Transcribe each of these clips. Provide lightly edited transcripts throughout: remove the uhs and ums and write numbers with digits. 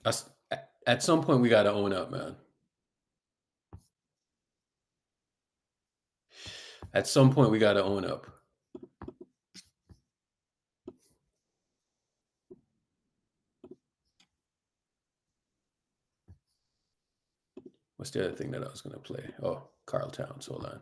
Us- At some point, we got to own up, man. At some point, we got to own up. What's the other thing that I was going to play? Oh, Carl Towns. Hold on.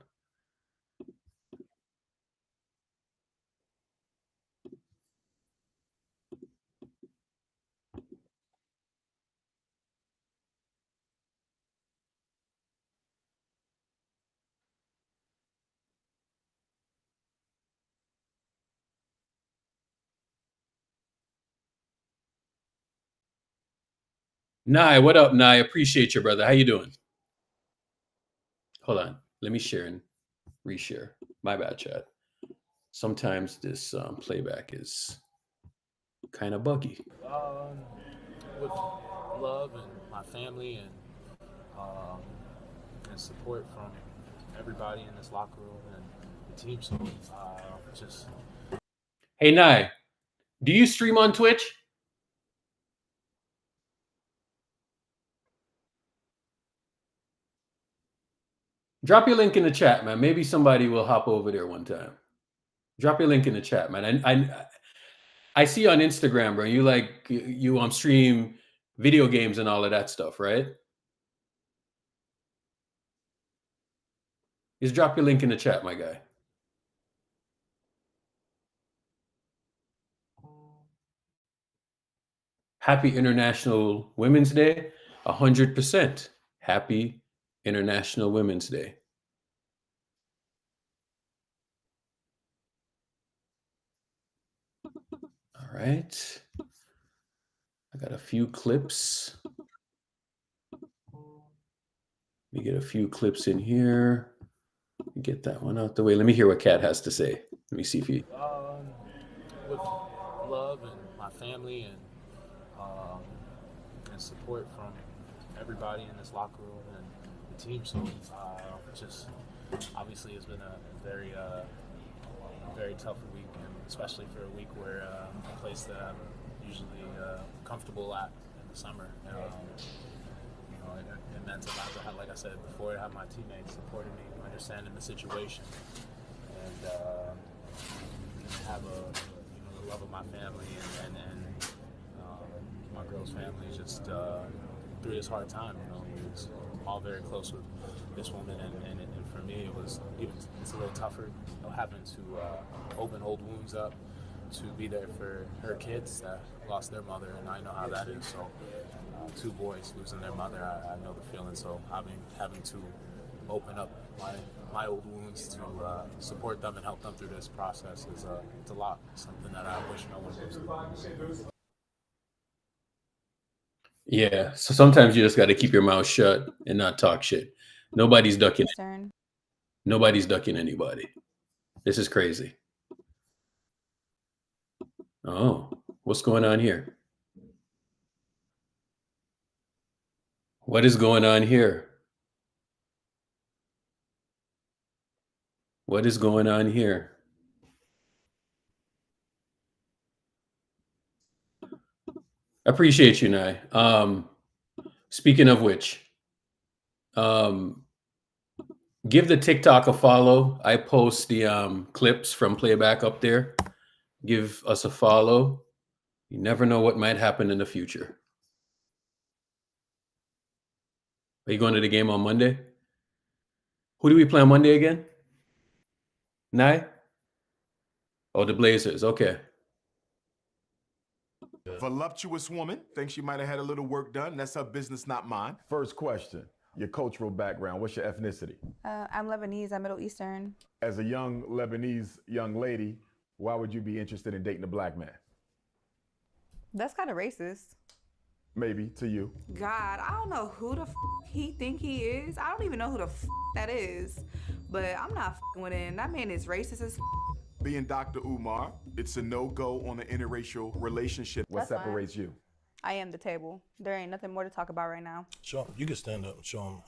Nye, what up, Nye? Appreciate you, brother. How you doing? Hold on. Let me share and reshare. My bad, chat. Sometimes this playback is kind of buggy. With love and my family and support from everybody in this locker room and the team. So just. Hey, Nye, do you stream on Twitch? Drop your link in the chat, man. Maybe somebody will hop over there one time. Drop your link in the chat, man. I see on Instagram, bro. You stream video games and all of that stuff, right? Just drop your link in the chat, my guy. Happy International Women's Day. 100%. Happy International Women's Day. All right. I got a few clips. Let me get a few clips in here. Get that one out the way. Let me hear what Kat has to say. Let me see if he. With love and my family and support from everybody in this locker room and the team. So just obviously it's been a very tough week, and especially for a week where a place that I'm usually comfortable at in the summer. It meant a lot to have, like I said before, to have my teammates supporting me, understanding the situation, and have the love of my family and my girl's family just through this hard time. It was all very close with this woman, and for me it's a little tougher, having to open old wounds up, to be there for her kids that lost their mother, and I know how that is. So two boys losing their mother, I know the feeling. So having to open up my old wounds to support them and help them through this process is it's a lot. Something that I wish no one was doing. Yeah, so sometimes you just got to keep your mouth shut and not talk shit. Nobody's ducking. Nobody's ducking anybody. This is crazy. Oh, what's going on here? What is going on here? What is going on here? Appreciate you, Nye. Speaking of which, give the TikTok a follow. I post the clips from playback up there. Give us a follow. You never know what might happen in the future. Are you going to the game on Monday? Who do we play on Monday again? Nye? Oh, the Blazers. Okay. Voluptuous woman thinks she might have had a little work done. That's her business, not mine. First question, your cultural background. What's your ethnicity? I'm Lebanese. I'm Middle Eastern. As a young Lebanese young lady, why would you be interested in dating a black man? That's kind of racist. Maybe to you. God, I don't know who the f he think he is. I don't even know who the f that is. But I'm not f***ing with him. That man is racist as f. Being Dr. Umar, it's a no-go on an interracial relationship. What separates you? I am the table. There ain't nothing more to talk about right now. Show him. You can stand up and show him.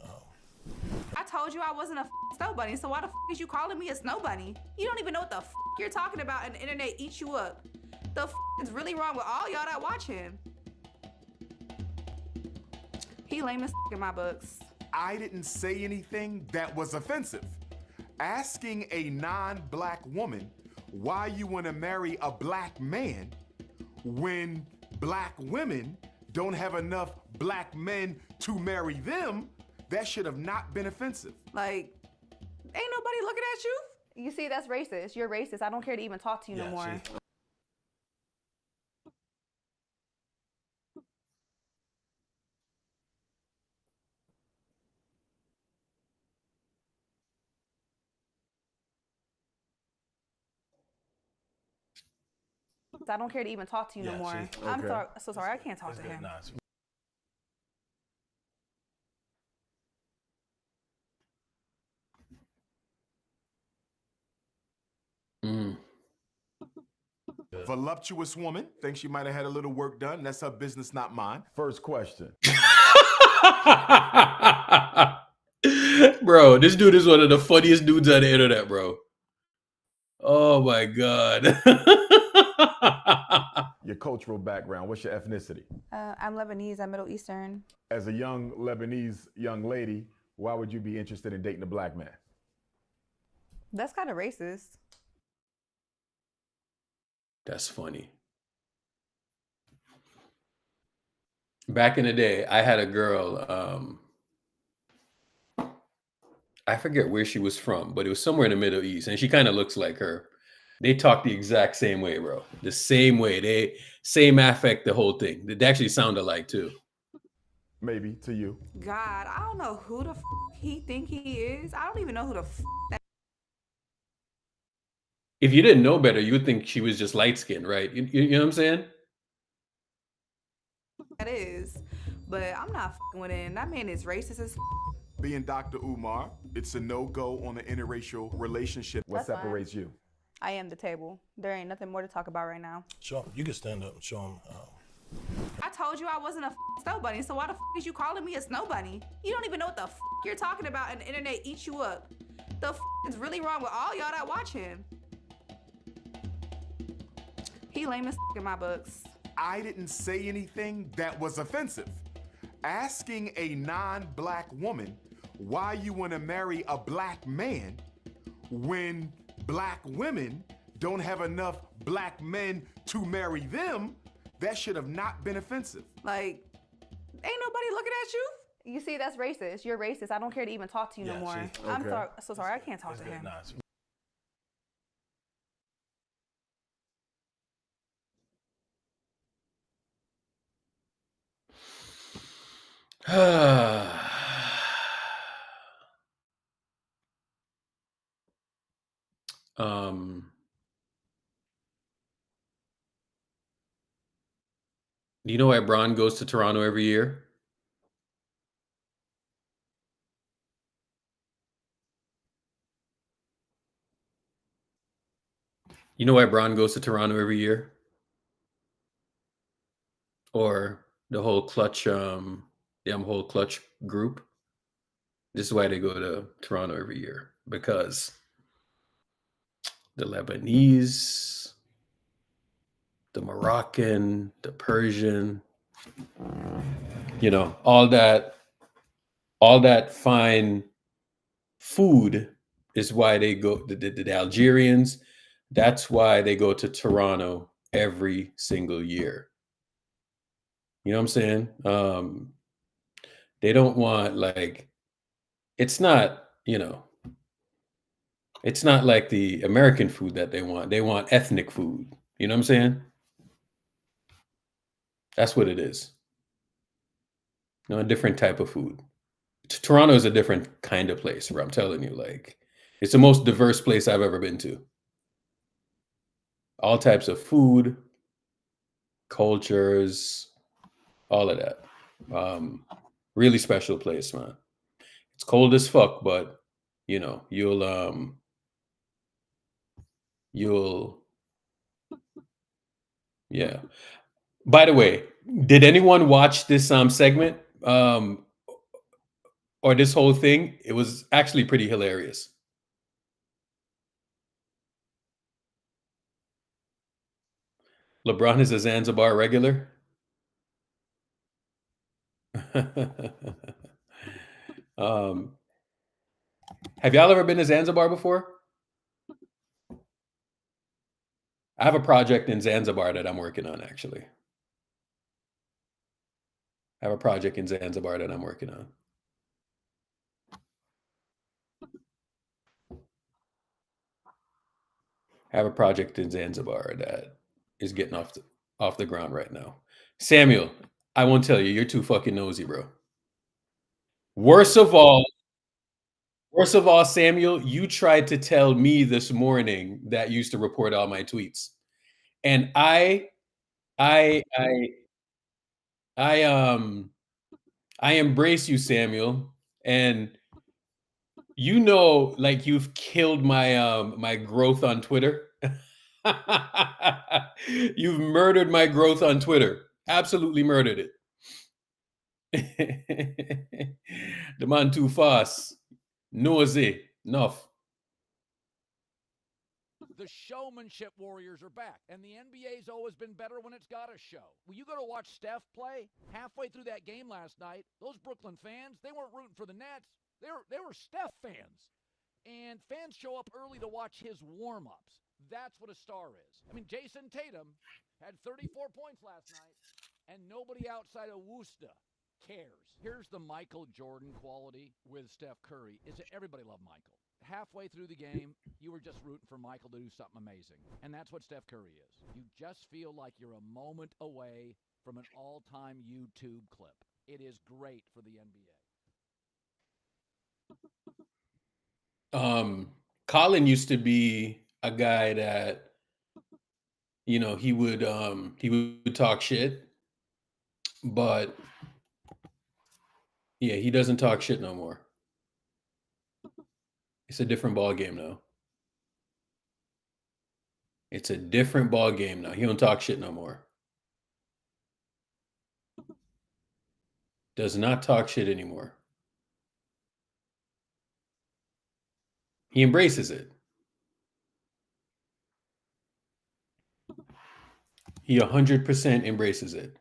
I told you I wasn't a snow bunny, so why the f is you calling me a snow bunny? You don't even know what the f you're talking about, and the internet eats you up. The f is really wrong with all y'all that watch him. He lame as in my books. I didn't say anything that was offensive. Asking a non-black woman why you want to marry a black man when black women don't have enough black men to marry them, that should have not been offensive. Like, ain't nobody looking at you. You see, that's racist. You're racist. I don't care to even talk to you no more. See, I don't care to even talk to you no Yeah, more. see. I'm Okay. so sorry. I can't talk that's to good. him. Nah, it's- Mm. Voluptuous woman thinks she might have had a little work done. That's her business, not mine. First question. Bro, this dude is one of the funniest dudes on the internet, bro. Oh my god. Your cultural background. What's your ethnicity? I'm Lebanese. I'm Middle Eastern. As a young Lebanese young lady, why would you be interested in dating a black man? That's kind of racist. That's funny. Back in the day, I had a girl, I forget where she was from, but it was somewhere in the Middle East, and she kind of looks like her. They talk the exact same way, bro. The same way. They same affect, the whole thing. They actually sound alike too. Maybe to you. God, I don't know who the he think he is. I don't even know who the that If you didn't know better, you would think she was just light skinned, right? You know what I'm saying? is. But I'm not with it. That man is racist as Being Dr. Umar, it's a no-go on an interracial relationship. What That's fine. separates you? I am the table. There ain't nothing more to talk about right now. show 'em. You can stand up and show him. I told you I wasn't a snow bunny, so why the is you calling me a snow bunny? You don't even know what the you're talking about, and the internet eats you up. The is really wrong with all y'all that watch him. He lame as in my books. I didn't say anything that was offensive. Asking a non-black woman why you want to marry a black man when black women don't have enough black men to marry them, that should have not been offensive. Like, ain't nobody looking at you. You see, that's racist. You're racist. I don't care to even talk to you no Yeah, more. see. I'm Okay. so sorry. I can't talk That's to good. him. Nah, it's- um, do you know why Braun goes to Toronto every year? You know why Braun goes to Toronto every year? Or the whole clutch, whole clutch group? This is why they go to Toronto every year, because the Lebanese, the Moroccan, the Persian, you know, all that fine food is why they go, the Algerians, that's why they go to Toronto every single year. You know what I'm saying? They don't want, like, it's not, you know, it's not like the American food that they want. They want ethnic food. You know what I'm saying? That's what it is. You know, a different type of food. Toronto is a different kind of place, bro. I'm telling you, like, it's the most diverse place I've ever been to. All types of food, cultures, all of that. Really special place, man. It's cold as fuck, but you know, you'll yeah. By the way, did anyone watch this segment or this whole thing? It was actually pretty hilarious. LeBron is a Zanzibar regular. Have y'all ever been to Zanzibar before? I have a project in Zanzibar that I'm working on, actually. I have a project in Zanzibar that I'm working on. I have a project in Zanzibar that is getting off the ground right now. Samuel, I won't tell you. You're too fucking nosy, bro. Worst of all, Samuel, you tried to tell me this morning that you used to report all my tweets, and I, I, I embrace you, Samuel, and like you've killed my growth on Twitter. You've murdered my growth on Twitter. Absolutely murdered it. The man too fast. Nosy. Enough. The showmanship Warriors are back, and the NBA's always been better when it's got a show. When you go to watch Steph play, halfway through that game last night, those Brooklyn fans, they weren't rooting for the Nets. They were Steph fans. And fans show up early to watch his warm-ups. That's what a star is. I mean, Jason Tatum had 34 points last night, and nobody outside of Worcester cares. Here's the Michael Jordan quality with Steph Curry, is that everybody loved Michael. Halfway through the game, you were just rooting for Michael to do something amazing. And that's what Steph Curry is. You just feel like you're a moment away from an all-time YouTube clip. It is great for the NBA. Colin used to be a guy that, he would talk shit, but yeah, he doesn't talk shit no more. It's a different ball game now. It's a different ball game now. He don't talk shit no more. Does not talk shit anymore. He embraces it. He 100% embraces it.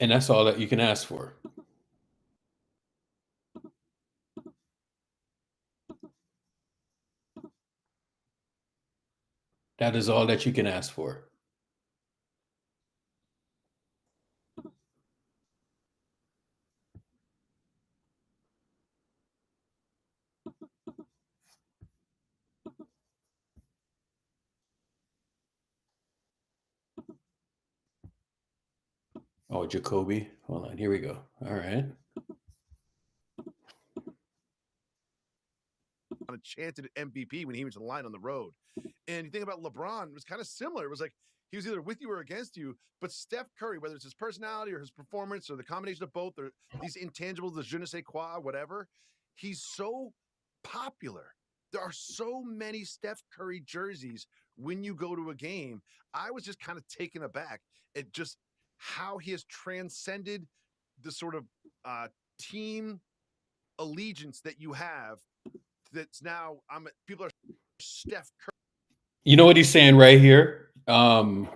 And that's all that you can ask for. That is all that you can ask for. Oh, Jacoby. Hold on. Here we go. All right. On a chance at MVP when he was in line on the road. And you think about LeBron, it was kind of similar. It was like he was either with you or against you. But Steph Curry, whether it's his personality or his performance or the combination of both, or these intangibles, the je ne sais quoi, whatever, he's so popular. There are so many Steph Curry jerseys when you go to a game. I was just kind of taken aback at just how he has transcended the sort of team allegiance that you have. That's now people are Steph Curry. You know what he's saying right here? And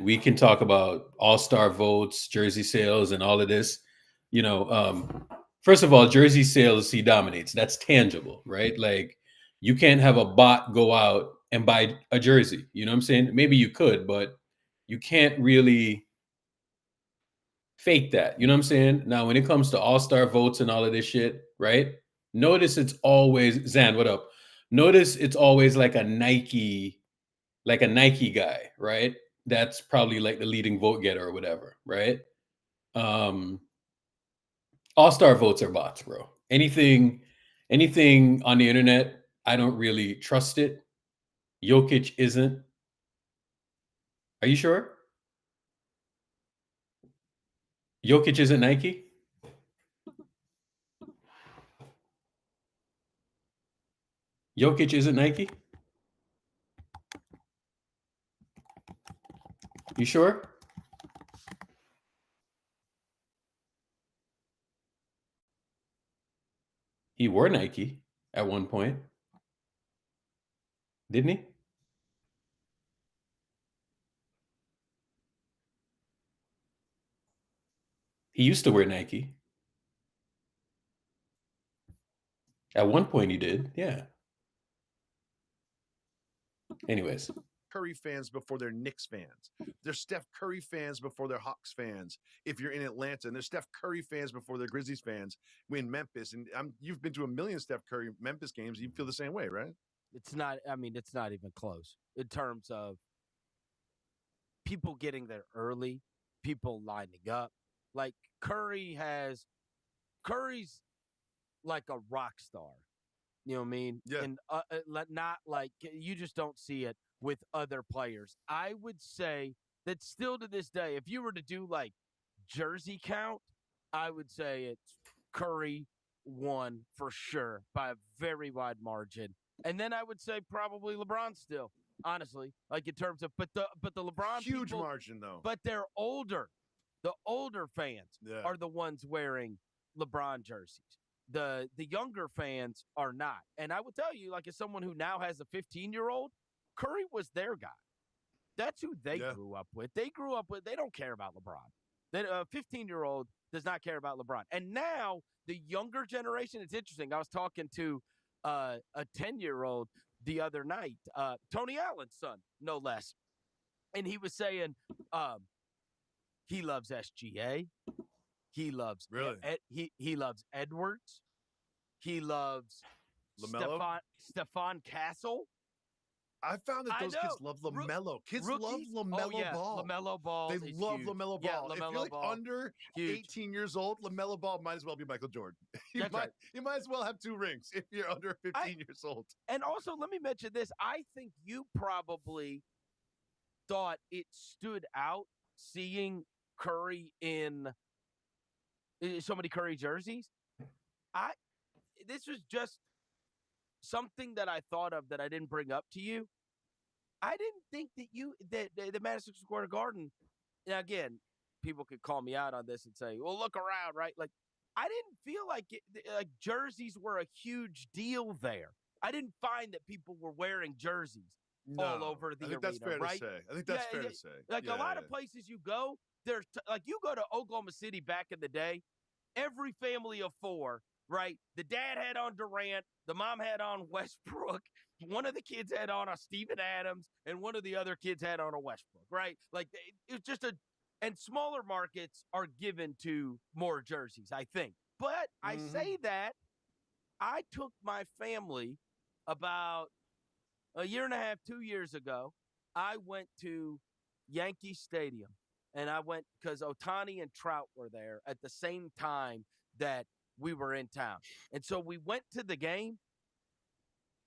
we can talk about all-star votes, jersey sales, and all of this. First of all, jersey sales, he dominates. That's tangible, right? Like, you can't have a bot go out and buy a jersey. You know what I'm saying? Maybe you could, but you can't really fake that. You know what I'm saying? Now, when it comes to all-star votes and all of this shit, right? Notice it's always, Zan, what up? Notice it's always like a Nike guy, right? That's probably like the leading vote getter or whatever, right? All-star votes are bots, bro. Anything on the internet, I don't really trust it. Jokic isn't. Are you sure? Jokic isn't Nike? Jokic isn't Nike? You sure? He wore Nike at one point. Didn't he? He used to wear Nike. At one point he did, yeah. Anyways. Curry fans before they're Knicks fans. They're Steph Curry fans before they're Hawks fans. If you're in Atlanta, and they're Steph Curry fans before they're Grizzlies fans. In Memphis, and you've been to a million Steph Curry Memphis games. You feel the same way, right? It's not. I mean, it's not even close in terms of people getting there early, people lining up. Like Curry's like a rock star. You know what I mean? Yeah. And not like you just don't see it with other players. I would say that still to this day, if you were to do like jersey count, I would say it's Curry won for sure by a very wide margin. And then I would say probably LeBron still, honestly, like in terms of but the LeBron huge people, margin though. But they're older. The older fans are the ones wearing LeBron jerseys. The younger fans are not. And I would tell you, like as someone who now has a 15-year-old, Curry was their guy. That's who they grew up with. They don't care about LeBron. A 15-year-old does not care about LeBron. And now the younger generation, it's interesting. I was talking to a 10-year-old the other night, Tony Allen's son, no less. And he was saying he loves SGA. He loves he loves Edwards. He loves LaMelo? Stephon Castle. I found that those kids love LaMelo. Kids love LaMelo Ball. LaMelo Ball. They love huge. LaMelo Yeah, Ball. If LaMelo you're like Ball, under huge. 18 years old, LaMelo Ball might as well be Michael Jordan. You might as well have 2 rings if you're under 15 years old. And also, let me mention this. I think you probably thought it stood out seeing Curry in so many Curry jerseys. This was just something that I thought of that I didn't bring up to you. I didn't think that the Madison Square Garden. Now again, people could call me out on this and say, "Well, look around, right?" Like I didn't feel like jerseys were a huge deal there. I didn't find that people were wearing jerseys all over the arena. That's fair right? to say. I think that's fair to say. Like a lot of places you go, there's like you go to Oklahoma City back in the day, every family of 4, right? The dad had on Durant, the mom had on Westbrook, one of the kids had on a Steven Adams, and one of the other kids had on a Westbrook, right? Like it's just and smaller markets are given to more jerseys, I think. But I say that I took my family about a year and a half, 2 years ago. I went to Yankee Stadium, and I went because Ohtani and Trout were there at the same time that we were in town. And so we went to the game.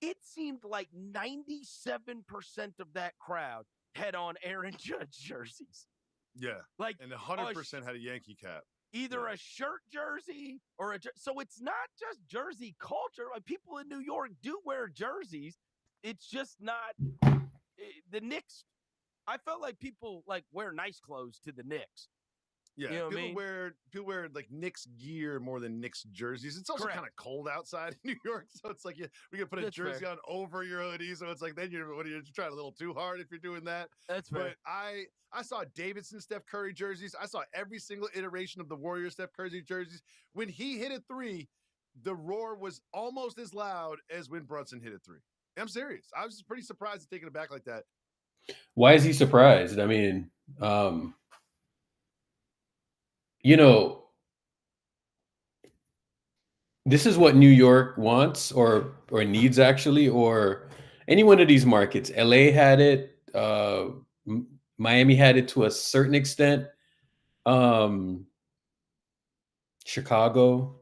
It seemed like 97% of that crowd had on Aaron Judge jerseys. Yeah. Like, and 100% had a Yankee cap. Either a shirt jersey or so it's not just jersey culture. Like people in New York do wear jerseys. It's just not the Knicks. I felt like people like wear nice clothes to the Knicks. Yeah, you know people wear like Knicks gear more than Knicks jerseys. It's also kind of cold outside in New York, so it's like we can put a jersey on over your hoodie. So it's like then you're trying a little too hard if you're doing that. That's fair. But I saw Davidson Steph Curry jerseys. I saw every single iteration of the Warriors Steph Curry jerseys. When he hit a 3, the roar was almost as loud as when Brunson hit a 3. I'm serious. I was pretty surprised at taking it back like that. Why is he surprised? I mean, you know, this is what New York wants or needs actually, or any one of these markets. LA had it. Miami had it to a certain extent. Chicago.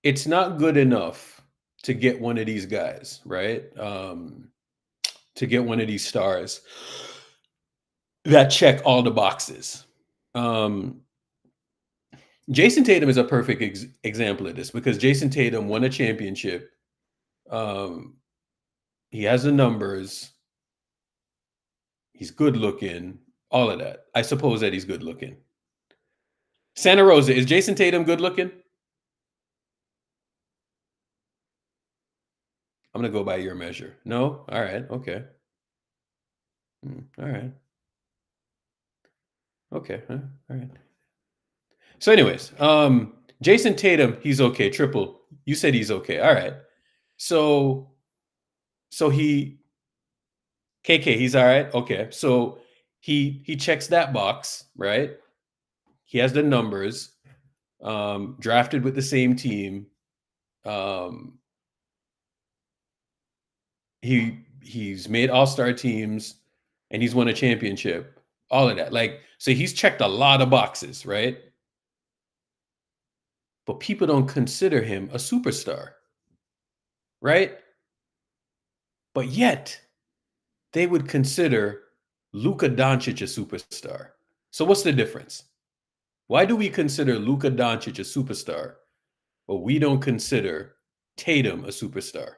It's not good enough to get one of these guys, right? To get one of these stars that check all the boxes. Jason Tatum is a perfect example of this because Jason Tatum won a championship. He has the numbers. He's good looking. All of that. I suppose that he's good looking. Santa Rosa, is Jason Tatum good looking? I'm going to go by your measure. No? All right. Okay. All right. Okay. All right. So, anyways, Jason Tatum, he's okay. Triple, you said he's okay. All right. So he KK, he's all right. Okay. So he checks that box, right? He has the numbers. Drafted with the same team. He's made all-star teams and he's won a championship. All of that. Like, so he's checked a lot of boxes, right? But people don't consider him a superstar, right? But yet they would consider Luka Doncic a superstar. So what's the difference? Why do we consider Luka Doncic a superstar, but we don't consider Tatum a superstar?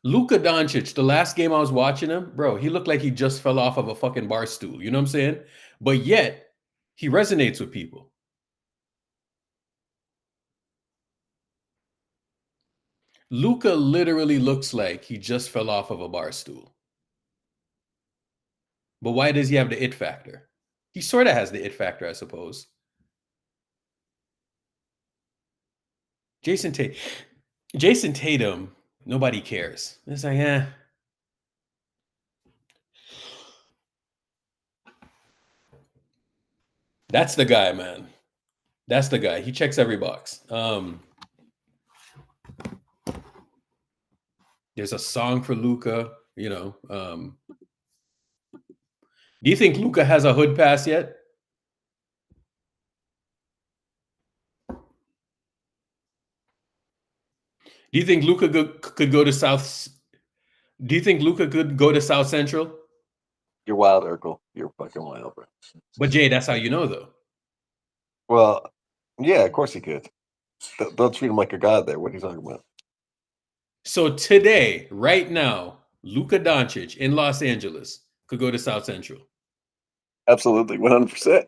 Luka Doncic, the last game I was watching him, bro, he looked like he just fell off of a fucking bar stool. You know what I'm saying? But yet, he resonates with people. Luka literally looks like he just fell off of a bar stool. But why does he have the it factor? He sort of has the it factor, I suppose. Jason Tatum, nobody cares. It's like, eh. That's the guy, man. That's the guy. He checks every box. There's a song for Luka, you know. Do you think Luka has a hood pass yet? Do you think Luka could go to South? Do you think Luka could go to South Central? You're wild, Urkel. You're fucking wild, bro. But Jay, that's how you know, though. Well, yeah, of course he could. Don't treat him like a god there. What are you talking about? So today, right now, Luka Doncic in Los Angeles could go to South Central. Absolutely, 100%.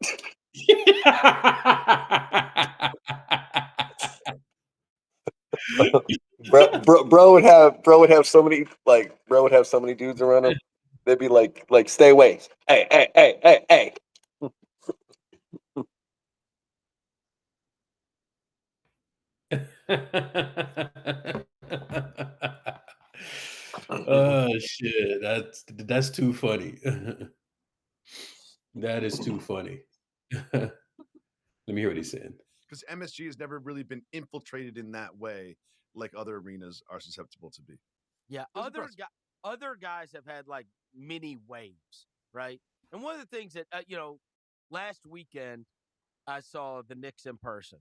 bro would have so many dudes around him. They'd be like stay away. Hey. Oh shit, that's too funny. That is too funny. Let me hear what he's saying. Because MSG has never really been infiltrated in that way like other arenas are susceptible to be. Yeah, other guys have had like mini waves, right? And one of the things that last weekend I saw the Knicks in person.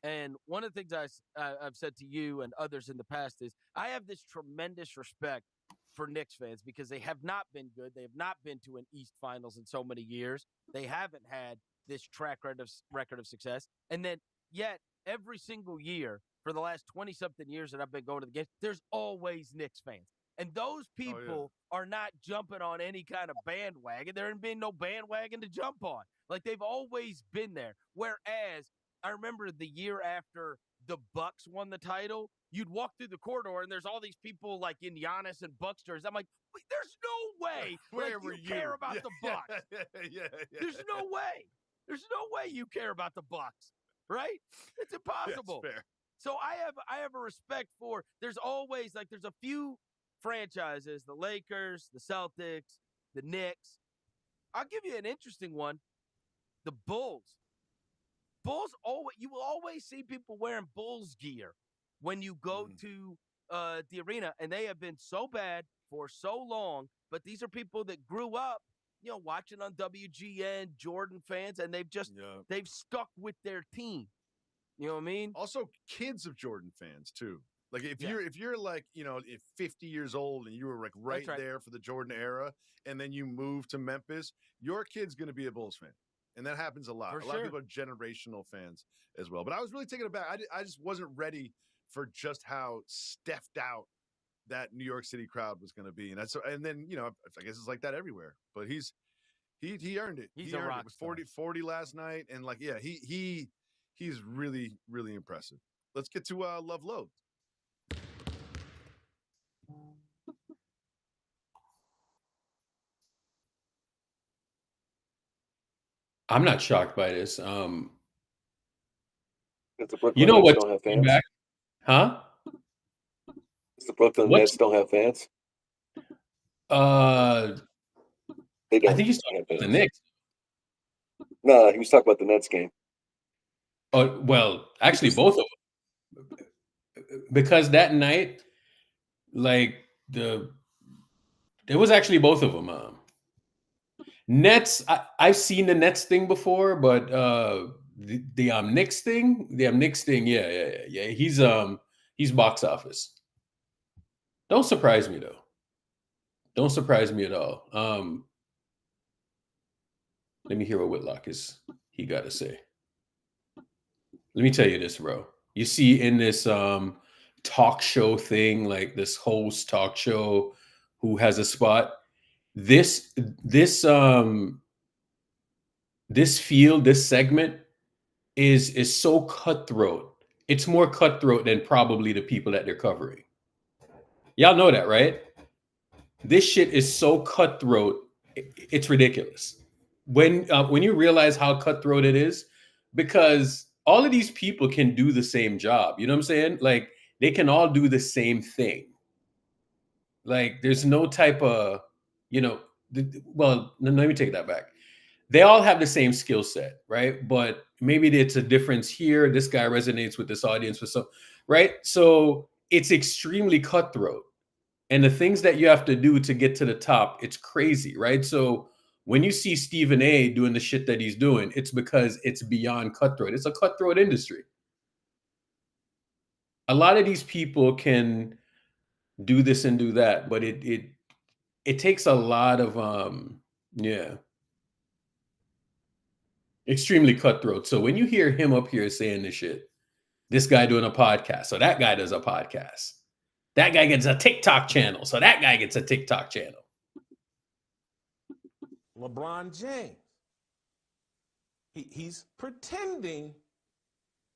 And one of the things I've said to you and others in the past is I have this tremendous respect for Knicks fans because they have not been good. They have not been to an East Finals in so many years. They haven't had this track record of success. And then yet every single year for the last 20-something years that I've been going to the games, there's always Knicks fans. And those people are not jumping on any kind of bandwagon. There ain't been no bandwagon to jump on. Like they've always been there. Whereas I remember the year after the Bucks won the title, you'd walk through the corridor and there's all these people like in Giannis and Bucks jerseys. I'm like, there's no way you care about the Bucks. Yeah. There's no way. There's no way you care about the Bucks, right? It's impossible. That's fair. So I have a respect for. There's always there's a few franchises: the Lakers, the Celtics, the Knicks. I'll give you an interesting one: the Bulls. You will always see people wearing Bulls gear when you go to the arena, and they have been so bad for so long. But these are people that grew up, watching on WGN, Jordan fans, and they've stuck with their team. You know what I mean? Also, kids of Jordan fans too. Like if you're like 50 years old and you were like right there for the Jordan era, and then you move to Memphis, your kid's going to be a Bulls fan. And that happens a lot. For a lot of people are generational fans as well. But I was really taken aback. I just wasn't ready for just how stuffed out that New York City crowd was going to be. And then I guess it's like that everywhere. But he earned it. He's he a earned rock it. 40 last night, and he's really, really impressive. Let's get to Love Loathed. I'm not shocked by this. Because the You Brooklyn know Nets what? don't have fans. Back, huh? Because the Brooklyn What? Nets don't have fans. Uh, They I think don't he's have talking about the fans. Knicks. No, he was talking about the Nets game. Oh, well, actually, both of them. Because that night, like it was actually both of them. Nets, I've seen the Nets thing before, but the Knicks thing, yeah. He's box office. Don't surprise me though. Don't surprise me at all. Let me hear what Whitlock he got to say. Let me tell you this, bro. You see in this talk show thing, like this host talk show who has a spot. This this field, this segment is so cutthroat. It's more cutthroat than probably the people that they're covering. Y'all know that, right? This shit is so cutthroat. It's ridiculous. When you realize how cutthroat it is, because all of these people can do the same job. You know what I'm saying? Like they can all do the same thing. Like there's no type of, well, let me take that back. They all have the same skill set, right? But maybe it's a difference here. This guy resonates with this audience for some, right? So it's extremely cutthroat. And the things that you have to do to get to the top, it's crazy, right? So when you see Stephen A doing the shit that he's doing, it's because it's beyond cutthroat. It's a cutthroat industry. A lot of these people can do this and do that, but it takes a lot of extremely cutthroat. So when you hear him up here saying this shit, this guy doing a podcast, so that guy does a podcast. That guy gets a TikTok channel, so that guy gets a TikTok channel. LeBron James. He's pretending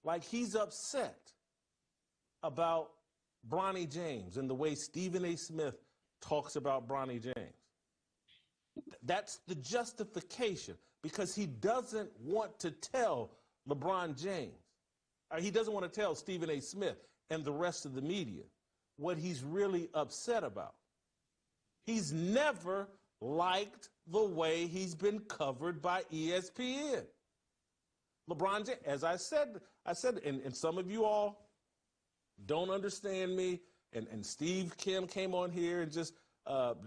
like he's upset about Bronny James and the way Stephen A. Smith talks about Bronny James. That's the justification because he doesn't want to tell LeBron James. He doesn't want to tell Stephen A. Smith and the rest of the media what he's really upset about. He's never liked the way he's been covered by ESPN. LeBron James, as I said, and some of you all don't understand me, and Steve Kim came on here and just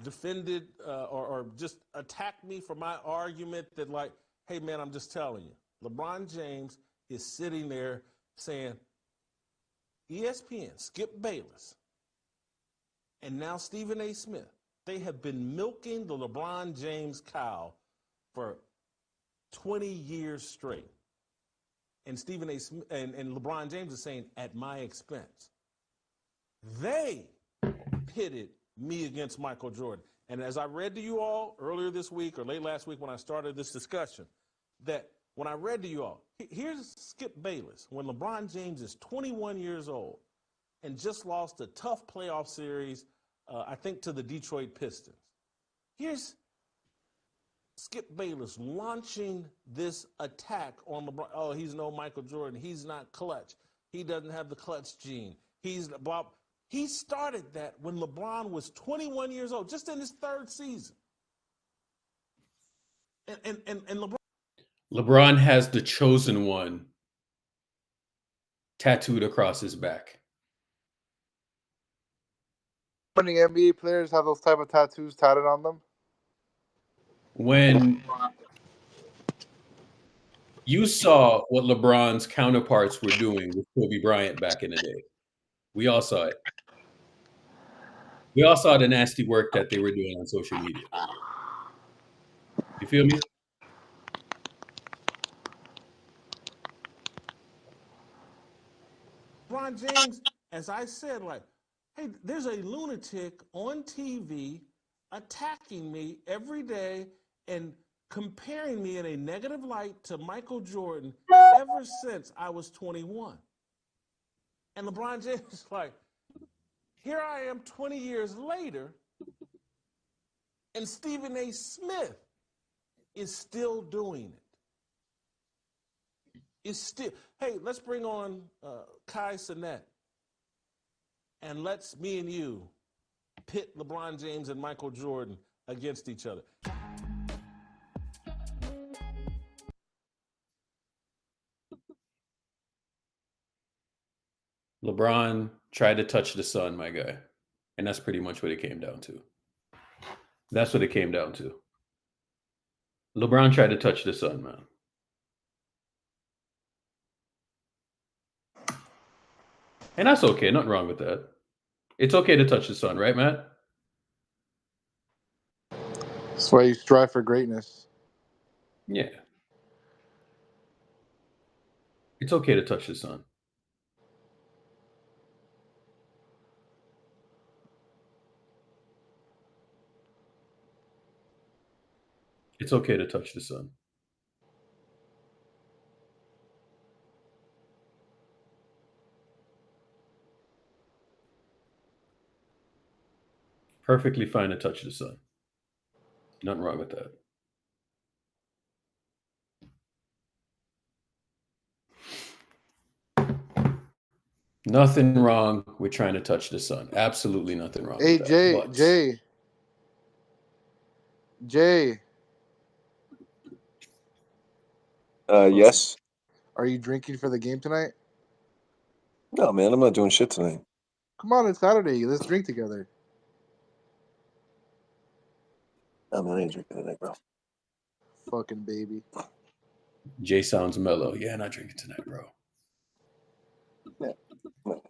defended or just attacked me for my argument that, like, hey, man, I'm just telling you. LeBron James is sitting there saying, ESPN, Skip Bayless, and now Stephen A. Smith, they have been milking the LeBron James cow for 20 years straight. And Stephen A. Smith and LeBron James is saying, at my expense. They pitted me against Michael Jordan. And as I read to you all earlier this week or late last week when I started this discussion, that when I read to you all, here's Skip Bayless, when LeBron James is 21 years old and just lost a tough playoff series, I think, to the Detroit Pistons. Here's Skip Bayless launching this attack on LeBron. Oh, he's no Michael Jordan. He's not clutch. He doesn't have the clutch gene. He started that when LeBron was 21 years old, just in his third season. And LeBron has the chosen one tattooed across his back. How many NBA players have those type of tattoos tatted on them? When you saw what LeBron's counterparts were doing with Kobe Bryant back in the day, we all saw it. We all saw the nasty work that they were doing on social media. You feel me? LeBron James, as I said, like, hey, there's a lunatic on TV attacking me every day and comparing me in a negative light to Michael Jordan ever since I was 21. And LeBron James is like, here I am 20 years later, and Stephen A. Smith is still doing it. is still. Hey, let's bring on Kai Cenat, and let's me and you pit LeBron James and Michael Jordan against each other. LeBron tried to touch the sun, my guy. And that's pretty much what it came down to. That's what it came down to. LeBron tried to touch the sun, man. And that's okay. Nothing wrong with that. It's okay to touch the sun, right, Matt? That's why you strive for greatness. Yeah. It's okay to touch the sun. It's okay to touch the sun. Perfectly fine to touch the sun. Nothing wrong with that. Nothing wrong with trying to touch the sun. Absolutely nothing wrong Hey, with that. Jay. Yes. Are you drinking for the game tonight? No, man, I'm not doing shit tonight. Come on, it's Saturday. Let's drink together. No, man, I ain't drinking tonight, bro. Fucking baby. Jay sounds mellow. Yeah, not drinking tonight, bro. Yeah. No.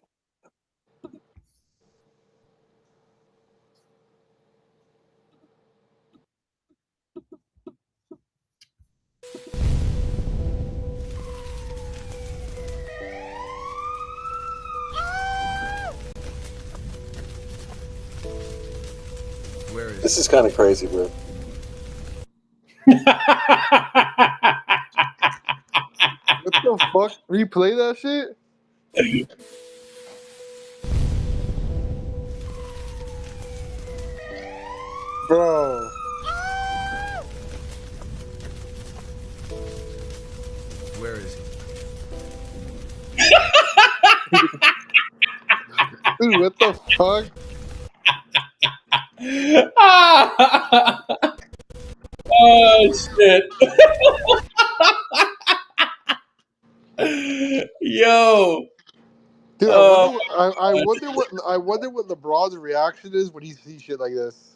Where is This is kind of crazy, bro. What the fuck? Replay that shit? Bro. Where is he? Dude, what the fuck? Oh shit. Yo. Dude, I wonder what LeBron's reaction is when he sees shit like this.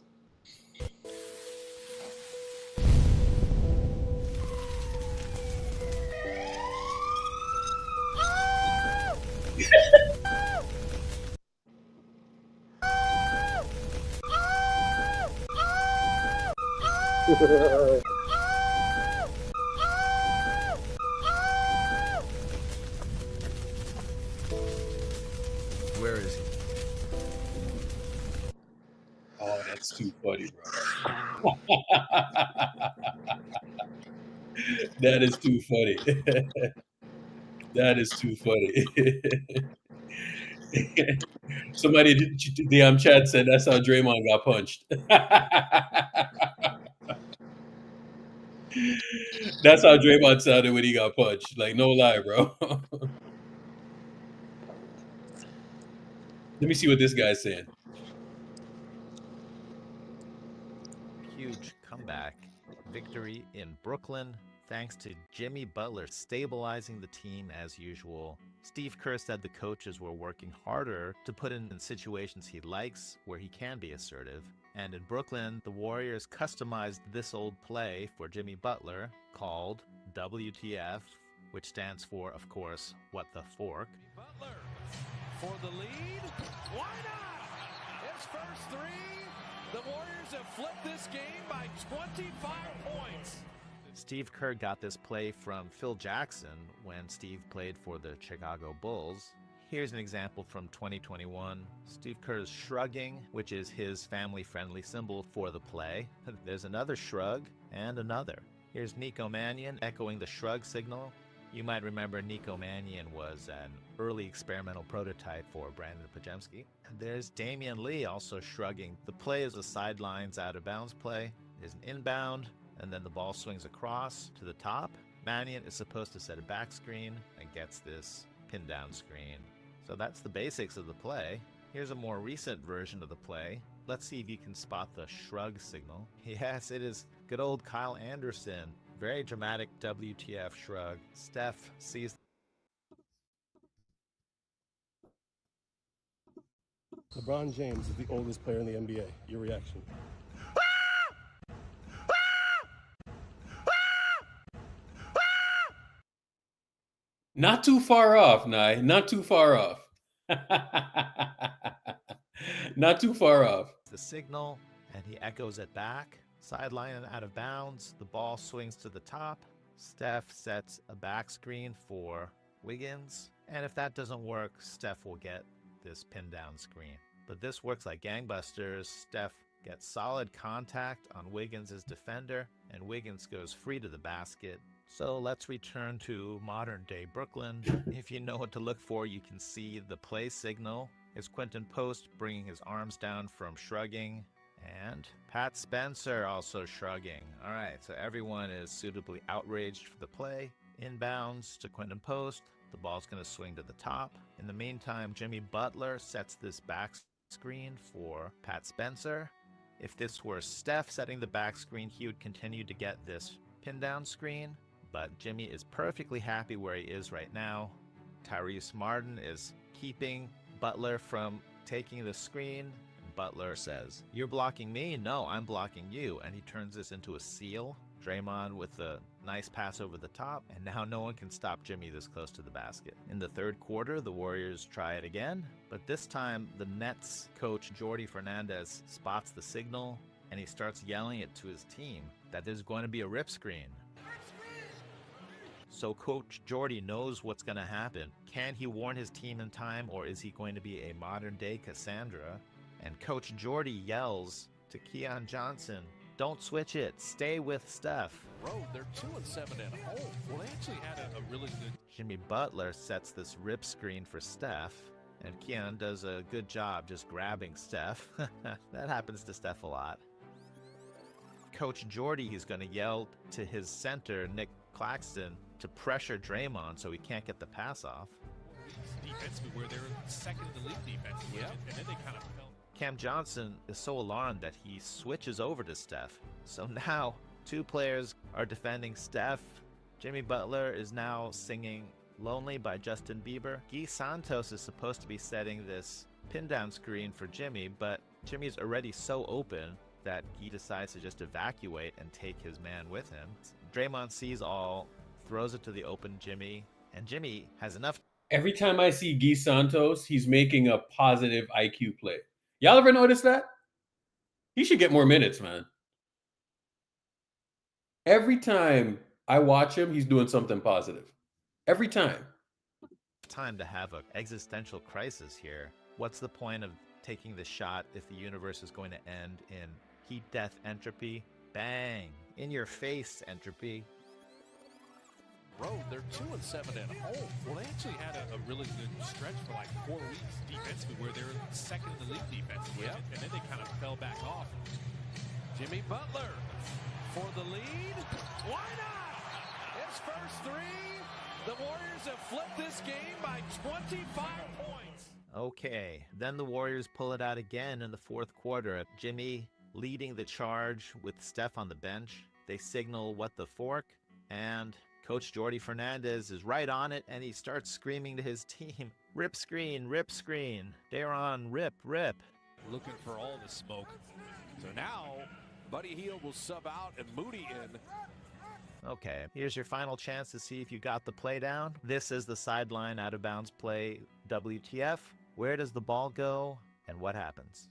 Where is he? Oh, that's too funny, bro. That is too funny. That is too funny. Somebody, the chat said that's how Draymond got punched. That's how Draymond sounded when he got punched. Like, no lie, bro. Let me see what this guy's saying. Huge comeback victory in Brooklyn, thanks to Jimmy Butler stabilizing the team as usual. Steve Kerr said the coaches were working harder to put him in situations he likes, where he can be assertive. And in Brooklyn, the Warriors customized this old play for Jimmy Butler called WTF, which stands for, of course, What the Fork. Butler for the lead. Why not? His first three. The Warriors have flipped this game by 25 points. Steve Kerr got this play from Phil Jackson when Steve played for the Chicago Bulls. Here's an example from 2021. Steve Kerr's shrugging, which is his family-friendly symbol for the play. There's another shrug and another. Here's Nico Mannion echoing the shrug signal. You might remember Nico Mannion was an early experimental prototype for Brandon Pajemski. And there's Damian Lee also shrugging. The play is a sidelines out of bounds play. There's an inbound, and then the ball swings across to the top. Mannion is supposed to set a back screen and gets this pin down screen. So that's the basics of the play. Here's a more recent version of the play. Let's see if you can spot the shrug signal. Yes, it is good old Kyle Anderson. Very dramatic WTF shrug. Steph sees. LeBron James is the oldest player in the NBA. Your reaction? Not too far off, Nye. Not too far off. Not too far off. The signal, and he echoes it back. Sideline and out of bounds. The ball swings to the top. Steph sets a back screen for Wiggins. And if that doesn't work, Steph will get this pin down screen. But this works like gangbusters. Steph gets solid contact on Wiggins' defender, and Wiggins goes free to the basket. So let's return to modern day Brooklyn. If you know what to look for, you can see the play signal is Quentin Post bringing his arms down from shrugging, and Pat Spencer also shrugging. All right, so everyone is suitably outraged for the play. Inbounds to Quentin Post. The ball's going to swing to the top. In the meantime, Jimmy Butler sets this back screen for Pat Spencer. If this were Steph setting the back screen, he would continue to get this pin down screen. But Jimmy is perfectly happy where he is right now. Tyrese Martin is keeping Butler from taking the screen. Butler says, "You're blocking me? No, I'm blocking you." And he turns this into a seal. Draymond with a nice pass over the top, and now no one can stop Jimmy this close to the basket. In the third quarter, the Warriors try it again, but this time the Nets coach Jordi Fernandez spots the signal, and he starts yelling it to his team that there's going to be a rip screen. So Coach Jordi knows what's going to happen. Can he warn his team in time, or is he going to be a modern-day Cassandra? And Coach Jordi yells to Keon Johnson, "Don't switch it. Stay with Steph." Road, they're 2-7 at home. Well, they actually had a really good. Jimmy Butler sets this rip screen for Steph, and Keon does a good job just grabbing Steph. That happens to Steph a lot. Coach Jordi is going to yell to his center, Nick Claxton, to pressure Draymond so he can't get the pass off. Defensively, where they're second in the league defensively, and then they kind of fell. Cam Johnson is so alarmed that he switches over to Steph. So now, two players are defending Steph. Jimmy Butler is now singing "Lonely" by Justin Bieber. Guy Santos is supposed to be setting this pin down screen for Jimmy, but Jimmy's already so open that he decides to just evacuate and take his man with him. Draymond sees all, throws it to the open Jimmy, and Jimmy has enough. Every time I see Guy Santos, he's making a positive IQ play. Y'all ever notice that? He should get more minutes, man. Every time I watch him, he's doing something positive. Every time. Time to have an existential crisis here. What's the point of taking the shot if the universe is going to end in heat, death, entropy? Bang! In your face, entropy. Road, they're 2-7 at home. Well, they actually had a really good stretch for like 4 weeks defensively, where they're second in the league defensively, and then they kind of fell back off. Jimmy Butler for the lead. Why not? His first three. The Warriors have flipped this game by 25 points. Okay, then the Warriors pull it out again in the fourth quarter. Jimmy leading the charge with Steph on the bench. They signal what the fork, and Coach Jordi Fernandez is right on it, and he starts screaming to his team, "Rip screen, rip screen. Daron, rip, rip." Looking for all the smoke. So now, Buddy Hield will sub out and Moody in. Okay, here's your final chance to see if you got the play down. This is the sideline out of bounds play, WTF. Where does the ball go, and what happens?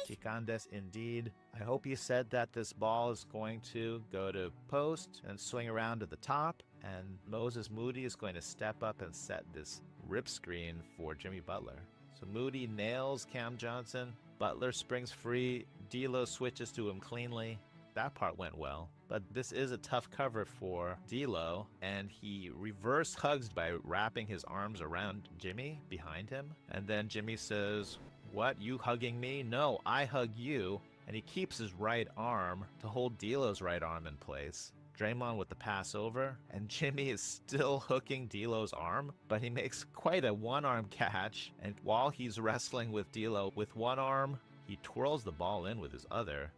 Chicandes indeed. I hope you said that this ball is going to go to post and swing around to the top, and Moses Moody is going to step up and set this rip screen for Jimmy Butler. So Moody nails Cam Johnson. Butler springs free. D'Lo switches to him cleanly. That part went well. But this is a tough cover for D'Lo, and he reverse hugs by wrapping his arms around Jimmy behind him. And then Jimmy says, "What, you hugging me? No, I hug you." and he keeps his right arm to hold D'Lo's right arm in place. Draymond with the pass over, and Jimmy is still hooking D'Lo's arm, but he makes quite a one-arm catch, and while he's wrestling with D'Lo with one arm, he twirls the ball in with his other.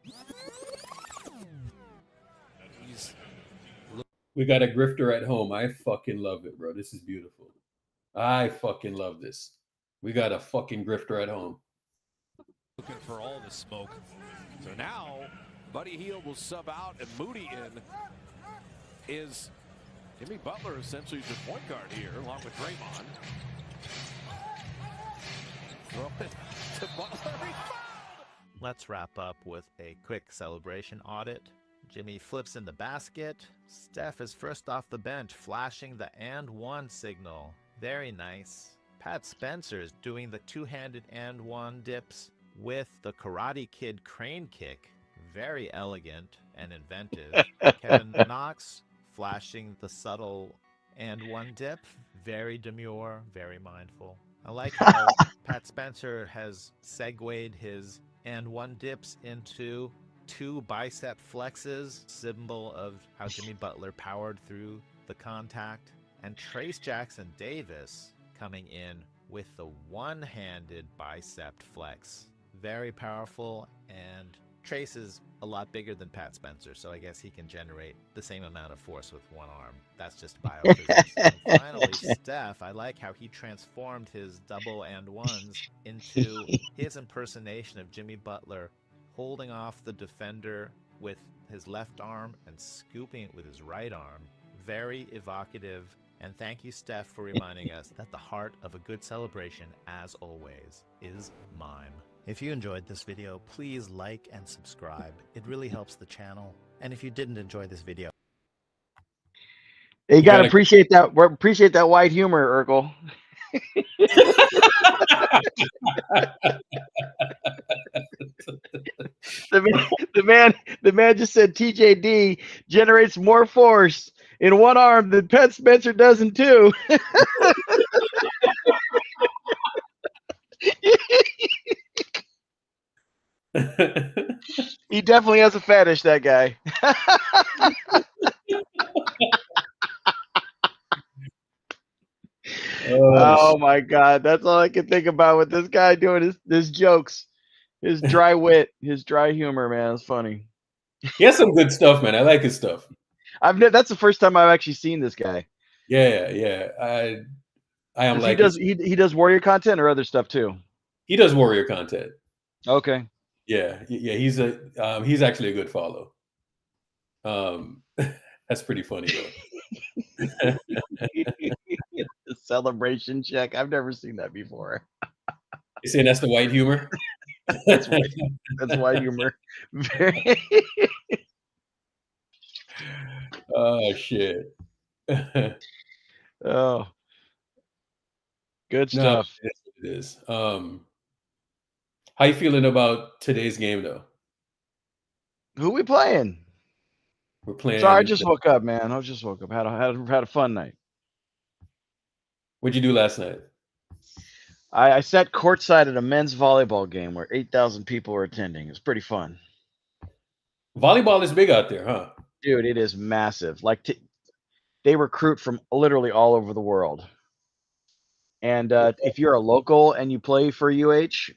We got a grifter at home. I fucking love it, bro. This is beautiful. I fucking love this. We got a fucking grifter at home. Looking for all the smoke. So now, Buddy Hield will sub out, and Moody in is Jimmy Butler, essentially the point guard here, along with Draymond. Throw it to Butler. Let's wrap up with a quick celebration audit. Jimmy flips in the basket. Steph is first off the bench, flashing the and one signal. Very nice. Pat Spencer's doing the two-handed and one dips with the Karate Kid crane kick. Very elegant and inventive. Kevin Knox flashing the subtle and one dip. Very demure, very mindful. I like how Pat Spencer has segued his and one dips into two bicep flexes, symbol of how Jimmy Butler powered through the contact. And Trace Jackson Davis coming in with the one-handed bicep flex. Very powerful, and Trace is a lot bigger than Pat Spencer, so I guess he can generate the same amount of force with one arm. That's just biophysics. And finally, Steph, I like how he transformed his double and ones into his impersonation of Jimmy Butler holding off the defender with his left arm and scooping it with his right arm. Very evocative. And thank you, Steph, for reminding us that the heart of a good celebration, as always, is mime. If you enjoyed this video, please like and subscribe. It really helps the channel. And if you didn't enjoy this video, you gotta appreciate that. Appreciate that white humor, Urkel. The man just said TJD generates more force in one arm than Pat Spencer does in two. He definitely has a fetish, that guy. Oh my God, that's all I can think about with this guy doing his jokes, his dry wit, his dry humor. Man, it's funny. He has some good stuff, man. I like his stuff. That's the first time I've actually seen this guy. Yeah. I am like he does Warrior content or other stuff too. He does Warrior content. Okay. Yeah. He's actually a good follow. That's pretty funny though. The celebration check. I've never seen that before. You saying that's the white humor? That's white humor. Oh shit. Oh, good stuff. No, it is. How you feeling about today's game though? Who we playing? We're playing. Sorry, I just woke up, man. I just woke up. Had a fun night. What'd you do last night? I sat courtside at a men's volleyball game where 8,000 people were attending. It was pretty fun. Volleyball is big out there, huh? Dude, it is massive. Like they recruit from literally all over the world. And if you're a local and you play for UH,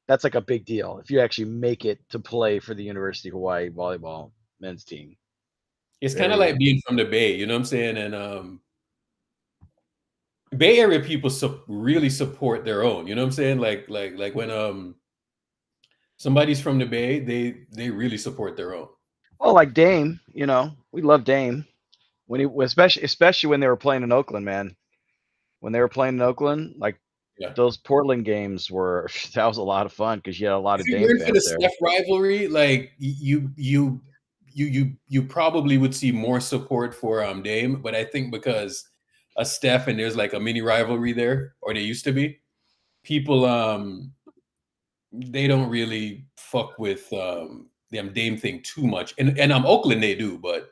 that's like a big deal. If you actually make it to play for the University of Hawaii volleyball men's team. It's kind of like being from the Bay, you know what I'm saying? And Bay Area people really support their own, you know what I'm saying? Like when somebody's from the Bay, they really support their own. Well, like Dame, we love Dame. Especially when they were playing in Oakland, man. When they were playing in Oakland, like those Portland games that was a lot of fun because you had a lot of Dame fans for the Steph rivalry, like you probably would see more support for Dame, but I think because of Steph and there's like a mini rivalry there, or there used to be, people they don't really fuck with the Dame thing too much, and Oakland they do, but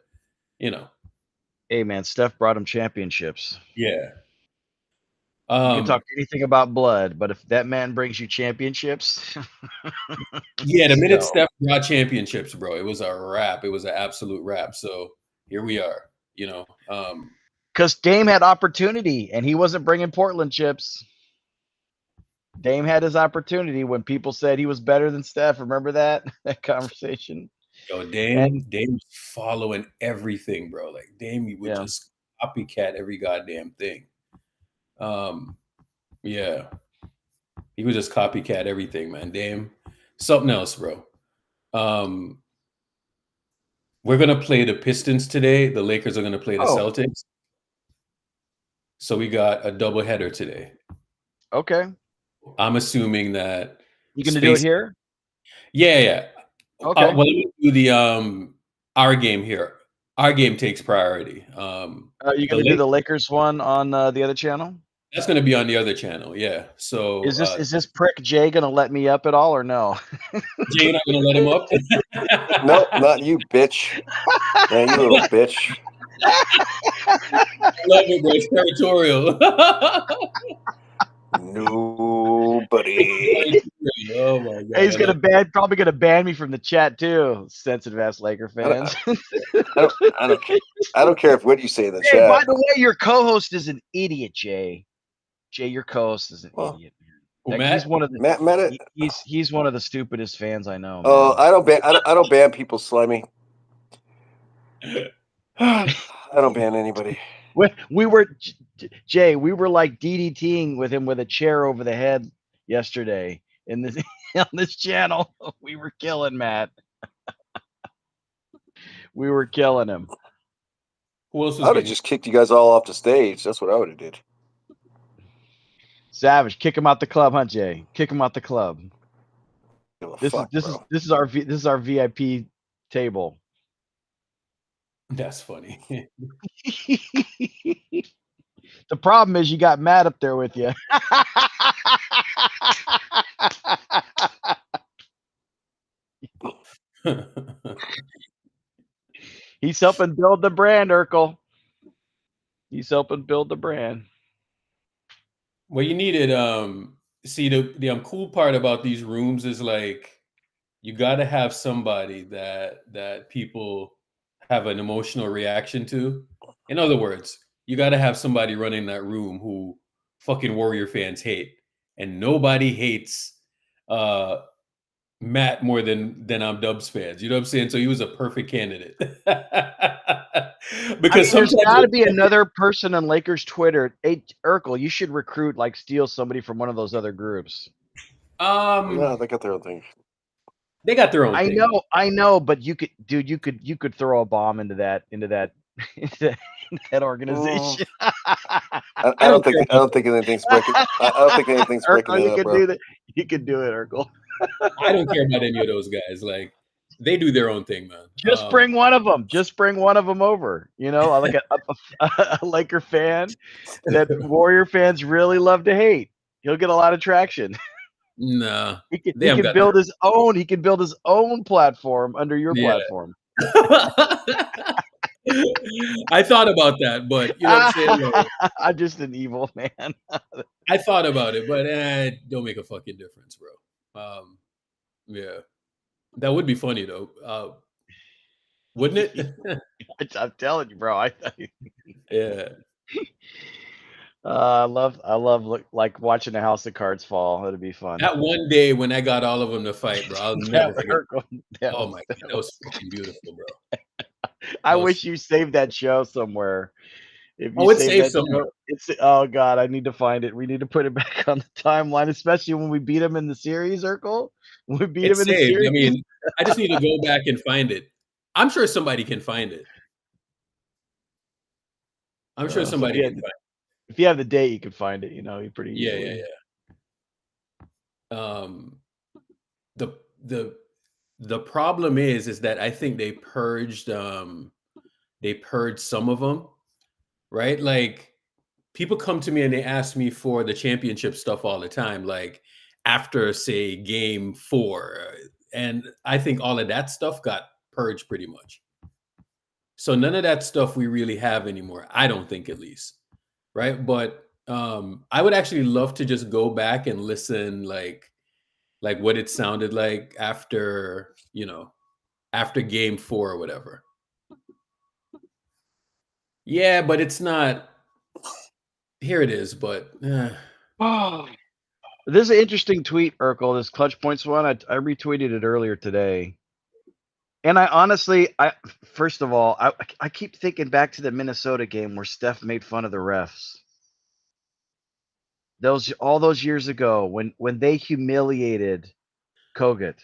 Hey man, Steph brought him championships. Yeah. can talk anything about blood, but if that man brings you championships, Yeah, the minute so. Steph brought championships, bro, it was a wrap. It was an absolute wrap. So here we are. You know, Because Dame had opportunity, and he wasn't bringing Portland chips. Dame had his opportunity when people said he was better than Steph. Remember that conversation? yo, And Dame was following everything, bro. Like Dame would yeah, just copycat every goddamn thing. Yeah, he would just copycat everything, man. Dame, something else, bro. We're gonna play the Pistons today. The Lakers are gonna play the Celtics. So we got a doubleheader today. okay. I'm assuming that You gonna do it here? Yeah. Okay. Well, let me do the our game here. Our game takes priority. Are you gonna do the Lakers one on the other channel? That's gonna be on the other channel. Yeah. So Is this prick Jay gonna let me up at all or no? Jay, you're not gonna let him up? No, not you, bitch. Yeah, you little bitch. I love it, bro. It's territorial. Nobody. Oh my god. Hey, he's probably gonna ban me from the chat too. Sensitive ass Laker fans. I don't care. I don't care if what you say in the Hey, by chat. the way, your co-host is an idiot, Jay. Jay, your co-host is an idiot. Like, Matt? he's one of the Matt, he's one of the stupidest fans I know. Oh, Man. I don't ban people, Slimy. I don't ban anybody. We were Jay. We were like DDTing with him with a chair over the head yesterday in this on this channel. We were killing Matt. We were killing him. Who else I would have just kicked you guys all off the stage. That's what I would have did. Savage, kick him out the club, huh, Jay? Kick him out the club. This is our VIP table. That's funny. The problem is you got Matt up there with you. He's helping build the brand, Urkel. He's helping build the brand. Well, you needed see the cool part about these rooms is like you got to have somebody that people have an emotional reaction to. In other words, you got to have somebody running that room who fucking Warrior fans hate, and nobody hates Matt more than I'm Dubs fans. You know what I'm saying? So he was a perfect candidate. Because there's got to be another person on Lakers Twitter. Hey, Urkel, you should recruit, like, steal somebody from one of those other groups. No, they got their own thing. They got their own thing. I know, but you could, dude, you could throw a bomb into that organization. I don't think anything's breaking. I don't think anything's breaking Urkel, it up, bro. You can do it, Urkel. I don't care about any of those guys. Like, they do their own thing, man. Just bring one of them. Just bring one of them over. You know, like a Laker fan that Warrior fans really love to hate. He'll get a lot of traction. No, he can build his own. He can build his own platform under your platform. I thought about that, but you know what I'm saying? Like, I'm just an evil man. I thought about it, but don't make a fucking difference, bro. Yeah, that would be funny though, wouldn't it? I'm telling you, bro. Yeah. I love like watching a house of cards fall. It'd be fun. That one day when I got all of them to fight, bro, I'll never forget. Oh my god, that was fucking beautiful, bro. I wish you saved that show somewhere. If you it's saved somewhere. Oh god, I need to find it. We need to put it back on the timeline, especially when we beat him in the series, Urkel. When we beat him in the series. I mean, I just need to go back and find it. I'm sure somebody can find it. I'm sure somebody can find it. If you have the date, you can find it. You know, you pretty easily. Yeah. The problem is that I think they purged some of them, right? Like, people come to me and they ask me for the championship stuff all the time, like after, say, game 4, and I think all of that stuff got purged pretty much. So none of that stuff we really have anymore. I don't think, at least. Right. But I would actually love to just go back and listen, like what it sounded like after, after game 4 or whatever. Yeah, but it's not. Here it is, but There's an interesting tweet, Urkel. This Clutch Points one. I retweeted it earlier today. And I honestly, first of all, I keep thinking back to the Minnesota game where Steph made fun of the refs. All those years ago when they humiliated Kogut,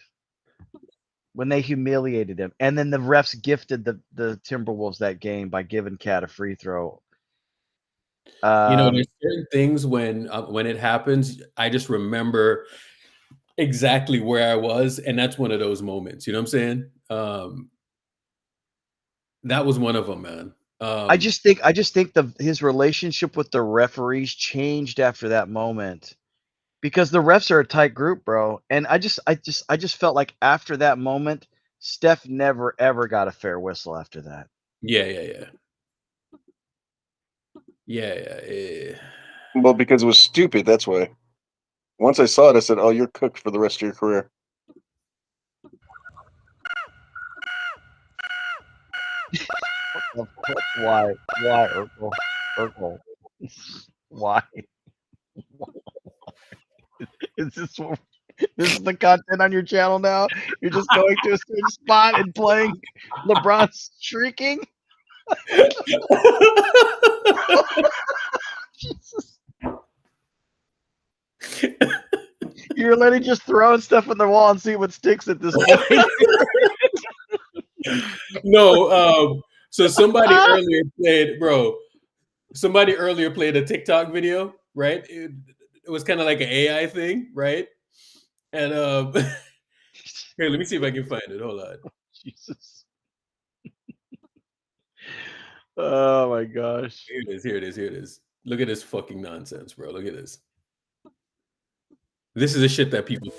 when they humiliated him, and then the refs gifted the Timberwolves that game by giving Cat a free throw. there's certain things when it happens, I just remember exactly where I was, and that's one of those moments. You know what I'm saying? That was one of them, man. I just think his relationship with the referees changed after that moment. Because the refs are a tight group, bro. And I just felt like after that moment, Steph never ever got a fair whistle after that. Yeah. Well, because it was stupid. That's why. Once I saw it, I said, "Oh, you're cooked for the rest of your career." Why, Urkel? Why? Is this the content on your channel now? You're just going to a certain spot and playing LeBron shrieking? Jesus. You're letting just throwing stuff on the wall and see what sticks at this point. No, so somebody earlier played a TikTok video, right? It was kind of like an AI thing, right? And here, let me see if I can find it. Hold on. Jesus. Oh my gosh. Here it is. Look at this fucking nonsense, bro. Look at this. This is the shit that people.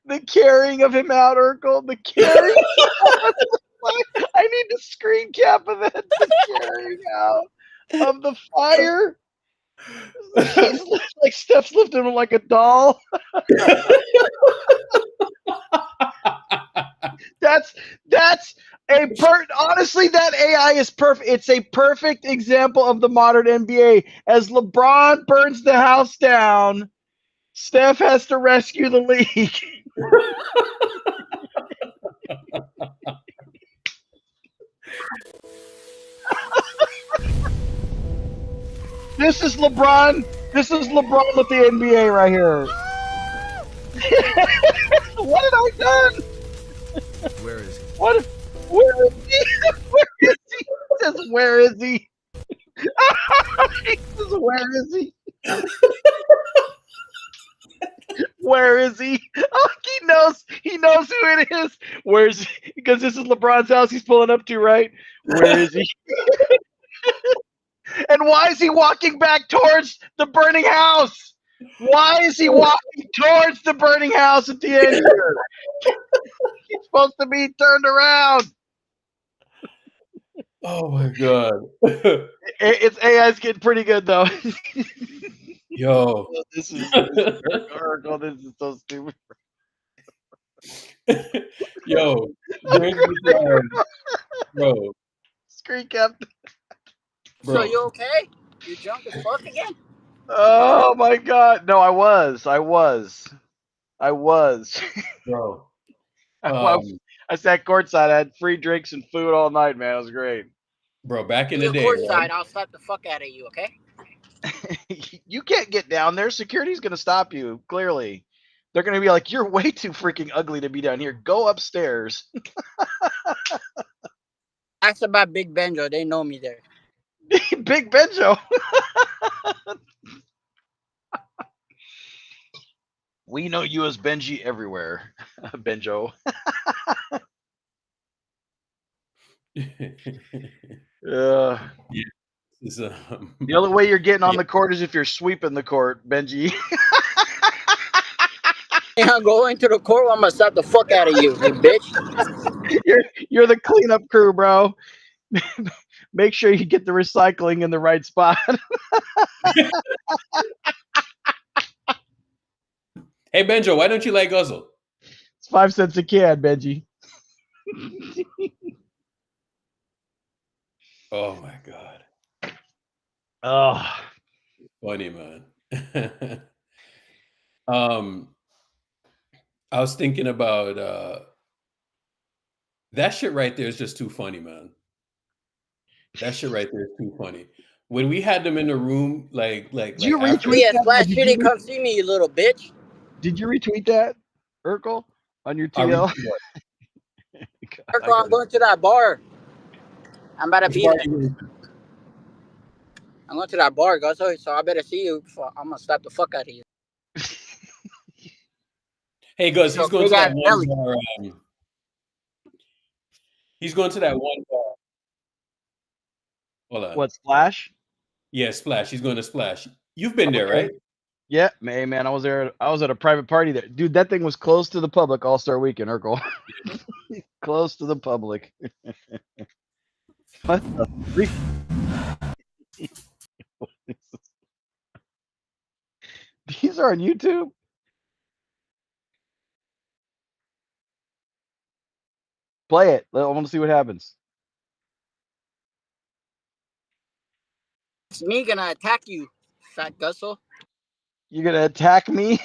The carrying of him out, Urkel. The carrying. I need the screen cap of that. The carrying out of the fire. He's like Steph's lifting him like a doll. That's honestly, that AI is perfect. It's a perfect example of the modern NBA. As LeBron burns the house down, Steph has to rescue the league. This is LeBron. This is LeBron with the NBA right here. What have I done? Where is he? Where is he? Where is he? He says, where is he? He says, where is he? Where is he? Oh, he knows who it is. Where's he? Because this is LeBron's house he's pulling up to, right? Where is he? And why is he walking back towards the burning house? Why is he walking towards the burning house at the end here? He's supposed to be turned around. Oh my god. It's AI's getting pretty good though. Yo. This is so stupid. Yo. Bro. Screen cap. So you okay? You drunk as fuck again? Oh my god. No, I was. Bro. I sat courtside. I had free drinks and food all night, man. It was great. Bro, back in the You're day. courtside, Right? I'll slap the fuck out of you, okay? You can't get down there. Security's going to stop you, clearly. They're going to be like, you're way too freaking ugly to be down here. Go upstairs. Ask about Big Benjo. They know me there. Big Benjo. We know you as Benji everywhere, Benjo. Yeah. The only way you're getting on the court is if you're sweeping the court, Benji. I'm going to the court. I'm gonna slap the fuck out of you, you bitch. You're the cleanup crew, bro. Make sure you get the recycling in the right spot. Hey Benjo, why don't you like Guzzle? It's 5 cents a can, Benji. Oh my god. Oh, funny, man. I was thinking about that shit right there is just too funny, man. That shit right there is too funny. When we had them in the room, like You after, retweet that? Splash City, come see me, you little bitch. Did you retweet that, Urkel, on your I TL? Urkel, I'm going to that bar. I'm about to be there. I'm going to that bar, Guzzo, so I better see you before I'm gonna slap the fuck out of you. Hey, Gus, he's going to that one belly. bar. He's going to that one bar. Hold on. What, Splash? Yeah, Splash. He's going to Splash. You've been there, right? Yeah, man, I was there. I was at a private party there. Dude, that thing was closed to the public All-Star Weekend, Urkel. Close to the public. What the freak? These are on YouTube? Play it. I want to see what happens. It's me gonna attack you, fat Guzzle. You're gonna attack me?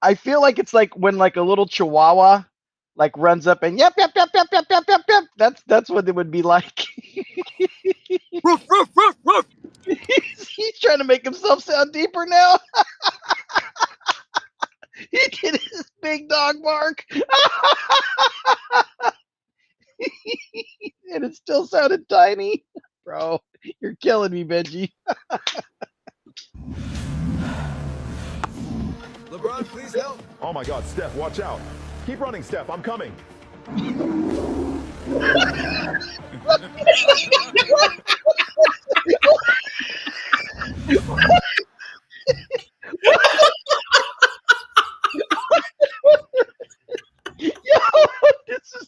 I feel like it's like when like a little chihuahua like runs up and yep. That's what it would be like. Roof, roof, roof, roof. He's trying to make himself sound deeper now. He did his big dog bark. And it still sounded tiny. Bro, you're killing me, Benji. LeBron, please help. Oh my God, Steph, watch out. Keep running, Steph. I'm coming.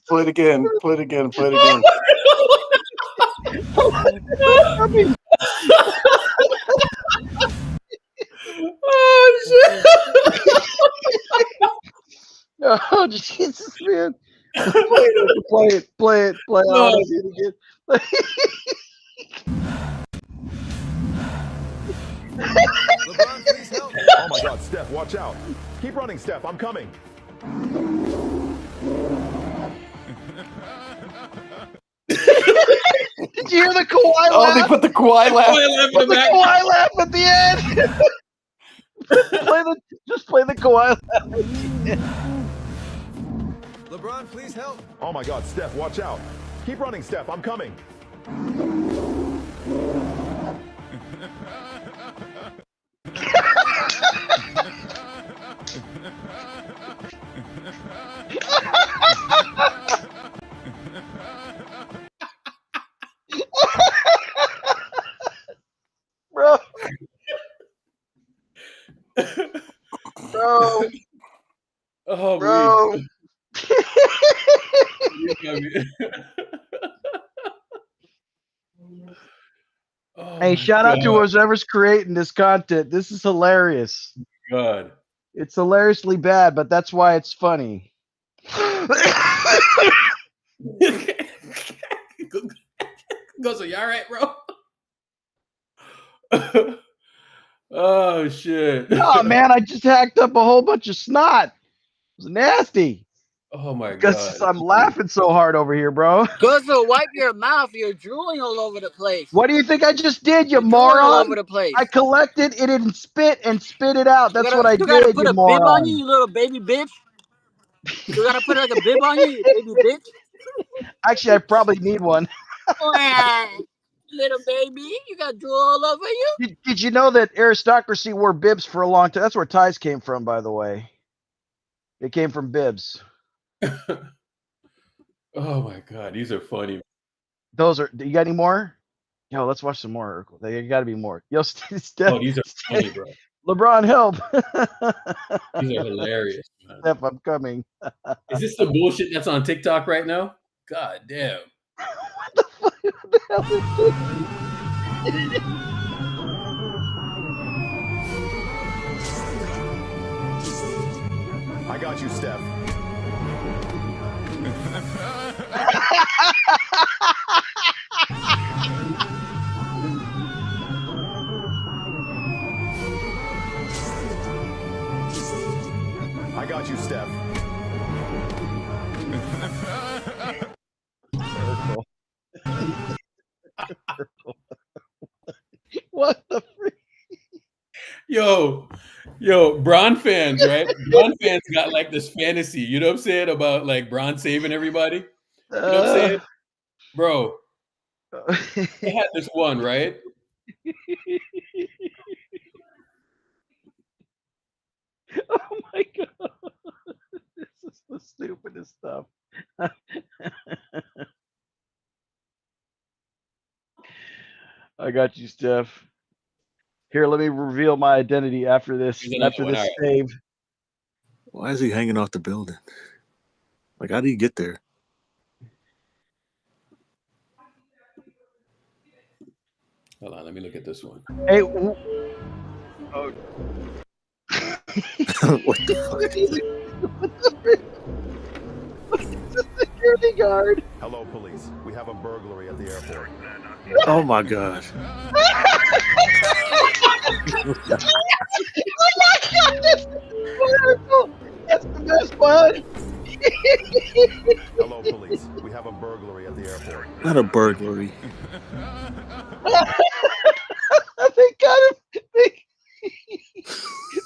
Play it again. Play it again. Play it again. Oh shit! Oh Jesus, man! Play it. I want to see it again. LeBron, please help. Oh my God, Steph, watch out. Keep running, Steph. I'm coming. Did you hear the Kawhi laugh? Oh, they put the Kawhi laugh. Put the Kawhi laugh at the end. Just play the Kawhi laugh at the end. LeBron, please help. Oh my God, Steph, watch out. Keep running, Steph. I'm coming. Bro. Oh, bro. Hey, shout out to whoever's creating this content. This is hilarious. God. It's hilariously bad, but that's why it's funny. Guzzle, you all right, bro? Oh shit! Oh man, I just hacked up a whole bunch of snot. It was nasty. Oh my Because God! I'm laughing so hard over here, bro. Guzzle, wipe your mouth. You're drooling all over the place. What do you think I just did, you You're drooling all moron? over the place. I collected it and spit it out. That's what I You gotta did, put you a bib moron. on you, you little baby bitch. You gotta put like a bib on you, you baby bitch. Actually, I probably need one. Little baby, you got drool all over you. Did you know that aristocracy wore bibs for a long time? That's where ties came from, by the way. They came from bibs. Oh my God, these are funny. Those are. You got any more? Yo, let's watch some more. Urkel. There got to be more. Yo, Steph. Oh, these are funny, bro. LeBron, help! These are hilarious, man. Steph, I'm coming. Is this the bullshit that's on TikTok right now? God damn. What the hell is this? I got you, Steph. I got you, Steph. What the freak? Yo, Bron fans, right? Bron fans got like this fantasy, you know what I'm saying, about like Bron saving everybody. You know what I'm saying? Bro, they had this one, right? Oh my God. This is the stupidest stuff. I got you, Steph. Here, let me reveal my identity after this. After this save. Why is he hanging off the building? Like, how did he get there? Hold on, let me look at this one. Hey, What the fuck? What the frick? What's the security guard? Hello, police. We have a burglary at the airport. Oh my gosh. Oh my God, this is wonderful. That's the best one. Hello, police. We have a burglary at the airport. Not a burglary. They got him.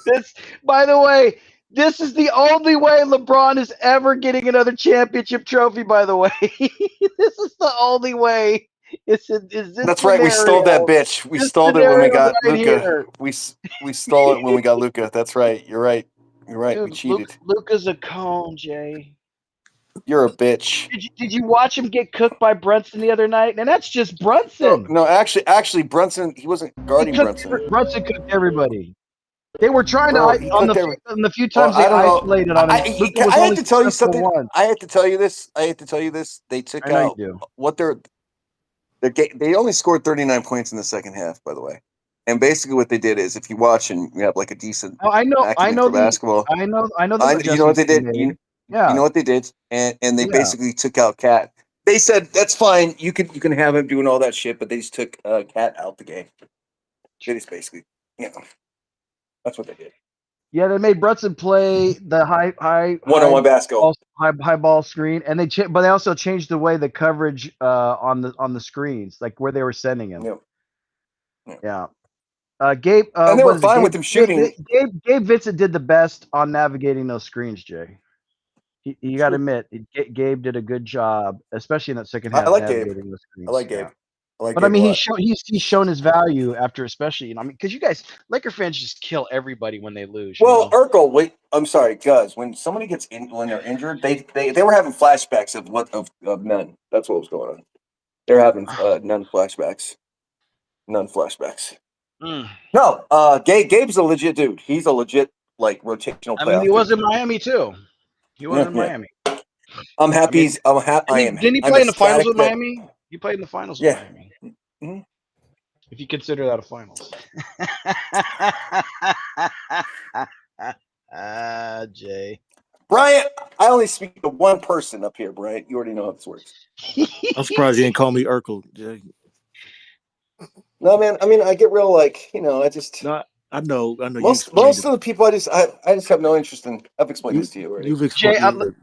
This, by the way, this is the only way LeBron is ever getting another championship trophy. By the way, this is the only way. That's right. We stole that bitch. We stole it when we got Luka. We stole it when we got Luka. That's right. You're right. You're right. Dude, we cheated. Luka's a cone, Jay. You're a bitch. Did you watch him get cooked by Brunson the other night? And that's just Brunson. No, actually, Brunson. He wasn't guarding Brunson. Brunson cooked everybody. They were trying to on the few times they isolated on him. I had to tell you something. I had to tell you this. They took out what they only scored 39 points in the second half, by the way. And basically, what they did is, if you watch and you have like a decent, I know basketball. I know. You know what they did? You know what they did, and they basically took out Cat. They said that's fine. You can have him doing all that shit, but they just took Cat out the game. They just basically, that's what they did. Yeah, they made Brunson play the high one-on-one basketball, high ball screen, and but they also changed the way the coverage on the screens, like where they were sending him. Yeah. Gabe, and they were fine with him shooting. Gabe Vincent did the best on navigating those screens, Jay. You got to admit, Gabe did a good job, especially in that second half. I like navigating Gabe. those screens. I like Gabe. But I mean, he's shown his value after, especially, because you guys, Laker fans, just kill everybody when they lose. Well, Urkel, wait, I'm sorry, guys. When somebody gets when they're injured, they were having flashbacks of none. That's what was going on. They're having none flashbacks. None flashbacks. No, Gabe's a legit dude. He's a legit rotational player. I mean, he was in Miami too. He was in Miami. I'm happy. Didn't he play in the finals with Miami? He played in the finals with Miami. Mm-hmm. If you consider that a finals. Jay. Bryant, I only speak to one person up here, Bryant. You already know how this works. I'm surprised you didn't call me Urkel, Jay. No, man. I mean, I get real I just. No, I know. Most of the people, I just have no interest in. I've explained this to you already. You've explained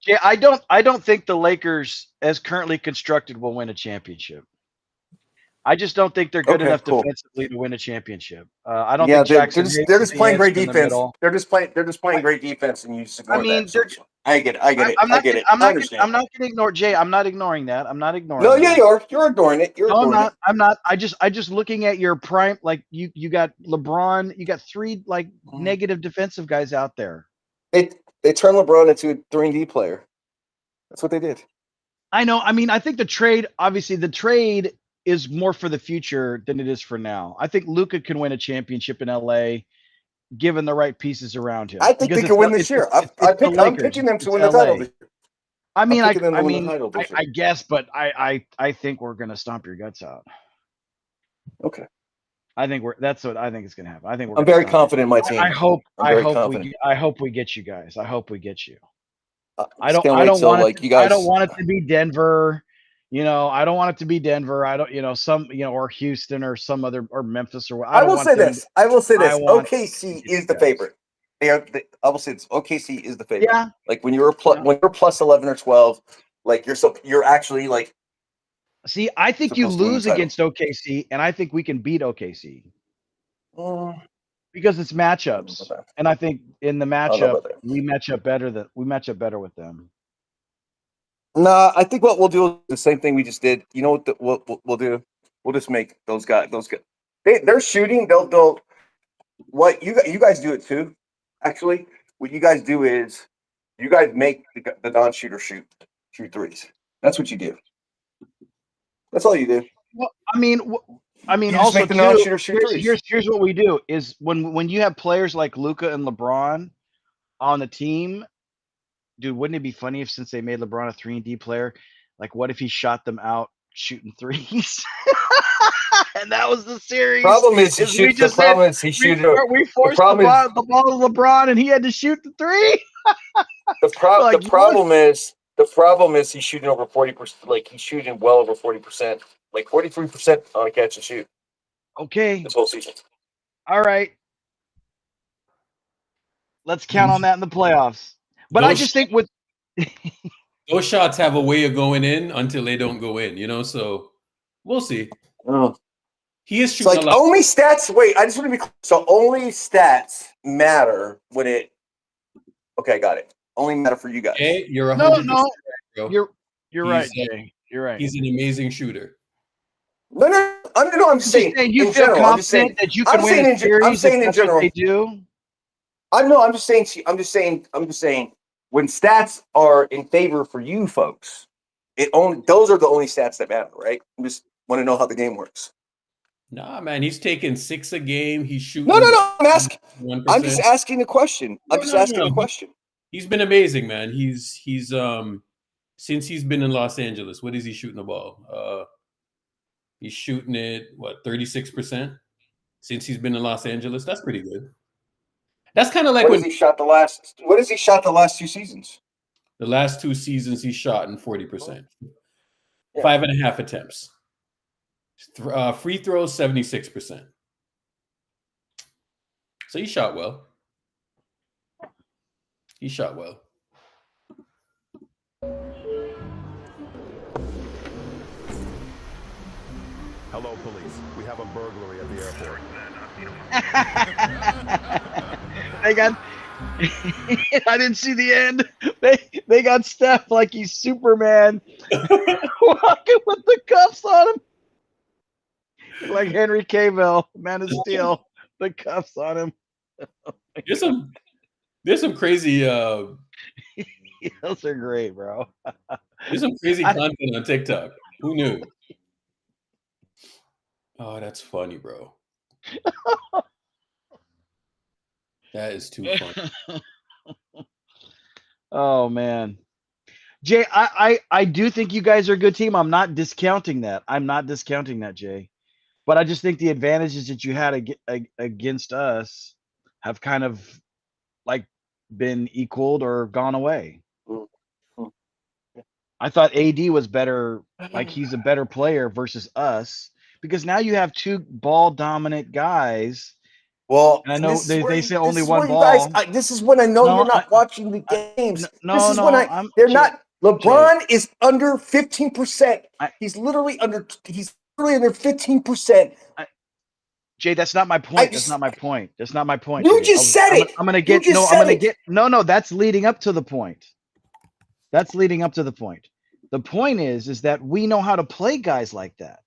Jay, I don't think the Lakers, as currently constructed, will win a championship. I just don't think they're good enough defensively to win a championship. I don't think they're just playing great defense. They're just playing great defense, and you just ignore that. I get it. I get it. I'm I not. get it. I'm I not. understand. I'm not going to ignore Jay. I'm not ignoring that. I'm not ignoring. No, yeah, that. you are. You're ignoring it. You're No, I'm ignoring not. I'm not. I just looking at your prime. Like you got LeBron. You got three like negative defensive guys out there. They turned LeBron into a 3-and-D player. That's what they did. I know. I mean, I think the trade. Obviously, the trade is more for the future than it is for now. I think Luka can win a championship in LA, given the right pieces around him. I think they could win this year. I'm picking them to win the title this year. I mean, I'm picking them to win the title this year. I guess, but I think we're gonna stomp your guts out. Okay. That's what I think is gonna happen. I think I'm very confident in my team. I hope we get you guys. I hope we get you. I don't want it to be Denver. You know, I don't want it to be Denver. I don't, or Houston or some other or Memphis or I will say this. OKC is the favorite. I will say this. OKC is the favorite. Yeah. Like when you're plus 11 or 12, like you're actually like. See, I think you lose against OKC, and I think we can beat OKC. Because it's matchups, and I think in the matchup we match up better with them. Nah, I think what we'll do is the same thing we just did. You know what we'll do? We'll just make those guys. They're shooting. They'll. What you guys do it too? Actually, what you guys do is you guys make the non-shooter shoot threes. That's what you do. That's all you do. Well, I mean, You just also make the non-shooter shoot threes. here's what we do is when you have players like Luka and LeBron on the team, dude, wouldn't it be funny if since they made LeBron a 3-and-D player, like what if he shot them out shooting threes? And that was the series. Problem is he shoots. The problem is he shoots. We forced the ball to LeBron, and he had to shoot the three. The problem is he's shooting over 40%. Like he's shooting well over 40%, like 43% on a catch and shoot. Okay. This whole season. All right. Let's count on that in the playoffs. But I just think with those shots have a way of going in until they don't go in, so we'll see. Oh. He is shooting like only stats. Wait, I just want to be clear. So only stats matter when it. Okay, got it. Only matter for you guys. Okay, you're 100%. No. You're right, Jay. You're right. He's an amazing shooter. No. I'm just saying. You feel confident that you can win a series. I'm saying in general. They do. I'm just saying. When stats are in favor for you folks, those are the only stats that matter, right? I just want to know how the game works. Nah, man, he's taking 6 a game. He's shooting. No. I'm just asking a question. A question. He's been amazing, man. He's since he's been in Los Angeles. What is he shooting the ball? He's shooting it 36% since he's been in Los Angeles. That's pretty good. That's kind of like what has he shot the last 2 seasons? The last 2 seasons he shot in 40%. 5.5 attempts. Free throws 76%. So he shot well. Hello, police. We have a burglary at the airport. I didn't see the end. They got Steph like he's Superman, walking with the cuffs on him, like Henry Cavill, Man of Steel. The cuffs on him. There's some crazy. Those are great, bro. There's some crazy content on TikTok. Who knew? Oh, that's funny, bro. That is too funny. Oh man, Jay, I do think you guys are a good team. I'm not discounting that. Jay. But I just think the advantages that you had against us have kind of like been equaled or gone away. I thought AD was better, like he's a better player versus us, because now you have 2 ball dominant guys. Well, and I know they say only one ball. Guys, this is when I know you're not watching the games. LeBron is under 15%. He's literally under 15%. Jay, that's not my point. That's not my point. You Jay. just said it. I'm gonna get. No, that's leading up to the point. That's leading up to the point. The point is that we know how to play guys like that.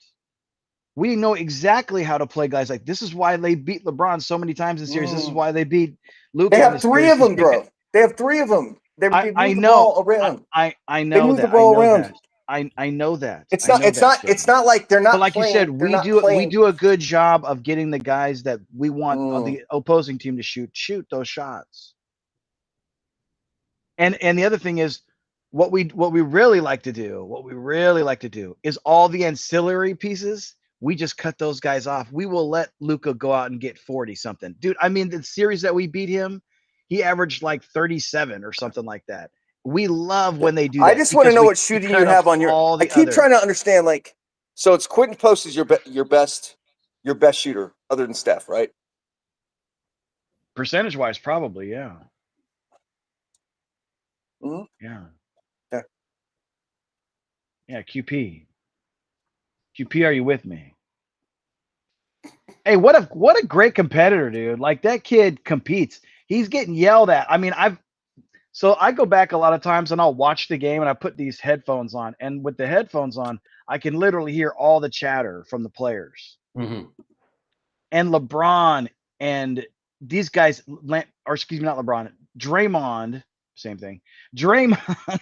We know exactly how to play guys like this. Is why they beat LeBron so many times in series. This is why they beat Luka. They in have this 3 series. of them, bro. They have 3 of them. They I move the know. ball around. I They know move the that. I ball know around. that. I know that. It's I not. know It's that, not. Jay. It's not like they're not But like playing. you said, they're we not do playing. a good job of getting the guys that we want the opposing team to shoot those shots. And the other thing is what we really like to do is all the ancillary pieces. We just cut those guys off. We will let Luka go out and get 40 something. Dude, I mean the series that we beat him, he averaged like 37 or something like that. We love when they do that. I just want to know what shooting you have on your. I keep trying to understand. Like, so it's Quentin Post is your best shooter other than Steph, right? Percentage wise, probably, yeah. Mm-hmm. Yeah. Yeah. Yeah. QP, are you with me? Hey, what a great competitor, dude. Like that kid competes. He's getting yelled at. I mean, so I go back a lot of times and I'll watch the game and I put these headphones on. And with the headphones on, I can literally hear all the chatter from the players. Mm-hmm. And LeBron and these guys, or excuse me, not LeBron, Draymond, same thing. Draymond,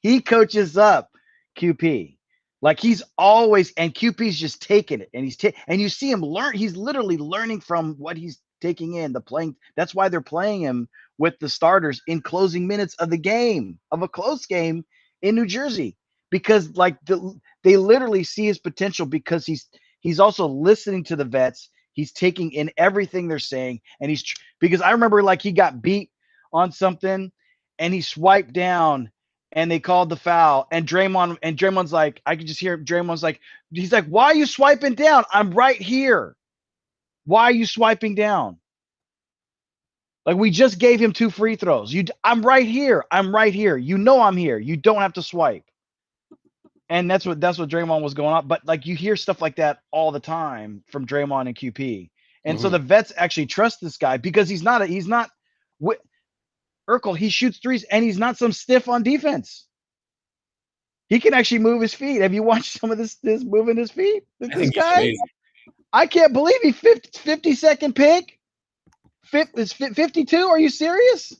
he coaches up QP. Like he's always, and QP's just taking it, and and you see him learn. He's literally learning from what he's taking in the playing. That's why they're playing him with the starters in closing minutes of the game, of a close game in New Jersey, because like they literally see his potential because he's also listening to the vets. He's taking in everything they're saying, and because I remember like he got beat on something, and he swiped down and they called the foul, and Draymond's like, I could just hear Draymond's like, he's like, why are you swiping down? I'm right here. Why are you swiping down? Like we just gave him 2 free throws. I'm right here. I'm right here. You know I'm here. You don't have to swipe. And that's what Draymond was going on. But like you hear stuff like that all the time from Draymond and QP. And so the vets actually trust this guy because he's not Urkel, he shoots threes and he's not some stiff on defense. He can actually move his feet. Have you watched some of this moving his feet? This guy, I can't believe he 50-second pick. 52. Are you serious?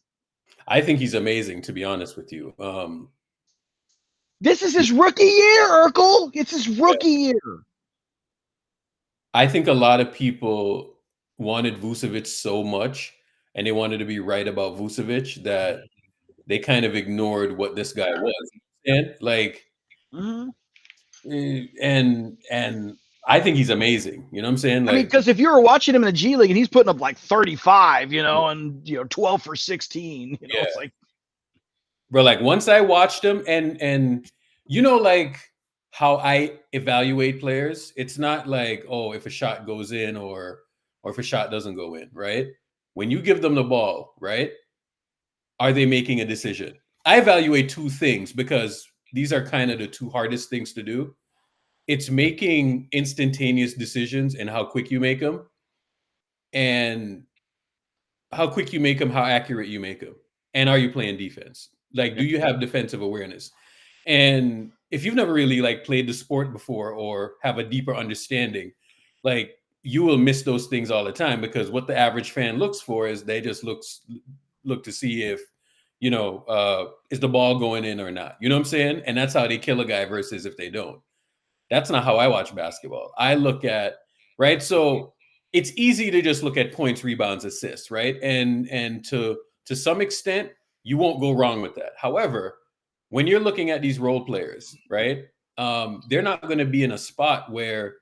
I think he's amazing, to be honest with you. This is his rookie year, Urkel. It's his rookie year. I think a lot of people wanted Vucevic so much, and they wanted to be right about Vucevic that they kind of ignored what this guy was. And like, and I think he's amazing. You know what I'm saying? Like, I mean, because if you were watching him in the G League and he's putting up like 35, and 12 for 16, it's like, bro, like once I watched him and like how I evaluate players, it's not like, oh, if a shot goes in or if a shot doesn't go in, right? When you give them the ball, right? Are they making a decision? I evaluate 2 things because these are kind of the 2 hardest things to do. It's making instantaneous decisions and how quick you make them, and how quick you make them, how accurate you make them, and are you playing defense? Like, do you have defensive awareness? And if you've never really like played the sport before or have a deeper understanding, like you will miss those things all the time because what the average fan looks for is they just look to see if is the ball going in or not. You know what I'm saying? And that's how they kill a guy versus if they don't. That's not how I watch basketball. I look at, right? So it's easy to just look at points, rebounds, assists, right? And to some extent, you won't go wrong with that. However, when you're looking at these role players, right? They're not going to be in a spot where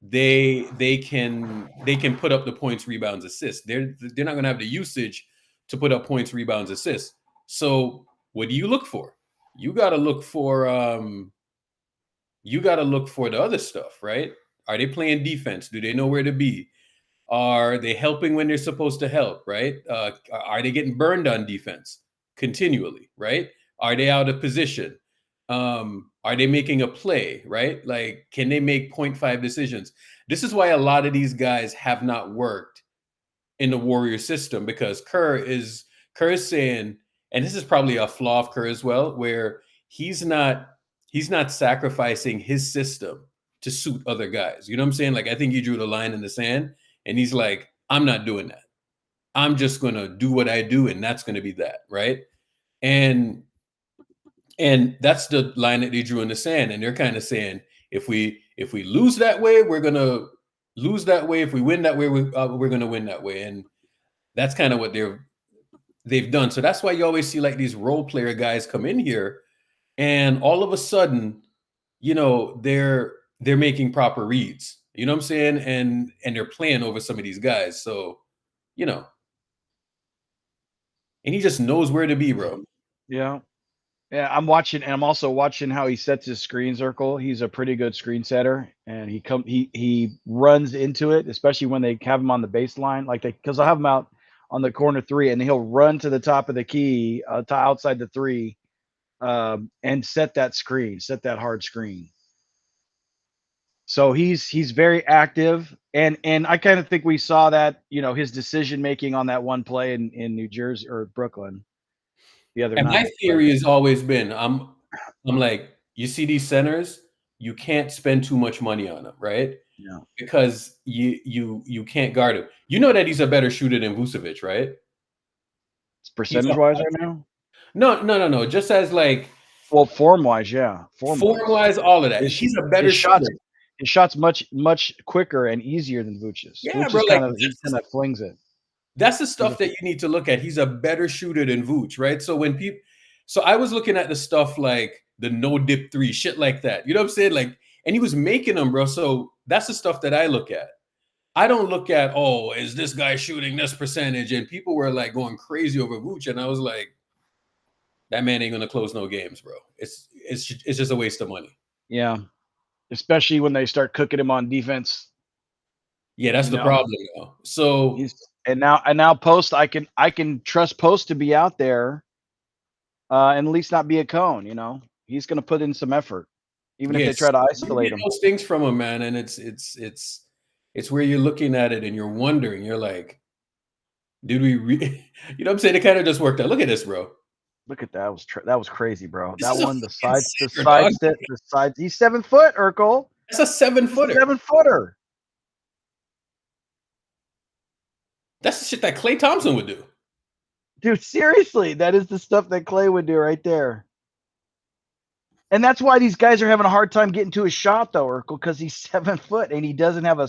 they can put up the points, rebounds, assists. They're not going to have the usage to put up points, rebounds, assists. So what do you look for? You got to look for the other stuff, right? Are they playing defense? Do they know where to be? Are they helping when they're supposed to help, right? Are they getting burned on defense continually, right? Are they out of position? Are they making a play, right? Like, can they make 0.5 decisions? This is why a lot of these guys have not worked in the Warrior system because Kerr is saying, and this is probably a flaw of Kerr as well, where he's not sacrificing his system to suit other guys. You know what I'm saying? Like, I think he drew the line in the sand, and he's like, I'm not doing that. I'm just gonna do what I do, and that's gonna be that, right? And that's the line that they drew in the sand, and they're kind of saying, if we lose that way, we're gonna lose that way. If we win that way, we're gonna win that way, and that's kind of what they've done. So that's why you always see like these role player guys come in here, and all of a sudden, you know, they're making proper reads. You know what I'm saying? And they're playing over some of these guys. So, you know, and he just knows where to be, bro. Yeah. Yeah, I'm watching, and I'm also watching how he sets his screen circle. He's a pretty good screen setter, and he runs into it, especially when they have him on the baseline, like because I'll have him out on the corner three, and he'll run to the top of the key, to outside the three, and set that hard screen. So he's very active, and I kind of think we saw that, you know, his decision making on that one play in New Jersey or Brooklyn the other And night. my theory has always been, I'm like, you see these centers, you can't spend too much money on them, right? Yeah. Because you can't guard him. You know that he's a better shooter than Vucevic, right? It's percentage wise right now. No. Just as like, well, form wise, yeah. Form wise, all of that. He's a better shooter. His shot's much quicker and easier than Vucevic's. Yeah, Vucevic bro. kind of flings it. That's the stuff that you need to look at. He's a better shooter than Vooch, right? So when people, so I was looking at the stuff like the no dip three, shit like that. You know what I'm saying? Like, and he was making them, bro. So that's the stuff that I look at. I don't look at, oh, is this guy shooting this percentage? And people were like going crazy over Vooch, and I was like, that man ain't gonna close no games, bro. It's just a waste of money. Yeah, especially when they start cooking him on defense. Yeah, that's the problem now. So and now Post, I can trust Post to be out there, and at least not be a cone. You know, he's going to put in some effort, even if they try to isolate him. Those things from him, man, and it's where you're looking at it and you're wondering. You're like, did we? You know what I'm saying? It kind of just worked out. Look at this, bro. Look at that. That was crazy, bro. This that is one, the side dog. step, the side. He's 7 foot, Urkel. That's a 7-footer. 7-footer. That's the shit that Klay Thompson would do. Dude, seriously, that is the stuff that Klay would do right there. And that's why these guys are having a hard time getting to his shot, though, Urkel, because he's 7 foot and he doesn't have a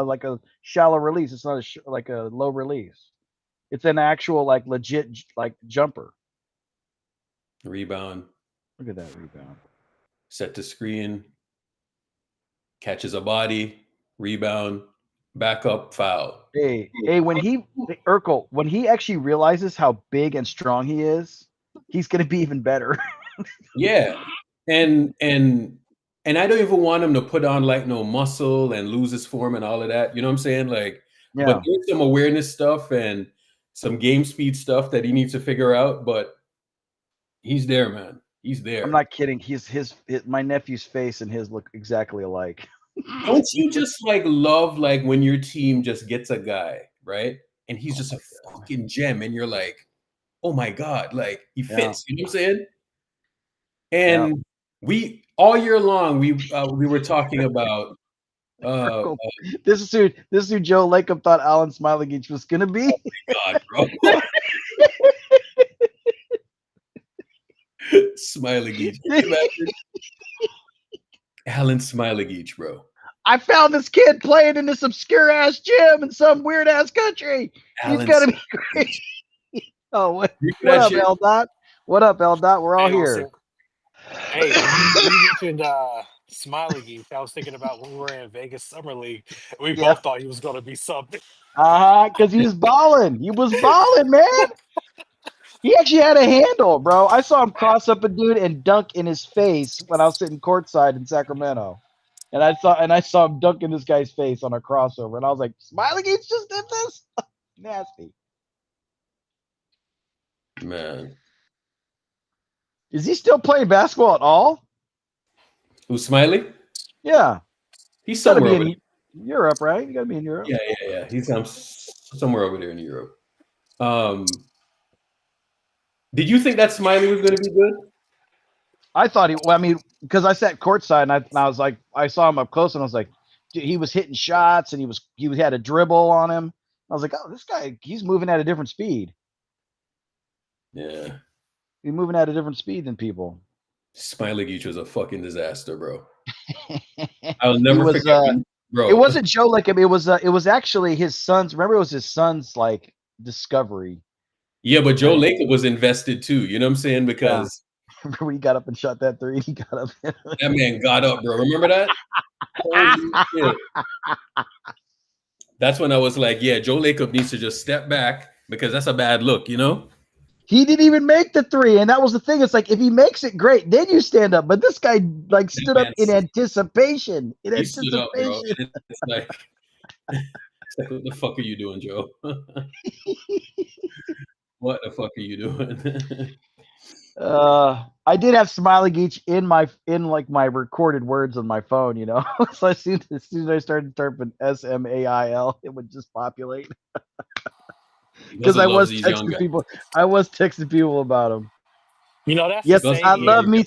like a shallow release. It's not like a low release. It's an actual like legit like jumper. Rebound. Look at that rebound. Set the screen. Catches a body. Rebound. Back up, foul. Hey, when Urkel, when he actually realizes how big and strong he is, he's gonna be even better. Yeah. And I don't even want him to put on like no muscle and lose his form and all of that. You know what I'm saying? Like, yeah. But there's some awareness stuff and some game speed stuff that he needs to figure out. But he's there, man. He's there. I'm not kidding. My nephew's face and his look exactly alike. Don't you just like love like when your team just gets a guy, right? And he's just a fucking gem, and you're like, oh my God, like he fits. You know what I'm saying? And we all year long we were talking about this is who Joe Lacob thought Alan Smiley was gonna be. Oh my God, bro. Smiley Alan Smiley, bro. I found this kid playing in this obscure ass gym in some weird ass country. He's got to be great. Oh, what up, L Dot? What up, L Dot? We're all here. Hey, you mentioned Smiley Geek. I was thinking about when we were in Vegas Summer League. We both thought he was going to be something. Because he was balling. He was balling, man. He actually had a handle, bro. I saw him cross up a dude and dunk in his face when I was sitting courtside in Sacramento. And I saw him dunk in this guy's face on a crossover. And I was like, Smiley Gates just did this? Nasty. Man. Is he still playing basketball at all? Who's Smiley? Yeah. He's somewhere over in Europe, right? You got to be in Europe. Yeah. He's somewhere over there in Europe. Did you think that Smiley was going to be good? I thought because I sat courtside and I was like, I saw him up close and I was like, dude, he was hitting shots and he had a dribble on him. I was like, oh, this guy, he's moving at a different speed. Yeah. He's moving at a different speed than people. Smiley Geach was a fucking disaster, bro. I'll never forget bro. It wasn't Joe Lacob. It was actually his son's. Remember, it was his son's like discovery. Yeah, but Joe Lacob was invested too. You know what I'm saying? Because remember when he got up and shot that three? He got up. That man got up, bro. Remember that? Holy shit. That's when I was like, yeah, Joe Lacob needs to just step back because that's a bad look, you know? He didn't even make the three, and that was the thing. It's like if he makes it, great, then you stand up. But this guy like stood up in anticipation. He stood up, bro. And it's like, what the fuck are you doing, Joe? What the fuck are you doing? I did have Smiley Geach in my recorded words on my phone, you know. So as soon as I started typing SMAIL, it would just populate. Because I was texting people. I was texting people about him. You know, that's yes. I love me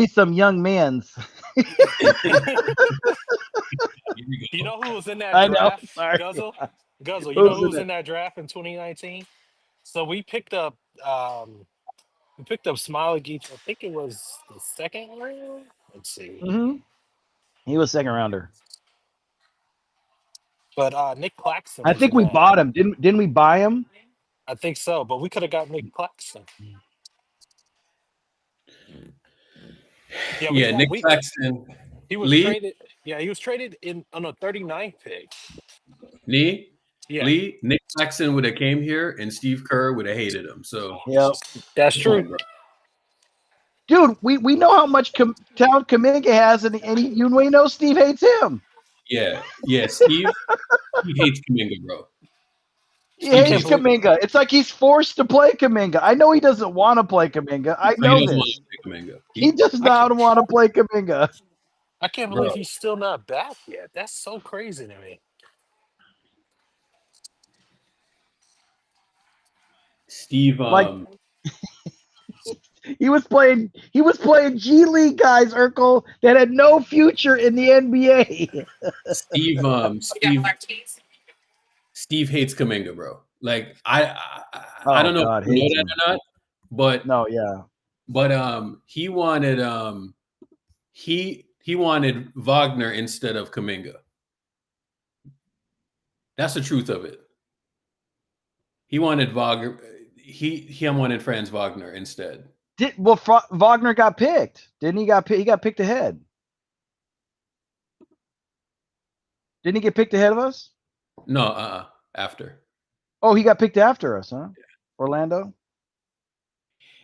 some young men's. You know who was in that draft? Guzzle. You know who was in that draft in 2019? So we picked up Smiley Geach. I think it was the second round. Let's see. Mm-hmm. He was second rounder. But Nick Claxton. I think we bought him. Didn't we buy him? I think so, but we could have got Nick Claxton. Yeah, Nick Claxton. He was traded. Yeah, he was traded on a 39th pick. Lee, Nick Claxton would have came here, and Steve Kerr would have hated him. So yeah, that's true. Dude, we know how much talent Kuminga has, and we know Steve hates him. Yeah, Steve hates Kuminga, bro. He hates Kuminga. It's like he's forced to play Kuminga. I know he doesn't want to play Kuminga. I know this. He does not want to play Kuminga. I can't believe he's still not back yet. That's so crazy to me. Steve, he was playing G League guys, Urkel, that had no future in the NBA. Steve hates Kuminga, bro. Like I don't know if you know that or not, but no, yeah. But he wanted he wanted Wagner instead of Kuminga. That's the truth of it. He wanted Wagner. He wanted Franz Wagner instead. Wagner got picked. Didn't he? He got picked ahead. Didn't he get picked ahead of us? No, after. Oh, he got picked after us, huh? Yeah. Orlando.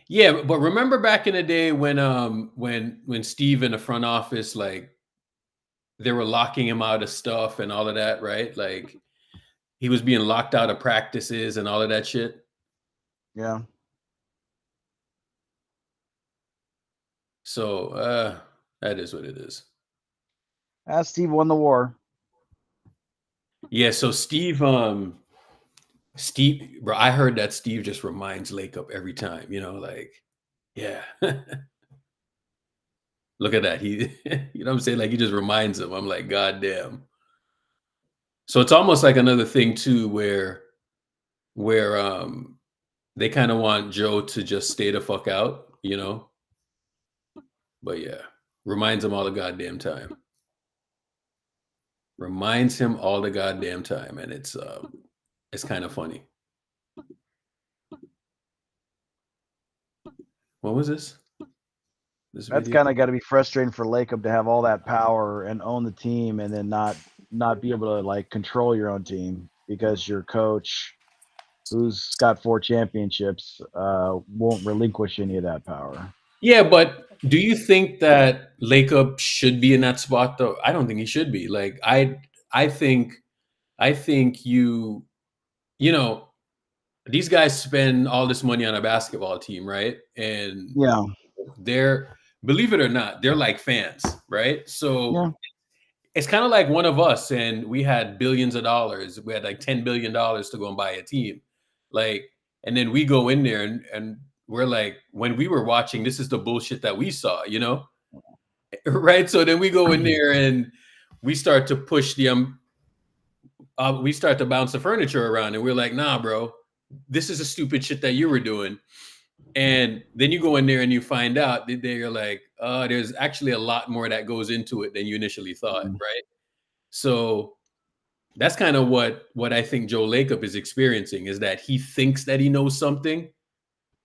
Yeah, but remember back in the day when Steve in the front office, like, they were locking him out of stuff and all of that, right? Like, he was being locked out of practices and all of that shit. Yeah. So that is what it is. Steve won the war. Yeah, so Steve, bro, I heard that Steve just reminds Lacob every time, you know, like, yeah. Look at that. He, you know what I'm saying? Like, he just reminds him. I'm like, God damn. So it's almost like another thing too, where they kind of want Joe to just stay the fuck out, you know? But yeah, reminds him all the goddamn time. Reminds him all the goddamn time, and it's kind of funny. What was this? That's kind of got to be frustrating for Lacob to have all that power and own the team, and then not be able to like control your own team because your coach, who's got 4 championships, won't relinquish any of that power. Yeah, but do you think that Lacob should be in that spot though? I don't think he should be. Like, I think you know, these guys spend all this money on a basketball team, right? And yeah, they're, believe it or not, they're like fans, right? So it's kind of like one of us, and we had billions of dollars. We had like $10 billion to go and buy a team, like, and then we go in there and we're like, when we were watching, this is the bullshit that we saw, you know? Right? So then we go in there and we start to push we start to bounce the furniture around, and we're like, nah, bro, this is a stupid shit that you were doing. And then you go in there and you find out that they're like, there's actually a lot more that goes into it than you initially thought, right? So that's kind of what I think Joe Lacob is experiencing, is that he thinks that he knows something,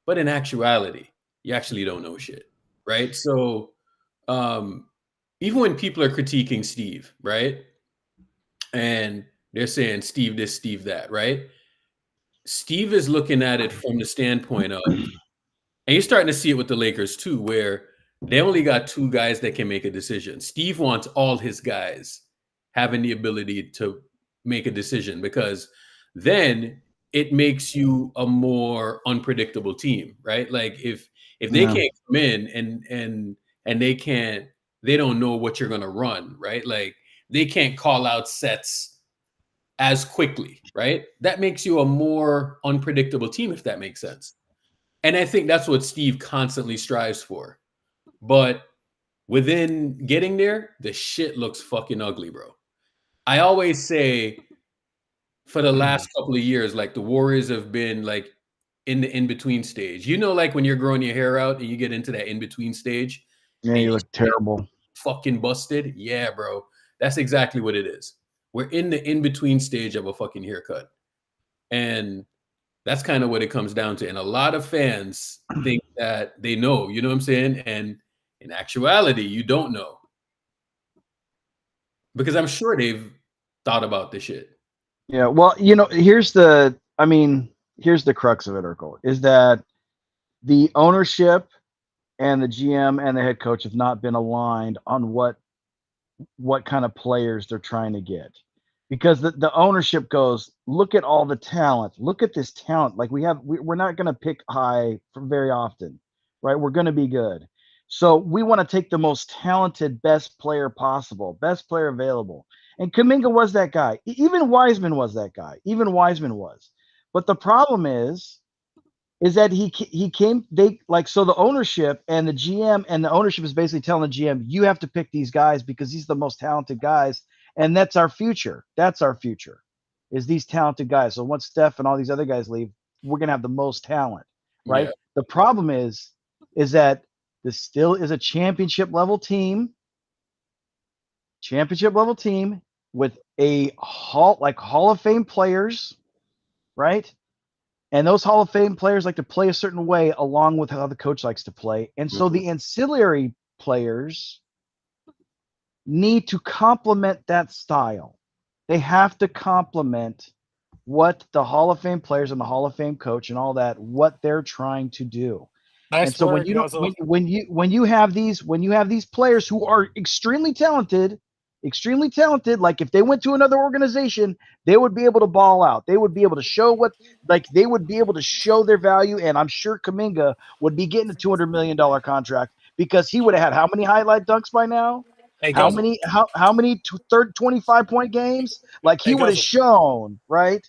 but in actuality, you actually don't know shit, right? So even when people are critiquing Steve, right? And they're saying Steve this, Steve that, right? Steve is looking at it from the standpoint of, and you're starting to see it with the Lakers too, where they only got two guys that can make a decision. Steve wants all his guys having the ability to make a decision, because then it makes you a more unpredictable team, right? Like if they can't come in and they don't know what you're gonna run, right? Like they can't call out sets as quickly, right? That makes you a more unpredictable team, if that makes sense. And I think that's what Steve constantly strives for. But within getting there, the shit looks fucking ugly, bro. I always say for the last couple of years, like the Warriors have been like in the in-between stage. You know, like when you're growing your hair out and you get into that in-between stage. Yeah, you look terrible. Fucking busted. Yeah, bro. That's exactly what it is. We're in the in-between stage of a fucking haircut. And that's kind of what it comes down to. And a lot of fans think that they know, you know what I'm saying? And in actuality, you don't know. Because I'm sure they've thought about this shit. Yeah, well, here's the crux of it, Urkel, is that the ownership and the GM and the head coach have not been aligned on what kind of players they're trying to get. Because the ownership goes, look at all the talent. Look at this talent. Like we're not going to pick high very often, right? We're going to be good. So we want to take the most talented, best player possible, best player available. And Kuminga was that guy. Even Wiseman was that guy. Even Wiseman was. But the problem is that he came, so the ownership and the GM and the ownership is basically telling the GM, you have to pick these guys because these are the most talented guys. And that's our future. That's our future, is these talented guys. So once Steph and all these other guys leave, we're going to have the most talent, right? Yeah. The problem is that this still is a championship level team with a Hall of Fame players, right? And those Hall of Fame players like to play a certain way along with how the coach likes to play. And so the ancillary players need to complement that style. They have to complement what the Hall of Fame players and the Hall of Fame coach and all that, what they're trying to do. Nice and so work, when you have these players who are extremely talented, like if they went to another organization, they would be able to ball out. They would be able to show they would be able to show their value. And I'm sure Kuminga would be getting a $200 million contract because he would have had how many highlight dunks by now? Hey, How Guzzle. many 25-point games? Like he Hey, would have Guzzle. shown, right?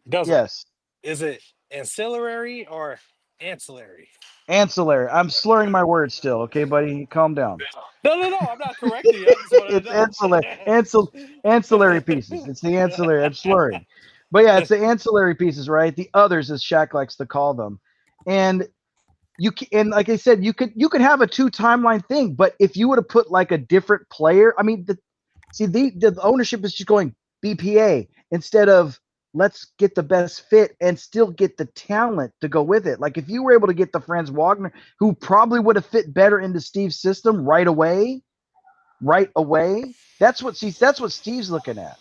Guzzle. Yes. Is it ancillary or ancillary? Ancillary. I'm slurring my words still. Okay, buddy, calm down. No, I'm not correcting you. I just wanted It's ancillary pieces. It's the ancillary. I'm slurring, but yeah, it's the ancillary pieces, right? The others, as Shaq likes to call them, and and like I said, you could have a 2 timeline thing, but if you would have put like a different player, I mean, the ownership is just going BPA instead of let's get the best fit and still get the talent to go with it. Like if you were able to get the Franz Wagner, who probably would have fit better into Steve's system right away. That's what Steve's looking at.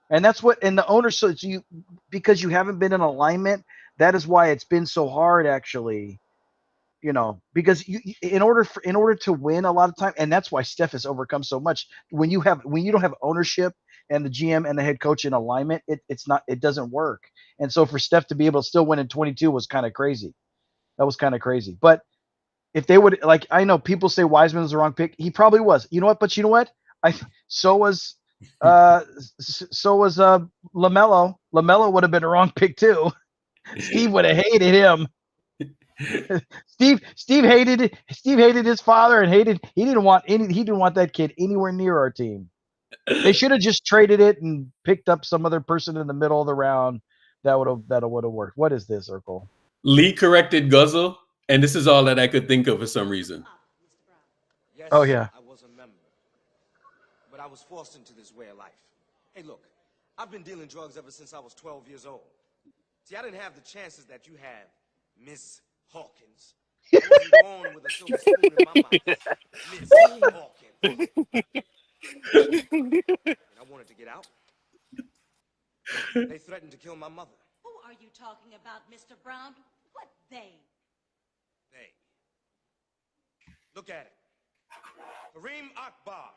And that's what, and the owner, so because you haven't been in alignment, that is why it's been so hard actually, because in order to win a lot of time, and that's why Steph has overcome so much. When you don't have ownership and the GM and the head coach in alignment, it doesn't work. And so for Steph to be able to still win in 22 was kind of crazy. That was kind of crazy. But if they would, like, I know people say Wiseman was the wrong pick. He probably was. You know what? But you know what? So was LaMelo. LaMelo would have been a wrong pick too. Steve would have hated him. Steve hated it. Steve hated his father and he didn't want that kid anywhere near our team. They should have just traded it and picked up some other person in the middle of the round that would have worked. What is this, Urkel? Lee corrected Guzzle, and this is all that I could think of for some reason. Yes, Oh, yeah. I was a member, but I was forced into this way of life. Hey, look, I've been dealing drugs ever since I was 12 years old. See, I didn't have the chances that you have, Miss Hawkins. I wasn't born with a silver spoon in my mouth, Miss Hawkins. And I wanted to get out. They threatened to kill my mother. Who are you talking about, Mr. Brown? What they? They. Look at it. Kareem Akbar.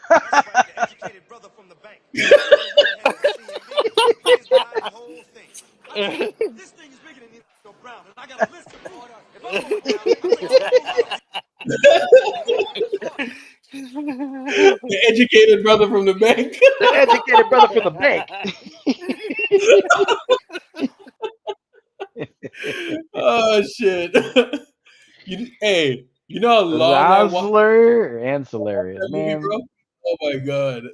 That's right, the educated brother from the bank. He's behind the whole thing. This thing is bigger than Nino Brown, and I got a list of orders. If I'm going down, The educated brother from the bank. The educated brother from the bank. Oh shit! You know how long I watched Rosler ancillary, that movie, man. bro? Oh my god!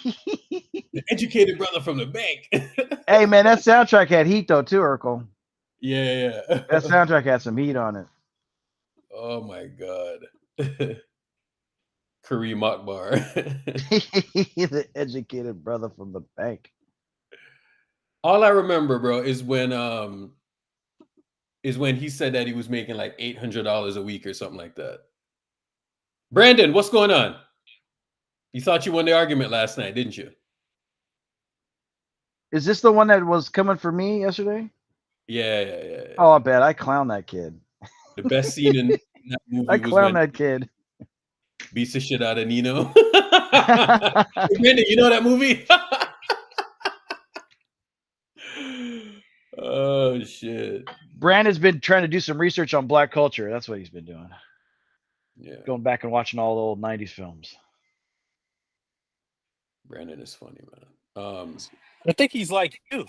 The educated brother from the bank. Hey, man, that soundtrack had heat though too, Urkel. Yeah. That soundtrack had some heat on it. Oh my god. Kareem Akbar. The educated brother from the bank. All I remember, bro, is when he said that he was making like $800 a week or something like that. Brandon, what's going on? You thought you won the argument last night, didn't you? Is this the one that was coming for me yesterday? Yeah. Oh, I bet I clown that kid. The best scene in that movie I was clown when that kid. beats the shit out of Nino. Hey, Brandon, you know that movie? Oh shit. Brandon's been trying to do some research on black culture. That's what he's been doing. Yeah. Going back and watching all the old 90s films. Brandon is funny, man. I think he's like you. I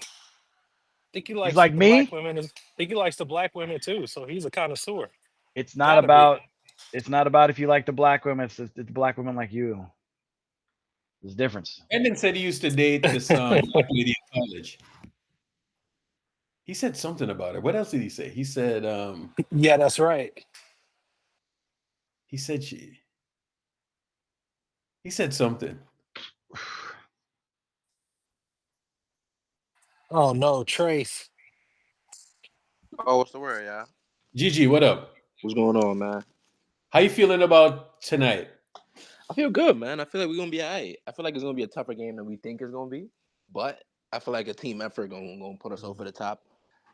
think he likes like the me? black women. I think he likes the black women too. So he's a connoisseur. It's not about if you like the black women, it's the black women like you. There's a difference. Brandon said he used to date this black lady in college. He said something about her. What else did he say? He said Yeah, that's right. He said something. Oh no, Trace. Oh, what's the word, y'all? Gigi, what up? What's going on, man? How you feeling about tonight? I feel good, man. I feel like we're gonna be all right. I feel like it's gonna be a tougher game than we think it's gonna be, but I feel like a team effort gonna put us over the top.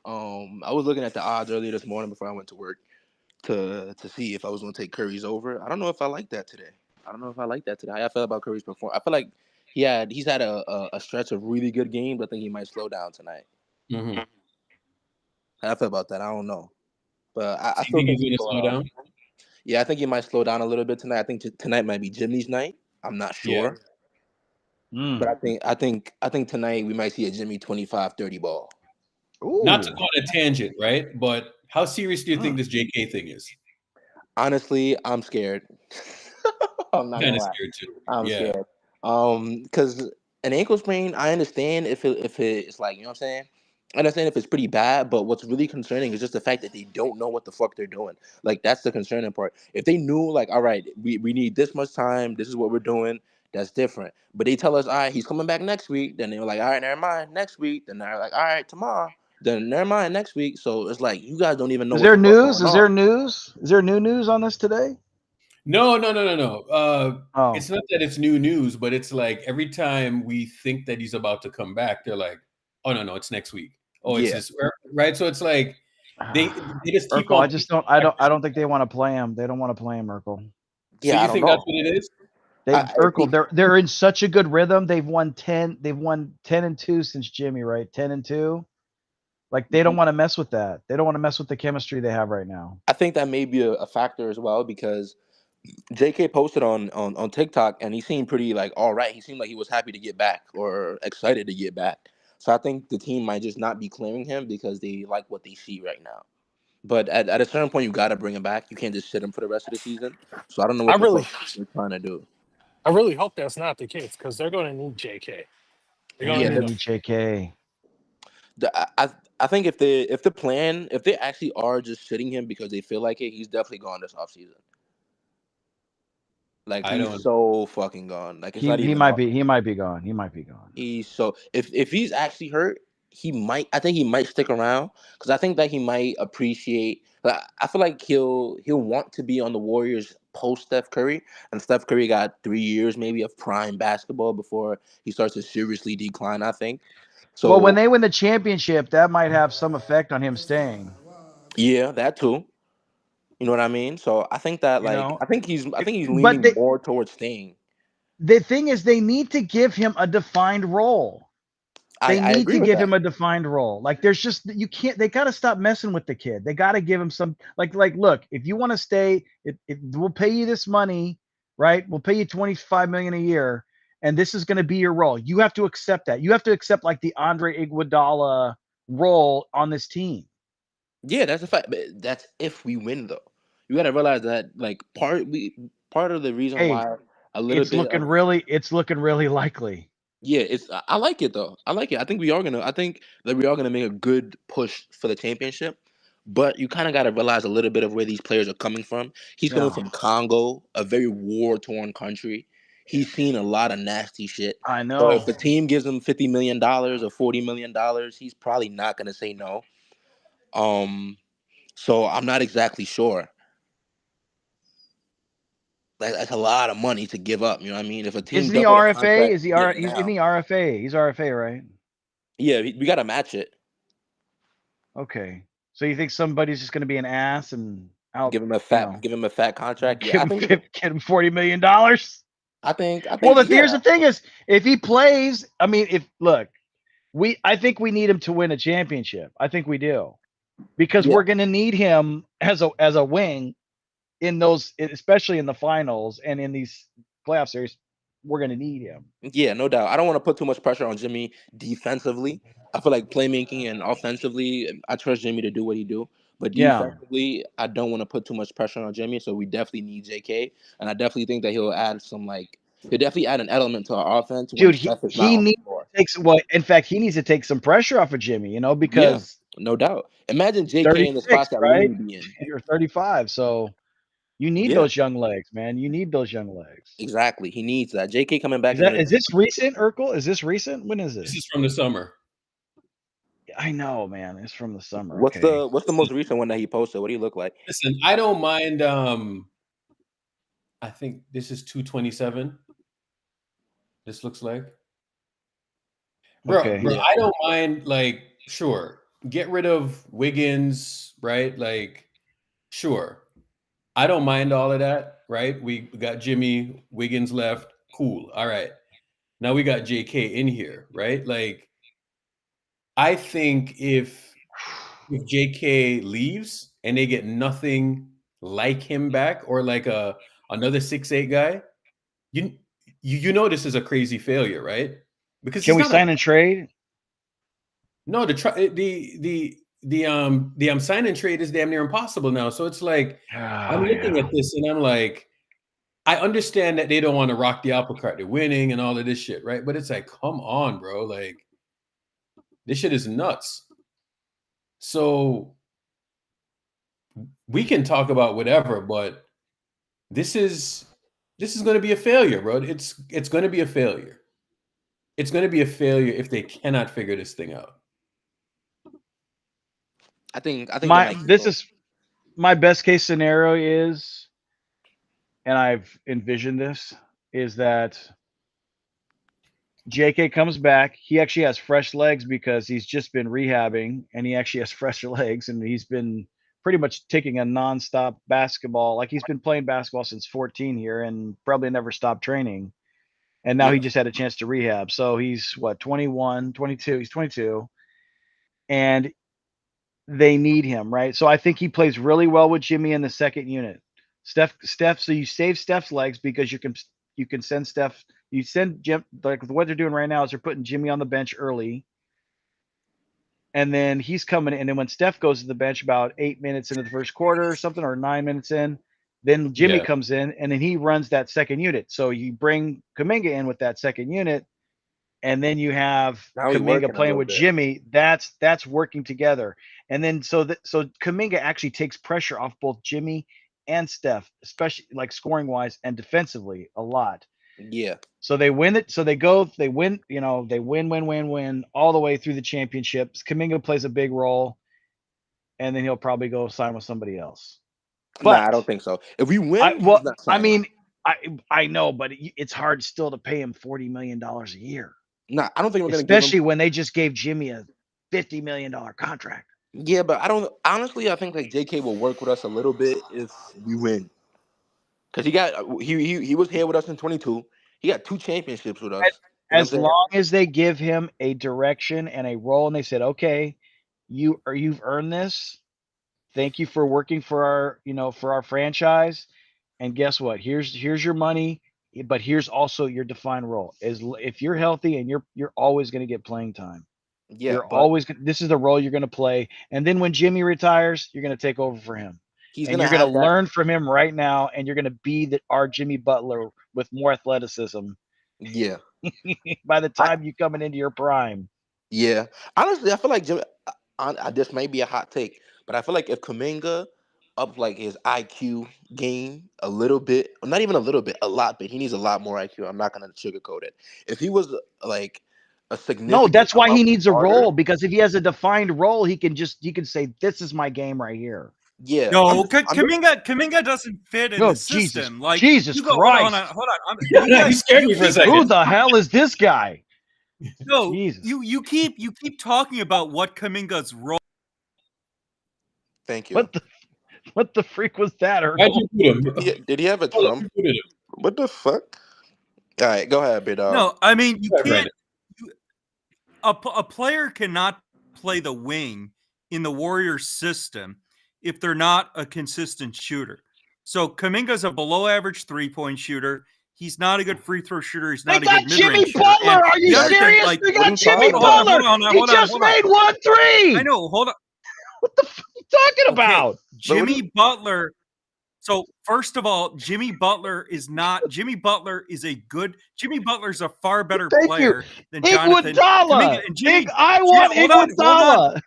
I was looking at the odds earlier this morning before I went to work to see if I was gonna take Curry's over. I don't know if I like that today. How I feel about Curry's performance. I feel like he's had a stretch of really good games. I think he might slow down tonight. Mm-hmm. How I feel about that, I don't know, but I You still think think he's gonna slow down? Yeah, I think he might slow down a little bit tonight. I think tonight might be Jimmy's night. I'm not sure. But I think tonight we might see a Jimmy 25-30 ball. Not to go on a tangent, right? But how serious do you think this JK thing is? Honestly, I'm scared. I'm not Kind gonna of lie. scared too. I'm Yeah. scared. Because an ankle sprain, I understand if it's like, you know what I'm saying? I understand if it's pretty bad, but what's really concerning is just the fact that they don't know what the fuck they're doing. Like, that's the concerning part. If they knew, like, all right, we need this much time, this is what we're doing, that's different. But they tell us, all right, he's coming back next week. Then they were like, all right, never mind, next week. Then they're like, all right, tomorrow. Then never mind, next week. So it's like, you guys don't even know Is what there the fuck's news? going Is there on. news? Is there new news on this today? No. Oh. It's not that it's new news, but it's like every time we think that he's about to come back, they're like, "Oh no, it's next week." Oh, it's Yeah. this, right? So it's like they just keep Urkel, on. I don't think they want to play him. They don't want to play him, Urkel. So you think that's what it is? Urkel, they're in such a good rhythm. They've won 10-2 since Jimmy, right? 10-2. Like, they don't want to mess with that. They don't want to mess with the chemistry they have right now. I think that may be a factor as well, because JK posted on TikTok and he seemed pretty like all right. He seemed like he was happy to get back or excited to get back. So I think the team might just not be clearing him because they like what they see right now. But at a certain point, you got to bring him back. You can't just sit him for the rest of the season. So I don't know I what the really, fuck they're trying to do. I really hope that's not the case because they're going to need JK. They're They're going to Yeah, gonna need a. need JK. I think if they actually are just sitting him because they feel like it, he's definitely gone this offseason. Like I he's don't. so fucking gone. Like it's He not he even. might be he might be gone. He might be gone. He's so if he's actually hurt, he might. I think he might stick around because I think that he might appreciate. Like, I feel like he'll want to be on the Warriors post Steph Curry, and Steph Curry got 3 years maybe of prime basketball before he starts to seriously decline. I think. Well, when So they win the championship, that might have some effect on him staying. yeah, that too. You know what I mean? So I think that You know, I think he's but leaning more towards staying. the thing is, they need to give him a defined role. They I need agree to with give that. him a defined role. Like there's just you can't. They got to stop messing with the kid. They got to give him some like. Look, if you want to stay, we'll pay you this money, right? We'll pay you $25 million a year, and this is going to be your role. You have to accept that. You have to accept like the Andre Iguodala role on this team. Yeah, that's a fact. But that's if we win, though. You got to realize that like part of the reason Hey, why a little bit of it's looking really likely. yeah, I like it though. I like it. I think that we are gonna make a good push for the championship. But you kind of got to realize a little bit of where these players are coming from. He's coming Yeah, from Congo, a very war-torn country. He's seen a lot of nasty shit. I So if know. the team gives him $50 million or $40 million, he's probably not gonna say no. Um, so I'm not exactly sure. That's a lot of money to give up. You know what I mean? If a team Isn't he double the RFA? contract, Is he yeah, R? Isn't now, he RFA? He's RFA, right? yeah, we got to match it. Okay. So you think somebody's just going to be an ass and out? Give him a fat contract. Yeah, Give him give him $40 million. I Well, think, here's yeah, the thing: is if he plays, I mean, if look, I think we need him to win a championship. I think we do because yeah, we're going to need him as a wing in those, especially in the finals and in these playoff series. We're going to need him. yeah, no doubt. I don't want to put too much pressure on Jimmy defensively. I feel like playmaking and offensively, I trust Jimmy to do what he do. But Yeah, defensively, I don't want to put too much pressure on Jimmy. So we definitely need JK, and I definitely think that he'll definitely add an element to our offense when dude, Steph is not he on the needs floor. to take well. In fact, he needs to take some pressure off of Jimmy. Yeah, Because no doubt. Imagine he's JK in the 36, spots that right? Looney be in. Or 35. So you need Yeah, those young legs, man. You need those young legs. exactly. He needs that. JK coming back is gonna Is this recent, Urkel? Is this recent? When is This this? is from the summer. I know, man. It's from the summer. What's Okay. the most recent one that he posted? What do you look like? Listen, I don't mind. I think this is 227. This looks like, bro. Okay. Bro, Yeah. I don't mind. Like, sure, get rid of Wiggins, right? Like, sure, I don't mind all of that, right? We got Jimmy Wiggins left. Cool. All right. Now we got JK in here, right? Like, I think if JK leaves and they get nothing like him back or like another 6'8" guy, you you know this is a crazy failure, right? Because Can he's we not a sign and trade? no the sign and trade is damn near impossible now. So it's like I'm Oh, looking yeah. at this and I'm like, I understand that they don't want to rock the apple cart. They're winning and all of this shit, right? But it's like, come on, bro. Like this shit is nuts. So we can talk about whatever, but this is going to be a failure, bro. It's going to be a failure. It's going to be a failure if they cannot figure this thing out. I think they might give up. My best case scenario is, and I've envisioned this, is that JK comes back. He actually has fresh legs because he's just been rehabbing and he actually has fresh legs and he's been pretty much taking a nonstop basketball. Like he's been playing basketball since 14 here and probably never stopped training. And now he Yeah. just had a chance to rehab. So he's what, 21, 22. He's 22. And they need him, right? So I think he plays really well with Jimmy in the second unit. Steph, so you save Steph's legs because you can send Steph. You send Jim, like what they're doing right now is they're putting Jimmy on the bench early, and then he's coming in. And then when Steph goes to the bench about 8 minutes into the first quarter or something, or 9 minutes in, then Jimmy Yeah. comes in, and then he runs that second unit. So you bring Kuminga in with that second unit, and then you have Now he's Kuminga working a playing little with bit. Jimmy. That's working together. And then so Kuminga actually takes pressure off both Jimmy and Steph, especially like scoring wise and defensively a lot. Yeah. So they win it. So they win, they win all the way through the championships. Kuminga plays a big role, and then he'll probably go sign with somebody else. Nah, I But don't think so. If we win, he's not I signing. mean, I know, but it's hard still to pay him $40 million a year. Nah, I don't think we're gonna give Especially him. when they just gave Jimmy a $50 million contract. Yeah, but I don't. Honestly, I think like JK will work with us a little bit if we win. Because he was here with us in 22. He got 2 championships with us. You know what I'm As saying? long as they give him a direction and a role, and they said, okay, you've earned this. Thank you for working for our franchise. And guess what? Here's your money, but here's also your defined role. If you're healthy and you're always going to get playing time. Yeah, You're but always this is the role you're going to play. And then when Jimmy retires, you're going to take over for him. he's And gonna you're going to have that. learn from him right now, and you're going to be our Jimmy Butler with more athleticism Yeah. by the time you're coming into your prime. Yeah. Honestly, I feel like Jimmy. This may be a hot take, but I feel like if Kuminga up like his IQ game a little bit, not even a little bit, a lot, but he needs a lot more IQ. I'm not gonna sugarcoat it. If he was like a significant, No, that's why he amount needs a smarter, role, because if he has a defined role, he can say, this is my game right here. Yeah. No, Kuminga doesn't fit in No, the system. Like Jesus you go, Christ. hold on. You He guys, scared you me for a keep- second. Who the hell is this guy? No, Jesus. you keep talking about what Kuminga's role. Thank you. What the freak was that? Why'd you put him? Did he have a Oh, Trump? you put him. What the fuck? All right, go ahead, big dog. No, I mean you Go ahead, can't. Brandon. A player cannot play the wing in the Warriors system if they're not a consistent shooter. So Kuminga's a below-average three-point shooter. He's not a good free throw shooter. He's They not a got good mid-range Jimmy shooter. Butler. And Are you the other thing, serious? like, They what are got you Jimmy talking about? Butler. He just made 1-3. I know. Hold on. What the fuck are you talking about? Jimmy Butler. So first of all, Jimmy Butler is a far better Thank player you. than Jonathan Iguodala. Kuminga. And Jimmy, I want hold on. Iguodala.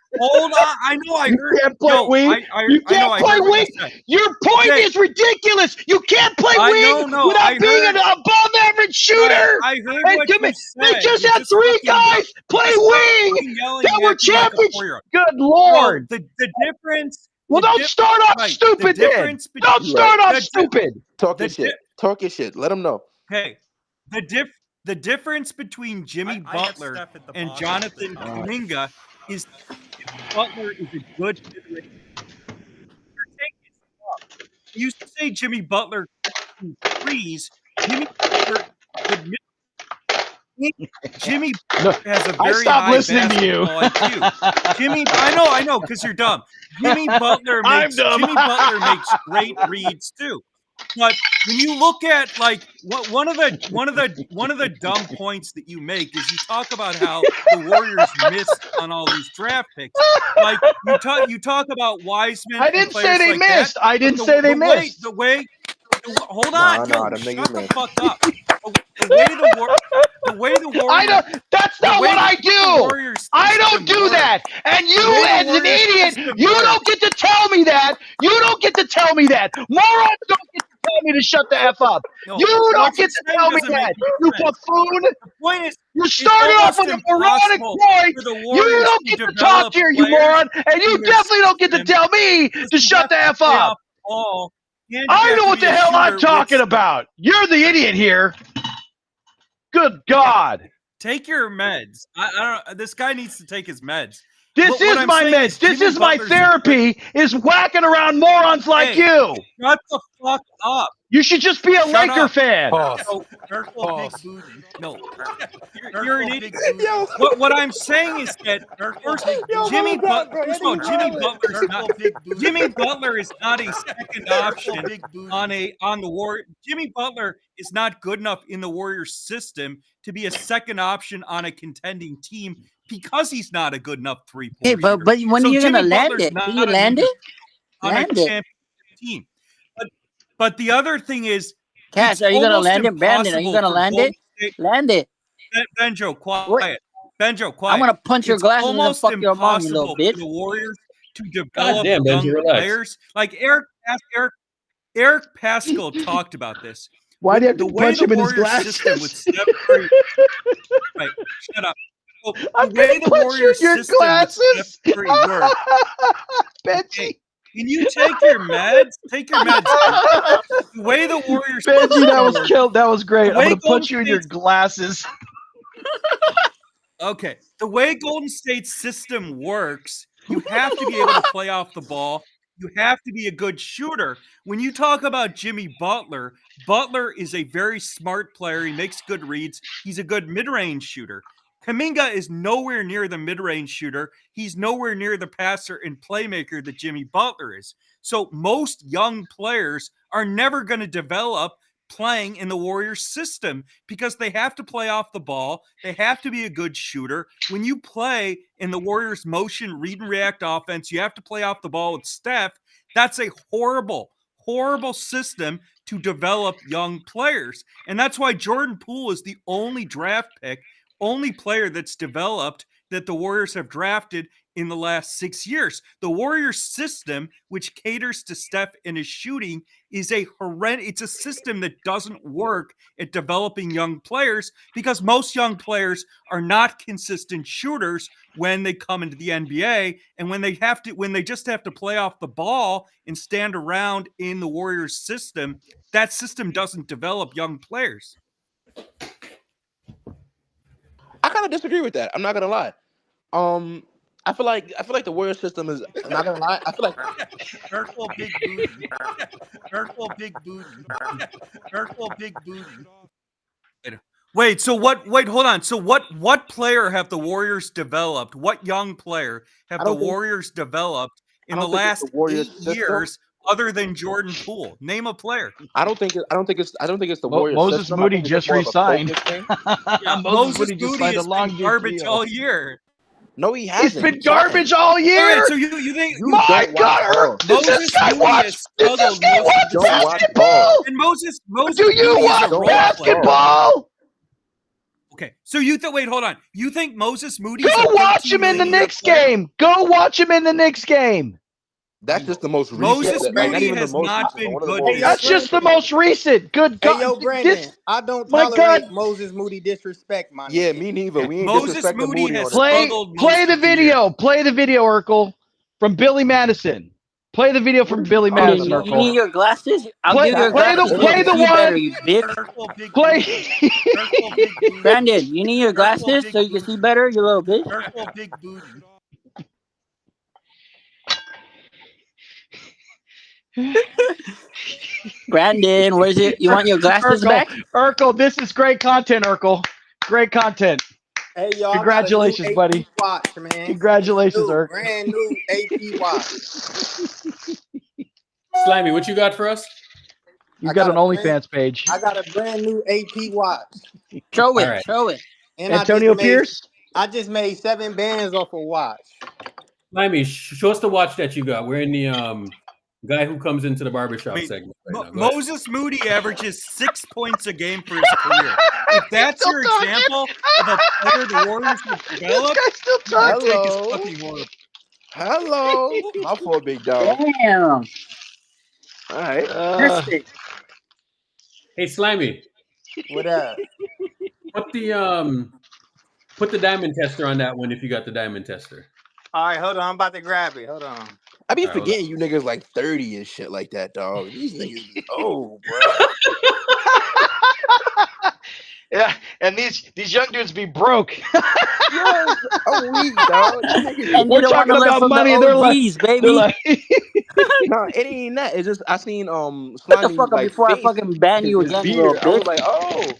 I know I You heard. can't play wing. You I know can't I play heard what wing. you said. Your point Okay. is ridiculous. You can't play wing without being an above-average shooter. I heard And what you They said. just You're had just 3 fucking guys play wing yelling that were at me like a champions. 4-year-old. Good Lord. Well, the difference. Well, don't start off right, stupid the then. difference Don't between- start off the di- stupid. Talk the your shit. Talk your shit. Let him know. Okay, the difference between Jimmy Butler Steph at the and bottom. Jonathan Kuminga is Butler is a good mid-range. You say Jimmy Butler threes. Jimmy Butler has a I very stopped high listening to you. basketball IQ. Jimmy, I know, because you're dumb. Jimmy Butler I'm makes dumb. great reads too. But when you look at like one of the dumb points that you make is you talk about how the Warriors missed on all these draft picks. Like you talk about Wiseman. I and didn't say players they like missed. that, I didn't but say they missed. Hold Nah, on, nah, yo, them niggas shut the missed. fuck up. The way the Warriors. I don't. That's the not way what I the do. Warriors I don't system do works- that. And the you, way the as an Warriors idiot, system you works- don't get to tell me that. You don't get to tell me that. Morons don't get to tell me to shut the F up. No, You what don't you're get to saying tell me doesn't make that. any You sense. buffoon. The point is, You started off with a moronic point. for the You Warriors don't to get to develop talk here, you players moron. And you in their definitely don't get to system tell me because to you shut have the to F play up. off the ball, and you I have know to what be the a hell I'm shooter, talking which- about. You're the idiot here. Good God. Take your meds. I don't. This guy needs to take his meds. This What is I'm my saying meds. This Jimmy is my Butler's a therapy, is whacking around morons like Hey, you. Shut the fuck up. You should just be a Shut Laker up. fan. So, Pause. no, you're an idiot. Yo. What I'm saying is that first, Jimmy Butler. First of all, Jimmy Butler is not a second option on the Warriors. Jimmy Butler is not good enough in the Warriors system to be a second option on a contending team because he's not a good enough three-point Hey, shooter. but when So are you Jimmy gonna land Butler's it? not Do you on land it? a Land it. championship team. But the other thing is, Cash, it's are you gonna almost land it? Brandon, are you impossible gonna for land Golden it? State. Land it. Benjo, quiet. What? Benjo, I'm quiet. gonna punch your It's glasses and almost fuck your mom, you little impossible bitch. for the Warriors to God develop damn, Benji, young relax. players. Like Eric Pascal talked about this. Why do you have The to way punch the him in his Warriors system with glasses? Steph Curry. Right, shut up. So the I'm way gonna the punch you in Warriors your system with Steph glasses. Curry works. Benji. Hey, can you take your meds? Take your meds. The way the Warriors Benji, that system was works. killed. That was great. The I'm way gonna Golden punch you in your State's glasses. Okay. The way Golden State's system works, you have to be able to play off the ball. You have to be a good shooter. When you talk about Jimmy Butler, Butler is a very smart player. He makes good reads. He's a good mid-range shooter. Kuminga is nowhere near the mid-range shooter. He's nowhere near the passer and playmaker that Jimmy Butler is. So most young players are never going to develop playing in the Warriors system because they have to play off the ball. They have to be a good shooter. When you play in the Warriors motion read and react offense, you have to play off the ball with Steph. That's a horrible system to develop young players. And that's why Jordan Poole is the only draft pick, only player that's developed that the Warriors have drafted in the last 6 years. The Warriors system, which caters to Steph and his shooting, is it's a system that doesn't work at developing young players because most young players are not consistent shooters when they come into the NBA, and when they just have to play off the ball and stand around in the Warriors system, that system doesn't develop young players. I kind of disagree with that. I'm not gonna lie. I feel like the Warriors system is. I'm not gonna lie. I feel like Urkel big booty. Urkel big booty. Urkel big booty. Wait, hold on. So what player have the Warriors developed? What young player have the Warriors developed in the last 8 years other than Jordan Poole? Name a player. I don't think it's the Warriors Moses system. Moody just re-signed. Moses Moody just Moody signed a has long been garbage deal. all year. No, he hasn't. He's been garbage all year. All right, so you think My God, does this guy watch basketball? And Moses Do you Moody is watch a role basketball? player. Okay, so wait, hold on. You think Moses Moody? Go watch him in the Knicks game. Go watch him in the Knicks game. That's just the most recent. Moses Moody has not been good. That's just the most recent. Good God. Hey, yo, Brandon, I don't my tolerate God. Moses Moody disrespect, man. Yeah, me neither. We ain't Moses disrespecting Moody Moody has on this. Play the video. Play the video, Urkel, from Billy Madison. Play the video from Billy Madison, You Urkel. need your glasses? I'll give you your Play glasses. the so you one. better, you bitch. Play. Brandon, you need your glasses so you can see better, you little bitch. Urkel big booty. Brandon, where's it? You want your glasses back? Urkel, this is great content, Urkel. Great content. Hey, y'all. Congratulations, buddy. Watch, man. Congratulations, Urkel. Brand new AP watch. Slimy, what you got for us? You've got an OnlyFans page. I got a brand new AP watch. Show it, All right. show it. And Antonio Pierce? I just made 7 bands off a watch. Slimy, show us the watch that you got. We're in the guy who comes into the barbershop segment right now. Go ahead. Moses Moody averages 6 points a game for his career. If that's your example of a player the Warriors have developed, I think it's fucking horrible. Hello. My fault, big dog. Damn. All right. Hey, Slimy. What up? Put the diamond tester on that one if you got the diamond tester. All right, hold on. I'm about to grab it. Hold on. I be All right, forgetting you niggas like 30 and shit like that, dog. These niggas be old, bro. Yeah, and these young dudes be broke. I'm weak, dog. And We're talking about money. They're like, baby. No, it ain't that. It's just I seen Shut the fuck up before I fucking ban you again, you little I was bitch. like, oh.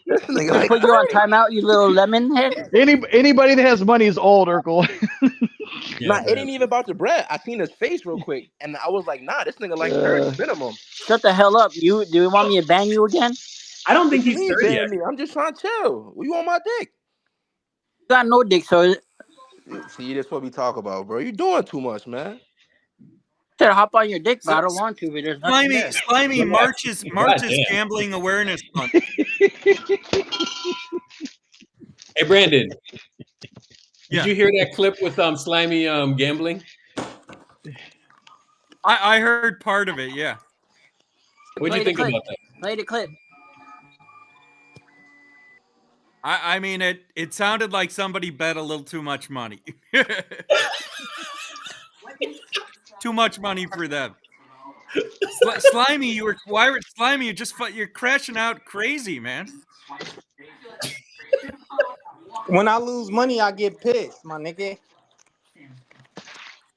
This nigga Just like put you on timeout, you little lemon head. anybody that has money is old, Urkel. Nah, it ain't even about the bread. I seen his face real quick, and I was like, nah, this nigga like 30 minimum. Shut the hell up. Do you want me to ban you again? I don't think he's You ain't 30 paying yet. me. I'm just trying to chill. You on my dick? got no dick, so See, that's what we talk about, bro. You're doing too much, man. should hop on your dick, but I don't want to. But there's nothing there. Slimy, March is Gambling Awareness Month. Hey, Brandon. Yeah. Did you hear that clip with Slimy gambling? I heard part of it, yeah. What do you think about that? Play the clip. I mean, it sounded like somebody bet a little too much money. Too much money for them. Slimy, Slimy, you're crashing out crazy, man. When I lose money, I get pissed, my nigga.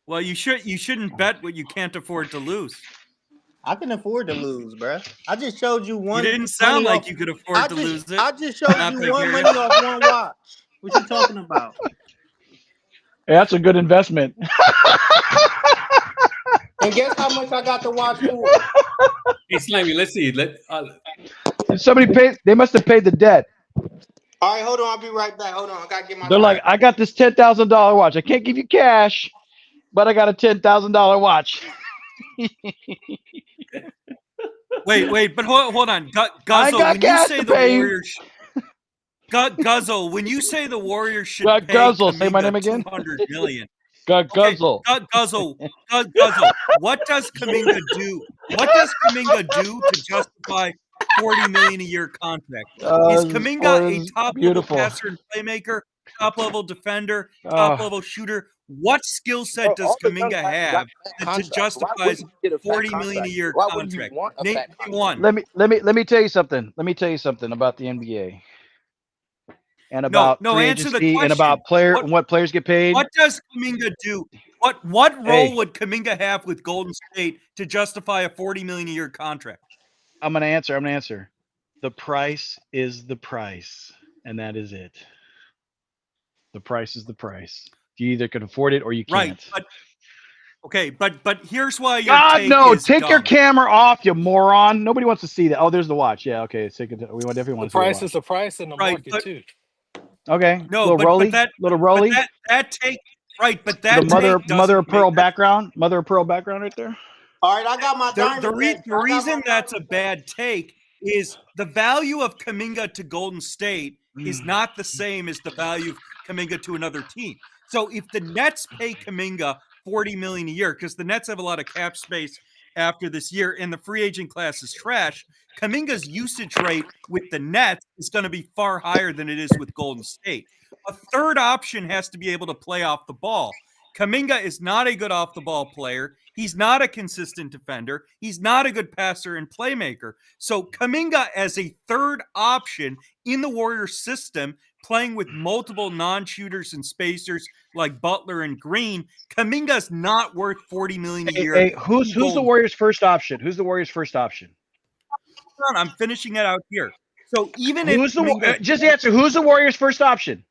Well, you shouldn't bet what you can't afford to lose. I can afford to lose, bruh. I just showed you one. You didn't sound like off, you could afford to lose it. I just showed you one money off one watch. What you talking about? Hey, that's a good investment. And guess how much I got the watch for? Hey, Slimy, let's see. Somebody paid. They must have paid the debt. All right, hold on. I'll be right back. Hold on. I gotta get my. They're like, I got this $10,000 watch. I can't give you cash, but I got a $10,000 watch. Wait, but hold on, Guzzle. When you say the Warriors, Guzzle, when you say the Warriors should pay Guzzle, say my name again. $200 million. Guzzle. Guzzle. What does Kuminga do? What does Kuminga do to justify $40 million a year contract? Is Kuminga a top level passer and playmaker, top level defender, top level shooter? What skill set does Kuminga have to justify $40 million a year contract? Name one. Let me tell you something. Let me tell you something about the NBA. And about free answer the agency question. And about what players get paid. What does Kuminga do? What role would Kuminga have with Golden State to justify a $40 million a year contract? I'm gonna answer. The price is the price, and that is it. The price is the price. You either can afford it or you can't. Right, but here's why your God no! Take dumb. your camera off, you moron. Nobody wants to see that. Oh, there's the watch. Yeah, okay. We definitely want to see the price is the price in the market too. Okay. No, little Rolly. Little Rolly. That take. Right, but that the mother of pearl background. Mother of pearl background right there. All right, I got my the reason that's a bad take is the value of Kuminga to Golden State is not the same as the value of Kuminga to another team. So if the Nets pay Kuminga $40 million a year, because the Nets have a lot of cap space after this year, and the free agent class is trash, Kuminga's usage rate with the Nets is going to be far higher than it is with Golden State. A third option has to be able to play off the ball. Kuminga is not a good off-the-ball player. He's not a consistent defender. He's not a good passer and playmaker. So Kuminga as a third option in the Warriors system, playing with multiple non-shooters and spacers like Butler and Green, Kuminga's not worth $40 million a year. Hey, who's the Warriors' first option? Who's the Warriors' first option? I'm finishing it out here. So even just answer, who's the Warriors' first option?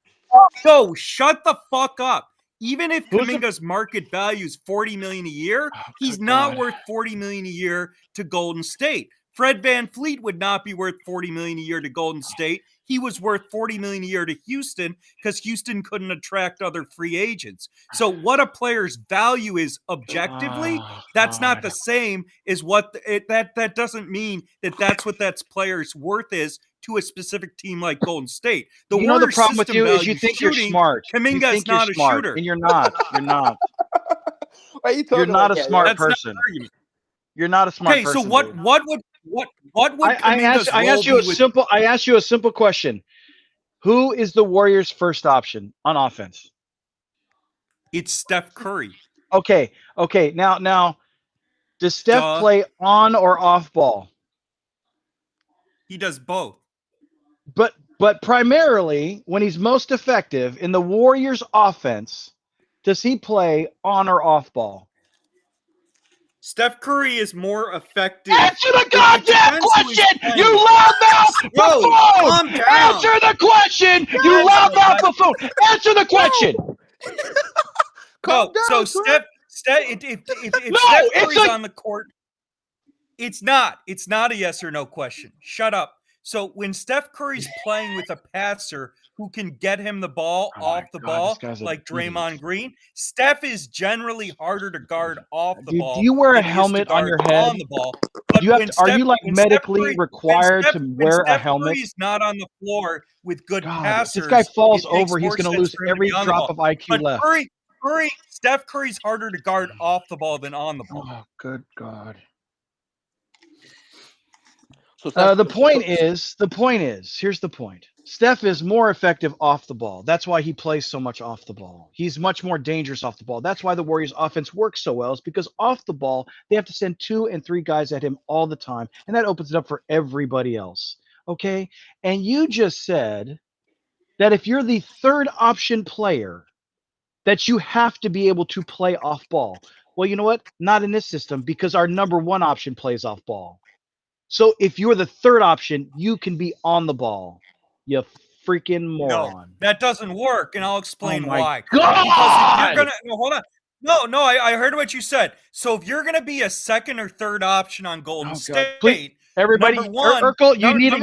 No, shut the fuck up. Even if Kuminga's market value is $40 million a year, he's not worth $40 million a year to Golden State. Fred VanVleet would not be worth $40 million a year to Golden State. He was worth $40 million a year to Houston because Houston couldn't attract other free agents. So what a player's value is objectively, that's not the same as what that doesn't mean that that's what that player's worth is to a specific team like Golden State. The problem with you is you think you're smart. Kuminga is not a shooter, and you're not. You're not. Why are you You're not a smart That's person. not an argument. You're not a smart person. Okay, so what would I asked you a simple question. Who is the Warriors' first option on offense? It's Steph Curry. Okay. Now, does Steph play on or off ball? He does both. But primarily, when he's most effective in the Warriors' offense, does he play on or off ball? Steph Curry is more effective. Answer the goddamn question, you loudmouth buffoon! Calm down. Answer the question, you loudmouth buffoon! Answer the question. So Steph, if Steph Curry's on the court, it's not a yes or no question. Shut up. So when Steph Curry's playing with a passer who can get him the ball off the this ball, guy's an like idiot. Draymond Green, Steph is generally harder to guard off the Do ball you wear a than he is to helmet on guard your head? on the ball. But Do you have when to, are Steph, you like when Steph medically Curry, required to when wear a Steph helmet? Curry's not on the floor with good God, if this passers, guy falls it makes over, he's more going to sense lose for him to every be on the drop ball. of IQ But left. Steph Curry's harder to guard off the ball than on the ball. Oh, good God. So The point is, here's the point. Steph is more effective off the ball. That's why he plays so much off the ball. He's much more dangerous off the ball. That's why the Warriors offense works so well, is because off the ball, they have to send 2 and 3 guys at him all the time. And that opens it up for everybody else. Okay. And you just said that if you're the third option player, that you have to be able to play off ball. Well, you know what? Not in this system, because our number 1 option plays off ball. So if you're the third option, you can be on the ball. You freaking moron. No, that doesn't work, and I'll explain my why. God! Because if you're gonna hold on. No, I heard what you said. So if you're gonna be a second or third option on Golden State, Please, everybody, number one, Urkel, you need a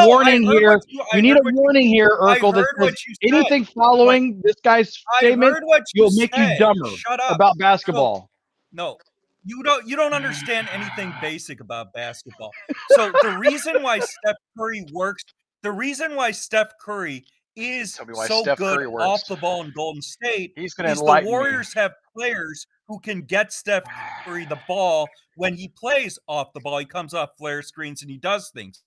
warning here. You need a warning here, Urkel, that says anything following this guy's statement, will make you dumber Shut up about basketball. No, you don't understand anything basic about basketball. So the reason why Steph Curry works, the reason why Steph Curry is so good off the ball in Golden State is the Warriors have players who can get Steph Curry the ball when he plays off the ball. He comes off flare screens and he does things.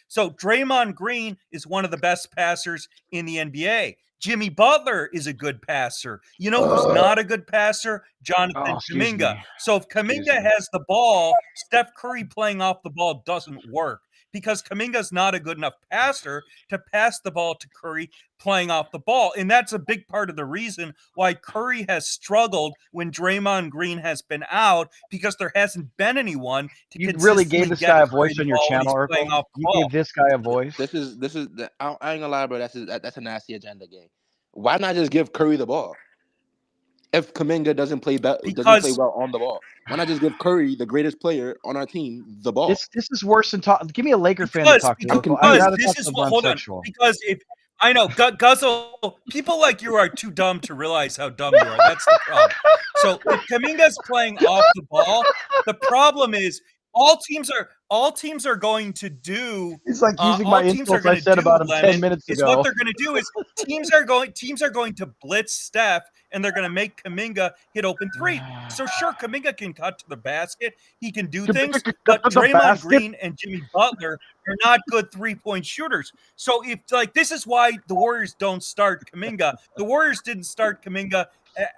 So Draymond Green is one of the best passers in the NBA. Jimmy Butler is a good passer. You know who's not a good passer? Jonathan Kuminga. So if Kuminga has the ball, Steph Curry playing off the ball doesn't work, because Kuminga's not a good enough passer to pass the ball to Curry playing off the ball. And that's a big part of the reason why Curry has struggled when Draymond Green has been out, because there hasn't been anyone to You really gave this guy a voice on your channel, Urkel. Urkel? You gave this guy a voice? This is I ain't gonna lie, bro. That's a nasty agenda game. Why not just give Curry the ball? If Kuminga doesn't play well on the ball, why not just give Curry, the greatest player on our team, the ball? This is worse than talk. Give me a Laker fan to talk to. Urkel. I'd rather talk to hold on. sexual. Because if I know Guzzle, people like you are too dumb to realize how dumb you are. That's the problem. So if Kuminga's playing off the ball, the problem is all teams are going to do. He's like using my insults I said about him 10 minutes ago. What they're going to do is teams are going to blitz Steph, and they're going to make Kuminga hit open three. So sure, Kuminga can cut to the basket, he can do things, but Draymond Green and Jimmy Butler are not good 3-point shooters. So if this is why the Warriors don't start Kuminga. The Warriors didn't start Kuminga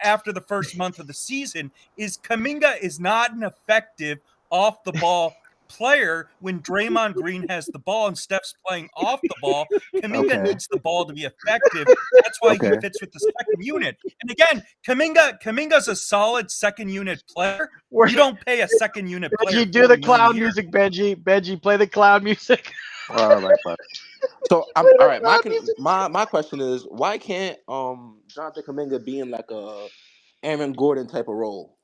after the first month of the season. Is Kuminga is not an effective off the ball player when Draymond Green has the ball and Steph's playing off the ball. Kuminga needs the ball to be effective. That's why he fits with the second unit. And again, Kuminga's a solid second unit player. You don't pay a second unit player. Benji, do the clown music, Benji, play the clown music. All right. So all right. My question is, why can't Jonathan Kuminga be in like a Aaron Gordon type of role?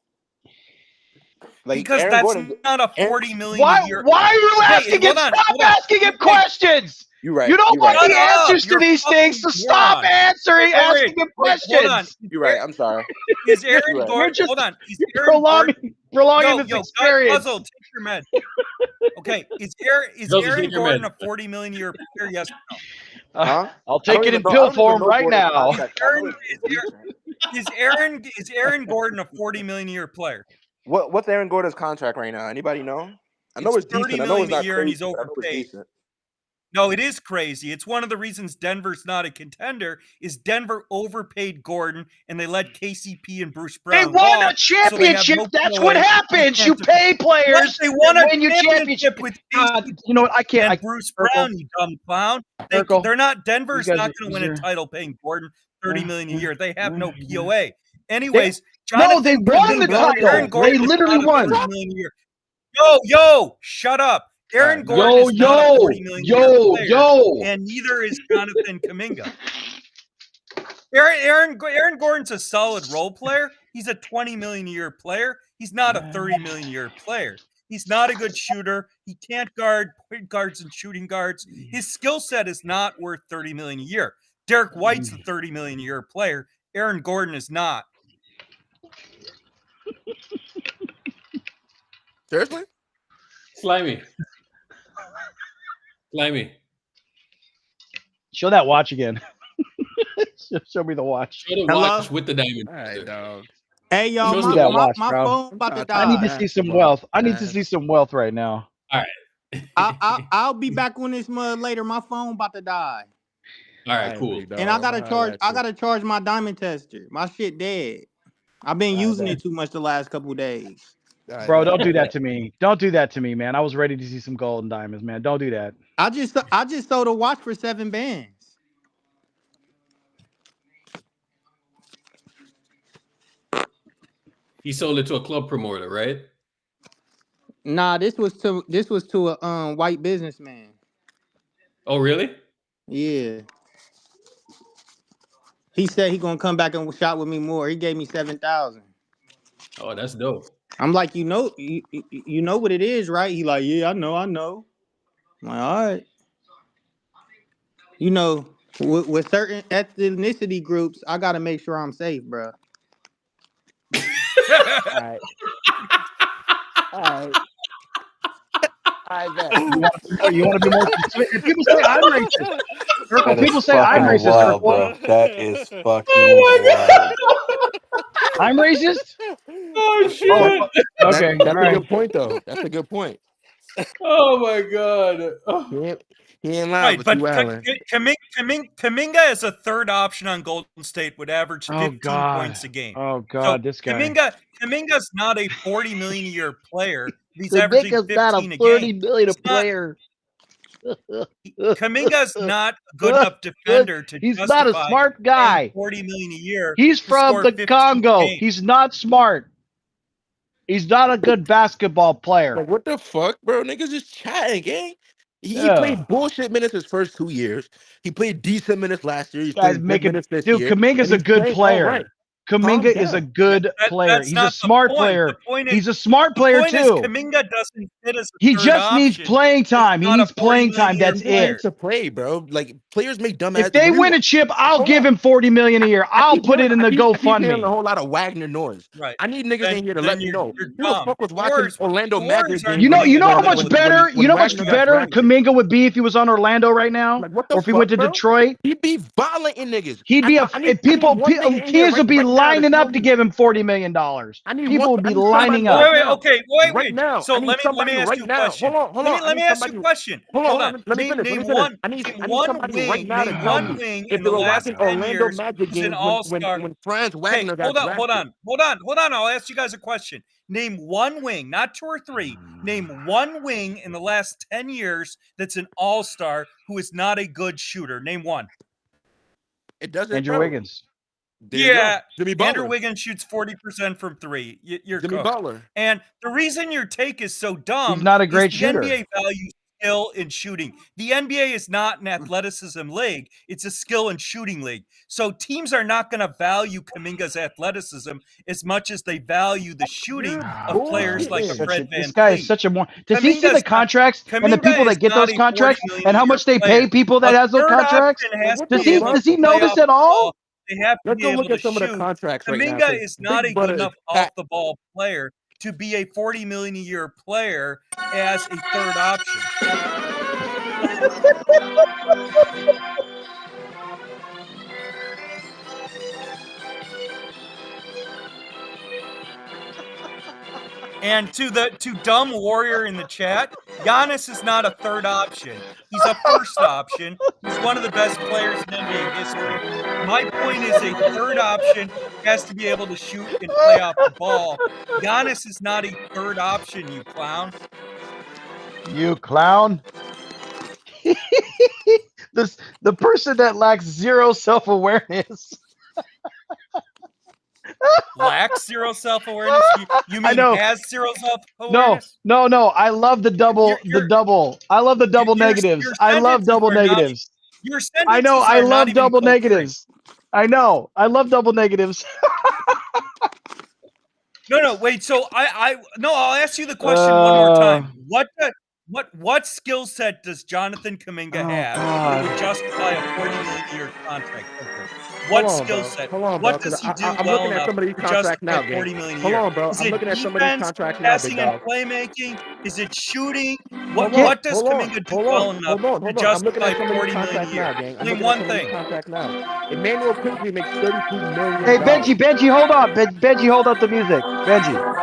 Because Aaron that's Gordon, not a $40 million a year. Why are you asking him? Stop asking him questions. You're right. You don't want the answers to these things, so stop asking him questions. You're right. I'm sorry. Is Aaron Gordon? Hold on. Is Aaron prolonging this experience. Puzzle, take your med. Okay. Is Aaron Gordon a $40 million a year player? Yes or no? I'll take it in pill form right now. Is Aaron Gordon a $40 million a year player? What's Aaron Gordon's contract right now? Anybody know? I know it's decent. $30 I know it's million a not year, crazy, and he's but I know it's overpaid. decent. No, it is crazy. It's one of the reasons Denver's not a contender. Is Denver overpaid Gordon, and they let KCP and Bruce Brown. They won a championship. That's what happens. You pay players. They won a win your championship with KCP. You know what? I can't. And Bruce Brown, you dumb clown. They're not. Denver's not going to win a title paying Gordon $30 million a year. They have no POA. Anyways, no, they won the title. They literally won. Yo, shut up. Aaron Gordon is not a $40 million player, and neither is Jonathan Kuminga. Aaron Gordon's a solid role player. He's a $20 million a year player. He's not a $30 million a year player. He's not a good shooter. He can't guard point guards and shooting guards. His skill set is not worth $30 million a year. Derek White's the $30 million a year player. Aaron Gordon is not. Seriously? Slimy. Show that watch again. Show me the watch. Show the watch with the diamond. All right, dog. Hey, y'all, Show me that watch, my bro. phone about to die. I need to see some wealth. I need to see some wealth right now. All right. I'll be back on this mud later. My phone about to die. All right, cool. And I gotta charge my diamond tester. My shit dead. I've been using it too much the last couple of days. Bro, don't do that to me. Don't do that to me, man. I was ready to see some gold and diamonds, man. Don't do that. I just sold a watch for 7 bands. He sold it to a club promoter, right? Nah, this was to a white businessman. Oh, really? Yeah. He said he gonna come back and shop with me more. He gave me 7,000. Oh, that's dope. I'm like, you know what it is, right? He like, yeah, I know. I'm like, all right. You know, with certain ethnicity groups, I gotta make sure I'm safe, bro. All right. I bet. You want to be more specific? If people say I'm racist, or That if people is say I'm fucking racist, wild, bro. That is fucking wild. I'm racist. Oh shit! Okay, That's all a right. good point, though. That's a good point. Oh my god! Oh. He ain't lying, Right, but but you wildin'. Kaminga as a third option on Golden State would average 15 points a game. Oh god, this guy. Kaminga's not a $40 million a year player. He's Kaminga's averaging 15 not a a game. $30 million He's not- player. Kaminga's not a good enough defender to He's justify not a smart guy. paying $40 million a year. He's to from score the 15 Congo. games. He's not smart. He's not a good basketball player. Like, what the fuck, bro? Niggas just chatting, gang. He Yeah. played bullshit minutes his first 2 years. He played decent minutes last year. He's Guys playing good making minutes this dude. year. Kaminga's and a he's good playing player. all right. Kaminga Calm is a down. good player. That's He's not a smart the point. player. The point is, He's a smart player the point too. is Kaminga doesn't fit as a He third just needs option. playing time. He not a needs playing $40 time. million That's He needs it. to play, bro. Like, players make dumb If ass. they win a chip, I'll give him $40 million a year. I'll put it in the I keep hearing a GoFundMe. whole lot of Wagner noise. Right. I need niggas Then- in here to then let me know. you're Who the dumb. fuck was The watching Warriors- Orlando the Magic Warriors games? aren't You know how much when better. You know how much Wagner got better drafted? Kaminga would be if he was on Orlando right now, Like, what the or if he fuck, went to bro? Detroit. He'd be violating niggas. He'd be I need people. one nigga in here Teams would be right now lining tell up to me. give him $40 million. I need People would I be need somebody lining right up. now. Wait. Right now. So I need let me somebody ask right you a now. question. Hold on. Let I me need ask you a somebody- question. Hold on. Let me Name finish. one. I need Name somebody one right wing. now to Name tell one me wing if in they the were last watching 10 Orlando years Magic who's an games all-star. when Franz Okay, Wagner got hold drafted. on. I'll ask you guys a question. Name one wing, not 2 or 3. Name one wing in the last 10 years that's an all-star who is not a good shooter. Name one. It doesn't. Andrew bro. Wiggins. There you go. Yeah, Jimmy Butler. Andrew Wiggins shoots 40% from 3. You're Jimmy cooked. Butler. And the reason your take is so dumb He's not a great is the shooter. NBA values skill in shooting. The NBA is not an athleticism league. It's a skill and shooting league. So teams are not going to value Kaminga's athleticism as much as they value the shooting of players like a Fred This Van guy is Fleet. such a more. Does he see the Kaminga's contracts and the Kuminga people that is get not those a $40 contracts million and how much they pay player. people that A has those third contracts? option has to Does be he able to know play this off at the all? ball. They have to Let's be go able look to at some of the shoot. contracts right now. Kuminga 'cause is not Big a Brother good is enough packed. off the ball player to be a $40 million a year player as a third option. And to dumb warrior in the chat, Giannis is not a third option. He's a first option. He's one of the best players in NBA history. My point is a third option has to be able to shoot and play off the ball. Giannis is not a third option, you clown. You clown. The person that lacks zero self-awareness. Lacks zero self-awareness? You I mean know. has zero self-awareness? No. I love the double. I love the double negatives. your I love sentences double are not- negatives. Your I know. sentences I are not love even double coherent. negatives. I know. I love double negatives. No, wait. So I'll ask you the question one more time. What skill set does Jonathan Kuminga have that would justify a $40 million a year contract? What skill set? Hold on, bro. What Because does he do I'm well looking at enough some of these to contracts justify now, gang. $40 million a Hold year? on, bro. Is I'm it looking at some of these defense, contracts now, big passing, and dog. playmaking? Is it shooting? Hold What on, does Kuminga do well enough to hold on. I'm looking justify at some of these $40 million a contracts year? now, gang. I'm Name looking at one some of these thing. contracts now. Emmanuel Quickly makes $32 million. Hey, Benji, hold on. Benji, hold up the music. Benji.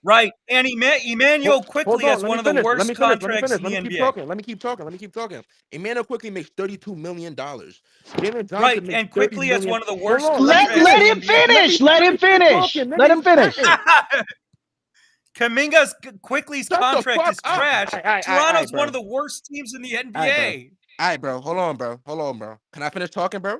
Right, and Emmanuel quickly Hold on, has let one me of the finish. worst contracts in Let the me keep NBA. talking. Let me keep talking. Emmanuel Quickly makes $32 million. Jalen Johnson Right, makes and $30 quickly has million. one of the Hold worst on, let me contracts Let in him the NBA. finish. Let him finish. Let him finish. Kuminga's Quickly's Shut the contract fuck is up. trash. Aight, Toronto's one bro. of the worst teams in the Aight, bro. NBA. Aight, bro. Hold on, bro. Can I finish talking, bro?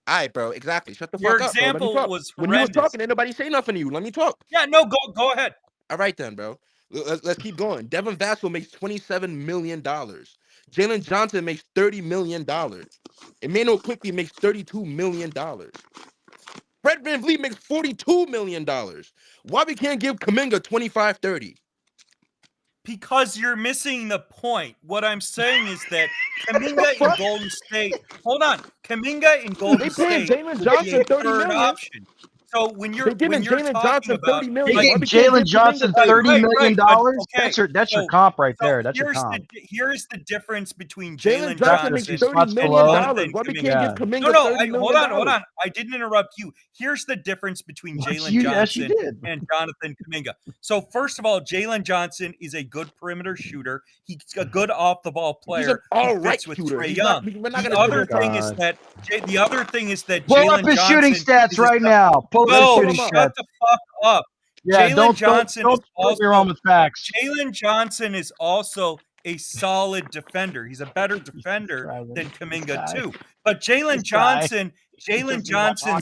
Aight, bro. Exactly. Shut the Your fuck up, bro. Let me example talk. was When you was horrendous. talking, ain't nobody say nothing to you. Let me talk. Yeah, no, go ahead. All right then, bro. Let's keep going. Devin Vassell makes $27 million. Jalen Johnson makes $30 million. Emmanuel Quickly makes $32 million. Fred VanVleet makes $42 million. Why we can't give Kuminga 25-30? Because you're missing the point. What I'm saying is that Kuminga in Golden State. Hold on, Kuminga in Golden paying State Jalen will be a Johnson $30 third million. option. So when They you're giving Jalen talking Johnson about $30 million. They Why gave we can't give Jalen Johnson Kuminga $30 million. But, okay, That's your so comp right there. That's your comp. here's the difference between Jalen Jalen Johnson makes Johnson $30 and million. Jonathan Why we Kuminga. can't give Kuminga No, $30 million? hold on. I didn't interrupt you. Here's the difference between Jalen Yes, you Johnson did. and Jonathan Kuminga. So first of all, Jalen Johnson is a good perimeter shooter. He's a good off the ball He's an player. all He right fits with shooter. Trae He's Young. not. We're not The gonna other sit here thing is that Pull up Jalen his shooting Johnson stats is a right now. Pull up his no, shooting shut stats. the fuck up. Yeah, Jalen Johnson is don't be wrong with facts. Jalen Johnson is also a solid defender. He's a better defender than Kuminga too. But Jalen Johnson's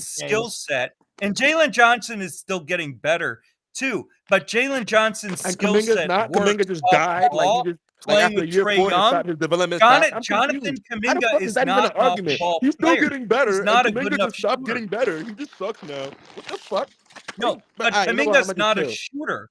skill set, and Jalen Johnson is still getting better too. But Jalen Johnson's And skill Kuminga's set not. works Kuminga just off the died. Like he ball, just playing after with year Trae 4 to Young. stop his development fast. I'm Jonathan confused. How the Kuminga fuck is that even not an an off the argument? ball He's still player. getting better, He's and not a good Kuminga enough just stopped shooter. getting better. He just sucks now. What the fuck? No, but you know what? I'm Kuminga's gonna just not a chill. shooter.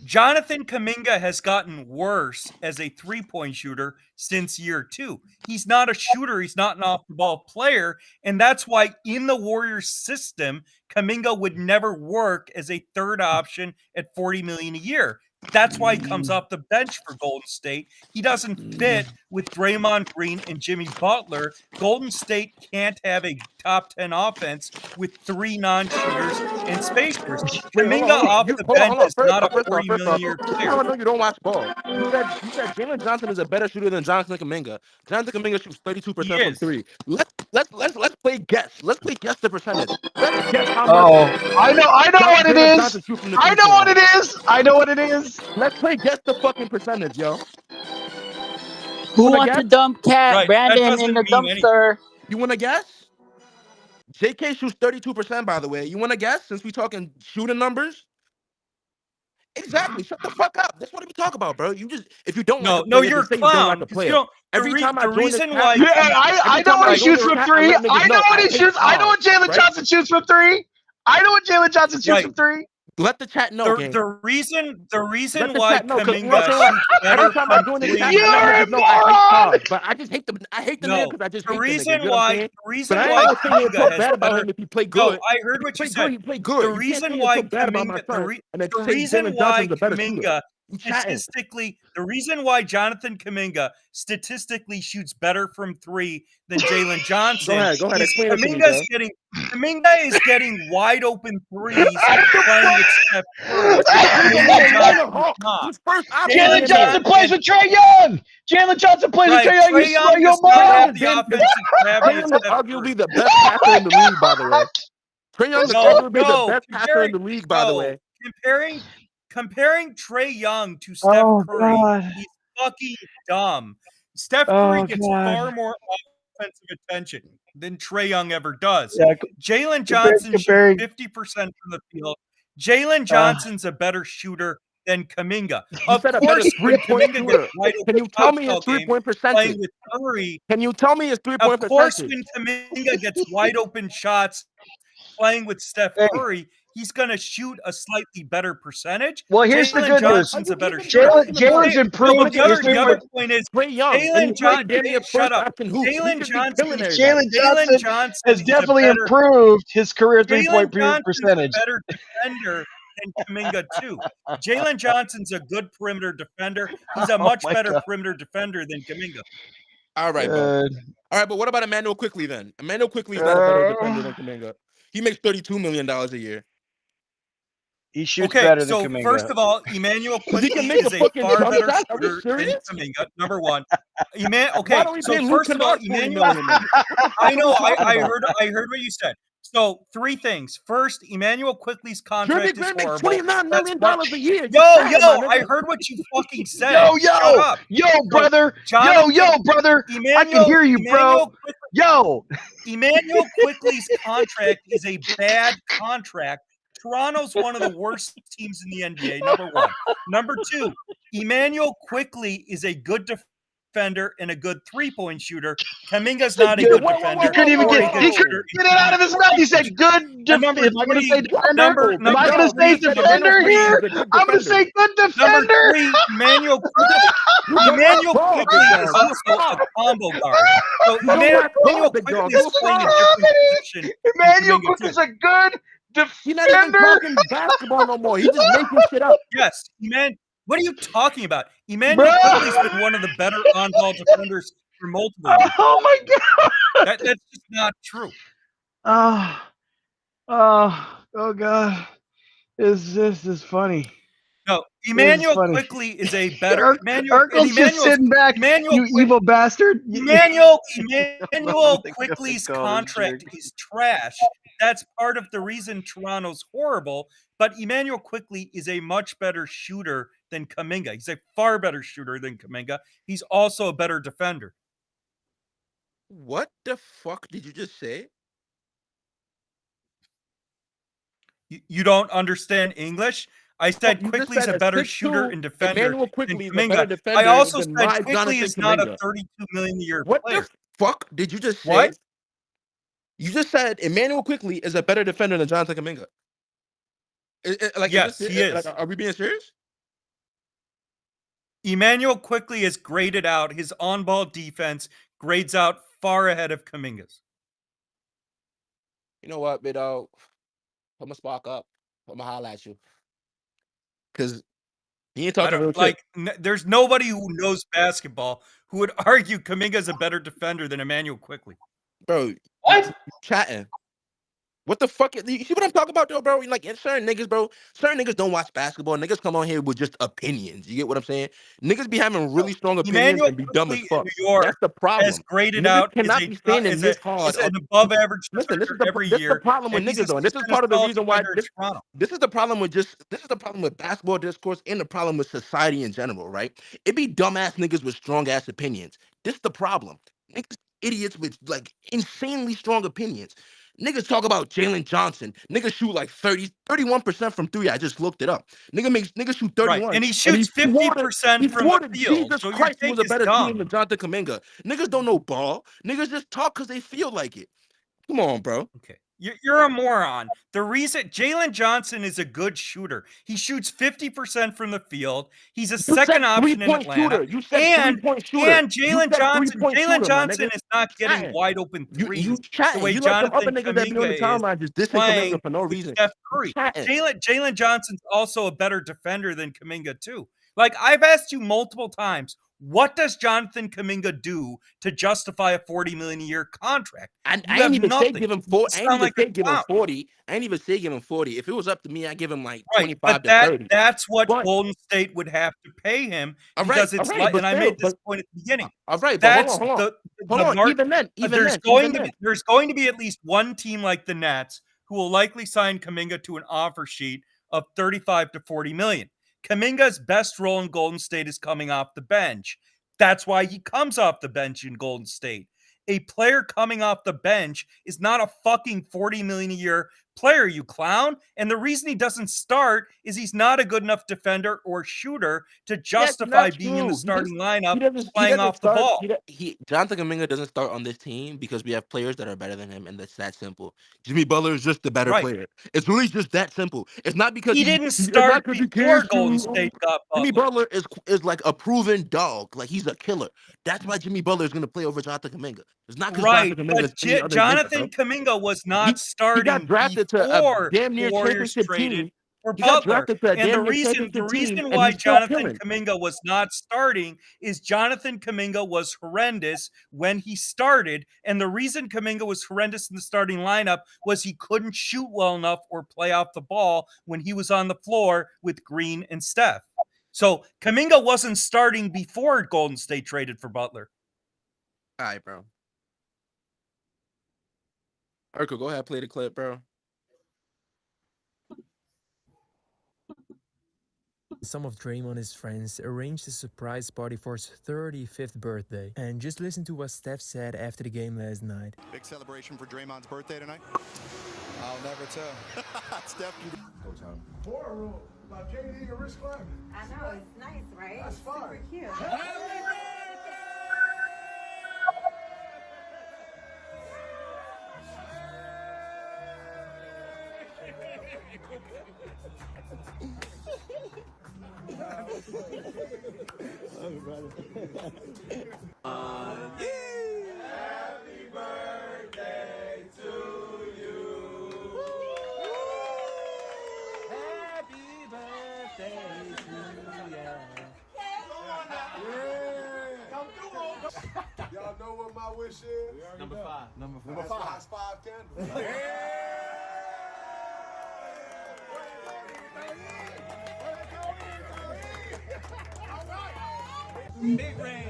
Jonathan Kuminga has gotten worse as a three-point shooter since year 2. He's not a shooter. He's not an off-the-ball player, and that's why in the Warriors system, Kuminga would never work as a third option at $40 million a year. That's why he comes off the bench for Golden State. He doesn't fit with Draymond Green and Jimmy Butler. Golden State can't have a top 10 offense with 3 non-shooters and spacers. Wait, hold Kuminga on. off the bench is First not a off, $40 million a year this is player. how I know you don't watch ball. You said Jalen Johnson is a better shooter than Jonathan Kuminga. Jonathan Kuminga shoots 32% from 3. Let's play guess. Let's play guess the percentage. Let's guess how much. I know what it Jalen is. Johnson shoots from the I know what it is. I know what it is. Let's play guess the fucking percentage, yo. Who wants to dump cat Brandon in the dumpster? You want to guess? JK shoots 32%, by the way. You want to guess since we talking shooting numbers? Exactly. Shut the fuck up. That's what we talk about, bro. You just if you don't like a No, player, you're a just say you don't like clown. a 'Cause player. you don't. Every time I The join this reason chat, why, I know what he shoots from 3. I know what he shoots. I know what Jalen Johnson shoots from 3. I know what Jalen Johnson shoots from 3. Let the chat know, gang. The reason Let the why chat know, because Kuminga shoots every better time I from join the 3. chat, I know I hate Taj, but I just hate the nigga because I just The hate the nigga. reason You know what I'm why saying? the reason But I why ain't gonna sit here and Kuminga talk has bad about better. him if he play No, good. I heard what you said. He play good. The You can't reason sit here and why talk bad about my Kuminga, son and then the say reason Jalen why Johnson's a better shooter. Kuminga You chatting. the reason why Jonathan Kuminga statistically shoots better from 3 than Jalen Johnson Go ahead. is Explain it to me, bro. Kuminga is getting wide open threes playing with Steph Curry. Jalen Johnson plays with Trae Young. Jalen Johnson plays with Trae Young. You Trae slow Young your does not ball. have the offensive gravity of Trae Young is Steph arguably Curry. the best passer in the league, by the way. Trae Young is arguably the best passer in the league, by the way. Comparing Trae Young to Steph Curry is fucking dumb. Steph Curry gets far more offensive attention than Trae Young ever does. Yeah, Jalen Johnson shoots 50% from the field. Jalen Johnson's a better shooter than Kuminga. Of said a better course, when three-point Kuminga shooter. gets wide Can open you tell shots me his all game three-point playing percentage? with Curry, Can you tell me his three-point of course, percentage? when Kuminga gets wide open shots playing with Steph Curry, he's going to shoot a slightly better percentage. Well, here's the Jalen good news. Johnson's a better shooter. Jalen's improved. The other point is Trae Young, and he Jalen played damn near Johnson. Shut first up. option hoop. He Jalen just be killing Johnson. everybody. Jalen Johnson has definitely improved his career three-point percentage. A better defender than Kuminga too. Jalen Johnson's a good perimeter defender. He's a much better perimeter defender than Kuminga. All right, bro. All right, but what about Emmanuel Quickly then? Emmanuel Quickly is not a better defender than Kuminga. He makes $32 million a year. He shoots better than so Kuminga. first of all, Emmanuel Quickly can make is a a fucking far jump better shot? Are we shooter than serious? Kuminga. Number one. Why Okay, don't we so pay Luke first of all, Kennard $40 Emmanuel. million then? I know. What are you I talking about? heard what you said. So 3 things. First, Emmanuel Quickly's Jeremy contract is Grant makes horrible. $29 million a year. Yo, my I nigga. heard what you fucking said. Yo, Shut up. brother. Jonathan- yo, brother. I can hear you, bro. Yo. Emmanuel Quickly's contract is a bad contract. Toronto's one of the worst teams in the NBA, number one. Number two, Emmanuel Quickly is a good defender and a good three-point shooter. Kuminga's not a good defender. He couldn't even get it out of his mouth. He said good defender. Am I going to say defender? Am I going to say defender here? I'm going to say good defender. Number 3, Emmanuel Quickly is also a combo guard. So Emmanuel Quickly is playing a different position. Emmanuel Quickly's a good defender. He's not even talking basketball no more. He's just making shit up. Yes, what are you talking about? Emmanuel Quickly's been one of the better on-ball defenders for multiple years. Oh my god, that's just not true. Oh god, this is funny. No, Emmanuel Quickly is a better. Urkel's just sitting back. You evil bastard. Emmanuel Quickly's contract is trash. That's part of the reason Toronto's horrible. But Emmanuel Quickly is a much better shooter than Kuminga. He's a far better shooter than Kuminga. He's also a better defender. What the fuck did you just say? You don't understand English? I said You just Quickly's said a better 6'2", shooter and defender Emmanuel than Quickly is a better Kuminga. defender I also than said my Quickly Jonathan is not a Kuminga. $32 million a year What player. the fuck did you just say? What? You just said Emmanuel Quickly is a better defender than Jonathan Kuminga. Yes, he is. Are we being serious? Emmanuel Quickly is graded out. His on-ball defense grades out far ahead of Kuminga's. You know what, big dog? I'm gonna spark up. I'm gonna holler at you. Because he ain't talking real shit. There's nobody who knows basketball who would argue Kuminga's a better defender than Emmanuel Quickly. Bro, what? You chatting. What the fuck? You see what I'm talking about, though, bro? Like, certain niggas, bro, certain niggas don't watch basketball. Niggas come on here with just opinions. You get what I'm saying? Niggas be having really strong opinions and be dumb as fuck. That's the problem. Has graded niggas out cannot be standing this hard. Is an above average Listen, this is every the year. problem with niggas, though. This is part of the reason why this is the problem with basketball discourse and the problem with society in general, right? It be dumbass niggas with strong ass opinions. This is the problem. Niggas idiots with like insanely strong opinions. Niggas talk about Jalen Johnson. Niggas shoot like 31% from 3. I just looked it up. Niggas shoot 31. Right. And he shoots 50% from the field. Jesus so Christ, he was a better dumb. team than Jonathan Kuminga. Niggas don't know ball. Niggas just talk because they feel like it. Come on, bro. Okay. You're a moron. The reason Jalen Johnson is a good shooter, he shoots 50% from the field. He's a second option in Atlanta. You said three-point shooter. And Jalen Johnson is not getting wide open threes the way Jonathan Kuminga is playing for no reason. Steph Curry. Jalen Johnson's also a better defender than Kuminga too. Like I've asked you multiple times, what does Jonathan Kuminga do to justify a $40 million a year contract? I ain't even say give him 40. I ain't even say give him 40. I ain't even say give him 40. If it was up to me, I'd give him like 25 to 30. That's what Golden State would have to pay him because it's like, and I made this point at the beginning. All right, that's hold on. Even then, there's going to be at least one team like the Nets who will likely sign Kuminga to an offer sheet of 35 to 40 million. Kuminga's best role in Golden State is coming off the bench. That's why he comes off the bench in Golden State. A player coming off the bench is not a fucking $40 million a year player, you clown. And the reason he doesn't start is he's not a good enough defender or shooter to justify That's being in the true. starting lineup He playing doesn't off the start. ball. Jonathan Kuminga doesn't start on this team because we have players that are better than him, and that's that simple. Jimmy Butler is just the better Right. player. It's really just that simple. It's not because He didn't it's start not because he before can't Golden shoot. State got Jimmy Butler. Butler is like a proven dog. Like he's a killer. That's why Jimmy Butler is going to play over Jonathan Kuminga. It's not because Right, Jonathan Kuminga but is any other nigga, bro. Jonathan Kuminga was not He got starting drafted to a before damn the near Warriors championship traded team. for He got Butler. drafted to a And the damn near reason championship team, and why he's still Jonathan killing. Kuminga was not starting is Jonathan Kuminga was horrendous when he started, and the reason Kuminga was horrendous in the starting lineup was he couldn't shoot well enough or play off the ball when he was on the floor with Green and Steph. So Kuminga wasn't starting before Golden State traded for Butler. All right, bro. Urkel, go ahead, play the clip, bro. Some of Draymond's friends arranged a surprise party for his 35th birthday. And just listen to what Steph said after the game last night. Big celebration for Draymond's birthday tonight? I'll never tell. Steph can go time. War room. Like KD and Rich Climate. I know, it's nice, right? That's fire. Super cute. Happy birthday to you. Happy birthday to you. Come through. Y'all know what my wish is? Number 5. Number 5. Number 5. That's 5 candles. Big rain.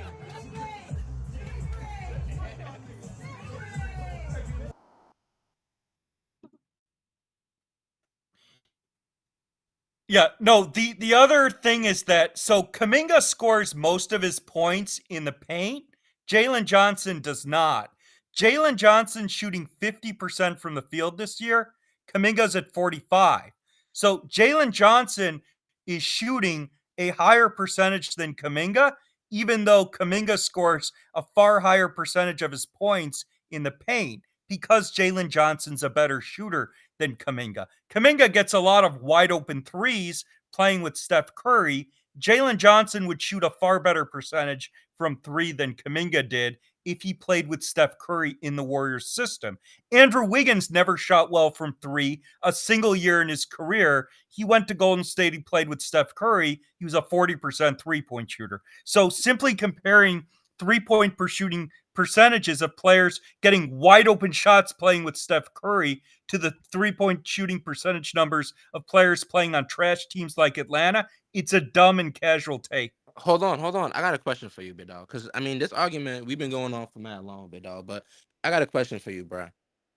Yeah, no, the other thing is that so Kuminga scores most of his points in the paint. Jalen Johnson does not. Jalen Johnson shooting 50% from the field this year. Kuminga's at 45. So Jalen Johnson is shooting a higher percentage than Kuminga, even though Kuminga scores a far higher percentage of his points in the paint because Jalen Johnson's a better shooter than Kuminga. Kuminga gets a lot of wide open threes playing with Steph Curry. Jalen Johnson would shoot a far better percentage from three than Kuminga did if he played with Steph Curry in the Warriors system. Andrew Wiggins never shot well from three a single year in his career. He went to Golden State, he played with Steph Curry. He was a 40% three-point shooter. So simply comparing three-point per shooting percentages of players getting wide open shots playing with Steph Curry to the three-point shooting percentage numbers of players playing on trash teams like Atlanta, it's a dumb and casual take. Hold on. I got a question for you, big dog. Because, I mean, this argument, we've been going on for mad long, big dog. But I got a question for you, bro.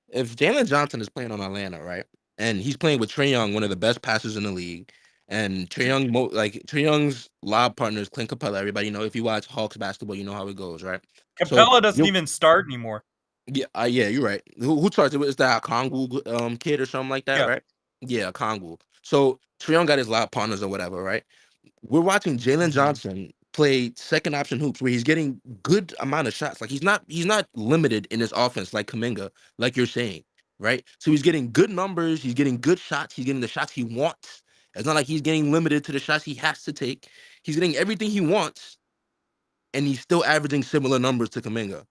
If Jalen Johnson is playing on Atlanta, right? And he's playing with Trae Young, one of the best passers in the league. And Trae Young's lob partners, Clint Capella, everybody know. If you watch Hawks basketball, you know how it goes, right? Capella doesn't even start anymore. Yeah, you're right. Who starts it? Is that a Kongu kid or something like that, right? Yeah, Kongu. So Trae Young got his lob partners or whatever, right? We're watching Jalen Johnson play second option hoops where he's getting good amount of shots. Like he's not limited in his offense like Kuminga, like you're saying, right? So he's getting good numbers, he's getting good shots, he's getting the shots he wants. It's not like he's getting limited to the shots he has to take. He's getting everything he wants, and he's still averaging similar numbers to Kuminga.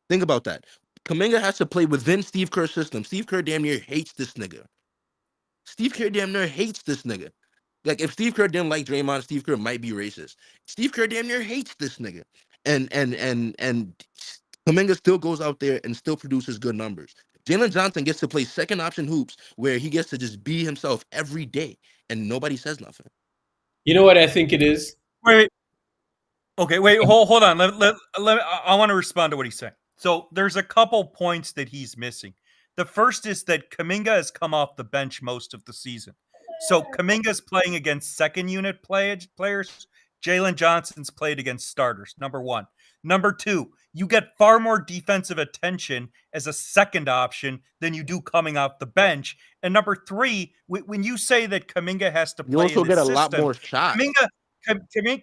Think about that. Kuminga has to play within Steve Kerr's system. Steve Kerr damn near hates this nigga. Like, if Steve Kerr didn't like Draymond, Steve Kerr might be racist. Steve Kerr damn near hates this nigga. And Kuminga still goes out there and still produces good numbers. Jalen Johnson gets to play second option hoops where he gets to just be himself every day, and nobody says nothing. You know what I think it is? Wait. Okay, wait, hold on. I want to respond to what he's saying. So there's a couple points that he's missing. The first is that Kuminga has come off the bench most of the season. So Kuminga's playing against second unit players. Jalen Johnson's played against starters, number one. Number 2, you get far more defensive attention as a second option than you do coming off the bench. And number 3, when you say that Kuminga has to You play also in get this a lot system, more shots. Kuminga,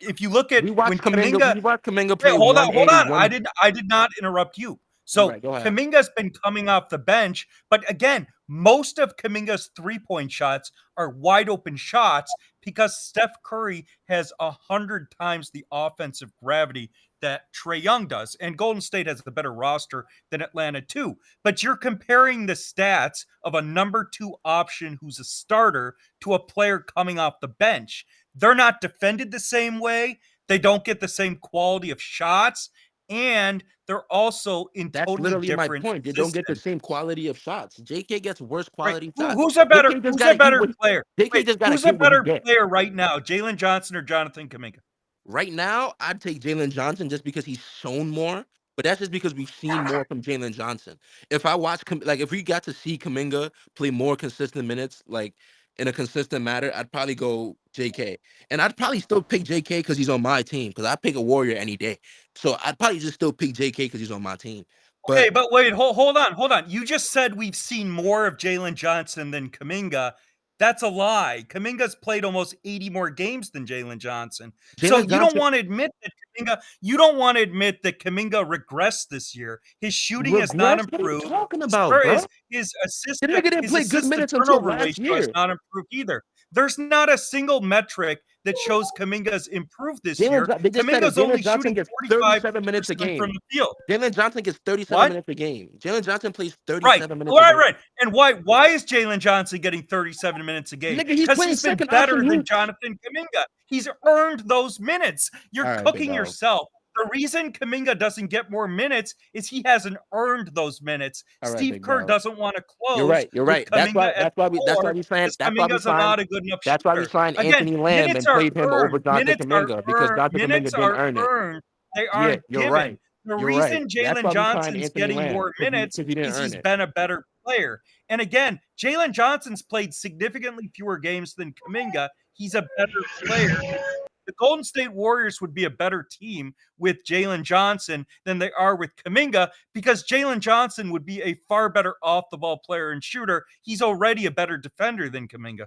if you look at We watched when Kuminga, Kuminga wait, play hold on. 181. I did not interrupt you. All So right, go ahead. Kuminga's been coming off the bench, but again, most of Kuminga's 3-point shots are wide open shots because Steph Curry has 100 times the offensive gravity that Trae Young does. And Golden State has a better roster than Atlanta too. But you're comparing the stats of a number 2 option who's a starter to a player coming off the bench. They're not defended the same way. They don't get the same quality of shots. And they're also in That's totally literally my different point. They don't get the systems. same quality of shots. JK gets worse Right. quality shots. Who's a better JK just gotta get what player? JK Wait, just gotta who's a get what he better gets. player right now? Jalen Johnson or Jonathan Kuminga? Right now, I'd take Jalen Johnson just because he's shown more, but that's just because we've seen more from Jalen Johnson. If I watch, if we got to see Kuminga play more consistent minutes, like in a consistent manner, I'd probably go JK. And I'd probably still pick JK because he's on my team, because I pick a Warrior any day. So I'd probably just still pick JK because he's on my team. Okay, but wait, hold on. You just said we've seen more of Jalen Johnson than Kuminga. That's a lie. Kuminga's played almost 80 more games than Jalen Johnson. So Jalen you don't Johnson want to admit that Kuminga regressed this year. His shooting has not regressed? What are you improved. talking about, bro? His assist The nigga didn't his play good assist to minutes until turnover last ratio has year. not improved either. There's not a single metric that shows Kuminga's improved this year. They just said Kuminga's Jalen only Johnson shooting gets 45% 37 minutes a game. from the field. Jalen Johnson gets 37 What? minutes a game. Jalen Johnson plays Right, 37 minutes a game. right. And why is Jalen Johnson getting 37 minutes a game? Nigga, he's Because playing he's been second better option. than Jonathan Kuminga. He's earned those minutes. You're All right, cooking big dog. yourself. The reason Kuminga doesn't get more minutes is he hasn't earned those minutes. All right, Steve big Kerr dog. doesn't want to close. You're right. You're right. With Kuminga That's why we signed. because Kuminga's not a good enough That's why we shooter. signed Again, Anthony Lamb and minutes are played him over earned. Jonathan Minutes are Kuminga because earned. Jonathan Kuminga Minutes didn't are earn it. earned. They Yeah, aren't you're given. right. The You're reason right. That's why Jalen we signed Johnson's Anthony getting Lamb, more 'cause minutes he didn't is earn he's it. been a better player. And again, Jalen Johnson's played significantly fewer games than Kuminga. He's a better player. The Golden State Warriors would be a better team with Jalen Johnson than they are with Kuminga because Jalen Johnson would be a far better off-the-ball player and shooter. He's already a better defender than Kuminga.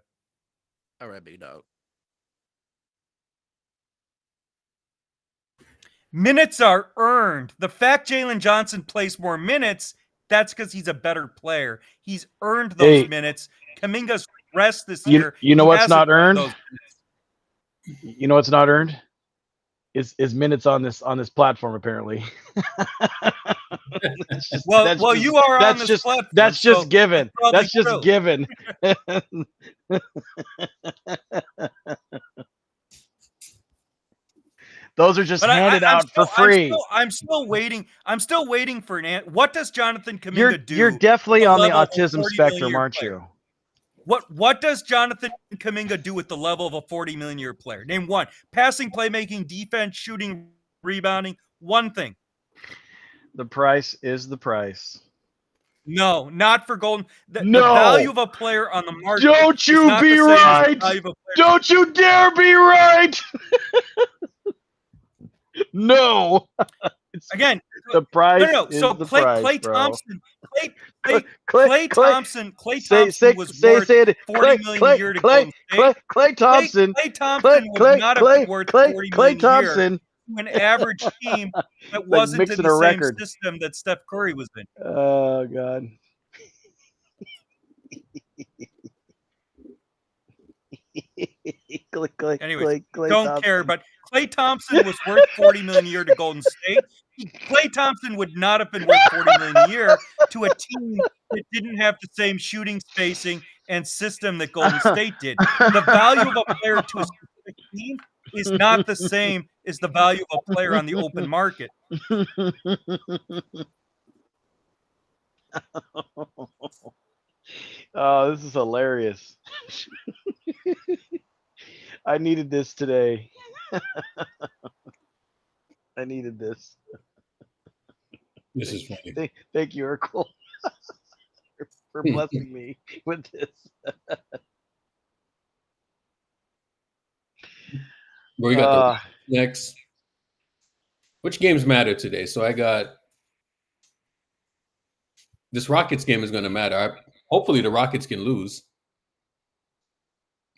All right, big dog. Minutes are earned. The fact Jalen Johnson plays more minutes, that's because he's a better player. He's earned those minutes. Kuminga's regressed this year. You know He what's hasn't not earned? those minutes. You know what's not earned? Is minutes on this platform apparently. Well, you are on this platform. That's just so given. That's true. just given. Those are just But handed out for free. I'm still waiting. I'm still waiting for an answer. What does Jonathan Kuminga do? You're definitely on the level of a autism 40 spectrum, million aren't player? you? What does Jonathan Kuminga do with the level of a 40 million year player? Name one. Passing, playmaking, defense, shooting, rebounding. One thing. The price is the price. No, not for Golden. The No. value of a player on the market. Don't is you not be the same as the right. value of a player. Don't you dare be right. No. Again, the price no. is So the Klay price, bro. Thompson, Klay Thompson was say worth it. 40 million a year to Golden State. Klay Thompson. Klay Thompson would not have been worth 40 million a year Thompson. to an average team that Like wasn't in mixing the a same record. system that Steph Curry was in. Oh God. Anyway, Klay don't Thompson. care. But Klay Thompson was worth 40 million a year to Golden State. Klay Thompson would not have been worth 40 million a year to a team that didn't have the same shooting, spacing, and system that Golden State did. The value of a player to a specific team is not the same as the value of a player on the open market. Oh, this is hilarious. I needed this today. I needed this. This is funny. Thank you, Urkel, for blessing me with this. We got the next. Which games matter today? So I got this Rockets game is going to matter. Hopefully the Rockets can lose.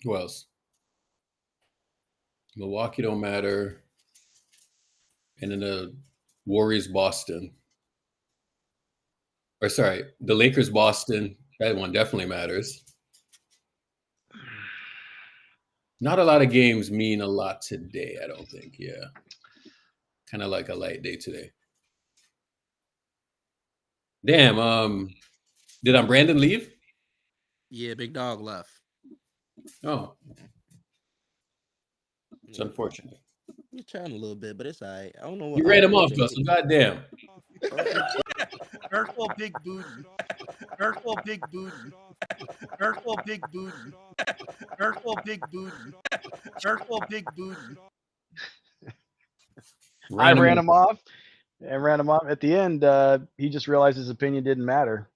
Who else? Milwaukee don't matter. And then the Warriors Boston. Or sorry, the Lakers Boston. That one definitely matters. Not a lot of games mean a lot today, I don't think. Yeah. Kind of like a light day today. Damn, did Brandon leave? Yeah, big dog left. Oh. It's unfortunate. He's trying a little bit, but it's all right. I don't know what. You ran him off, Justin. Goddamn. Urkel big booty. Urkel big booty. Urkel big booty. Urkel big booty. Urkel big booty. I ran him off and ran him off. At the end, he just realized his opinion didn't matter.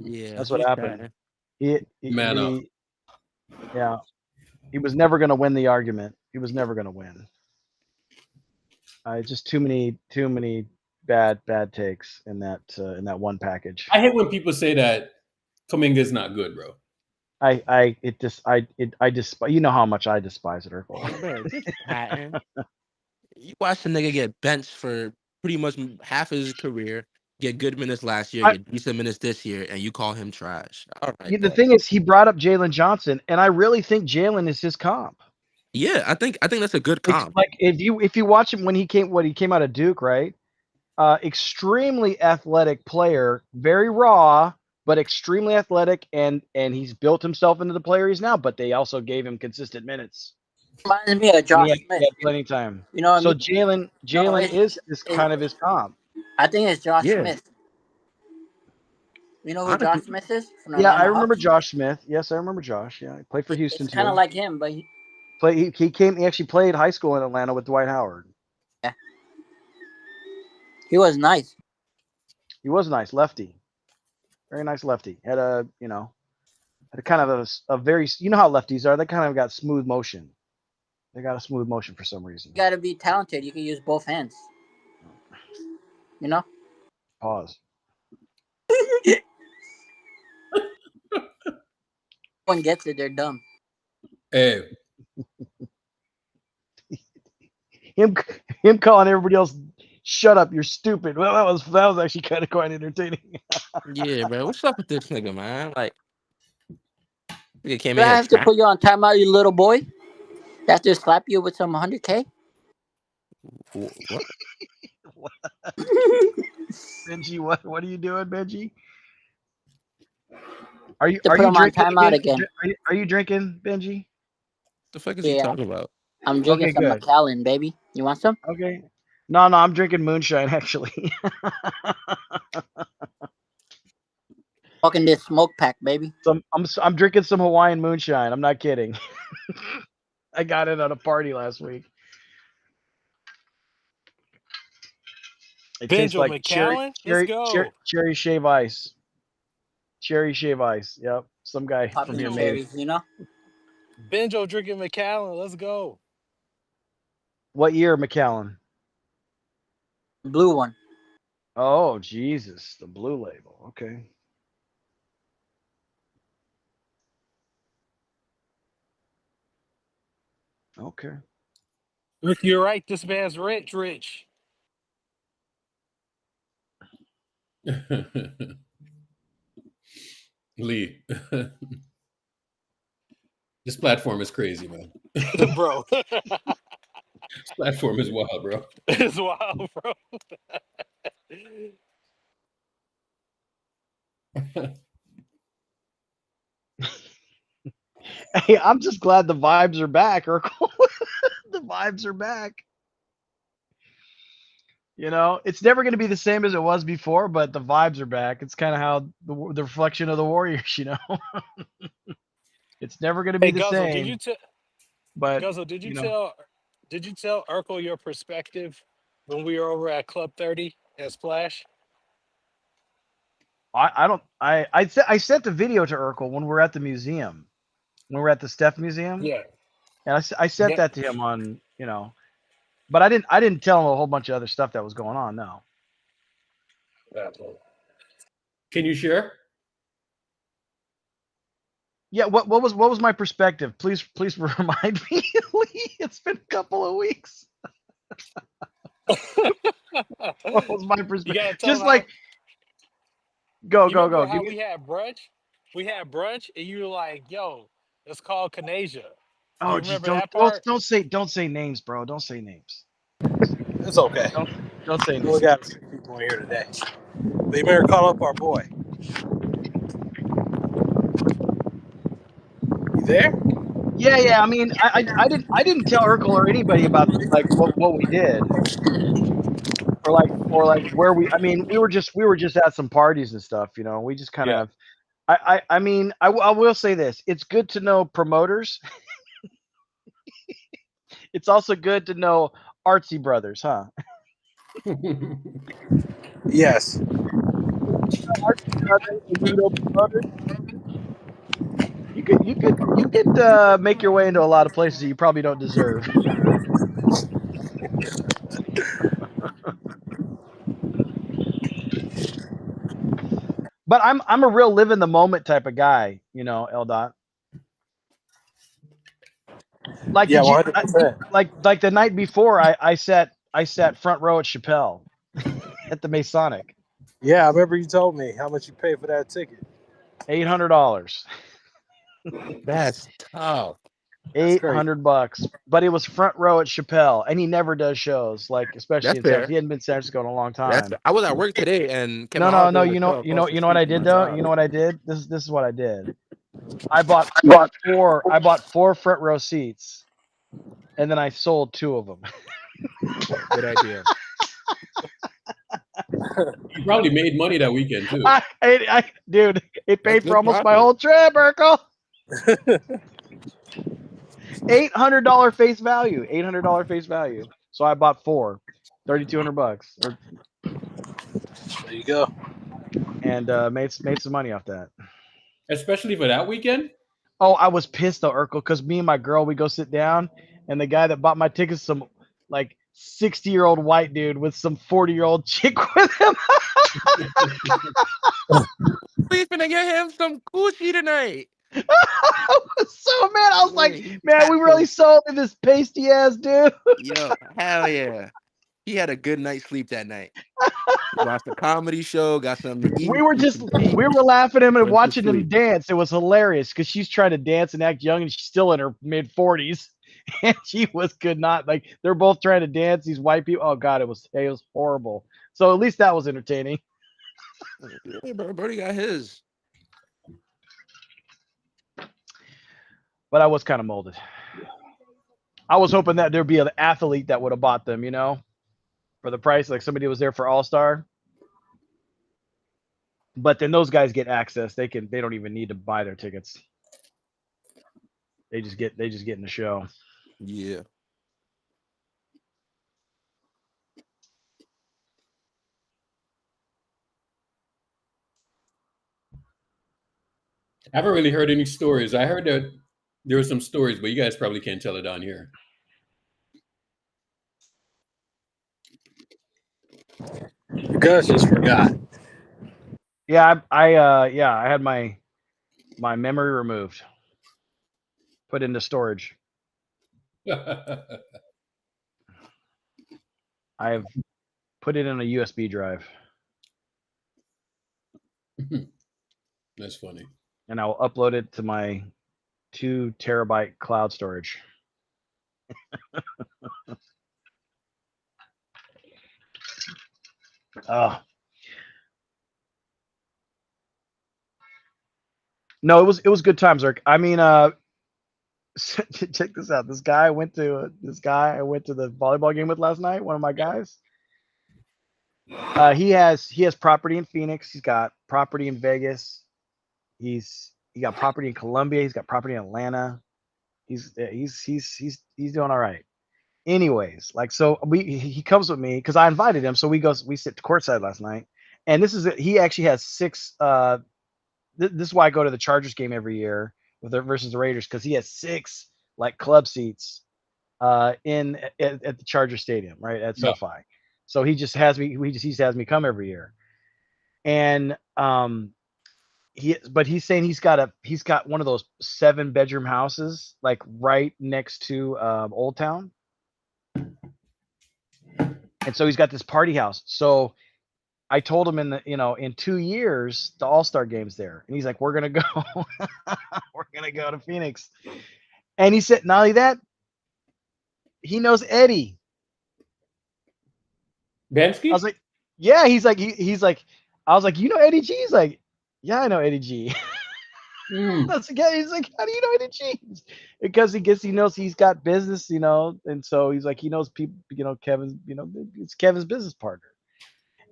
Yeah, that's what happened. He was never going to win the argument. He was never going to win. Just too many bad takes in that one package. I hate when people say that Kuminga's not good, bro. I despise. You know how much I despise it, Urkel. You watch the nigga get benched for pretty much half of his career, get good minutes last year, get decent minutes this year, and you call him trash. All right. The thing is, he brought up Jalen Johnson, and I really think Jalen is his comp. Yeah, I think that's a good comp. Like if you watch him when he came out of Duke, right? Extremely athletic player, very raw, but extremely athletic, and he's built himself into the player he's now. But they also gave him consistent minutes. Reminds me of Josh Smith. He had plenty of time. You know what so I mean? Jalen is kind of his comp. I think it's Josh Yeah. Smith. You know who Josh Smith is? From the Yeah, Atlanta I remember Hawks? Josh Smith. Yes, I remember Josh. Yeah, he played for Houston It's kind of too. like him, but He actually played high school in Atlanta with Dwight Howard. yeah, he was nice. He was nice, lefty, very nice lefty. Had a had a kind of a very, you know how lefties are. They kind of got smooth motion. They got a smooth motion for some reason. You got to be talented. You can use both hands. You know. Pause. One gets it, they're dumb. Hey. Him calling everybody else, shut up, you're stupid. Well, that was actually kind of quite entertaining. Yeah, bro. What's up with this nigga, man? Like, nigga came Do in I here have to put you on timeout, you little boy? They have to slap you with some 100K? What? Benji, what are you doing, Benji? Are you To put him on drinking timeout again. Are you drinking, Benji? The fuck is he talking about? I'm drinking some good. Macallan, baby. You want some? Okay. No, I'm drinking moonshine actually. Fucking this smoke pack, baby. I'm drinking some Hawaiian moonshine. I'm not kidding. I got it at a party last week. It tastes like Macallan? Let's go. cherry shave ice. Cherry shave ice. Yep. Some guy Popping from here the made it. cherries, you know? Benjo drinking Macallan. Let's go. What year, McAllen? Blue one. Oh, Jesus. The blue label. Okay. Okay. Rick, you're right. This man's rich. Lee. This platform is crazy, man. Bro. This platform is wild, bro. It's wild, bro. Hey, I'm just glad the vibes are back, Urkel. The vibes are back. You know, it's never going to be the same as it was before, but the vibes are back. It's kind of how the reflection of the Warriors, you know. It's never going to be the Guzzle, same. did you but Guzzle, did you tell Urkel your perspective when we were over at Club 30 at Splash? I sent the video to Urkel when we were at the museum, when we were at the Steph Museum. Yeah. And I sent that to him on, you know, But I didn't tell him a whole bunch of other stuff that was going on. No. Can you share? Yeah. What was my perspective? Please remind me, Lee. It's been a couple of weeks. What was my You perspective? gotta tell Just them how. like go. You remember Give how me. we had brunch? We had brunch, and you were like, "Yo, it's called Canasia." Do Oh, you geez, remember that part? don't say names, bro. Don't say names. It's okay. Don't say We names. got 6 people in here today. They better call up our boy. You there? Yeah. I mean, I didn't tell Urkel or anybody about like what we did or like where we. I mean, we were just at some parties and stuff. You know, we just kind Yeah. of. I mean, I will say this. It's good to know promoters. It's also good to know artsy brothers, huh? Yes. Artsy brothers and you know promoters. You could make your way into a lot of places that you probably don't deserve. But I'm a real live in the moment type of guy, you know, L. Like Yeah, did you 100%. like the night before I sat front row at Chappelle at the Masonic. Yeah, I remember you told me how much you paid for that ticket. $800. That's tough. That's crazy. $800, but it was front row at Chappelle, and he never does shows, like especially That's in San. fair. He hadn't been in San Francisco in a long That's time. I was at work today, and Kevin No. Hart did my You show across the know what street I from did my though. job. You know what I did. This is what I did. I bought four front row seats, and then I sold 2 of them. Good idea. You probably made money that weekend too. Dude, it That's paid for good almost my profit. whole trip, Urkel. $800 face value. $800 face value. So I bought 4, $3,200, There you go. and made some money off that. Especially for that weekend. Oh, I was pissed though, Urkel, because me and my girl, we go sit down, and the guy that bought my tickets, some like 60-year-old white dude with some 40-year-old chick with him. Please gonna get him some coochie tonight. I was so mad. I was Yeah, like, he man, we tapped really him. sold in this pasty ass dude. Yo, hell yeah. He had a good night's sleep that night. Watched a comedy show, got something to eat, some tea, We were laughing at him and went to watching him sleep. dance. It was hilarious because she's trying to dance and act young, and she's still in her mid 40s, and she could not, like, they're both trying to dance. These white people. Oh God, it was horrible. So at least that was entertaining. Yeah, bro, Brody got his. But I was kind of molded. I was hoping that there'd be an athlete that would have bought them, you know, for the price. Like somebody was there for All-Star. But then those guys get access. They don't even need to buy their tickets. They just get in the show. Yeah. I haven't really heard any stories. I heard that there were some stories, but you guys probably can't tell it on here. You guys just forgot. Yeah, I had my memory removed, put into storage. I've put it in a USB drive. That's funny. And I will upload it to my 2 terabyte cloud storage. Oh. No, it was good times, Eric. I mean, check this out. This guy I went to the volleyball game with last night. One of my guys. He has property in Phoenix. He's got property in Vegas. He got property in Colombia. He's got property in Atlanta. He's doing all right. Anyways, like, so he comes with me because I invited him. So we sit courtside last night, and he actually has 6. This is why I go to the Chargers game every year versus the Raiders, because he has 6 like club seats at the Charger Stadium, right at Yeah. SoFi. So he just has me. He just has me come every year, and he's saying he's got one of those 7-bedroom houses like right next to Old Town, and so he's got this party house. So I told him in 2 years the All-Star game's there, and he's like, we're gonna go, we're gonna go to Phoenix, and he said not only that, he knows Eddie. Bansky? I was like, yeah. He's like, I was like, you know Eddie G? He's like, yeah, I know Eddie G. That's again. He's like, how do you know Eddie G? Because he knows he's got business, and so he's like, he knows people, Kevin's, it's Kevin's business partner.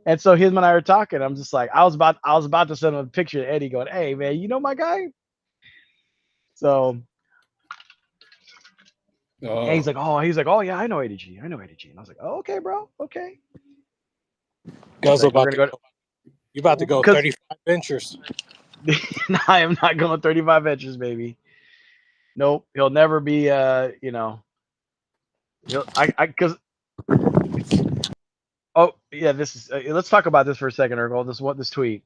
And so him and I were talking. I'm just like, I was about to send him a picture of Eddie, going, hey man, you know my guy? So and he's like, oh yeah, I know Eddie G. I know Eddie G. And I was like, oh, okay, bro, okay. Guys, Like, we're gonna go. You're about to go 35 ventures. No, I am not going 35 ventures, baby. Nope, he'll never be. Because. Oh yeah, this is. Let's talk about this for a second, Urkel. This tweet.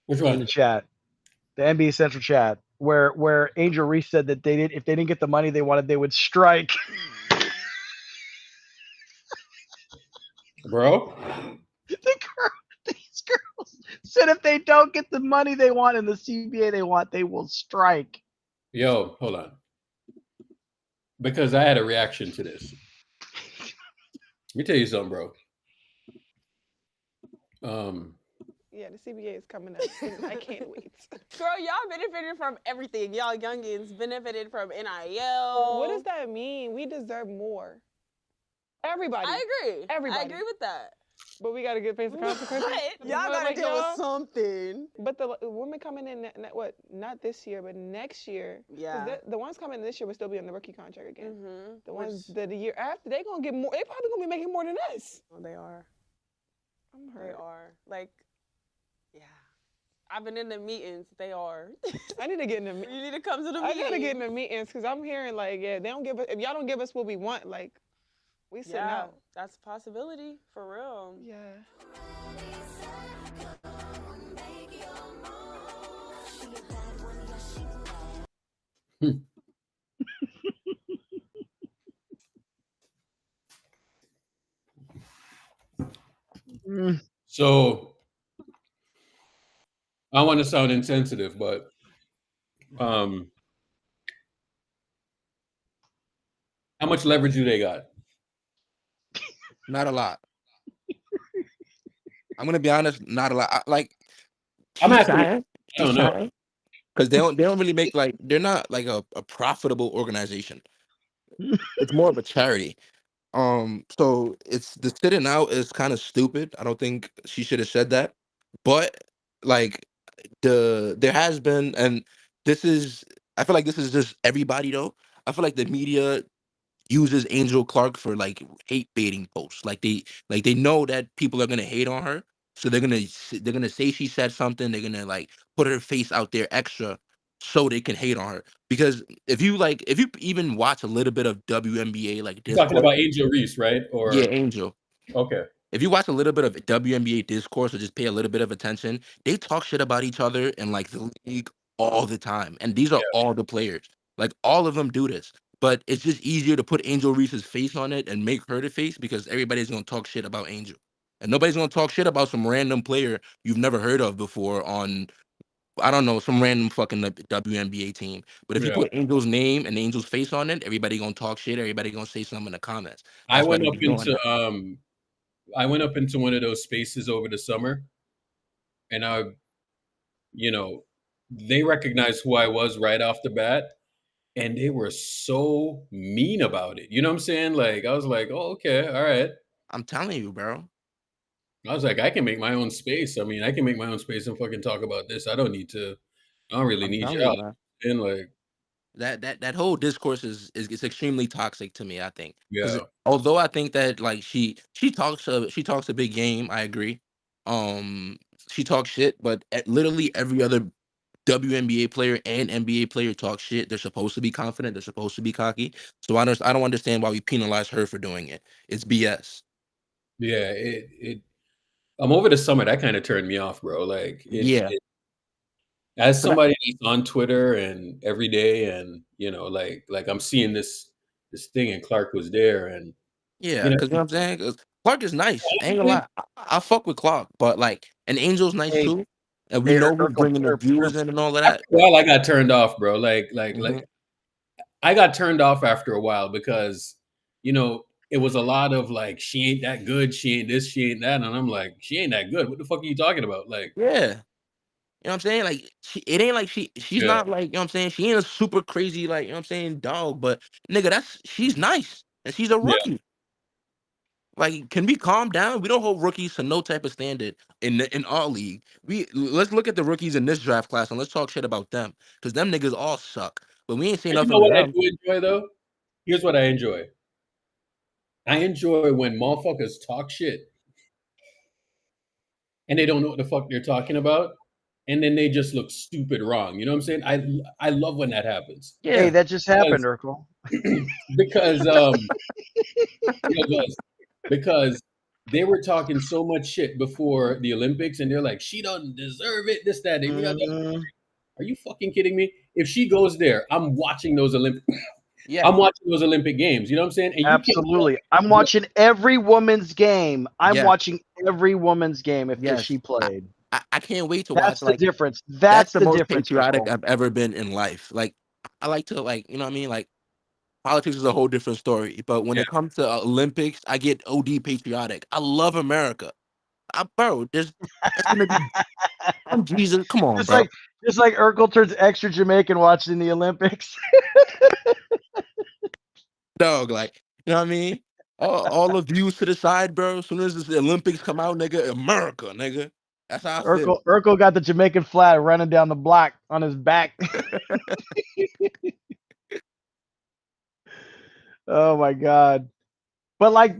Which one? In the chat, the NBA Central chat, where Angel Reese said that if they didn't get the money they wanted, they would strike. Bro, These girls said if they don't get the money they want and the CBA they want, they will strike. yo, hold on. Because I had a reaction to this. Let me tell you something, bro. Yeah, the CBA is coming up. I can't wait. Girl, y'all benefited from everything. Y'all youngins benefited from NIL. What does that mean? We deserve more. Everybody. I agree. Everybody. I agree with that. But we got to face the consequences. Y'all got to deal with something. But the women coming in, not this year, but next year. Yeah. The ones coming in this year will still be on the rookie contract again. The ones the year after, they going to get more. They probably going to be making more than us. Oh, they are. I'm hurt. They are. Like, yeah. I've been in the meetings. They are. I need to get in the meetings. You need to come to the I meetings. got to get in the meetings because I'm hearing like, yeah, they don't give us, if y'all don't give us what we want, like, we sit out. That's a possibility, for real. Yeah. So I want to sound insensitive, but how much leverage do they got? Not a lot. I'm gonna be honest, not a lot. I'm asking. I don't know. Because they don't really make they're not like a profitable organization. It's more of a charity. So it's the sitting out is kind of stupid. I don't think she should have said that. But there has been, and I feel like this is just everybody though. I feel like the media uses Angel Clark for hate baiting posts. They know that people are gonna hate on her, so they're gonna say she said something. They're gonna put her face out there extra so they can hate on her. Because if you even watch a little bit of WNBA You're talking about Angel Reese, right? Or yeah, Angel. Okay. If you watch a little bit of WNBA discourse or just pay a little bit of attention, they talk shit about each other in the league all the time. And these are all the players. All of them do this. But it's just easier to put Angel Reese's face on it and make her the face because everybody's going to talk shit about Angel. And nobody's going to talk shit about some random player you've never heard of before on, I don't know, some random fucking WNBA team. But if you put Angel's name and Angel's face on it, everybody going to talk shit. Everybody going to say something in the comments. I went up into one of those spaces over the summer, and they recognized who I was right off the bat, and they were so mean about it. You know what I'm saying? I was like, oh, okay, all right. I'm telling you, bro. I was like, I can make my own space. I mean, I can make my own space and fucking talk about this. I don't really need y'all. And that whole discourse is extremely toxic to me, I think. Yeah. Although I think that she talks a big game, I agree. She talks shit, but at literally every other WNBA player and NBA player talk shit. They're supposed to be confident. They're supposed to be cocky. So I don't understand why we penalize her for doing it. It's BS. Yeah, I'm over the summer. That kind of turned me off, bro. Like as somebody that's on Twitter and every day, and like I'm seeing this thing, and Clark was there, and Yeah, because you know what I'm saying? 'Cause Clark is nice. I ain't gonna lie. I fuck with Clark, but like, and Angel's nice Hey, too. And we know who's bringing the viewers in and all of that. Well, I got turned off, bro. Like Mhm. I got turned off after a while because it was a lot of like, she ain't that good, she ain't this, she ain't that, and I'm like, she ain't that good. What the fuck are you talking about? Like, Yeah. You know what I'm saying? Like, it ain't like she's yeah, not like, you know what I'm saying? She ain't a super crazy, like, you know what I'm saying, dog, but nigga, she's nice. And she's a yeah. rookie. Like, can we calm down? We don't hold rookies to no type of standard in our league. Let's look at the rookies in this draft class and let's talk shit about them. Because them niggas all suck. But we ain't saying And you nothing know to what I them. do enjoy though? Here's what I enjoy. I enjoy when motherfuckers talk shit and they don't know what the fuck they're talking about, and then they just look stupid wrong. You know what I'm saying? I love when that happens. Hey, that just happened, Urkel. Because because they were talking so much shit before the Olympics, and they're like, she doesn't deserve it, this, that. Are you fucking kidding me? If she goes there, I'm watching those Olympics. Yeah. I'm watching those Olympic games. You know what I'm saying? And Absolutely. I'm watching every woman's game. I'm Yeah. watching every woman's game if Yes. she played. I can't wait to That's watch. the difference. That's the the most difference, patriotic Urkel. I've ever been in life. Like, I like to, like, you know what I mean? Like, politics is a whole different story. But when it comes to Olympics, I get OD patriotic. I love America. Bro, it's gonna be. I'm Jesus. Come on, bro. Just like Urkel turns extra Jamaican watching the Olympics. Dog, like, you know what I mean? All the views to the side, bro. As soon as the Olympics come out, nigga, America, nigga. That's how I feel. Urkel got the Jamaican flag running down the block on his back. Oh my God. But like,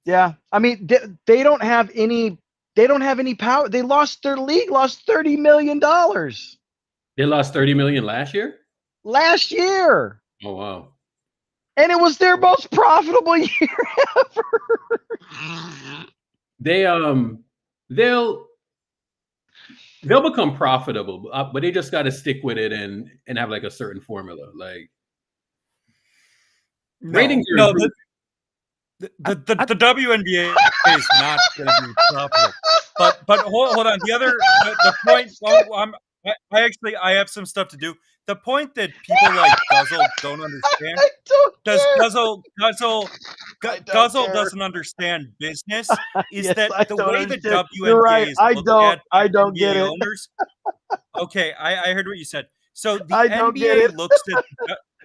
yeah, I mean, they don't have any power. They lost their league, lost $30 million they lost $30 million last year. last year. Oh wow. And it was their most profitable year ever. They'll become profitable, but they just got to stick with it and have like a certain formula. Like ratings are improving. The WNBA is not going to be profitable. But hold on. The point. I have some stuff to do. The point that people like Guzzle don't understand. Guzzle doesn't understand business. Is Yes, that I the don't way the understand. WNBA You're right. is I looked don't. at I don't NBA get it. owners? Okay, I heard what you said. So the I don't get NBA it. looks at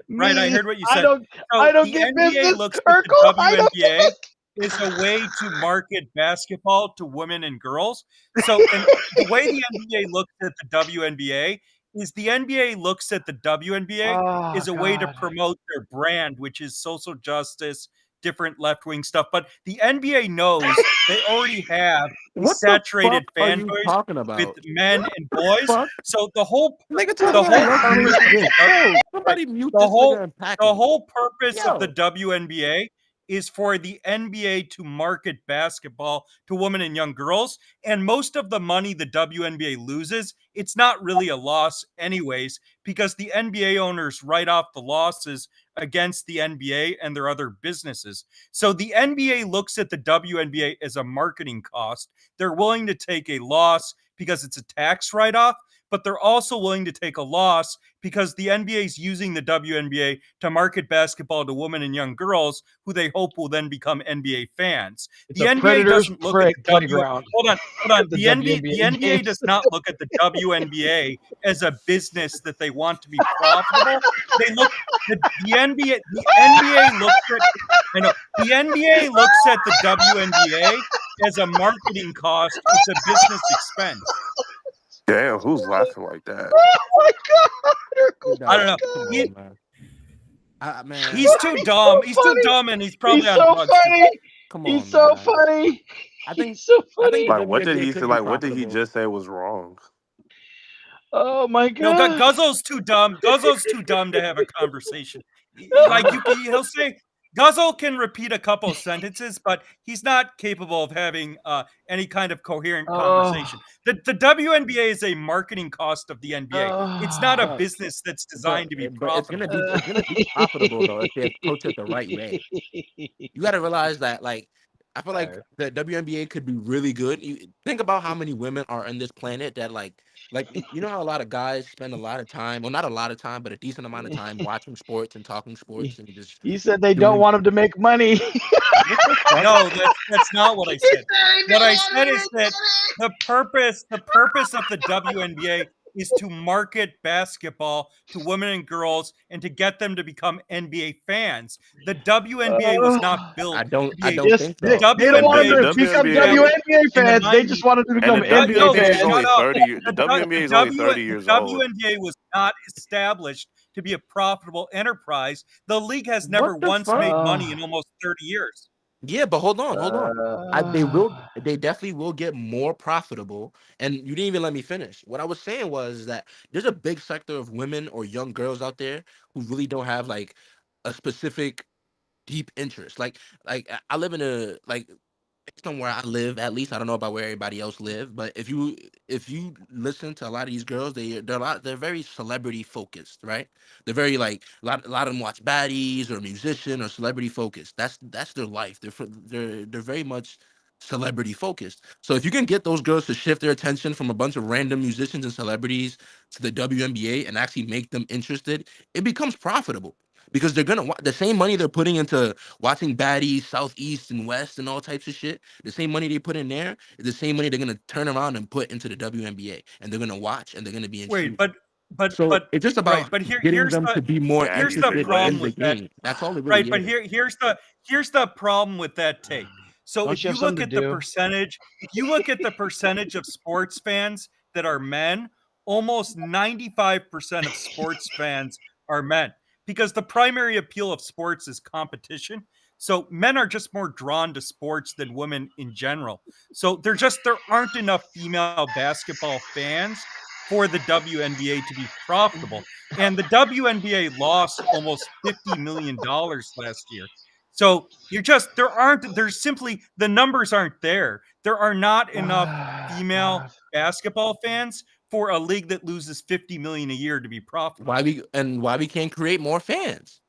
right. I heard what you said. I don't the get NBA business, looks at Urkel. the I don't get WNBA it. is a way to market basketball to women and girls. So and the way the NBA looks at the WNBA is the NBA looks at the WNBA is a way to promote their brand, which is social justice, different left-wing stuff. But the NBA knows they already have a What the saturated fuck are fan you base talking with about? men and boys. Fuck? So the whole Nigga the talking whole about purpose of this. Yo, the somebody mute the this whole nigga and pack the him. whole purpose of the Yo. WNBA is for the NBA to market basketball to women and young girls. And most of the money the WNBA loses, it's not really a loss anyways, because the NBA owners write off the losses against the NBA and their other businesses. So the NBA looks at the WNBA as a marketing cost. They're willing to take a loss because it's a tax write-off, but they're also willing to take a loss because the NBA is using the WNBA to market basketball to women and young girls who they hope will then become NBA fans. It's The a NBA predator's doesn't look at the playground. Hold on. The The WNBA NBA does not look at the WNBA as a business that they want to be profitable. They look the NBA. The NBA looks at the NBA looks at the WNBA as a marketing cost. It's a business expense. Damn, who's laughing like that? Oh my God! I don't know. Man. He's too dumb. He's too dumb, and he's probably on drugs. Come He's on, so man. funny. I think He's so I think funny. the Like, what did WNBA he could say? be Like, what did he profitable. just say was wrong? Oh my No, god. Guzzo's too dumb. Guzzo's too dumb to have a conversation. Like he'll say Guzzo can repeat a couple of sentences, but he's not capable of having any kind of coherent conversation. The WNBA is a marketing cost of the NBA. It's not a business that's designed to be But it's profitable. gonna be profitable though if they approach it the right way. You got to realize that, like, I feel like the WNBA could be really good. You think about how many women are on this planet that like you know how a lot of guys spend a lot of time, well, not a lot of time, but a decent amount of time watching sports and talking sports and just You said they don't doing. want him to make money. No, that's not what I said. What I said is that the purpose of the WNBA is to market basketball to women and girls and to get them to become NBA fans. The WNBA was not built. I don't to be think so. They don't want WNBA him to become WNBA fans. They just wanted to become And the NBA WNBA is fans. only Shut up. 30 years. The WNBA is only 30 years The old. WNBA was not established to be a profitable enterprise. The league has never the once fuck? made money in almost 30 years. Yeah, but hold on. They definitely will get more profitable. And you didn't even let me finish. What I was saying was that there's a big sector of women or young girls out there who really don't have like a specific deep interest. Like I live in a like based on where I live, at least I don't know about where everybody else live, but if you listen to a lot of these girls, they're very celebrity focused, right? They're very like a lot of them watch baddies or musician or celebrity focused. That's their life. They're very much celebrity focused. So if you can get those girls to shift their attention from a bunch of random musicians and celebrities to the WNBA and actually make them interested, it becomes profitable because they're gonna the same money they're putting into watching baddies, Southeast and West and all types of shit. The same money they put in there is the same money they're gonna turn around and put into the WNBA, and they're gonna watch and they're gonna be Wait, intrigued. but So it's just about getting here's them to be more here's the interested problem in the with that. game. That's all it Right, really but is. here's the problem with that take. So Don't if you you have look something at to the do? percentage, if you look at the percentage of sports fans that are men, almost 95% of sports fans are men because the primary appeal of sports is competition. So men are just more drawn to sports than women in general. So there aren't enough female basketball fans for the WNBA to be profitable. And the WNBA lost almost $50 million last year. So there's simply, the numbers aren't there. There are not enough female basketball fans for a league that loses 50 million a year to be profitable. Why we can't create more fans?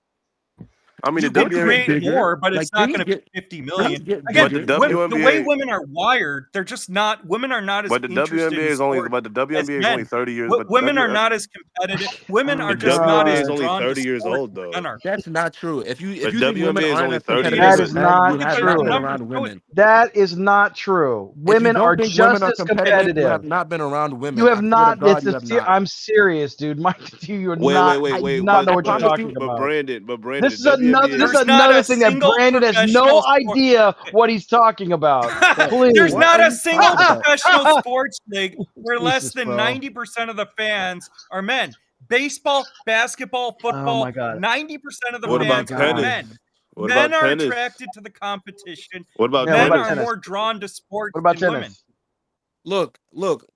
I mean, You the can WNBA create more, but it's not going to be 50 million. Again, the way women are wired, they're just not. Women are not as But the interested WNBA in is only. sport But the as WNBA is men. only 30 years. But Women are not as competitive. Women are just not WNBA as is only drawn 30 to years sport old, as though. men are. That's not true. If you The think women WNBA is aren't only as 30 competitive years That as is men, not you have true. not been around women. That is not true. If you Women are don't think women just are as competitive, you have competitive. not been around women. You have I swear to not. God, you have not. I'm serious, dude. Mike, you're Wait, not. wait, wait, I do wait. not know But what you're but talking but about. Brandon, This the is another. WNBA. This is There's not another a thing that single Brandon has professional no sport. idea what he's talking about. Please. There's What not are a you single talking about? professional sports league where less Jesus, than bro. 90% of the fans are men. Baseball, basketball, Oh my football, God. 90% of the What Oh my about fans are God. men. tennis? What Men about are tennis? attracted to the competition. What about Yeah. What Men about are tennis? tennis? more drawn to sports What about than women. tennis? Look,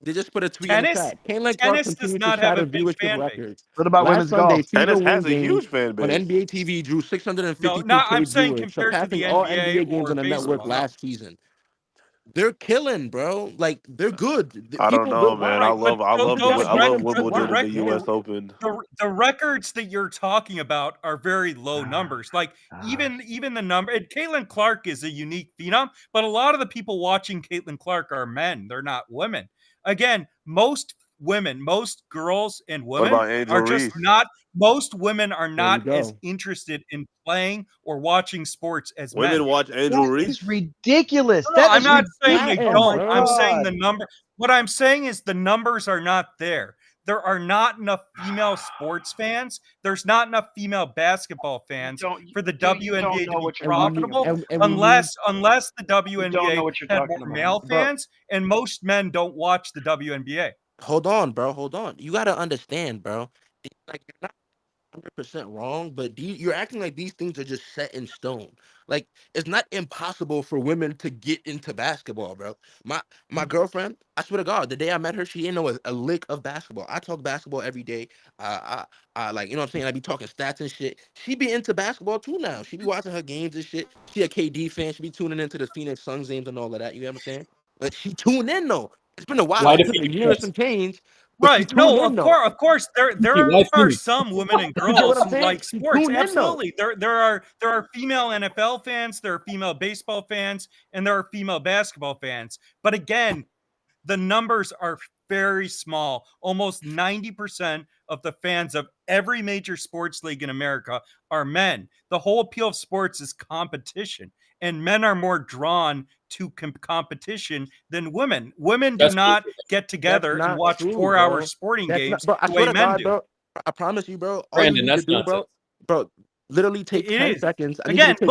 they just put a tweet in the Tennis, chat. Caitlin Clark tennis does continues to not have shatter a big viewership fan base. records. What about Last women's Sunday, golf? Fever Tennis has a Wing huge fan on base. NBA TV drew No, I'm 652K saying viewers, compared to surpassing the all NBA NBA games or on the network baseball. No. last season. They're killing, bro. Like they're good. I don't People know, will man. watch. Right, but I love You gotta I get love them to Wimbledon and watch, the man. U.S. Open. The records that you're talking about are very low numbers. Like even the number, and Caitlin Clark is a unique phenom, but a lot of the people watching Caitlin Clark are men. They're not women. Again, most girls and What women about Angel are just Reese? not. Most women are There you not as go. interested in playing or watching sports as Women men. watch Angel That Reese? is ridiculous. No, That I'm is not saying ridiculous. they I am, Oh my don't. bro. I'm saying the God. number. What I'm saying is the numbers are not there. There are not enough female sports fans. There's not enough female basketball fans for the You don't WNBA to know be what you're And we talking need profitable about. and we need unless the You don't know WNBA what you're had more talking about. male bro. fans, and most men don't watch the WNBA. Hold on, bro. Hold on. You gotta understand, bro. Like 100% wrong, but you're acting like these things are just set in stone. Like it's not impossible for women to get into basketball, bro. My girlfriend, I swear to God, the day I met her, she didn't know a lick of basketball. I talk basketball every day. I like, you know what I'm saying? I be talking stats and shit. She be into basketball too now. She be watching her games and shit. She a KD fan. She be tuning into the Phoenix Suns games and all of that. You know what I'm saying? But she tuned in though. It's been a while. Why It the took a Phoenix year and Suns? some change, but she Right. tuned No, in though. of course, there Why are Phoenix? some women and You get what girls I'm who saying? like She sports. tuned in though. Absolutely. There are female NFL fans, there are female baseball fans, and there are female basketball fans. But again, the numbers are very small. Almost 90% of the fans of every major sports league in America are men. The whole appeal of sports is competition, and men are more drawn to competition than women. Women do That's not bullshit. get That's together and not watch true, 4 hour bro. sporting That's not, games bro. I the swear way to men God, do. bro. I promise you, bro. All you Brandon, need to that's do, nonsense. bro, literally take It 10 is. seconds. I need you to Again, take.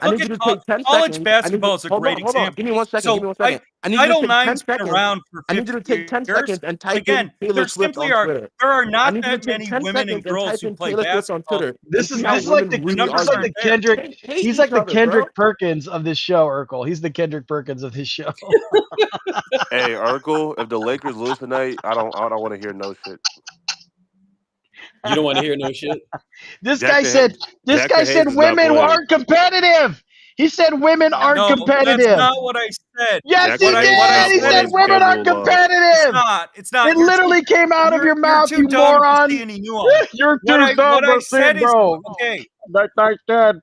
I look need at you to take 10 college seconds. I need you. basketball is a great Hold on. Give me example. 1 second. Give So me 1 second. I need you to Title take 10 IX's been seconds. around for I need you 50 to take 10 years, seconds and but type in again, Taylor there Swift simply on are Twitter. there are I not need you to that take many 10 women and seconds and girls type who in play Taylor Swift on basketball. Twitter and This see is how this is like women The really numbers argue. aren't there. Kendrick. Hate He's like each the other, bro. Kendrick Perkins of this show, Urkel. He's the Kendrick Perkins of this show. Hey, Urkel, if the Lakers lose tonight, I don't want to hear no shit. You don't want to hear no shit? This guy Jackson, said this guy Jackson said Hayes is not women playing. aren't competitive. He said women aren't No, that's competitive. not what I said. Yes, he Jackson Hayes is did. not He said playing What women aren't Cameron Love. it's competitive. not. It's not. It literally came out of your You're mouth, too you dumb to moron. see any nuance. You're What too dumb I to see, said is bro. okay. Like I said,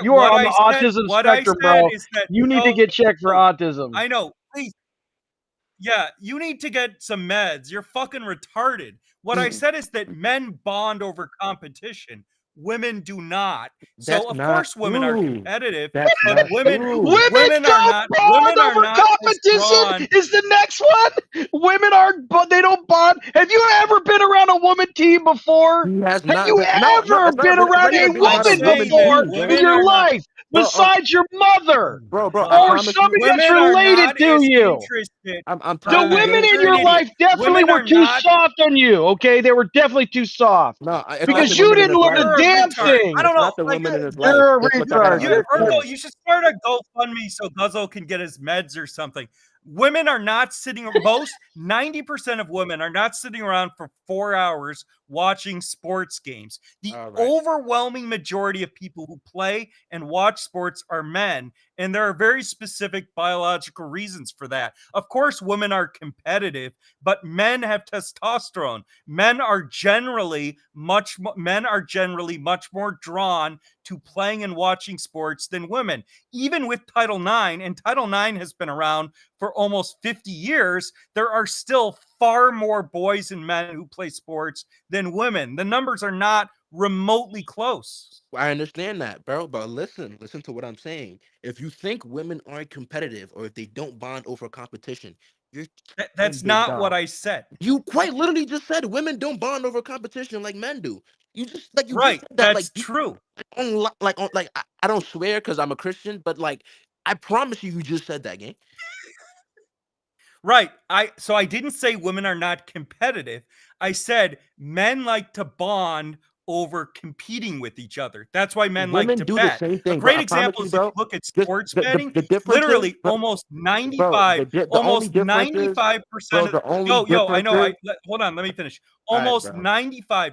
you are What on the I said autism spectrum, bro. is that You need to get checked for autism. I know. Please. Yeah, you need to get some meds. You're fucking retarded. What I said is that men bond over competition. Women do not. So That's of not course women are true. competitive, That's but not true. Women don't bond women are over not as competition drawn. is the next one. Women aren't, but they don't bond. Have you ever been around a woman team before? He has Have not you been. No, ever it's been not. It's around not a even being I'm about a woman woman saying that before team, bro. in women your are not life Bro, besides your mother bro. I or promise you. somebody that's women are related not to as you? interested. I'm The telling you, Brian, women gang. in you're an your idiot. life definitely Women were are too not. soft on you. Okay, they were definitely too soft No, it's not the because you women in didn't his learn a life. You're a damn retard. thing. I don't It's know. not the Like women in his life. You're a That's what y'all gotta retard. understand. Urkel, you should start a GoFundMe so Guzzo can get his meds or something. Women are not sitting, most 90% of women are not sitting around for 4 hours watching sports games. The All right. overwhelming majority of people who play and watch sports are men, and there are very specific biological reasons for that. Of course, women are competitive, but men have testosterone. Men are generally much more drawn to playing and watching sports than women. Even with Title IX, and Title IX has been around for almost 50 years, there are still far more boys and men who play sports than women. The numbers are not remotely close. I understand that, bro. But listen to what I'm saying. If you think women aren't competitive or if they don't bond over competition, you're That's big not what dog. I said. You quite literally just said women don't bond over competition like men do. You just Right, said that that's true. I don't swear because I'm a Christian, but like I promise you, you just said that, gang. Right. So I didn't say women are not competitive. I said men like to bond over competing with each other. That's why men like Women to do the bet. same A thing, bro. great I promise example you, is if you bro. look at Just sports betting, the difference is, literally almost bro, 95, the only difference is, 95% bro, of the only I difference know. is, Hold on, let me finish. all right, Almost bro.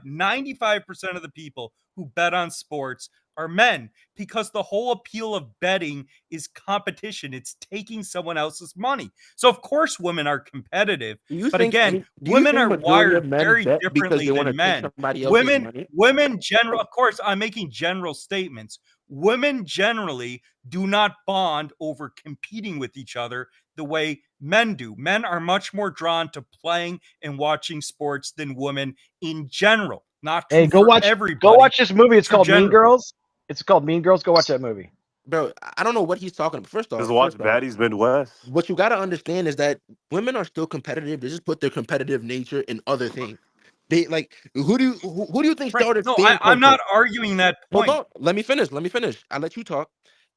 95% of the people who bet on sports are men because the whole appeal of betting is competition. It's taking someone else's money. So of course women are competitive, but again, Do you women think are majority wired of men very bet because differently they want to than take men. somebody else's money? Women general, of course, I'm making general statements. Women generally do not bond over competing with each other the way men do. Men are much more drawn to playing and watching sports than women in general. Not true Hey, go for watch everybody. this movie. It's True called Mean generally. Girls. It's called Mean Girls. Go watch that movie. Bro, I don't know what he's talking about. First Just off, watch Baddies Midwest. what you gotta understand is that women are still competitive. They just put their competitive nature in other things. They like who do you think Right. started No, fan I'm culture? not arguing that Hold point. on, let me finish. I'll let you talk.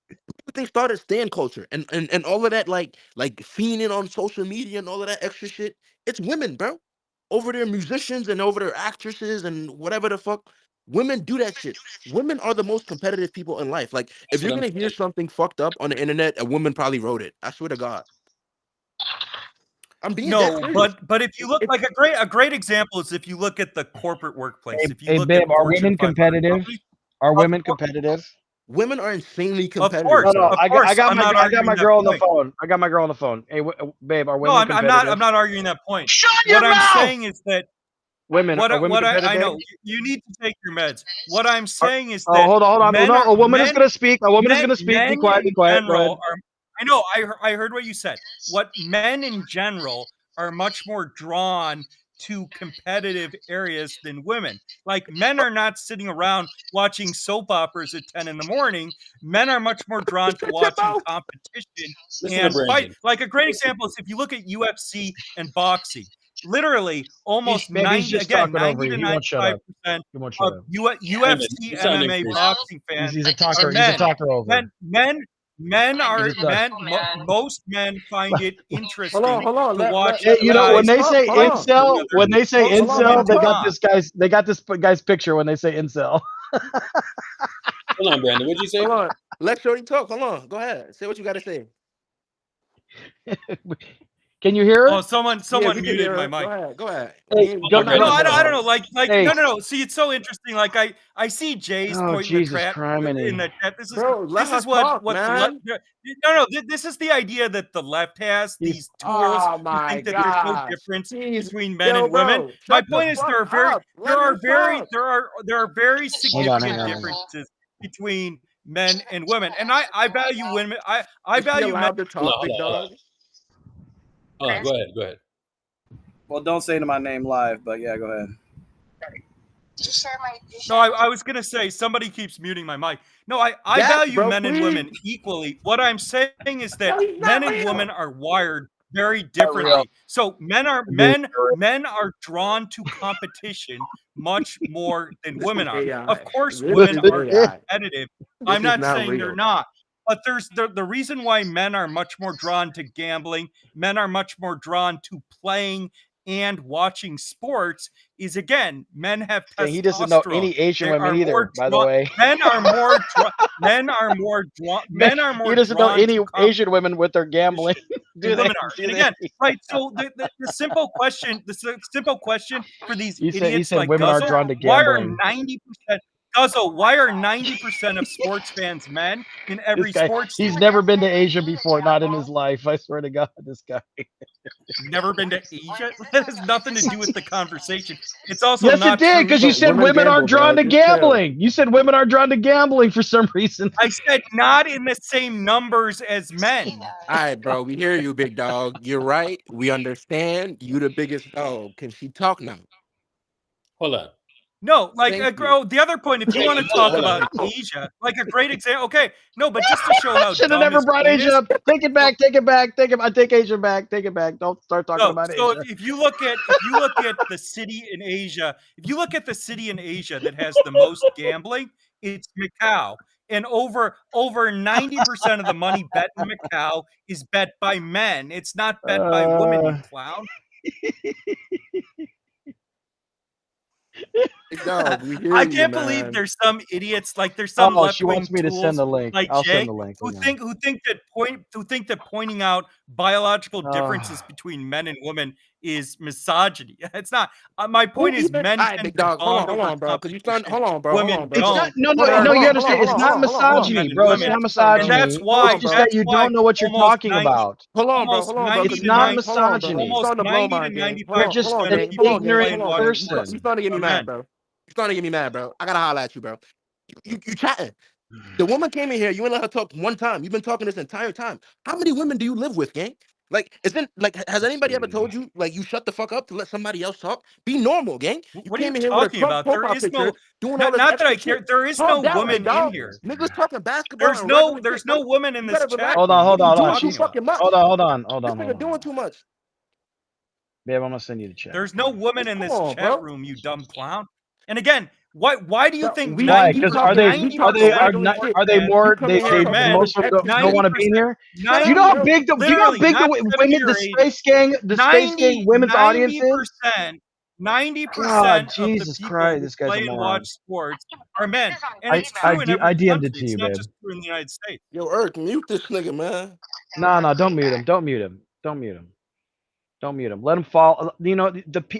Who do you think started stand culture and all of that like fiending on social media and all of that extra shit? It's women, bro. Over their musicians and over their actresses and whatever the fuck. Women do that shit. Women are the most competitive people in life. Like, if you're gonna hear something fucked up on the internet, a woman probably wrote it. I swear to God. I'm being dead No, serious. but if you look like a great example is if you look at the corporate workplace. If you Hey, look babe, at are Fortune women 500 competitive? companies, Are women competitive? Women are insanely of competitive. course, No, of I course. got I'm not my arguing that girl on the point. phone. I got my girl on the phone. Hey, babe, are No, women I'm competitive? not arguing that point. Shut What your I'm mouth! saying is that Women are women what competitive? I know you need to take your meds. What I'm saying is Oh, that hold on. men No, are a woman is men gonna speak. A woman is men gonna speak. Be men quiet. Be in quiet. Go ahead. general are. I know. I heard what you said. What men in general are much more drawn to competitive areas than women. Like men are not sitting around watching soap operas at 10 in the morning. Men are much more drawn to watching competition and fight. Like a great example is if you look at UFC and boxing. Literally, almost Babe, he's 90 just again, talking over 90 you. to He won't shut 95% up. He won't shut of up. UFC MMA boxing fans He's a are talker. He's a men. talker over. Most men find it interesting Hold on. to watch Hey, you know, when guys they say Hold on. incel, when they say Most women incel, do not. they got this guy's picture when they say incel. Hold on, Brandon. What'd you say? Hold on. Let Shorty talk. Hold on. Go ahead. Say what you got to say. Can you hear her? Oh, someone Yeah, we can muted hear my her. mic. Go ahead. Hey, We're go, not No, gonna I shut don't up. know. Like Hey. no. See, it's so interesting. Like I see Jay's Oh, point in the Jesus trap criminy. in the chat. Bro, let her This is what talk, the left. man. No. This is the idea that the left has these tools Oh to my think that there's no gosh. difference Jeez. between men Yo, and women. bro, My shut the point is fuck there up. Let her talk. there are very significant Hang on. differences between men and women, and I value women. I Is she value men. allowed to talk, big dog? Hold on. Go ahead. Well, don't say to my name live, but yeah, go ahead. No, I was gonna say somebody keeps muting my mic. No, I Yes, value bro, men and please. women equally. What I'm saying is that No, he's men not and real. women are wired very differently. So men are drawn to competition much more than This women is are. AI. Of course, This women is are AI. competitive. This I'm is not not saying they're real. not. But there's the reason why men are much more drawn to gambling, men are much more drawn to playing and watching sports is again, men have testosterone. He doesn't know any Asian They women are either, by the way. Men are more He doesn't know drawn any to Asian women with their gambling. than women are. And again, right? So the simple question for these He idiots said like women are Guzzle, drawn to why are gambling. 90% of sports fans men in every This guy, sports he's team? never been to Asia before, not in his life. I swear to God, this guy. Never been to Asia? That has nothing to do with the conversation. It's also Yes, not it did, true because you either. said women aren't drawn to gambling. You said women are drawn to gambling for some reason. I said not in the same numbers as men. All right, bro. We hear you, big dog. You're right. We understand. You the biggest dog. Can she talk now? Hold on. No, like Thank you. the other point, if you want to talk about Asia, like a great example. Okay, no, but just to show how Should have dumb never his brought point Asia is. up. Take it back. Take it back. I take Asia back. Take it back. Don't start talking about So Asia. if you look at the city in Asia, that has the most gambling, it's Macau. And over 90% of the money bet in Macau is bet by men. It's not bet by women, you clown. Dog, we hear I you, can't man. believe there's some idiots, like there's some Oh, she left-wing wants me to tools send the link. like I'll Jay send the link. who think that pointing out biological differences Oh. between men and women is misogyny. It's not. My point is men All right, tend big to dog. bond Hold over on, bro. Because you competition. hold on, bro. Women It's don't. not. No, Hold on, you hold understand. on, It's not Men misogyny, and bro. It's women. not And misogyny. that's why. It's just that you don't know what you're almost talking 90 about. Hold on, bro. Almost Hold on, bro. 90 'cause to you not starting- 90. Hold on, bro. You Almost starting to blow 90 my to game. 95% Hold on, of gang. people who ignorant play and watch person. sports You starting to get me are mad, men. bro. You starting to get me mad, bro. I gotta holler at you, bro. You chatting. The woman came in here. You ain't let her talk one time. You've been talking this entire time. How many women do you live with, gang? Like, has anybody ever told you like you shut the fuck up to let somebody else talk? Be normal, gang. You What are you came in here with a talking Trump about? There profile is picture, no, doing all this not that extra I care. shit. There is Calm no down, big woman in dog. here. Niggas talking basketball There's and no regular shit. woman in You this better chat relax. Hold room. on. What are you You doing talking too about? fucking much. Hold on. This nigga doing too much. Babe, I'm gonna send you the chat. There's no woman in Come this on, chat bro. room, you dumb clown. And again, why do you So think we 90 Because talking of sports are they fans more? You come in here are talking men? all this Most of them extra don't shit. want to be 90%, here. Shut Do you 90, know up, how bro. big the? Do you know how literally, big not the 70 women, or the 80, Spacegang women's audience is? 90%, God, 90% of the Jesus people Christ, who this guy's a play and moron. watch sports are men, and it's I true in every DM'd country. it to It's you, not babe. just true in the United States. Yo, Eric, mute this nigga, man. No, don't mute him. Don't mute him. Don't mute him. Don't mute him. Let them fall. You know,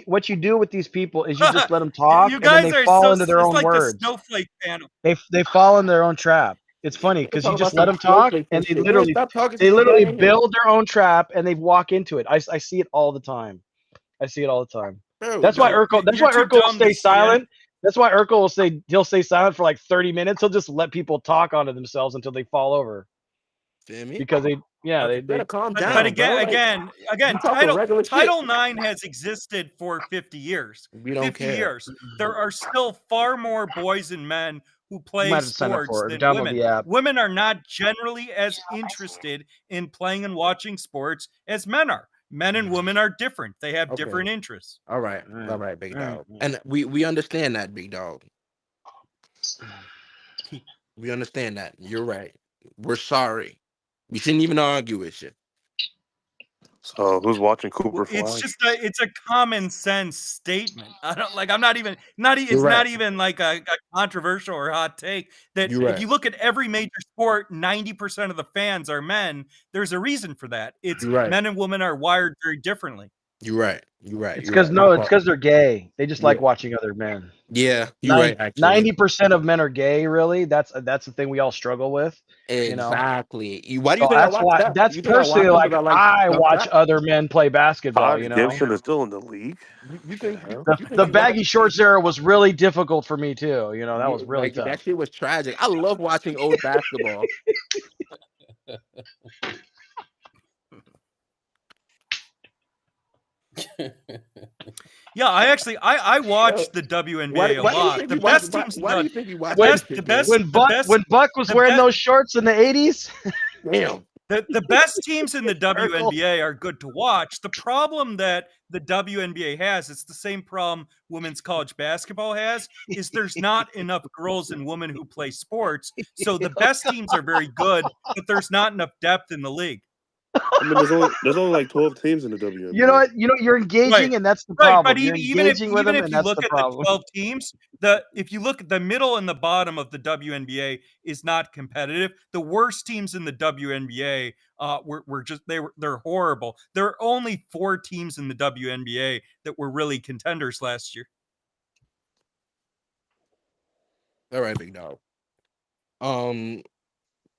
what you do with these people is you just let them talk, You and then guys they are fall so. into their It's own like the words. snowflake panel. They fall in their own trap. It's funny They because talk you about just let some them talk, snowflakes and and shit. You ain't stop talking they since you got literally in here. build their own trap, and they walk into it. I see it all the time. I see it all the time. Bro, That's why No, Urkel. That's you're why too Urkel will dumb to stay see it. silent. That's why Urkel will say he'll stay silent for like 30 minutes. He'll just let people talk onto themselves until they fall over Feel me? because they Better calm But down, bro. Like, again, you talking regular shit. Title IX has existed for 50 years. We don't 50 care. years. There are still far more boys and men who You play might have to sign up sports for it. than Download women. the app. Women are not generally as interested in playing and watching sports as men are. Men and women are different. They have Okay. different interests. All right, big dog. And we understand that, big dog. We understand that. You're right. We're sorry. We shouldn't even argue with you. So who's watching Cooper It's Flag? just it's a common sense statement. I don't like. I'm not even it's You're right. not even like a controversial or hot take. That You're if right. you look at every major sport, 90% of the fans are men. There's a reason for that. It's You're right. men and women are wired very differently. You're right. You're right. It's You're because right. it's because they're gay. They just like Yeah. watching other men. Yeah, you're right. Actually, 90% of men are gay. Really, that's the thing we all struggle with. You know, exactly. Why do you so think I that's watch why. that? That's You think I watch personally them like because I like I dumb watch crap? other men play basketball. Todd You know, Gibson is still in the league. You think the baggy shorts era was really difficult for me too. You know, that was really like, that tough. shit was tragic. I love watching old basketball. Yeah, I watched the WNBA a lot. The best teams. Why do you think you watch When that shit, man? when Buck was wearing those shorts in the 80s. Damn. The best teams in the WNBA are good to watch. The problem that the WNBA has, it's the same problem women's college basketball has, is there's not enough girls and women who play sports. So the best teams are very good, but there's not enough depth in the league. I mean, there's only like 12 teams in the WNBA. You know what? You're engaging, Right. and that's the Right, problem. but You're even if engaging with them, if and you that's look the at the problem. 12 teams, if you look at the middle and the bottom of the WNBA is not competitive. The worst teams in the WNBA they're horrible. There are only 4 teams in the WNBA that were really contenders last year. All right, big dog.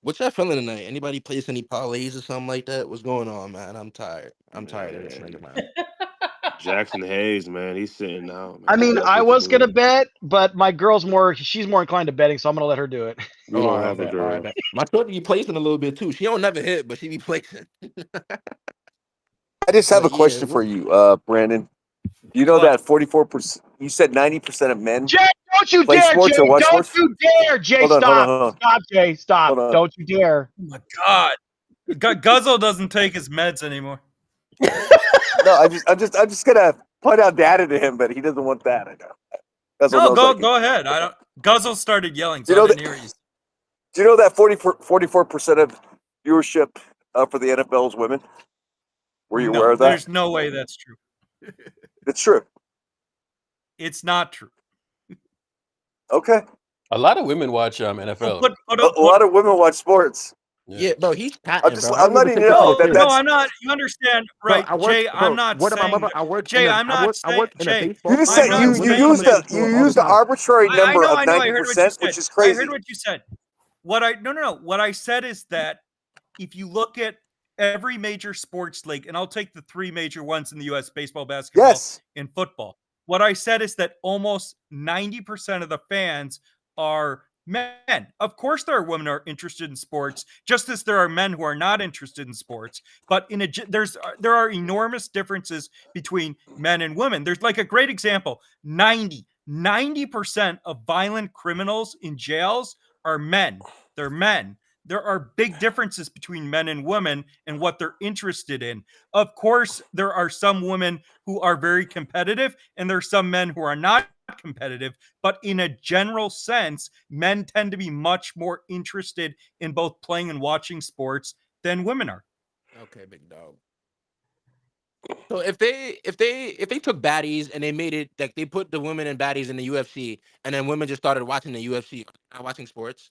What's that feeling tonight? Anybody place any parlays or something like that? What's going on, man? I'm tired. I'm tired of this nigga, man. Jackson Hayes, man, he's sitting out. Man. I mean, That's I what was to do. gonna bet, but my girl's she's more inclined to betting, so I'm gonna let her do it. You don't have a girl. My shorty be placing a little bit too. She don't never hit, but she be placing. I just have But a question for you, Brandon. You know that 44%. You said 90% of men. Jay, don't you play dare, sports Jay! or watch Don't sports? you dare, Jay! Hold on, Stop! hold on. Stop, Jay! Stop! Hold on. Don't you dare! Oh my God. Guzzle doesn't take his meds anymore. No, I'm just gonna point out data to him, but he doesn't want that. I know. Guzzle No, knows I can- go ahead. I don't. Guzzle started yelling, so You know I didn't hear you. Do you know that 44% of viewership for the NFL is women? Were you aware of that? There's no way that's true. It's true. It's not true. Okay. A lot of women watch NFL. A lot of women watch sports. Yeah, bro, he's patting, bro. I'm letting you know that No, that's. I'm not. You understand, Bro, right, I work- Jay? bro, I'm not what about saying. my- I work Jay, in a- I'm I not work- I saying. work in a Jay, baseball You just said I'm you not saying used that you all the used an time. arbitrary number of I heard what you 90%, said. which is crazy. I heard what you said. No. What I said is that if you look at every major sports league, and I'll take the 3 major ones in the U.S. baseball, basketball, Yes. and football. What I said is that almost 90% of the fans are men. Of course, there are women who are interested in sports, just as there are men who are not interested in sports. But there are enormous differences between men and women. There's like a great example: 90% of violent criminals in jails are men. They're men. There are big differences between men and women and what they're interested in. Of course, there are some women who are very competitive, and there are some men who are not competitive. But in a general sense, men tend to be much more interested in both playing and watching sports than women are. Okay, big dog. So if they took baddies and they made it like they put the women and baddies in the UFC, and then women just started watching the UFC, not watching sports.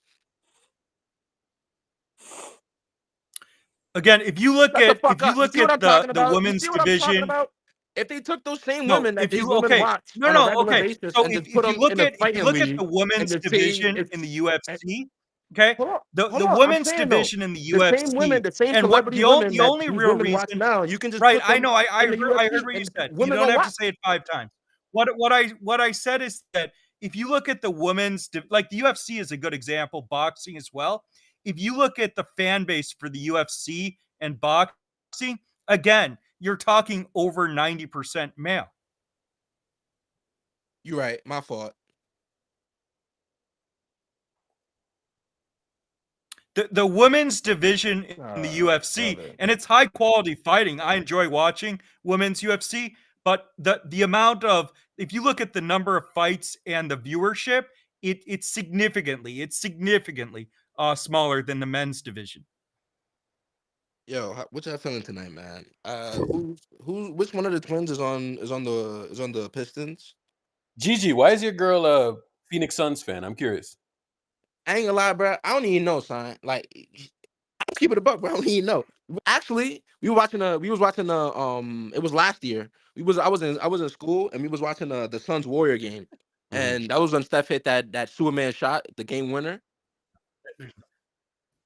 Again, if you look Shut the at fuck up. You see what I'm talking the about? You see women's what I'm talking division, about? If they took those same no, women that if these you women okay, watch no, on a no, regular okay. basis So and just put them in a if you fighting look at the league and women's just say division in it's the UFC, okay, hold on, the I'm women's saying though, division in the the same women, UFC, the same and what celebrity women the that only these real women watch reason, now, you can just right? put I them know, in the I heard UFC what you and said. You women don't gonna have to watch. say it 5 times. What I said is that if you look at the like the UFC is a good example, boxing as well. If you look at the fan base for the UFC and boxing, again, you're talking over 90% male. You're right, my fault. The women's division in the UFC, Brother. and it's high quality fighting. I enjoy watching women's UFC, but the amount of, if you look at the number of fights and the viewership, it's significantly smaller than the men's division. Yo, what y'all feeling tonight, man? Which one of the twins is on the Pistons? Gigi, why is your girl a Phoenix Suns fan? I'm curious. I ain't gonna lie, bro. I don't even know, son. Like, I'll keep it a buck, bro. I don't even know. Actually, we was watching it was last year. I was in school and we was watching the Suns Warrior game. And that was when Steph hit that Superman shot, the game winner.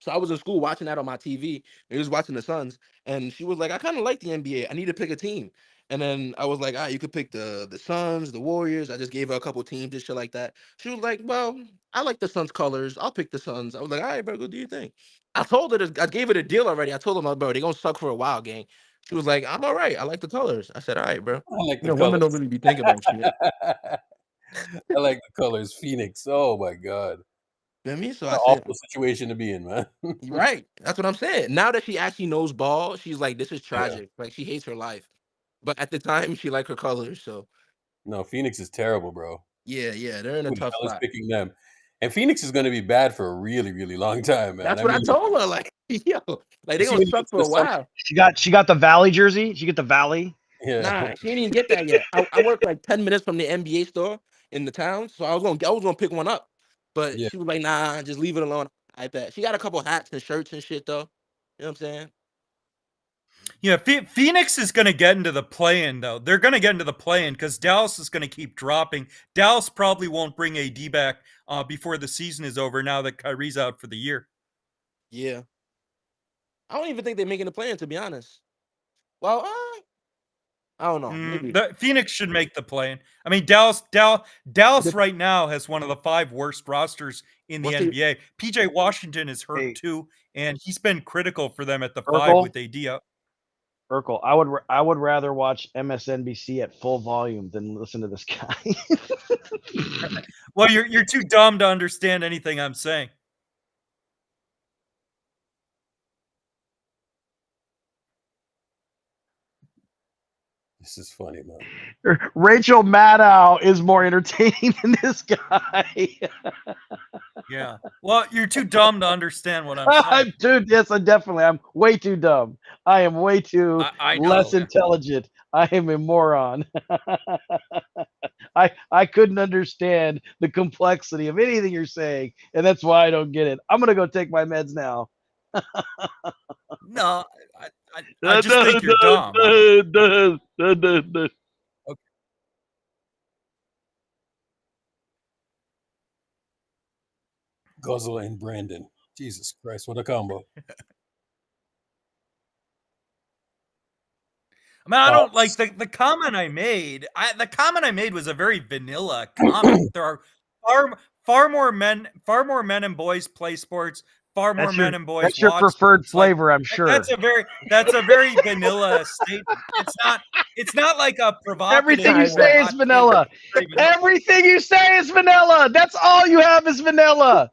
So I was in school watching that on my TV. And he was watching the Suns, and she was like, "I kind of like the NBA. I need to pick a team." And then I was like, "Ah, you could pick the Suns, the Warriors." I just gave her a couple teams and shit like that. She was like, "Well, I like the Suns colors. I'll pick the Suns." I was like, "All right, bro, go do your thing." I told her I gave her the deal already. I told her, bro, they gonna suck for a while, gang. She was like, "I'm all right. I like the colors." I said, "All right, bro." I like You the know, women don't colors. really be thinking about shit. I like the colors. Phoenix. Oh my god. You know what I mean? So What I an said, awful situation to be in, man. "You're right." That's what I'm saying. Now that she actually knows ball, she's like, "This is Yeah. tragic." Like she hates her life. But at the time, she liked her colors. So No, Phoenix is terrible, bro. yeah, they're in a Who the tough hell is spot. picking them? And Phoenix is going to be bad for a really, really long time, man. That's I what I mean, told her. Like, yo, like you they see gonna when you get suck to for the a summer, while. She got the Valley jersey. She get the Valley. yeah, Nah, she didn't even get that yet. I work like 10 minutes from the NBA store in the town, so I was gonna pick one up, but yeah. she was like, "Nah, just leave it alone." I bet she got a couple hats and shirts and shit though. You know what I'm saying? Yeah, Phoenix is going to get into the play-in, though. They're going to get into the play-in because Dallas is going to keep dropping. Dallas probably won't bring AD back before the season is over now that Kyrie's out for the year. Yeah, I don't even think they're making the plan, to be honest. Well, I don't know. Maybe The Phoenix should make the play-in. I mean, Dallas right now has one of the 5 worst rosters in the once they NBA. PJ Washington is hurt Hey, too, and he's been critical for them at the 5 Urkel, with AD out. Urkel, I would rather watch MSNBC at full volume than listen to this guy. Well, you're too dumb to understand anything I'm saying. This is funny, man. Rachel Maddow is more entertaining than this guy. Yeah. Well, you're too dumb to understand what I'm saying. Dude, yes, I'm way too dumb. I am way too I less know. intelligent. I am a moron. I couldn't understand the complexity of anything you're saying, and that's why I don't get it. I'm gonna go take my meds now. No, I just think you're dumb. Okay. Guzzle and Brandon. Jesus Christ, what a combo. I mean, I don't like the comment I made. The comment I made was a very vanilla comment. There are far more men and boys play sports. Far more men and boys That's your watch preferred sports. Like, flavor, I'm sure. that's a very vanilla statement. It's not like a provocative. Everything you or say is hot take. vanilla. It's very vanilla. Everything you say is vanilla. That's all you have is vanilla.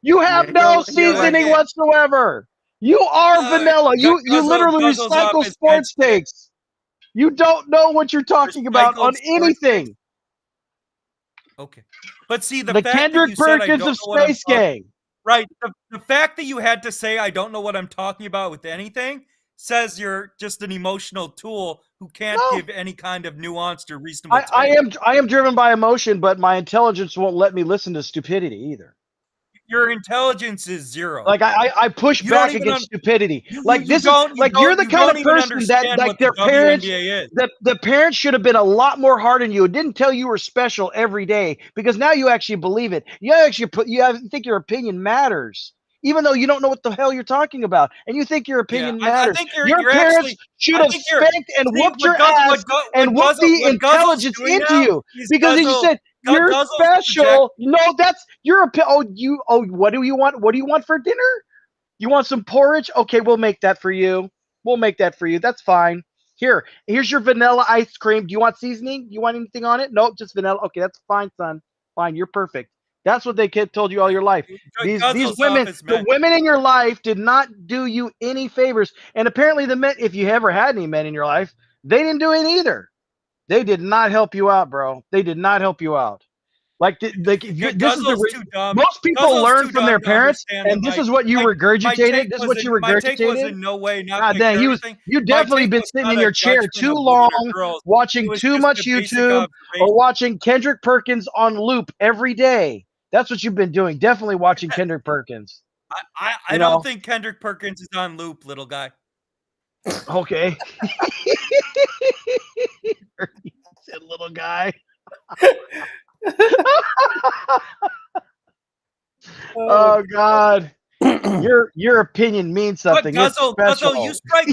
You have Yeah, no he don't like seasoning it. whatsoever. You are vanilla. You literally Guzzles off recycle his sports meds today. takes. You don't know what you're talking about on Recycled sports takes? anything. Okay. But see, the The fact that Kendrick you said I Perkins don't of know what I'm Space talking Gang. right. The fact that you had to say I don't know what I'm talking about with anything says you're just an emotional tool who can't give any kind of nuanced or reasonable take. I am driven by emotion, but my intelligence won't let me listen to stupidity either. Your intelligence is zero. Like I push back against stupidity. Like this is like you're the kind of person that like their parents the parents should have been a lot more hard on you and didn't tell you were special every day, because now you actually believe it. You actually think your opinion matters, even though you don't know what the hell you're talking about, and you think your opinion matters. I think your parents should have spanked and whooped your ass and whooped the intelligence into you, because he said you're special. No, that's your opinion. What do you want? What do you want for dinner? You want some porridge? Okay, we'll make that for you. We'll make that for you. That's fine. Here's your vanilla ice cream. Do you want seasoning? You want anything on it? Nope, just vanilla. Okay, that's fine, son. Fine, you're perfect. That's what they told you all your life. These women, the women in your life did not do you any favors. And apparently the men, if you ever had any men in your life, they didn't do it either. They did not help you out, bro. They did not help you out. Like this is the most people learn from their parents, and this is what you regurgitated. This is what you regurgitated. My take was in no way not. God dang, you definitely been sitting in your chair too long, watching too much YouTube, or watching Kendrick Perkins on loop every day. That's what you've been doing. Definitely watching Kendrick Perkins. I don't think Kendrick Perkins is on loop, little guy. Okay. Little guy. Oh God. Your opinion means something. Guzzle, you strike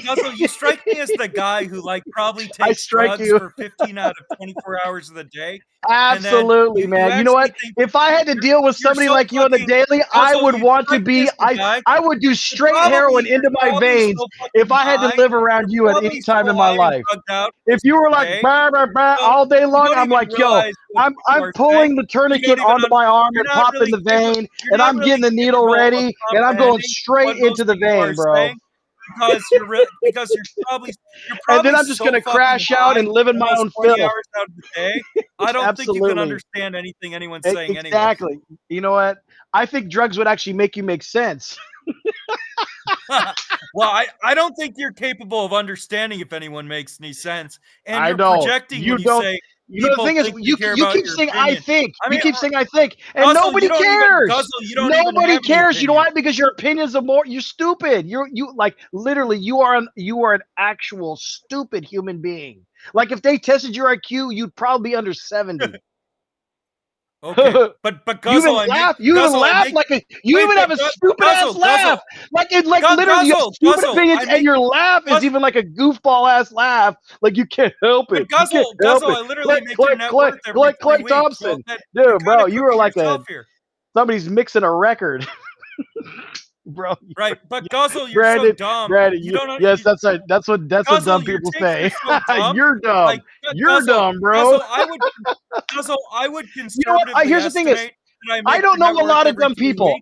me as the guy who like probably takes drugs for 15 out of 24 hours of the day. Absolutely, man. You know what? If I had to deal with somebody like you on the daily, I would want to be. I would do straight heroin into my veins if I had to live around you at any time in my life. If you were like bah, bah, bah, all day long, I'm like, yo, I'm pulling the tourniquet onto my arm and popping the vein, and I'm getting the needle ready, and I'm going straight into the vein, bro. Because you're probably and then I'm just gonna crash out and live in my own filth. Hours out of the day. I don't think you can understand anything anyone's saying. Exactly. Anyway. You know what? I think drugs would actually make you make sense. Well, I don't think you're capable of understanding if anyone makes any sense. And I you're don't. projecting You when don't. you say. You know, the thing is, you keep saying I think. I mean, you keep saying I think, and nobody cares. Nobody cares. You know why? Because your opinions are more. You're stupid. You like literally. You are an actual stupid human being. Like if they tested your IQ, you'd probably be under 70. Okay, but Guzzle, you even laugh like a. You even have a stupid ass laugh. Like literally you have stupid opinions, and your laugh is even like a goofball ass laugh. Like you can't help it. Guzzle, I literally make your net worth every 3 weeks. Thompson, dude, bro, you were like somebody's mixing a record. Bro, right, but Guzzle, you're so dumb. Brandon, you don't yes, that's right. That's what dumb people say. You're dumb. Like, you're dumb, bro. Guzzle, I would conservatively here's the thing is, I don't know a lot of dumb people.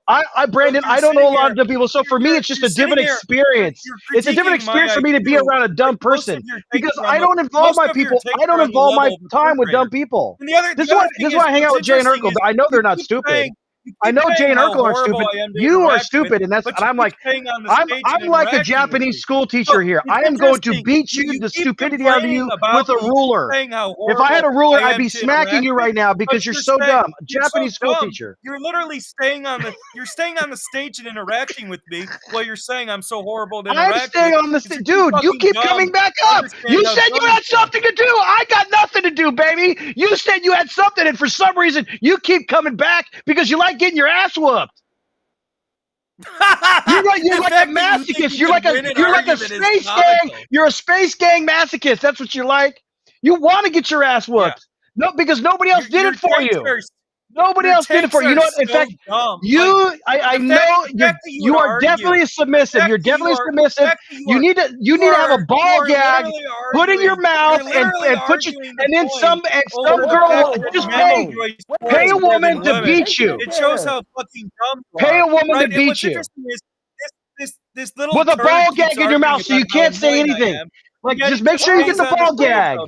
Brandon, I don't know a lot of dumb people. So for me, it's just a different experience. It's a different experience for me to be around a dumb person because I don't involve my people. I don't involve my time with dumb people. This is why I hang out with Jay and Urkel. I know they're not stupid. I know Jay and Urkel are stupid. You are stupid, and I'm like a Japanese school teacher here. I am going to beat the stupidity out of you with a ruler. If I had a ruler, I'd be smacking you right now because you're so dumb. Japanese school teacher. You're literally staying on the stage and interacting with me while you're saying I'm so horrible to interact with. I'm staying on the stage, dude. You keep coming back up. You said you had something to do. I got nothing to do, baby. You said you had something, and for some reason, you keep coming back because you like getting your ass whooped. You're like a masochist. You're like a space gang. You're a space gang masochist. That's what you're like. You want to get your ass whooped. Yeah. No, because nobody else did it for you. Nobody else did it for you. You know what? In fact, I know you are definitely submissive. You're definitely submissive. You need to have a ball gag put in your mouth and put you, and then some girl just pay a woman to beat you. It shows how fucking dumb you are. Pay a woman to beat you. This little with a ball gag in your mouth, so you can't say anything. Like, just make sure you get the ball gag.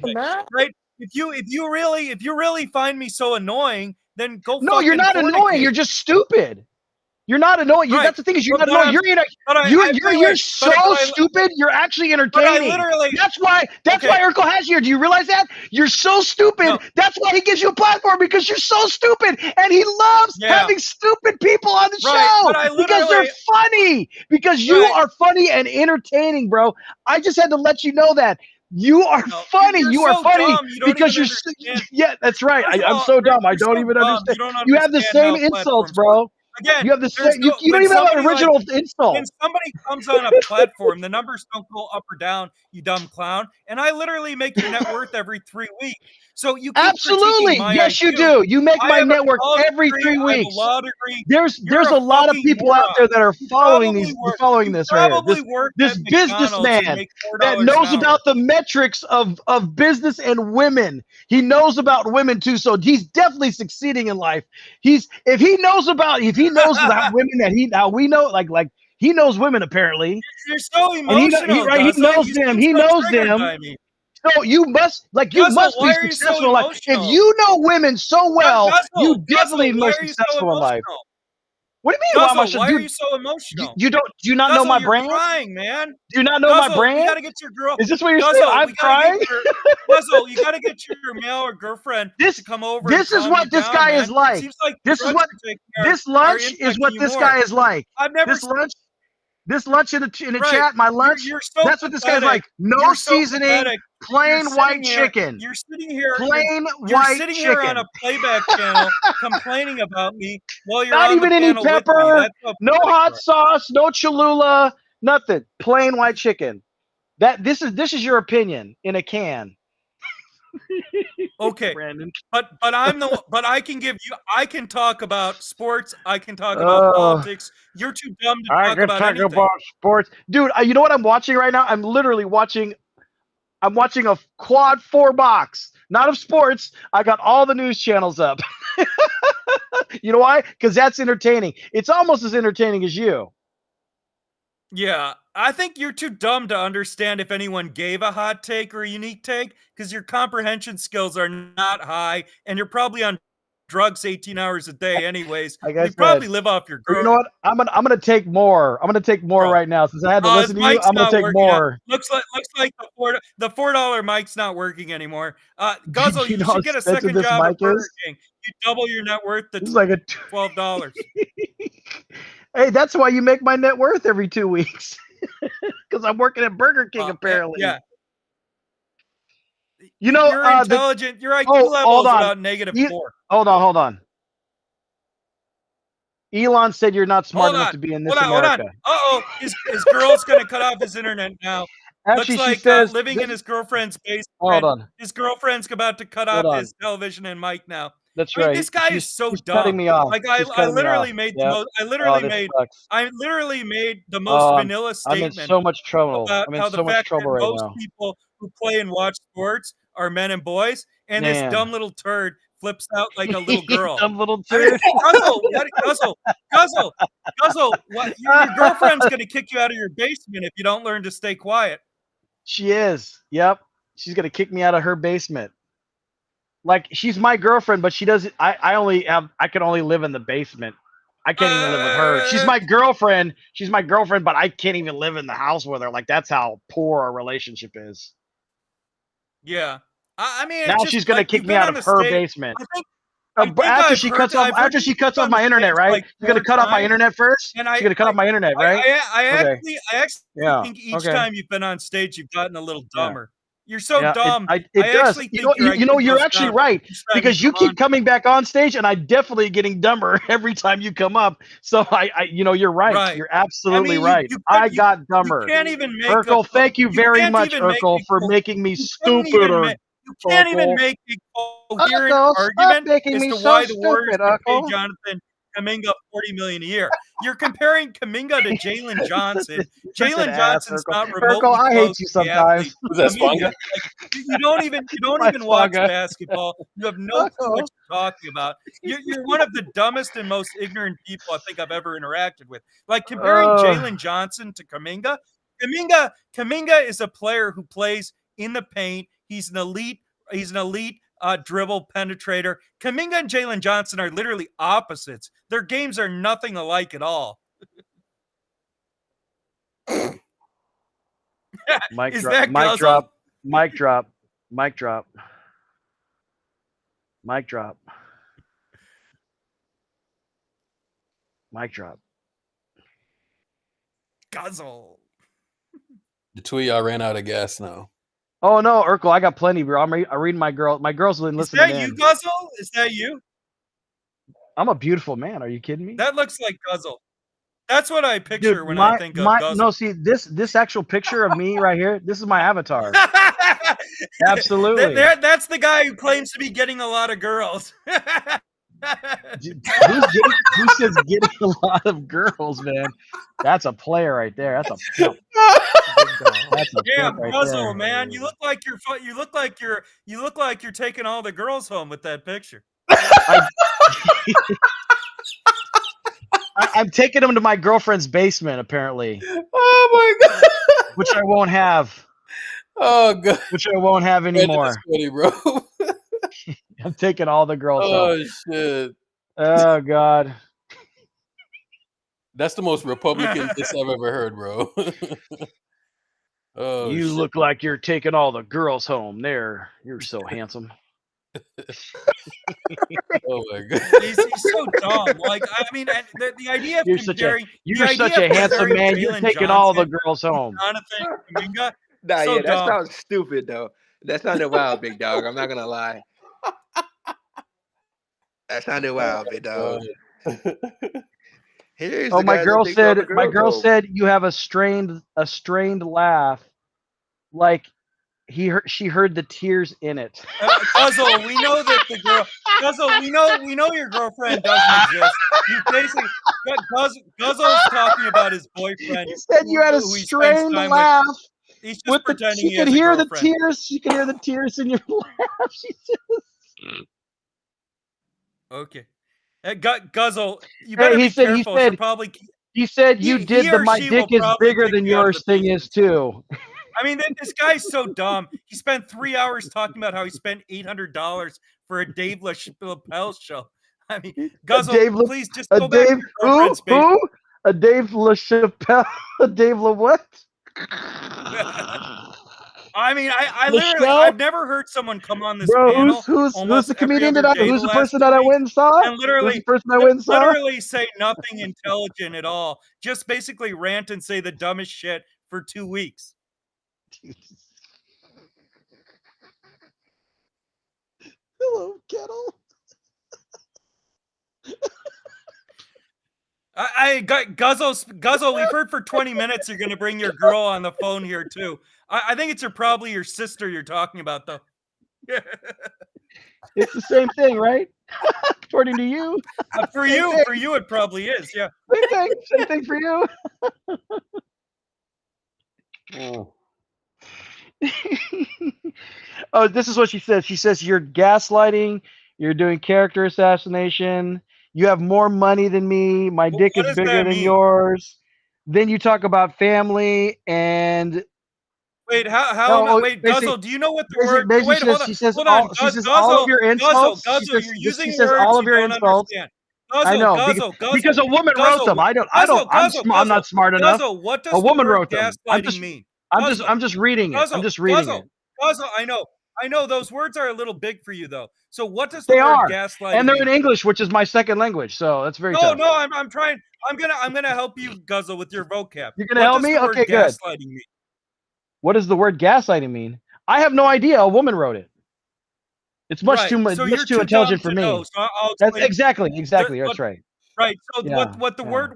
Right? If you really find me so annoying, then go. No, you're not annoying. You're just stupid. You're not annoying. Right. That's the thing is you're But- not but annoying. I'm- but I- You're wait, wait. so But I- stupid. You're actually But I entertaining. literally. That's why Okay. Urkel has you. Do you realize that? You're so stupid. No. That's why he gives you a platform because you're so stupid, and he loves Yeah. having stupid people on the Right, show but I because they're literally- funny. Because you Right. are funny and entertaining, bro. I just had to let you know that. You are No, funny. you're You are so funny dumb, you don't because even you're. understand. Yeah, that's right. First of I'm all, so dumb. I you're don't so even dumb, understand. you don't You have the understand same how insults, platforms bro. work. Again, You have the there's same. no- You don't when even have an somebody, like, original insult. when somebody comes on a platform, the numbers don't go up or down, you dumb clown. And I literally make your net worth every 3 weeks. So you keep Absolutely. critiquing my Yes, you IQ. do. You make I my have a network college every degree, 3 I have a weeks. law degree. There's You're a lot of fucking people out moron. there that are You following probably these work- following you this right here. probably work This at McDonald's and businessman make that $4 knows an hour. about the metrics of business and women. He knows about women too, so he's definitely succeeding in life. If he knows about how women how we know like he knows women apparently. You're so And he emotional, knows Guzzle. them. You He seem so knows triggered them. by me. So you must Guzzle, be why are you so successful in life. If emotional? you know women so well, you Guzzle, definitely why most are you so successful in life. emotional? What do you mean? Why am I Guzzle, so why are dude? you so emotional? Do you not know Guzzle, my you're brand? crying, man. Do you not know my Guzzle, we brand? gotta get your girl. Is this what you're saying? Guzzle, I'm we gotta crying. get your Guzzle. You gotta get your male or girlfriend to come over. This and is calm what you this down, guy man. is like. Seems like This is drugs what you're taking this are lunch is infecting what you this more. guy is like. I've never. This lunch in the Right. chat, my lunch. You're so That's what this guy's pathetic. like. No You're so seasoning, pathetic. plain You're white sitting here- chicken. You're sitting here. Plain you're white sitting here on chicken. a playback channel complaining about me while you're Not on even the any panel with me. pepper, That's how no pathetic hot you are. sauce, no Cholula, nothing. Plain white chicken. This is your opinion in a can. Okay, Brandon. but I can talk about sports. I can talk about politics. You're too dumb to I talk can about talk anything. about sports, dude. You know what I'm watching right now? I'm literally watching. I'm watching a quad 4 box, not of sports. I got all the news channels up. You know why? Because that's entertaining. It's almost as entertaining as you. Yeah, I think you're too dumb to understand if anyone gave a hot take or a unique take because your comprehension skills are not high and you're probably on drugs 18 hours a day anyways. Like I You probably said, live off your you girl. know what? I'm gonna take more. I'm gonna take more right now since I had to His listen to you. mic's I'm gonna not take working more. Looks like the $4 mic's not working anymore. Guzzle, you you know how should get a expensive second this job at mic Burger is? King. You double your net worth to This is like a. $12. Hey, that's why you make my net worth every 2 weeks. Because I'm working at Burger King apparently. Yeah. You know, You're intelligent. Your IQ level hold is on. about -4. Hold on. Elon said you're not smart Hold enough on. to be in this Hold on. America. Uh-oh. His girl's going to cut off his internet now. Actually, Looks she like says living in his girlfriend's basement. Hold on. His girlfriend's about to cut Hold off on. his television and mic now. That's I mean, right. this guy She's is so dumb. cutting me off. Like She's I cutting me literally off. made Yep. the most. I literally made the most Oh, vanilla I'm in statement so much trouble. about I'm in how so the much fact trouble that right most now. people who play and watch sports are men and boys, and this Man. dumb little turd flips out like a little girl. Dumb little I mean, turd. Guzzle, what? Your girlfriend's gonna kick you out of your basement if you don't learn to stay quiet. She is. Yep. She's gonna kick me out of her basement. Like she's my girlfriend, but she doesn't. I can only live in the basement. I can't even live with her. She's my girlfriend. She's my girlfriend, but I can't even live in the house with her. Like that's how poor our relationship is. Yeah, I mean, Now it's just, she's gonna like, kick you've me been out on of the her stage- basement. I think After I've she heard- cuts off I've heard after she you cuts on off the my internet, stage, right? like, She's gonna 4 cut off my times, internet first. and She's gonna cut off my internet, right? I Okay. actually Yeah. think each Okay. time you've been on stage, you've gotten a little Yeah. dumber. You're so Yeah, dumb. It I does. actually You think know, your IQ you're goes actually down right each time because you come on. keep coming back on stage, and I'm definitely getting dumber every time you come up. So you're right. Right. You're absolutely I mean, right. I got dumber. You can't even make Urkel, thank you very can't much, even make Urkel, a for co- making me you couldn't even stupider. ma- You can't even Urkel. make a coherent Urkel, stop argument making as me to so why the Warriors stupid, should pay Urkel. Jonathan Kuminga $40 million a year. You're comparing Kuminga to Jalen Johnson. Such an Jalen ass, Johnson's Urkel. not remotely Urkel, I close hate you to the sometimes. athlete Was that Kuminga Sponga? is. Like, you don't even That's watch Sponga. basketball. You have no clue what you're talking about. You're one of the dumbest and most ignorant people I think I've ever interacted with. Like comparing Jalen Johnson to Kuminga. Kuminga is a player who plays in the paint. He's an elite dribble penetrator. Kuminga and Jalen Johnson are literally opposites. Their games are nothing alike at all. Mic Is drop. that Mic Guzzle? drop. Mic drop. Mic drop. Mic drop. Mic drop. Guzzle. The two of y'all ran out of gas now. Oh no, Urkel, I got plenty, bro. I'm reading my girl. My girls been Is listening that in. you, Guzzle? Is that you? I'm a beautiful man. Are you kidding me? That looks like Guzzle. That's what I picture Dude, when I think of Guzzle. No, see this actual picture of me right here. This is my avatar. Absolutely. That's the guy who claims to be getting a lot of girls. Who says getting a lot of girls, man? That's a player right there. That's a pimp. That's a Damn, pimp right Guzzle, there. man. You look like you're taking all the girls home with that picture. I'm taking him to my girlfriend's basement, apparently. Oh my god. Which I won't have. Oh god. Which I won't have anymore. Sweaty, bro. I'm taking all the girls home. Shit. Oh god. That's the most Republican diss I've ever heard, bro. Oh, you shit. look like you're taking all the girls home. There, you're so handsome. Oh my god, he's so dumb. Like, I mean, the idea of comparing, you're such a handsome man. You're taking all the girls home. Jonathan Kuminga, Nah, so yeah, that dumb. sounds stupid though. That sounded wild, big dog. I'm not gonna lie. That sounded wild, big dog. Here's Oh, the my guy girl that takes all the said. My girls girl home. said you have a strained laugh, like she heard the tears in it. Guzzle, we know that the girl. Guzzle, we know your girlfriend doesn't exist. You basically Guzzle's talking about his boyfriend. He said you had a who he spends strained time laugh. He's just With pretending she he could has a hear the girlfriend. tears. She could hear the tears in your laugh. She says. Okay. Guzzle, you Hey, better he be said. careful. He She'll said. probably. He said you did he the or my she dick will is probably bigger kick than you out of yours the thing is too. I mean, this guy's so dumb. He spent 3 hours talking about how he spent $800 for a Dave LaChapelle show. I mean, Guzzle, please just go back to your girlfriend's basement. Who? A Dave LaChapelle? A Dave La what? I mean, I literally, Michelle? I've never heard someone come on this Bro, panel who's almost the every comedian other day who's the the last person 2 that I weeks, went and saw? and Who's the person I went and saw? literally say nothing intelligent at all. Just basically rant and say the dumbest shit for 2 weeks. Hello, Kettle. Guzzle, we've heard for 20 minutes you're going to bring your girl on the phone here, too. I think it's probably your sister you're talking about, though. It's the same thing, right? According to you. For Same you, it probably is, yeah. Same thing for you. Oh, this is what she says. She says you're gaslighting, you're doing character assassination, you have more money than me, my dick is bigger than yours. Then you talk about family and wait, wait, Guzzle, do you know what the word? Wait, hold on. She says hold on. she says all of your insults. Guzzle, you're using she says words all of your you don't insults. understand. I know because a woman wrote them. I'm not smart enough. Guzzle, what does a woman the word wrote them. gaslighting mean? I'm just reading it. I'm just reading it. Guzzle, I know those words are a little big for you though. So what does They the word are, gaslighting and they're mean? in English, which is my second language. So that's very tough. No, I'm trying. I'm gonna help you, Guzzle, with your vocab. You're gonna help me? Okay, good. Gaslighting mean? What does the word gaslighting mean? I have no idea. A woman wrote it. It's much Right. too much, So much too intelligent for me. know, so I'll That's explain. exactly. That's right. Right. So Yeah, what the word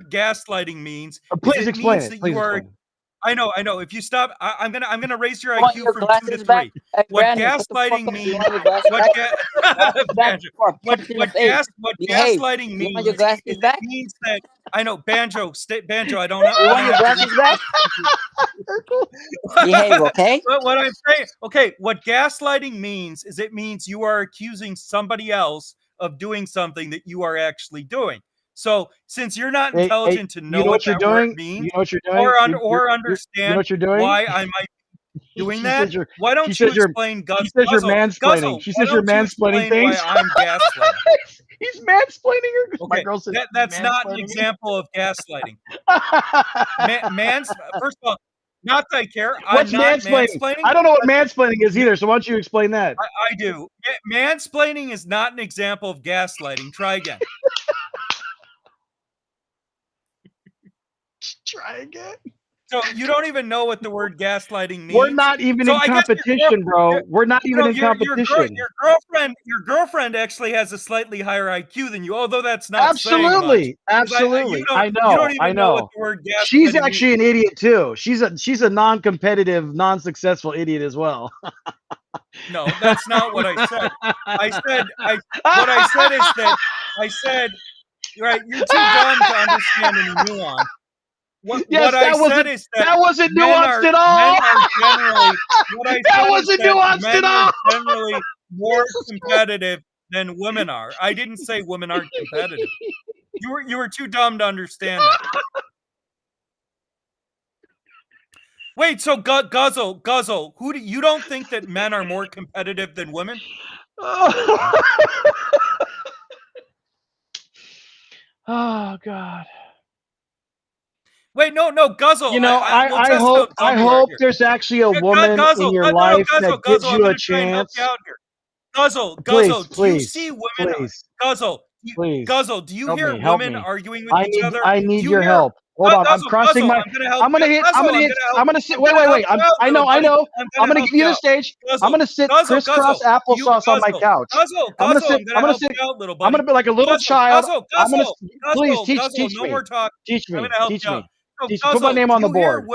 gaslighting means? Please is explain means it. that Please you are. explain it. I know. If you stop, I'm gonna raise your Want IQ your from 2 glasses to back? 3. Hey, What Brandon, shut the fuck gaslighting up. means? You want your glasses back? What Punch in the face. what Behave. gaslighting You means want your glasses is back? it means that I know Banjo. I don't know. You want your glasses back? Behave, okay? But what I'm saying, okay, what gaslighting means is it means you are accusing somebody else of doing something that you are actually doing. So since you're not intelligent to know what you're that word doing? means, You know what you're doing? or You know understand what you're doing? why I might. doing She that? says you're. Why She don't you says you're. explain She says you're Guzzle? mansplaining. She Why says you're don't you mansplaining explain why things. I'm gaslighting? He's mansplaining her. My Okay, girl says that's not an mansplaining. example of gaslighting. First of all, not that I care. What's I'm not mansplaining? mansplaining. I don't know what mansplaining is either. So why don't you explain that? I do. Mansplaining is not an example of gaslighting. Try again. Try again. So you don't even know what the word gaslighting means. We're not even in competition, bro. We're not even in competition. Your girlfriend actually has a slightly higher IQ than you, although that's not saying much. Absolutely, absolutely. I know. You don't even I know know. what the word gaslighting She's means. actually an idiot too. She's a non-competitive, non-successful idiot as well. No, that's not what I said. What I said is that right, you're too dumb to understand any nuance. What I said is that wasn't nuanced at all. Men are generally, that wasn't nuanced at all. Generally more competitive than women are. I didn't say women aren't competitive. You were too dumb to understand that. Wait, so Guzzle, you don't think that men are more competitive than women? Oh God. Wait, no, Guzzle. You know, I hope there's actually a woman in your life that gives you a chance. Guzzle, Please, do you see women? Guzzle, do you help hear me, help women me. arguing with each other? I need your help. Hold on, I'm crossing my. I'm gonna sit. Wait. I'm gonna give you the stage. I'm gonna sit crisscross applesauce on my couch. I'm gonna sit. I'm gonna be like a little child. I'm gonna please teach me. Teach me. Put my name on the board.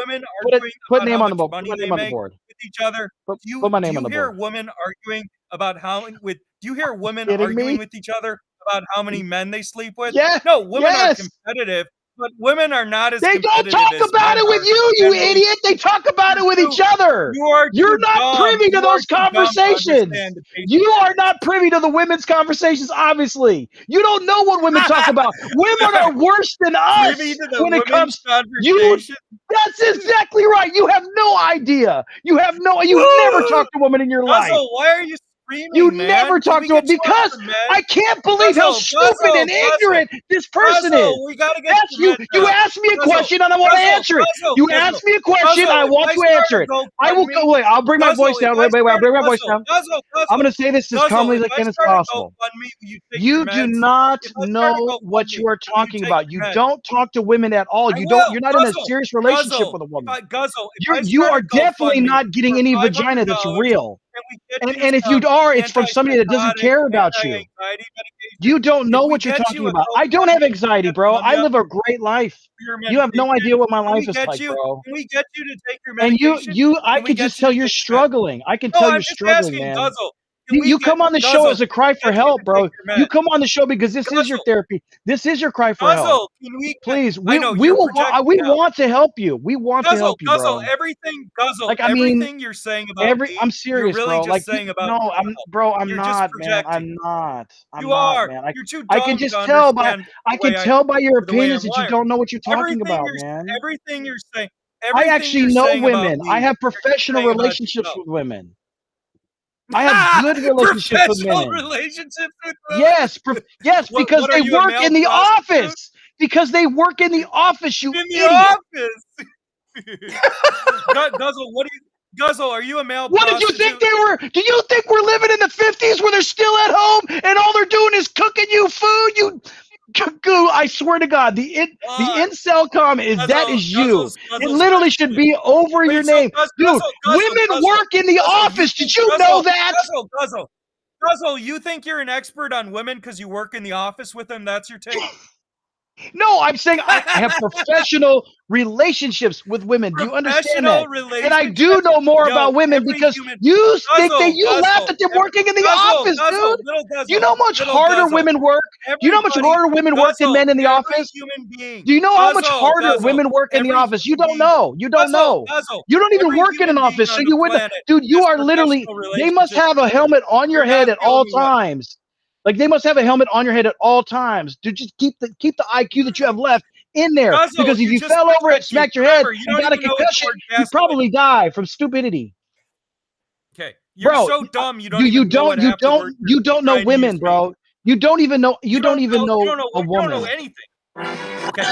Put name on the board. Put my name on the board. With each other. Put my name on the board. Do you hear women arguing about how with? Do you hear women kidding arguing me? with each other about how many men they sleep with? Yes. No, women yes. are competitive, but women are not as They competitive. don't talk about it with you idiot. They talk about it with each other. You're not privy to those conversations. You are not privy to the women's conversations, obviously. You don't know what women talk about. Women are worse than us when it comes to you. That's exactly right. You have no idea. You've never talked to a woman in your life. Why are you screaming, you man? never talk to him because I can't believe how stupid and ignorant this person is. We gotta get you asked me a question and I want to answer it. You asked me a question, I want to answer it. I will go away. I'll bring my voice down. Wait, I'll bring my voice down. I'm going to say this as calmly as I can as possible. You do not know what you are talking about. You don't talk to women at all. You're not in a serious relationship with a woman. You are definitely not getting any vagina that's real. And if you are, it's from somebody that doesn't care about you. You don't know what you're talking about. I don't have anxiety, bro. I live a great life. You have no idea what my life is like, bro. Can we get you to take your And medication? I could just tell you're struggling. I can tell you're struggling, man. You come on the show as a cry for help, bro. You come on the show because this is your therapy. This is your cry for help. Please, we want to help you. We want to help you, bro. Everything you're saying about me, I'm serious, you're really bro. just saying about no, me. I'm You're not, just man. projecting. I'm not. You are. Man. You're too I dumb can just to tell by understand your the way opinions I'm that you wired. don't know what you're talking about, man. Everything you're saying. I actually know women. I have professional relationships with women. I have good relationships with women. Relationships with women? Yes, because what, they are you a work male in the prostitute? office. Because they work in the office, you In the idiot. office. Guzzle, are you a male What prostitute? did you think they were? Do you think we're living in the 50s where they're still at home and all they're doing is cooking you food? I swear to God, the incel comment is you. It literally should be over your name. Dude, women work in the office. Did you know that? Guzzle, you think you're an expert on women because you work in the office with them? That's your take? No, I'm saying I have professional relationships with women. Do you understand that? And I do know more about women because you laugh at them working in the office, dude. Do you know how much harder women work? Do you know how much harder women work than men in the office? Do you know how much harder women work in the office? You don't know. You don't know. You don't even work in an office, so you wouldn't. Dude, you are literally. They must have a helmet on your head at all times. Like they must have a helmet on your head at all times. Dude, just keep the IQ that you have left in there. Because if you fell over and smacked your head and got a concussion, you'd probably die from stupidity. Okay, you're Bro, so dumb. You don't you even know what half the words you don't know trying to women, use bro. You don't even know You don't know a you don't know woman. anything. Okay.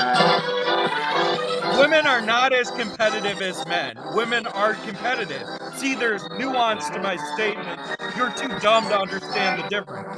Women are not as competitive as men. Women are competitive. See, there's nuance to my statement. You're too dumb to understand the difference.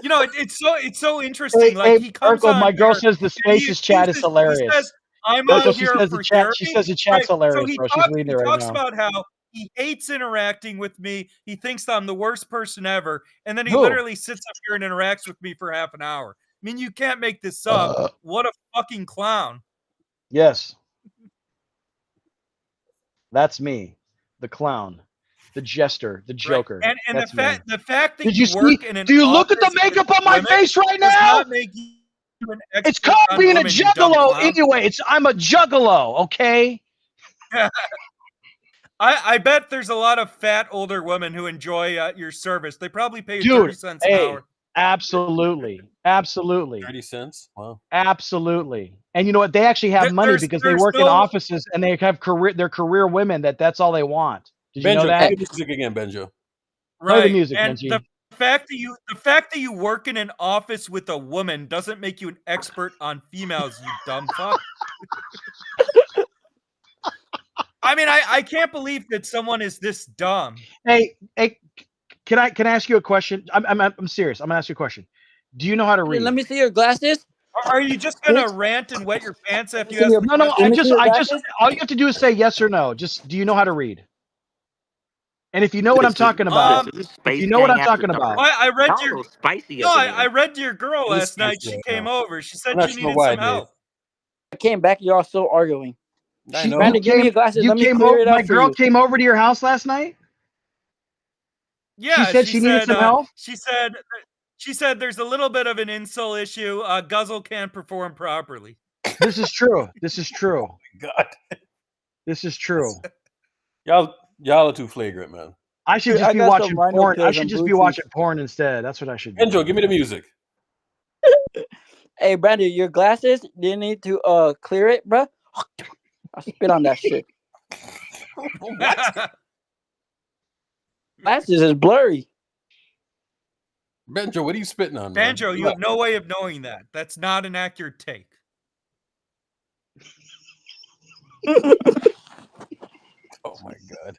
You know, it's so interesting. Like Hey, he comes Urkel, on my girl here says the and Spaces chat is he says, hilarious. "I'm Urkel, on she here says for therapy." she says the Right. chat's So hilarious, bro. She's reading it right talks now. about how he hates interacting with me. He thinks I'm the worst person ever, and then he Who? literally sits up here and interacts with me for half an hour. I mean, you can't make this up. What a fucking clown. Yes. That's me. The clown. The jester. The Right. joker. And That's me. the fact that Did you you see? work in an Do you look at the office with makeup on my women face right does now? not make you an It's expert called on being a women, you dumb juggalo clown. anyway. I'm a juggalo, okay? I bet there's a lot of fat older women who enjoy your service. They probably pay you 30 Dude, cents an hey, hour. absolutely. Absolutely. 30 cents? Wow. Absolutely. And you know what? They actually have money because they there's work in no offices and they have they're career women that's all they want. Did you know Benjo, that? play the music again, Benjo. Play the right. music, And Benji. the fact that you work in an office with a woman doesn't make you an expert on females, you dumb fuck. I mean, I can't believe that someone is this dumb. Hey, can I ask you a question? I'm serious. I'm gonna ask you a question. Do you know how to read? Let me see your glasses. Are you just gonna rant and wet your pants after you See ask your- the No, question? I Let me see your just glasses. all you have to do is say yes or no. Just do you know how to read? And if you know what I'm talking about, if you know what I'm talking about, I read Y'all your a little spicy no, up in I here. read to your girl It is last night. spicy She right came now. over. She I'm said not she sure needed why, some Dave. help. I came back. Y'all still arguing. I know. Brandon, give me your glasses. Let me clear it my up for girl you. came over to your house last night. Yeah, said she needed some help? She said there's a little bit of an insole issue. Guzzle can't perform properly. This is true. This is true. God. This is true. Y'all are too flagrant, man. I should Dude, just I be got watching some rhino porn. I pills should and just be Bluetooth. watching porn instead. That's what I should do. Benjo, give me the music. Hey, Brandon, your glasses. Do you need to clear it, bruh? I spit on that shit. What? Glasses is blurry. Benjo, what are you spitting on, man? Banjo, you have no way of knowing that. That's not an accurate take. Oh my god.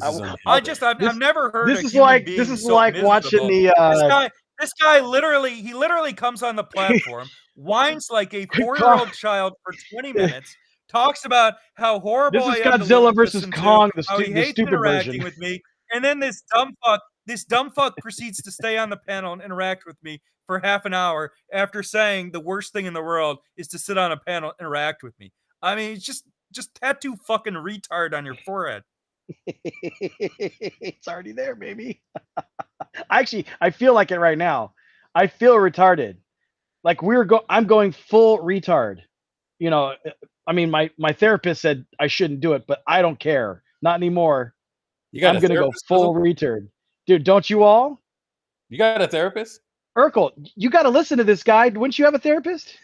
I've never heard This a is human like being so watching miserable. the This guy literally comes on the platform, whines like a 4-year-old child for 20 minutes, talks about how horrible This I is am to Godzilla versus listen to, Kong, how he the hates stupid interacting version. with me, and then this dumb fuck proceeds to stay on the panel and interact with me for half an hour after saying the worst thing in the world is to sit on a panel and interact with me. I mean, it's just tattoo fucking retard on your forehead. It's already there, baby. Actually, I feel like it right now. I feel retarded. Like I'm going full retard. You know, I mean, my therapist said I shouldn't do it, but I don't care. Not anymore. You got I'm a gonna go therapist, full Guzzle? retard, dude. Don't you all? You got a therapist? Urkel, you got to listen to this guy. Wouldn't you have a therapist?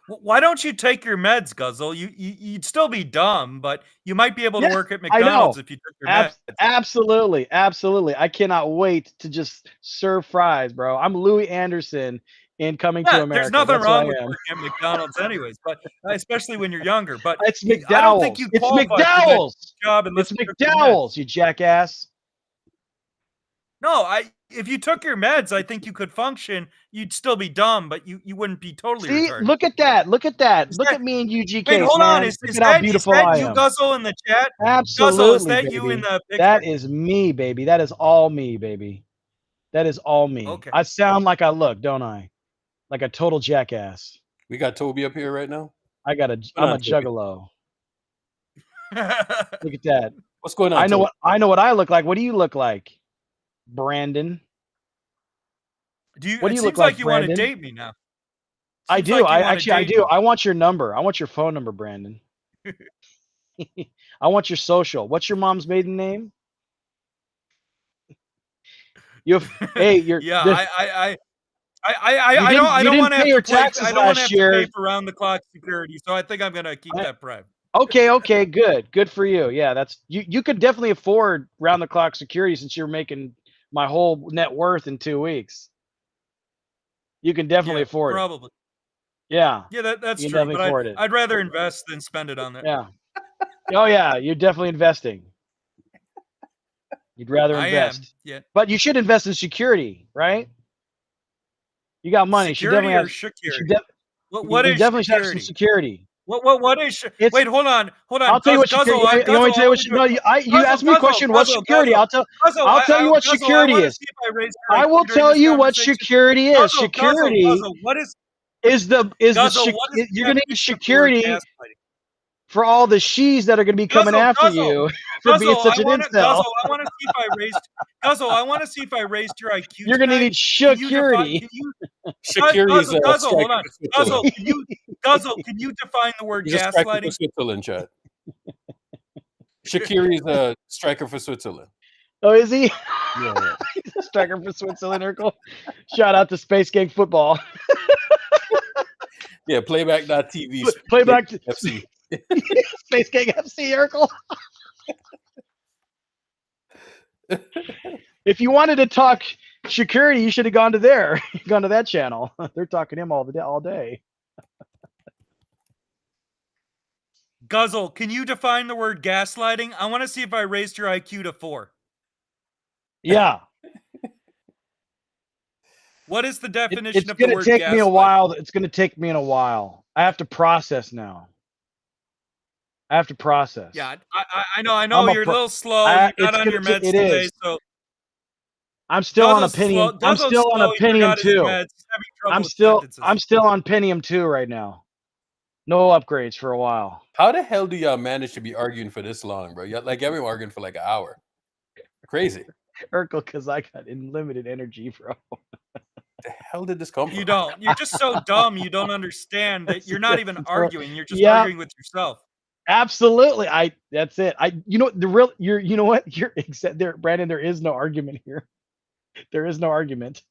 Why don't you take your meds, Guzzle? You'd still be dumb, but you might be able to Yeah, work at I know. McDonald's if you took your meds. Absolutely. I cannot wait to just serve fries, bro. I'm Louis Anderson in Coming to Yeah, America. there's nothing That's who wrong I with am. working at McDonald's anyways, but especially when you're younger. But It's I don't think McDowell's. you It's qualify for that McDowell's. job unless It's you took your meds. McDowell's, you jackass. No, if you took your meds, I think you could function. You'd still be dumb, but you wouldn't be totally See, retarded. look at that. Look at that. Look at me and you, Wait, GK, hold on. man. Is Look at how beautiful I you, am. Guzzle, in the chat? Absolutely, Guzzle, is that baby. you in the picture? That is me, baby. That is all me, baby. That is all me. Okay. I sound like I look, don't I? Like a total jackass. We got Toby up here right now. I'm a on, Toby? juggalo. Look at that. What's going on? I know Toby? what I look like. What do you look like, Brandon? What do you look seems like, you want to Brandon? date me now. I Seems do. like you I wanna actually I date do. me. I want your number. I want your phone number, Brandon. I want your social. What's your mom's maiden name? Hey, you're Yeah, I You don't didn't want to pay have your to play. taxes I don't want to last have to year. pay for round the clock security. So I think I'm gonna keep that private. Okay, good for you. Yeah, that's you could definitely afford round the clock security since you're making my whole net worth in 2 weeks. You can definitely Yeah, afford it. probably. Yeah. Yeah, that's You can true. definitely But afford it. I'd rather invest than spend it on that. Yeah. Oh yeah, you're definitely investing. You'd rather I am. invest. Yeah. But you should invest in security, right? You got money. Security or You security? What you is definitely should have some security? security. What is? Wait, hold on. I'll tell you what Guzzle, security. You want me to tell you what? No, you asked me a question. What's security? I'll tell you what security is. I will tell you what security is. Security is Guzzle, what is the you're going to need definition of the word security gaslighting? for all the she's that are going to be coming after you for being such an incel. Guzzle, I want to see if I raised your IQ. You're going to need security. Shaqiri is a Guzzle, hold striker on. for Switzerland. Guzzle, can you define the word He's a striker for gaslighting? Switzerland, Chad. Shaqiri is a striker for Switzerland. Oh, is he? Yeah. He's a striker for Switzerland, Urkel. Shout out to Spacegang football. Yeah, playback.tv. Playback FC. Spacegang FC, Urkel. If you wanted to talk security, you should have gone to that channel. They're talking him all day. Guzzle, can you define the word gaslighting? I want to see if I raised your IQ to 4. Yeah. What is the definition It's of the going word to take gaslighting? me a while. It's going to take me a while. I have to process now. I have to process. Yeah, I know you're a little slow. You're not on your meds today, so I'm still on Guzzle's opinion. slow. I'm Guzzle's still on slow. He opinion forgot his 2. meds. He's having trouble with sentences. I'm still on Pentium 2 right now. No upgrades for a while. How the hell do y'all manage to be arguing for this long, bro? Like everyone arguing for like an hour. Crazy. Urkel, because I got unlimited energy, bro. The hell did this come from? You don't. You're just so dumb. You don't understand that you're not even arguing. You're just Yeah. arguing with yourself. Absolutely. That's it. You know what? You're exact there, Brandon. There is no argument here. There is no argument.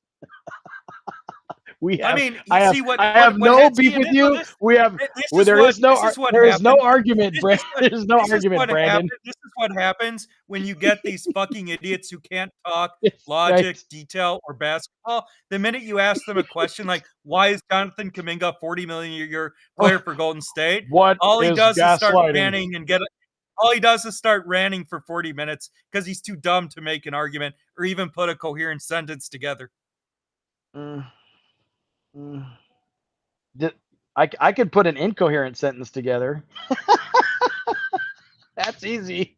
I have no beef with you. There is no argument, Brandon. There's no argument, Brandon. This is what happens when you get these fucking idiots who can't talk logic, detail, or basketball. The minute you ask them a question like, "Why is Jonathan Kuminga $40 million a year player for Golden State?" All he does is start ranting and all he does is start ranting for 40 minutes because he's too dumb to make an argument or even put a coherent sentence together. I could put an incoherent sentence together. That's easy.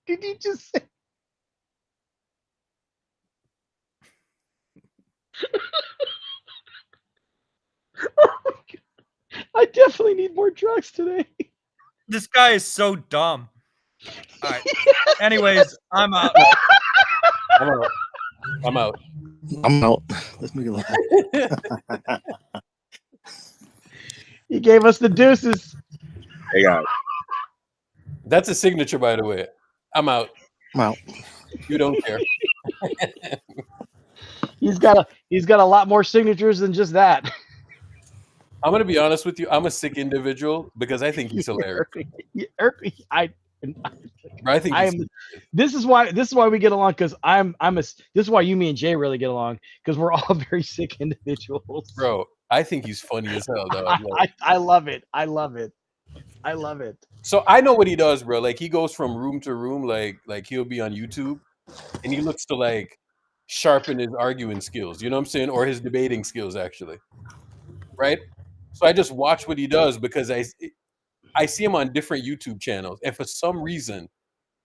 Did you just say? Oh my God. I definitely need more drugs today. This guy is so dumb. All right. Anyways, I'm out. I'm out. Let's make it look. He gave us the deuces. Hey guys. That's a signature, by the way. I'm out. I'm out. You don't care. He's got a lot more signatures than just that. I'm gonna be honest with you. I'm a sick individual because I think he's hilarious. I think this is why we get along, because this is why you, me, and Jay really get along, because we're all very sick individuals. Bro, I think he's funny as hell, dog. I love it. I love it. I love it. So I know what he does, bro. Like he goes from room to room, like he'll be on YouTube, and he looks to like sharpen his arguing skills. You know what I'm saying, or his debating skills, actually. Right. So I just watch what he does because I see him on different YouTube channels, and for some reason,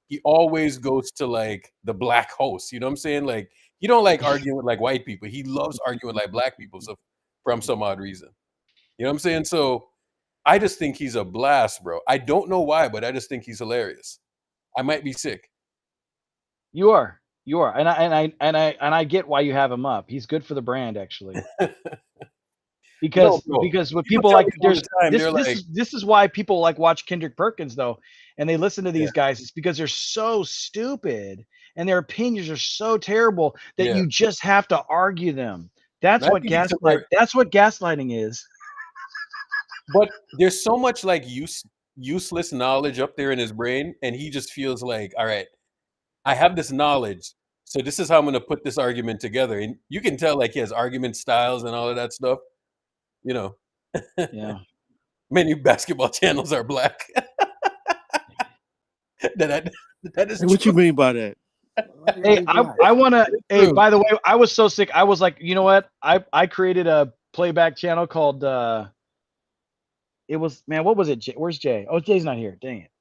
he always goes to like the black host. You know what I'm saying? Like he don't like arguing with like white people. He loves arguing with like black people. So from some odd reason, you know what I'm saying? So I just think he's a blast, bro. I don't know why, but I just think he's hilarious. I might be sick. You are, and I get why you have him up. He's good for the brand, actually. Because with people like this is why people like watch Kendrick Perkins though, and they listen to these guys. It's because they're so stupid and their opinions are so terrible that Yeah. you just have to argue them. That's And I what think it's where, That's what gaslighting is. but there's so much like useless knowledge up there in his brain, and he just feels like, all right, I have this knowledge, so this is how I'm going to put this argument together. And you can tell like he has argument styles and all of that stuff. You know, Yeah. many basketball channels are black. that is Hey, what true. you mean by that? Hey, I want to. Hey, by the way, I was so sick. I was like, you know what? I created a playback channel called. It was, man. What was it? Where's Jay? Oh, Jay's not here. Dang it.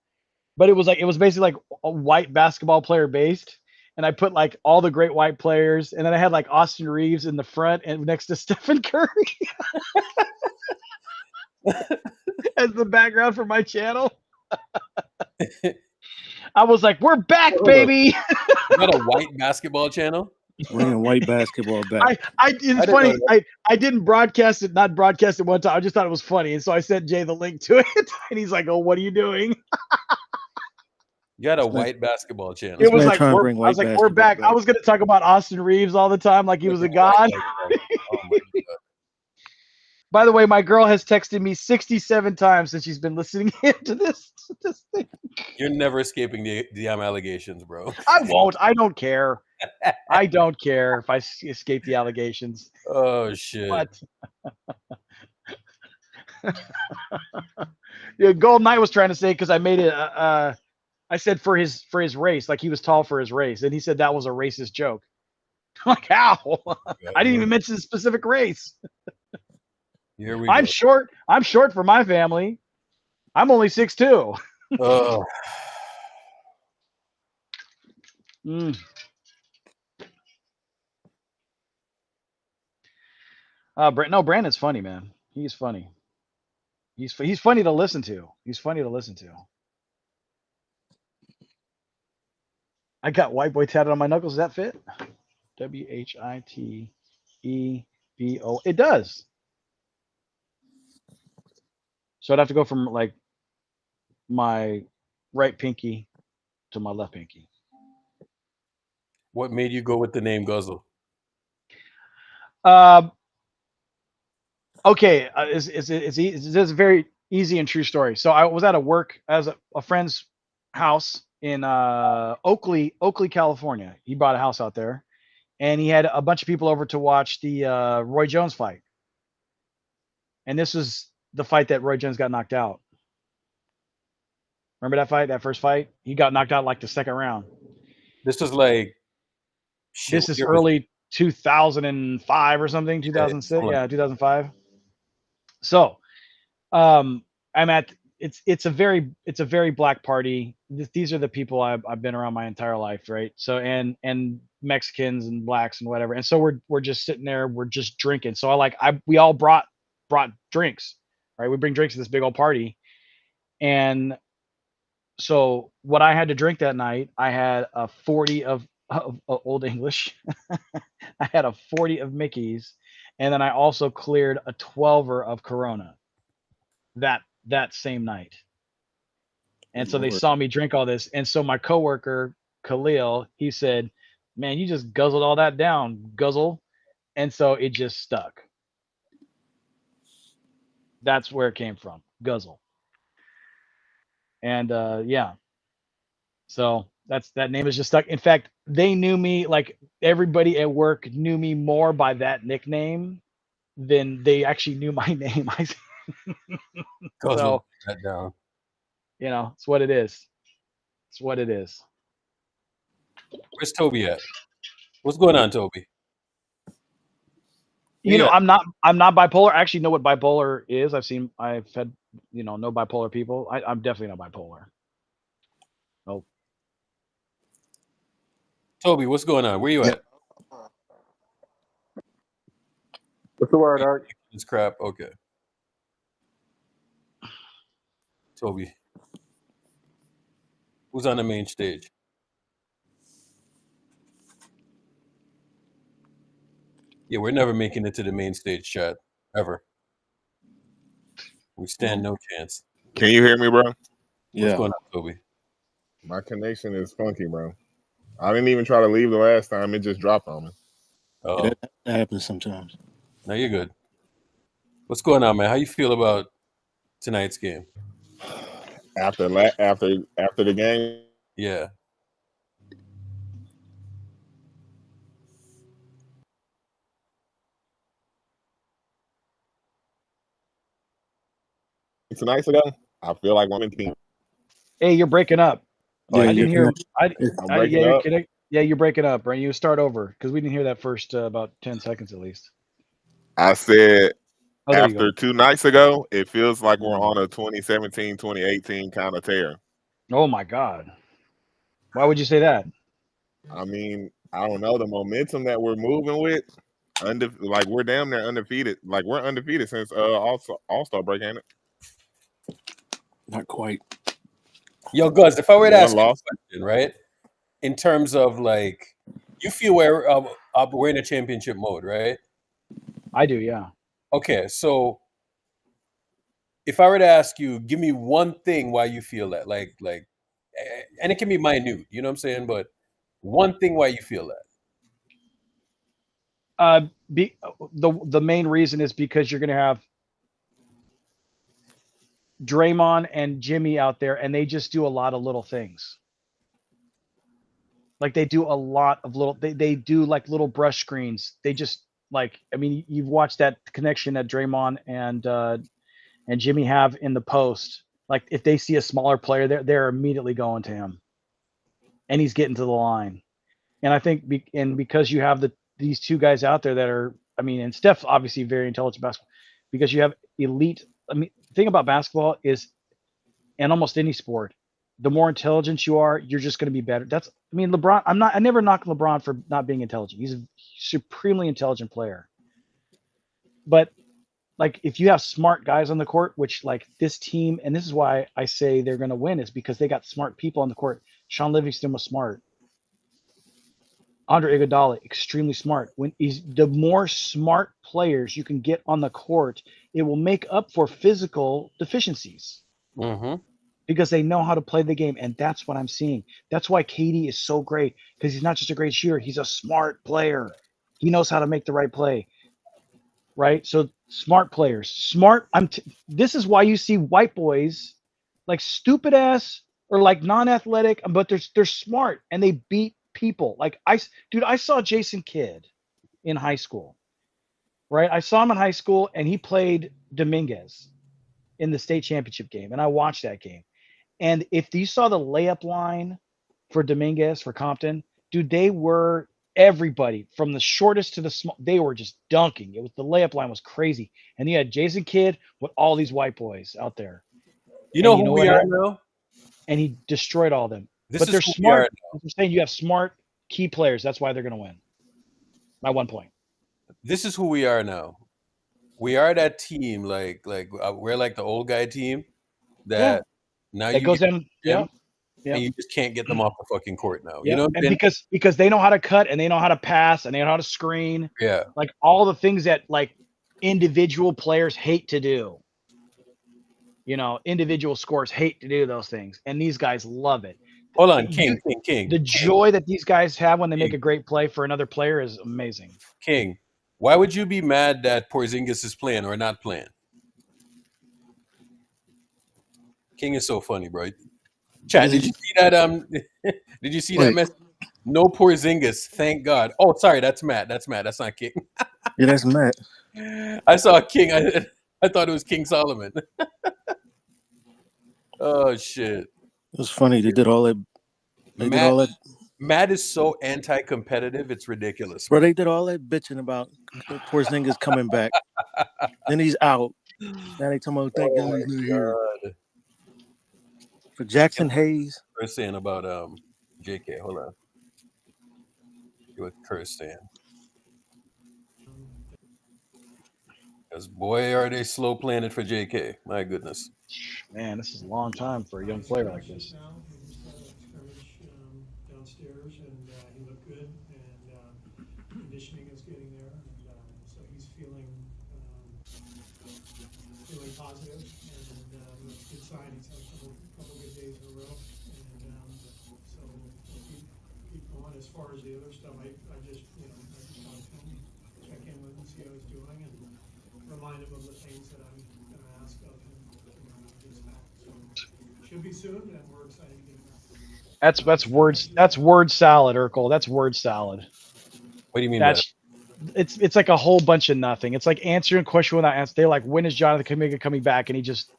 But it was basically like a white basketball player based, and I put like all the great white players, and then I had like Austin Reeves in the front and next to Stephen Curry as the background for my channel. I was like, "We're back, baby!" You got a white basketball channel? Bringing white basketball back. It's funny. I didn't broadcast it, not broadcast it one time. I just thought it was funny, and so I sent Jay the link to it, and he's like, "Oh, what are you doing?" You got a white basketball channel. It was like, I was like, "We're back." I was going to talk about Austin Reeves all the time, like he was a god. Oh my God. By the way, my girl has texted me 67 times since she's been listening to this thing. You're never escaping the allegations, bro. I won't. I don't care. I don't care if I escape the allegations. Oh shit. But yeah, Golden Knight was trying to say because I made it. I said for his race, like he was tall for his race, and he said that was a racist joke. I'm like, how? I didn't even mention a specific race. Here we I'm go. short. I'm short for my family. I'm only 6'2". Oh. No, Brandon's funny, man. He's funny. He's funny to listen to. He's funny to listen to. I got white boy tatted on my knuckles. Does that fit? WHITEBO. It does. So I'd have to go from like my right pinky to my left pinky. What made you go with the name Guzzle? Okay, it's a very easy and true story. So I was at a friend's house in Oakley, California. He bought a house out there, and he had a bunch of people over to watch the Roy Jones fight. And this was the fight that Roy Jones got knocked out. Remember that fight? That first fight? He got knocked out like the second round. This was like this is early 2005 or something, 2006. Yeah, 2005. So, I'm at it's a very black party. These are the people I've been around my entire life, right? So and Mexicans and blacks and whatever. And so we're just sitting there, we're just drinking. So we all brought drinks, right? We bring drinks to this big old party. And so what I had to drink that night, I had a 40 of Old English. I had a 40 of Mickey's, and then I also cleared a 12er of Corona that same night. And so they saw me drink all this. And so my coworker, Khalil, he said, "Man, you just guzzled all that down, guzzle." And so it just stuck. That's where it came from, guzzle. And yeah. So that name is just stuck. In fact, they knew me, like everybody at work knew me more by that nickname than they actually knew my name. So that down. You know, it's what it is. It's what it is. Where's Toby at? What's going on, Toby? You know, I'm not bipolar. I actually know what bipolar is. I've had, know bipolar people. I'm definitely not bipolar. Nope. Toby, what's going on? Where you at? What's the word, Art? It's crap. Okay. Toby. Who's on the main stage? Yeah, we're never making it to the main stage, chat. Ever. We stand no chance. Can you hear me, bro? What's going on, Toby? My connection is funky, bro. I didn't even try to leave the last time. It just dropped on me. Oh, Yeah, that happens sometimes. no, you're good. What's going on, man? How you feel about tonight's game? After the game, Yeah. tonight's ago, I feel like women team. Hey, you're breaking up. Yeah, I didn't hear. I'm Yeah, breaking you're up. kidding. Yeah, you're breaking up, right? You start over because we didn't hear that first about 10 seconds at least. I said Oh, there you go. after 2 nights ago, it feels like we're on a 2017, 2018 kind of tear. Oh my God. Why would you say that? I mean, I don't know the momentum that we're moving with. Like we're damn near undefeated. Like we're undefeated since All-Star break, ain't it? Not quite. Yo, Gus, if I were to One ask you a loss. question, right? In terms of like, you feel we're in a championship mode, right? I do, yeah. Okay, so if I were to ask you, give me one thing why you feel that, and it can be minute, you know what I'm saying? But one thing why you feel that. The main reason is because you're going to have Draymond and Jimmy out there, and they just do a lot of little things. Like they do a lot of little. They do like little brush screens. They just like. I mean, you've watched that connection that Draymond and Jimmy have in the post. Like if they see a smaller player, they're immediately going to him, and he's getting to the line. And I think because you have these two guys out there that are, I mean, and Steph obviously very intelligent basketball, because you have elite. I mean, the thing about basketball is, and almost any sport, the more intelligent you are, you're just going to be better. I mean, LeBron. I never knock LeBron for not being intelligent. He's a supremely intelligent player. But like, if you have smart guys on the court, which like this team, and this is why I say they're going to win, is because they got smart people on the court. Sean Livingston was smart. Andre Iguodala, extremely smart. The more smart players you can get on the court, it will make up for physical deficiencies Mm-hmm. because they know how to play the game, and that's what I'm seeing. That's why KD is so great, because he's not just a great shooter; he's a smart player. He knows how to make the right play, right? So smart players, smart. This is why you see white boys, like stupid ass or like non-athletic, but they're smart and they beat people. Like I saw Jason Kidd in high school, right? I saw him in high school and he played Dominguez in the state championship game, and I watched that game. And if you saw the layup line for Dominguez for Compton, dude, they were everybody from the shortest to the small. They were just dunking. The layup line was crazy, and you had Jason Kidd with all these white boys out there. You know who we are now? And he destroyed all of them. This They're is who we smart. are now. I'm saying you have smart key players. That's why they're going to win by 1 point. This is who we are now. We are that team, we're like the old guy team that now that you goes get in. them, Yeah. and you just can't get them off the fucking court now. Yeah. You know what I'm And saying? because they know how to cut and they know how to pass and they know how to screen. Yeah. Like all the things that like individual players hate to do. You know, individual scores hate to do those things, and these guys love it. Hold on, King. The joy that these guys have when they make a great play for another player is amazing. King, why would you be mad that Porzingis is playing or not playing? King is so funny, bro. Chat, did you see that? Did you see that message? No Porzingis, thank God. Oh, sorry, that's Matt. That's not King. Yeah, that's Matt. I saw King. I thought it was King Solomon. Oh shit! It was funny. They did all that. Matt is so anti-competitive. It's ridiculous. Bro, they did all that bitching about Porzingis coming back. Then he's out. Now they talking about thank God he's not here. For Jackson Hayes. Kurt's saying about JK. Hold on. See what Kurt's saying. Because boy, are they slow playing it for JK. My goodness. Man, this is a long time for a young player like this. Downstairs, and he looked good, and conditioning is getting there, and so he's feeling positive, and that's a good sign. He's had a couple good days in a row, and so we'll keep going as far as the other stuff, I just talk to him, check in with him, see how he's doing, and remind him of the things that I'm going to ask of him when he gets back. So should be soon, and we're excited to get him back. That's word salad, Urkel. That's word salad. What do you mean by that? It's like a whole bunch of nothing. It's like answering a question without answer. They're like, when is Jonathan Kuminga coming back? And he just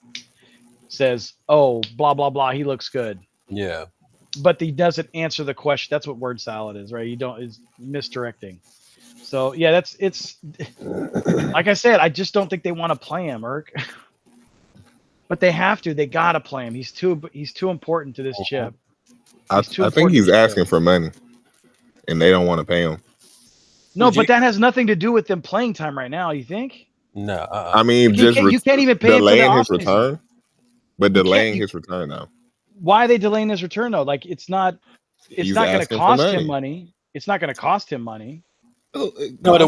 says, oh, blah, blah, blah. He looks good. Yeah. But he doesn't answer the question. That's what word salad is, right? It's misdirecting. So yeah, it's like I said, I just don't think they want to play him, Urk. But they have to. They gotta play him. He's too important to this chip. I think he's asking for money, and they don't want to pay him. No, but that has nothing to do with them playing time right now. You think? No. I mean, you can't even pay him for the delaying his offseason. return, but delaying his return now. Why are they delaying his return though? Like it's not going to cost him money. It's not going to cost him money. No, the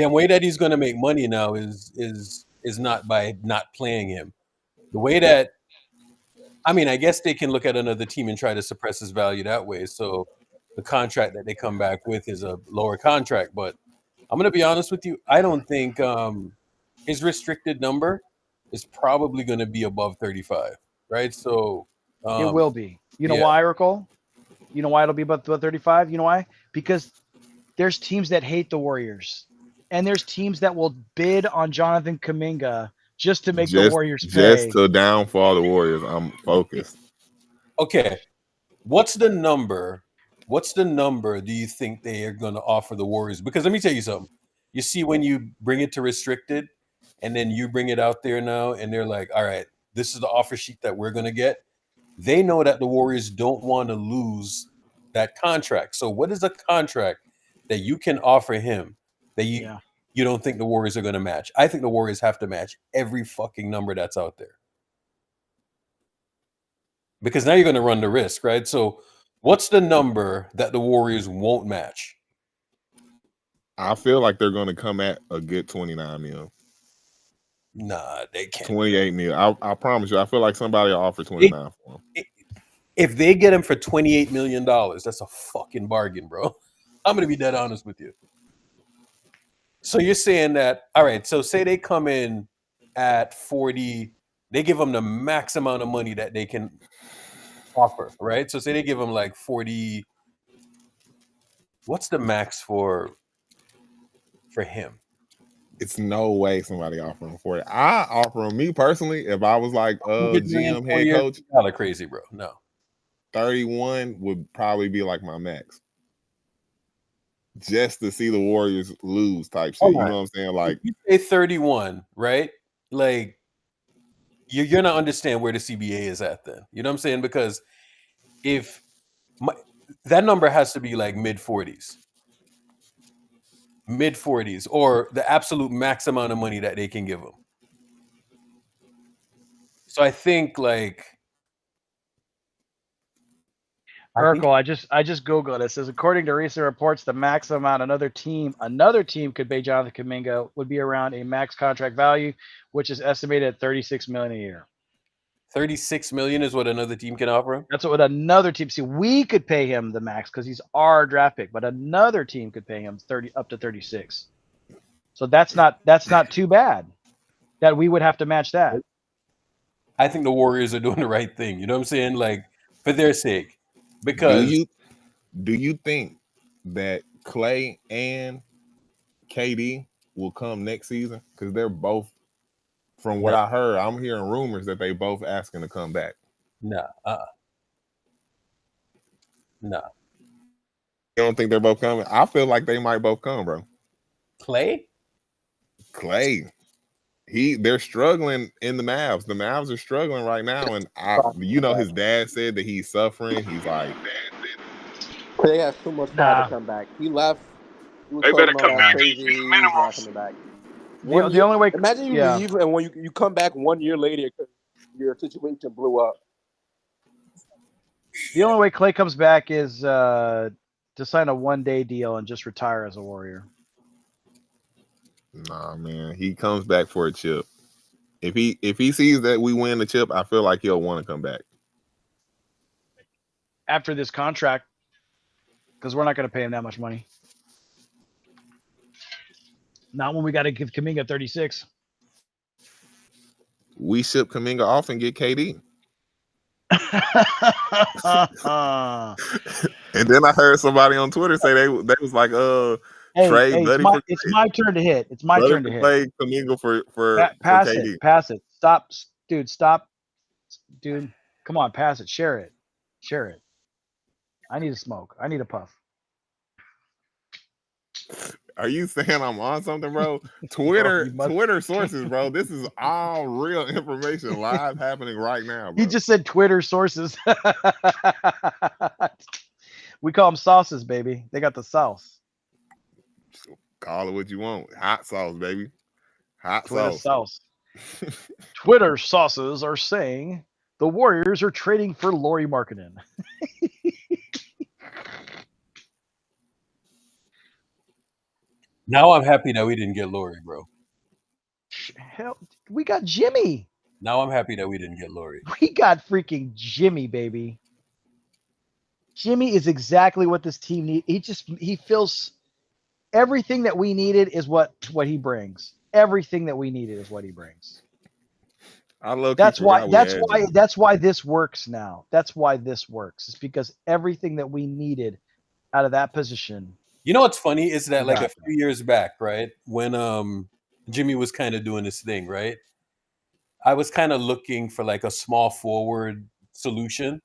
way that he's going to make money now is not by not playing him. The way that, I mean, I guess they can look at another team and try to suppress his value that way. So the contract that they come back with is a lower contract. But I'm going to be honest with you. I don't think his restricted number is probably going to be above 35, right? So it will be. You know why, Urkel? You know why it'll be above 35? You know why? Because there's teams that hate the Warriors. And there's teams that will bid on Jonathan Kuminga just to make the Warriors pay. Just to downfall the Warriors. I'm focused. Okay. What's the number do you think they are going to offer the Warriors? Because let me tell you something. You see, when you bring it to restricted and then you bring it out there now and they're like, all right, this is the offer sheet that we're going to get. They know that the Warriors don't want to lose that contract. So what is a contract that you can offer him that you don't think the Warriors are going to match? I think the Warriors have to match every fucking number that's out there. Because now you're going to run the risk, right? So what's the number that the Warriors won't match? I feel like they're going to come at a good 29 mil. Nah, they can't. 28 mil. I promise you. I feel like somebody will offer 29 for him. If they get him for $28 million, that's a fucking bargain, bro. I'm going to be dead honest with you. So you're saying that, all right, so say they come in at 40, they give them the max amount of money that they can offer, right? So say they give them like 40. What's the max for him? It's no way somebody offering 40. I offer him, me personally, if I was like GM head coach. Y'all crazy, bro. No. 31 would probably be like my max. Just to see the Warriors lose type shit. You know what I'm saying? Like, you say 31, right? Like, you're not understand where the CBA is at then. You know what I'm saying? Because if that number has to be like mid-40s, or the absolute max amount of money that they can give them. So I think like Urkel, I just Googled it. It says, according to recent reports, the max amount another team could pay Jonathan Kuminga would be around a max contract value, which is estimated at $36 million a year. 36 million is what another team can offer him? That's what another team. See, we could pay him the max because he's our draft pick, but another team could pay him up to 36. So that's not too bad. That we would have to match that. I think the Warriors are doing the right thing. You know what I'm saying? Like, for their sake. Because do you think that Clay and KD will come next season? Because they're both, from what I heard, I'm hearing rumors that they both asking to come back. No. No. You don't think they're both coming? I feel like they might both come, bro. Clay. They're struggling in the Mavs. The Mavs are struggling right now, and his dad said that he's suffering. He's like, Clay has too much time to come back. He left. They better come back. He's not coming back. The only way. Imagine you leave, and when you come back 1 year later, your situation blew up. The only way Clay comes back is to sign a one-day deal and just retire as a Warrior. Nah, man, he comes back for a chip. If he sees that we win the chip, I feel like he'll want to come back. After this contract, because we're not going to pay him that much money. Not when we got to give Kuminga 36. We ship Kuminga off and get KD. And then I heard somebody on Twitter say they was like, trade Buddy for it's my turn to hit. It's my turn to hit. Play Kuminga for Pass KD. it. Pass it. Stop, dude. Stop, dude. Come on, pass it. Share it. Share it. I need a smoke. I need a puff. Are you saying I'm on something, bro? Twitter sources, bro. This is all real information live happening right now, bro. He just said Twitter sources. We call them sauces, baby. They got the sauce. Call it what you want. Hot sauce, baby. Hot Twitter sauce. Twitter sauces are saying the Warriors are trading for Lauri Markkanen. Now I'm happy that we didn't get Lauri, bro. Hell, we got Jimmy. Now I'm happy that we didn't get Lauri. We got freaking Jimmy, baby. Jimmy is exactly what this team needs. He feels everything that we needed is what he brings. Everything that we needed is what he brings. That's why this works now. That's why this works. It's because everything that we needed out of that position. You know what's funny is that like a few years back, right, when Jimmy was kind of doing this thing, right, I was kind of looking for like a small forward solution.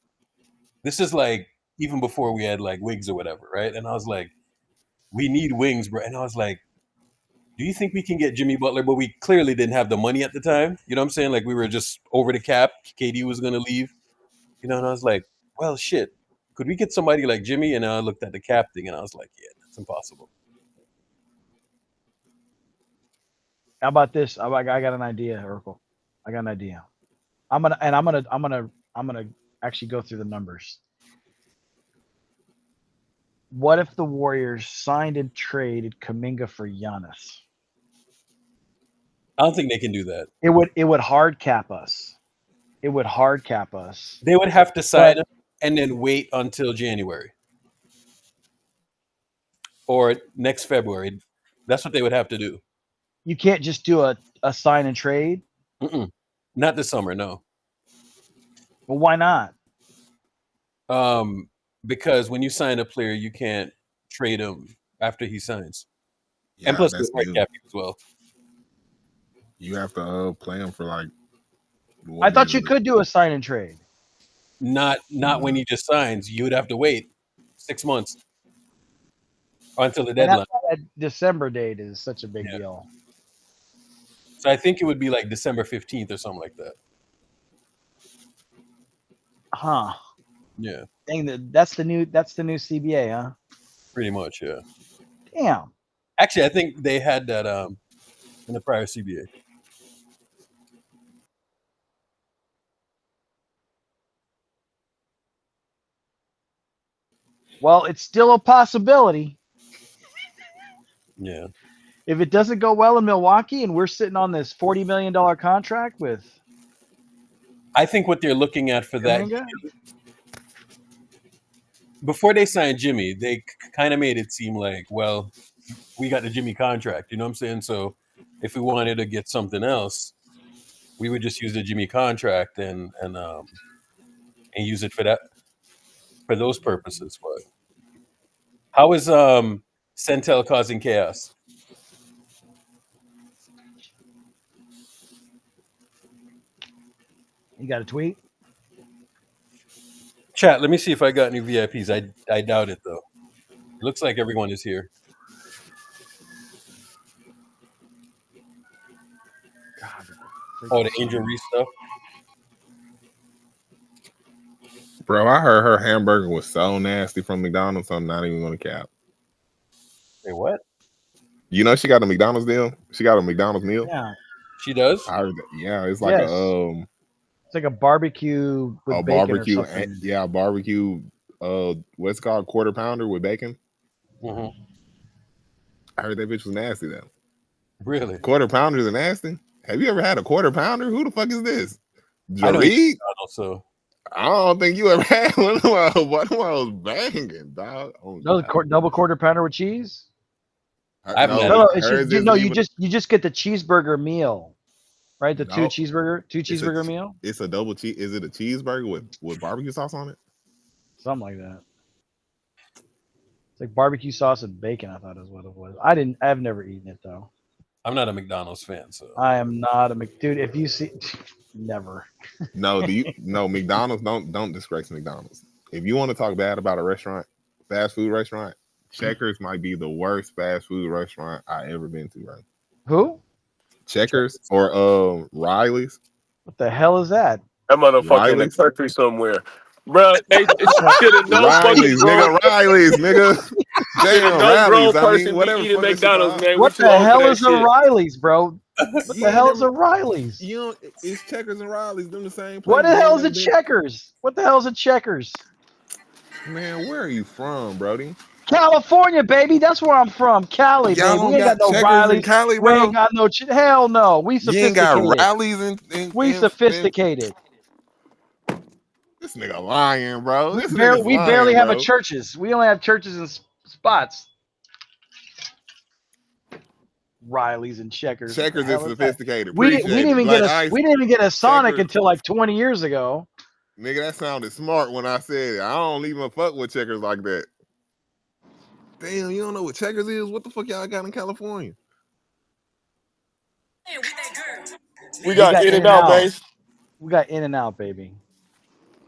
This is like even before we had like wigs or whatever, right? And I was like, we need wings, bro. And I was like, do you think we can get Jimmy Butler? But we clearly didn't have the money at the time. You know what I'm saying? Like we were just over the cap. KD was going to leave. You know, and I was like, well, shit. Could we get somebody like Jimmy? And I looked at the cap thing and I was like, yeah, that's impossible. How about this? I got an idea, Urkel. I got an idea. I'm gonna actually go through the numbers. What if the Warriors signed and traded Kuminga for Giannis? I don't think they can do that. It would hard cap us. It would hard cap us. They would have to sign him and then wait until January or next February. That's what they would have to do. You can't just do a sign and trade? Not this summer, no. Well, why not? Because when you sign a player, you can't trade him after he signs. Yeah, and plus, that's with hard cap as well. You have to play him for like. I thought you could do a sign and trade. Not when he just signs. You would have to wait 6 months until the deadline. That December date is such a big deal. So I think it would be like December 15th or something like that. Huh. Yeah. Dang, that's the new CBA, huh? Pretty much, yeah. Damn. Actually, I think they had that in the prior CBA. Well, it's still a possibility. Yeah. If it doesn't go well in Milwaukee and we're sitting on this $40 million contract with, I think what they're looking at for that, before they signed Jimmy, they kind of made it seem like, well, we got the Jimmy contract. You know what I'm saying? So if we wanted to get something else, we would just use the Jimmy contract and use it for those purposes. But how is Centel causing chaos? You got a tweet? Chat, let me see if I got any VIPs. I doubt it, though. It looks like everyone is here. Oh, the Angel Reese stuff? Bro, I heard her hamburger was so nasty from McDonald's, I'm not even going to cap. Hey, what? You know she got a McDonald's deal? She got a McDonald's meal? Yeah. She does? I heard that. Yeah, it's like it's like a barbecue with bacon barbecue. or something. Yeah, barbecue. What's it called? Quarter pounder with bacon. Mm-hmm. I heard that bitch was nasty though. Really? Quarter pounders are nasty. Have you ever had a quarter pounder? Who the fuck is this? I don't Jareed? eat McDonald's, so I don't think you ever had one of those banging, dog. Oh, No, God. double quarter pounder with cheese. I've No, never. No, it's hers just isn't you even. just get the cheeseburger meal, right? The two No, cheeseburger meal, it's a double cheese. Is it a cheeseburger with barbecue sauce on it? something like that. It's like barbecue sauce and bacon. I thought is what it was. I've never eaten it though. I'm not a McDonald's fan, so I am not a dude. If you see, never. No, McDonald's don't disgrace McDonald's. If you want to talk bad about a restaurant, fast food restaurant, Checkers might be the worst fast food restaurant I ever been to, right? Who? Checkers or Riley's. What the hell is that? That motherfucker in the Riley's. country somewhere. Bro, they should have no fucking Riley's, grown, nigga. Riley's, nigga. should have Damn, no grown Riley's. I person mean, be whatever eating fuck that shit McDonald's, called. man. We What too the old for hell that is a shit. Riley's, bro? What the hell is a Riley's? You know, it's Checkers and Riley's. Them the same place. What the hell is a Been. Checkers? What the hell is a Checkers? Man, where are you from, Brody? California, baby. That's where I'm from. Cali, Y'all baby. don't We ain't got got no Checkers in Riley's. Cali, We bro. ain't got no. Hell no. We You ain't got sophisticated. Riley's We sophisticated. This nigga lying, bro. We barely have a bro. churches. We only have churches and spots. Riley's and Checkers. Checkers is sophisticated. We didn't even get a Sonic Checkers. until like 20 years ago. Nigga, that sounded smart when I said it. I don't even fuck with Checkers like that. Damn, you don't know what Checkers is? What the fuck y'all got in California? We got In and Out, baby. We got In and Out, baby.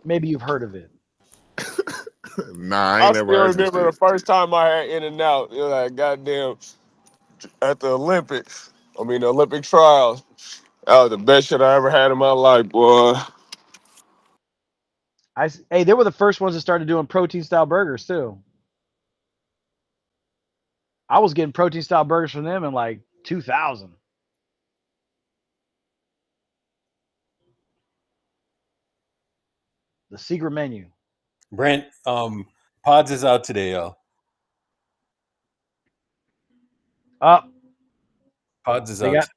Maybe you've heard of it. Nah, I I ain't still never heard this remember shit. the first time I had In and Out. It was like goddamn at the Olympics. I mean the Olympic trials. That was the best shit I ever had in my life, boy. Hey, they were the first ones that started doing protein style burgers too. I was getting protein style burgers from them in like 2000. The secret menu. Brent, Pods is out today, y'all. Pods is out.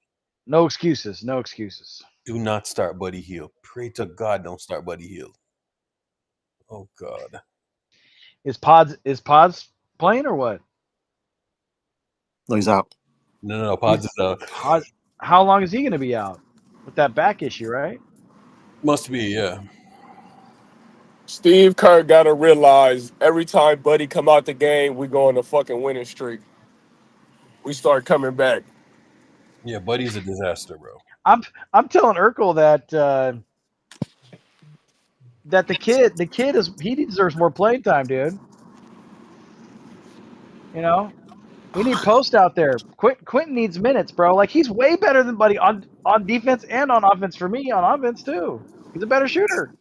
No excuses. No excuses. Do not start Buddy Hield. Pray to God, don't start Buddy Hield. Oh God. Is Pods playing or what? No, he's out. No, Pods is out. How long is he going to be out with that back issue? Right? Must be, yeah. Steve Kerr gotta realize every time Buddy come out the game, we go on a fucking winning streak. We start coming back. Yeah, Buddy's a disaster, bro. I'm telling Urkel that the kid he deserves more playing time, dude. You know, we need Post out there. Quentin needs minutes, bro. Like he's way better than Buddy on defense and on offense for me. On offense too, he's a better shooter.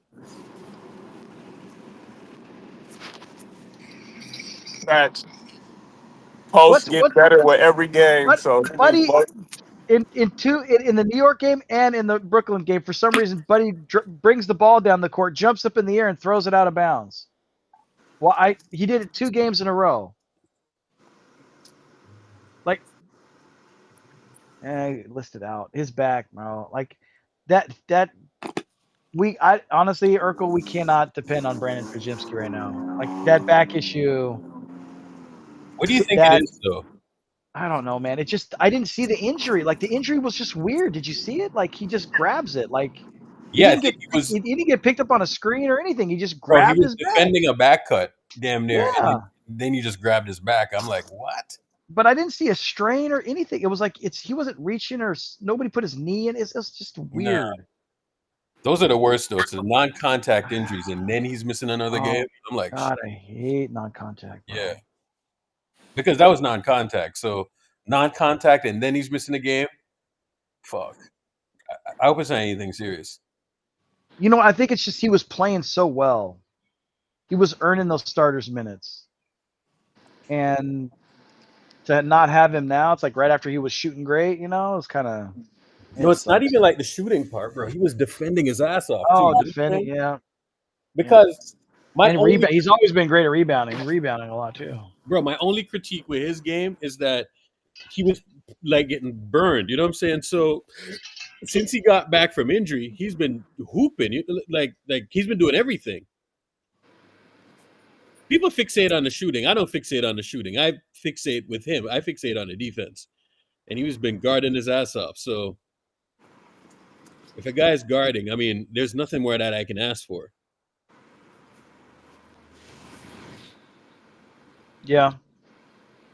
That Post get better with every game. So Buddy in the New York game and in the Brooklyn game, for some reason, Buddy brings the ball down the court, jumps up in the air, and throws it out of bounds. Well, he did it 2 games in a row. Like, listed out his back, bro. Like that. Honestly, Urkel, we cannot depend on Brandon Fajimski right now. Like that back issue. What do you think it is, though? I don't know, man. I didn't see the injury. Like the injury was just weird. Did you see it? Like he just grabs it. Like he didn't get picked up on a screen or anything. He just grabbed he was his back. defending a back cut, damn near. Yeah. And then he just grabbed his back. I'm like, what? But I didn't see a strain or anything. It was like he wasn't reaching or nobody put his knee in. It's just weird. Nah. Those are the worst, though. It's the non-contact injuries, and then he's missing another game. I'm like, God, I hate non-contact. Bro. Yeah. Because that was non-contact. So non-contact, and then he's missing a game. Fuck. I hope it's not anything serious. You know, I think it's just he was playing so well. He was earning those starters minutes. And to not have him now, it's like right after he was shooting great, you know, it's kind of... No, it's not even like the shooting part, bro. He was defending his ass off. Oh, too, defending, yeah. Because he's always been great at rebounding. He's rebounding a lot, too. Bro, my only critique with his game is that he was like getting burned. You know what I'm saying? So since he got back from injury, he's been hooping. Like he's been doing everything. People fixate on the shooting. I don't fixate on the shooting. I fixate with him. I fixate on the defense. And he's been guarding his ass off. So if a guy's guarding, I mean, there's nothing more that I can ask for. Yeah.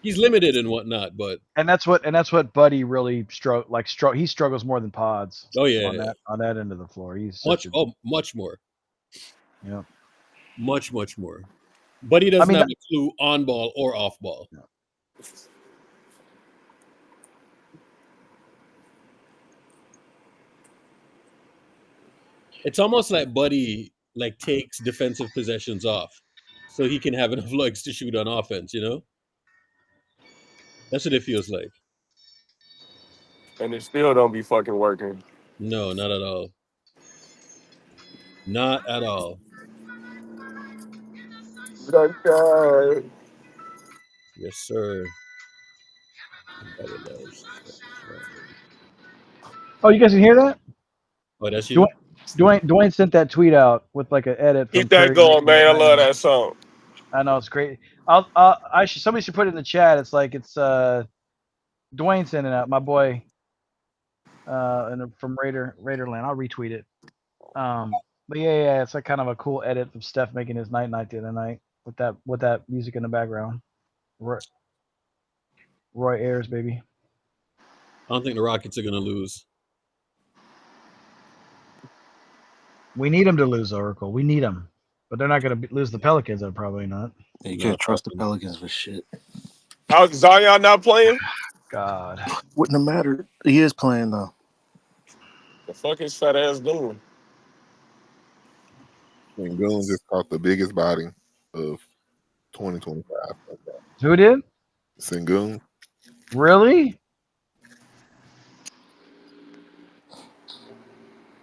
He's limited and whatnot, but And that's what Buddy really he struggles more than Pods. Oh yeah, on that end of the floor. He's much more. Yeah. Much more. But he doesn't have a clue on ball or off ball. No. It's almost like Buddy takes defensive possessions off so he can have enough legs to shoot on offense, you know? That's what it feels like. And it still don't be fucking working. No, not at all. Not at all. Okay. Yes, sir. Oh, you guys can hear that? Oh, that's you? Dwayne sent that tweet out with like an edit from Keep that going, man. I love that song. I know it's great. Somebody should put it in the chat. It's Dwayne sending out, my boy, and from Raiderland. I'll retweet it. But yeah, it's like kind of a cool edit of Steph making his night the other night with that music in the background. Roy Ayers, baby. I don't think the Rockets are gonna lose. We need them to lose, Oracle. We need them, but they're not going to lose the Pelicans. They're probably not. You can't trust the Pelicans for shit. How's Zion not playing? God, wouldn't have mattered. He is playing though. The fuck is fat ass doing? Sengun just caught the biggest body of 2025. Who did? Sengun. Really?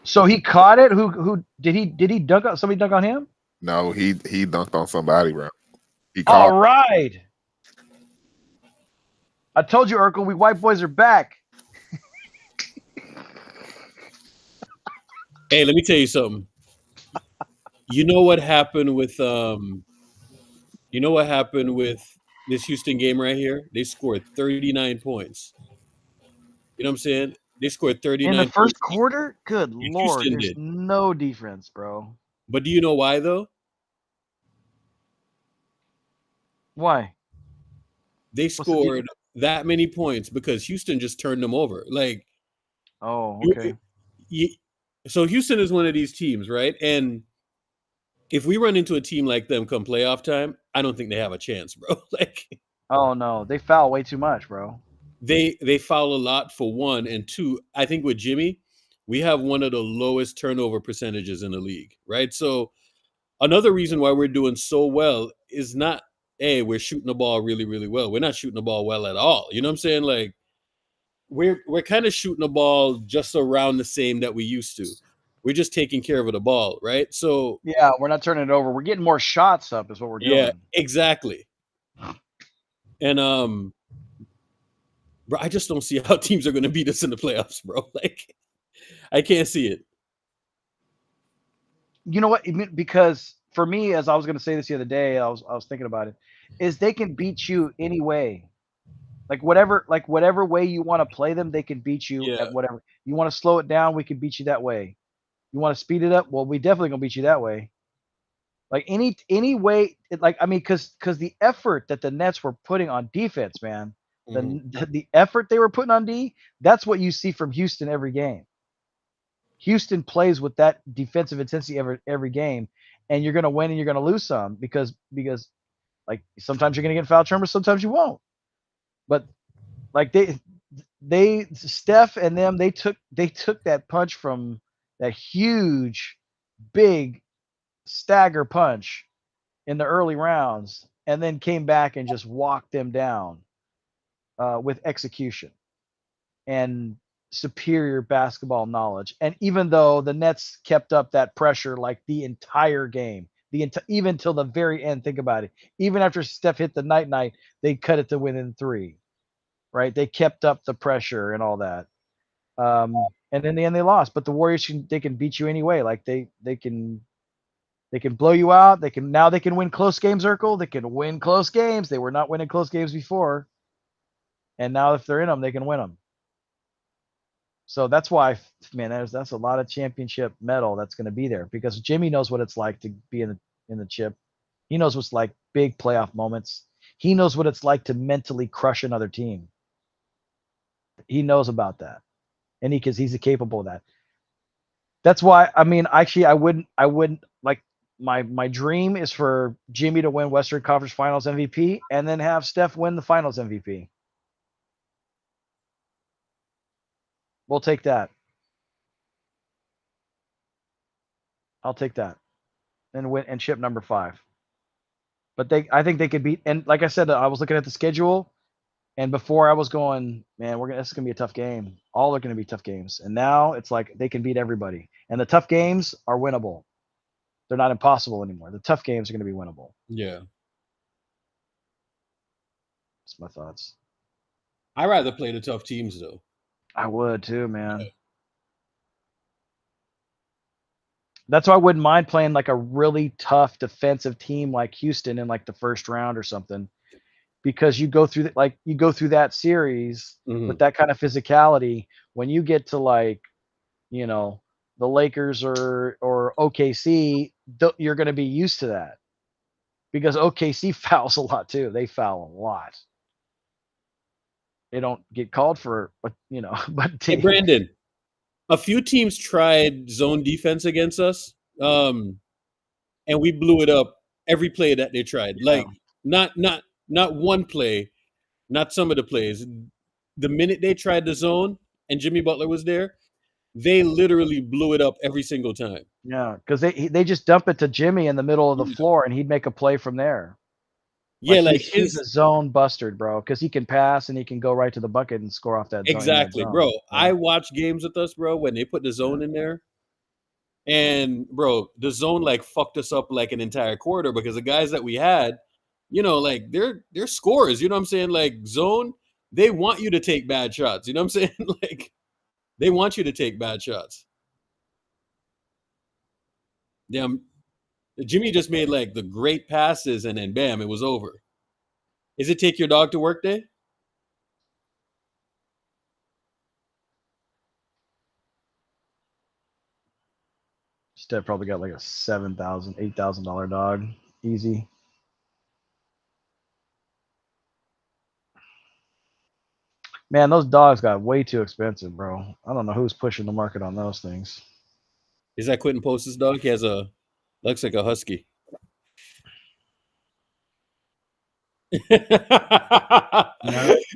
So he caught it. Who did he dunk on? Somebody dunk on him? No, he dunked on somebody, bro. He All caught. right. I told you, Urkel, we white boys are back. Hey, let me tell you something. You know what happened with this Houston game right here? They scored 39 points. You know what I'm saying? They scored 39 in the first points. quarter? Good Lord. Houston There's did. no defense, bro. But do you know why though? Why? They scored that many points because Houston just turned them over. Like, oh, okay. So Houston is one of these teams, right? And if we run into a team like them come playoff time, I don't think they have a chance, bro. Like, oh no, they foul way too much, bro. They foul a lot for one, and two, I think with Jimmy, we have one of the lowest turnover percentages in the league, right? So another reason why we're doing so well is not, hey, we're shooting the ball really, really well. We're not shooting the ball well at all. You know what I'm saying? Like, we're kind of shooting the ball just around the same that we used to. We're just taking care of the ball, right? So yeah, we're not turning it over. We're getting more shots up, is what we're doing. Yeah, exactly. And bro, I just don't see how teams are going to beat us in the playoffs, bro. Like, I can't see it. You know what? Because for me, as I was going to say this the other day, I was thinking about it, is they can beat you any way. Like whatever way you want to play them, they can beat you at whatever. You want to slow it down, we can beat you that way. You want to speed it up? Well, we definitely gonna beat you that way. Like any way, because the effort that the Nets were putting on defense, man, the effort they were putting on D, that's what you see from Houston every game. Houston plays with that defensive intensity every game, and you're gonna win and you're gonna lose some because like sometimes you're gonna get foul trouble, sometimes you won't. But like they Steph and them, they took that punch from that huge, big stagger punch in the early rounds, and then came back and just walked them down with execution and superior basketball knowledge. And even though the Nets kept up that pressure like the entire game, even till the very end, think about it. Even after Steph hit the night, they cut it to within 3. Right? They kept up the pressure and all that. And in the end, they lost. But the Warriors can beat you anyway. Like they can blow you out. They can win close games. Urkel. They can win close games. They were not winning close games before, and now if they're in them, they can win them. So that's why, man, that's a lot of championship metal that's going to be there because Jimmy knows what it's like to be in the chip. He knows what's like big playoff moments. He knows what it's like to mentally crush another team. He knows about that, and he's capable of that. That's why, I mean, actually, I wouldn't like my dream is for Jimmy to win Western Conference Finals MVP and then have Steph win the Finals MVP. We'll take that. I'll take that and win and ship number 5. But I think they could beat. And like I said, I was looking at the schedule, and before I was going, man, this is gonna be a tough game. All are gonna be tough games. And now it's like they can beat everybody, and the tough games are winnable. They're not impossible anymore. The tough games are gonna be winnable. Yeah. That's my thoughts. I'd rather play the tough teams though. I would too, man. Yeah. That's why I wouldn't mind playing like a really tough defensive team like Houston in like the first round or something, because you go through that series with that kind of physicality. When you get to like, the Lakers or OKC, you're going to be used to that because OKC fouls a lot too. They foul a lot. They don't get called for, but Hey, Brandon, a few teams tried zone defense against us, and we blew it up every play that they tried. Like not one play, not some of the plays. The minute they tried the zone and Jimmy Butler was there, they literally blew it up every single time. Yeah, because they just dump it to Jimmy in the middle of the floor, and he'd make a play from there. Yeah, he's a zone buster, bro, because he can pass and he can go right to the bucket and score off that zone. Exactly, bro. Yeah. I watched games with us, bro, when they put the zone in there. And, bro, the zone, like, fucked us up, like, an entire quarter because the guys that we had, like, they're scorers. You know what I'm saying? Like, zone, they want you to take bad shots. You know what I'm saying? Like, they want you to take bad shots. Damn. Jimmy just made, like, the great passes, and then, bam, it was over. Is it take your dog to work day? Steph probably got like a $7,000, $8,000 dog. Easy. Man, those dogs got way too expensive, bro. I don't know who's pushing the market on those things. Is that Quentin Post's dog? He has looks like a husky.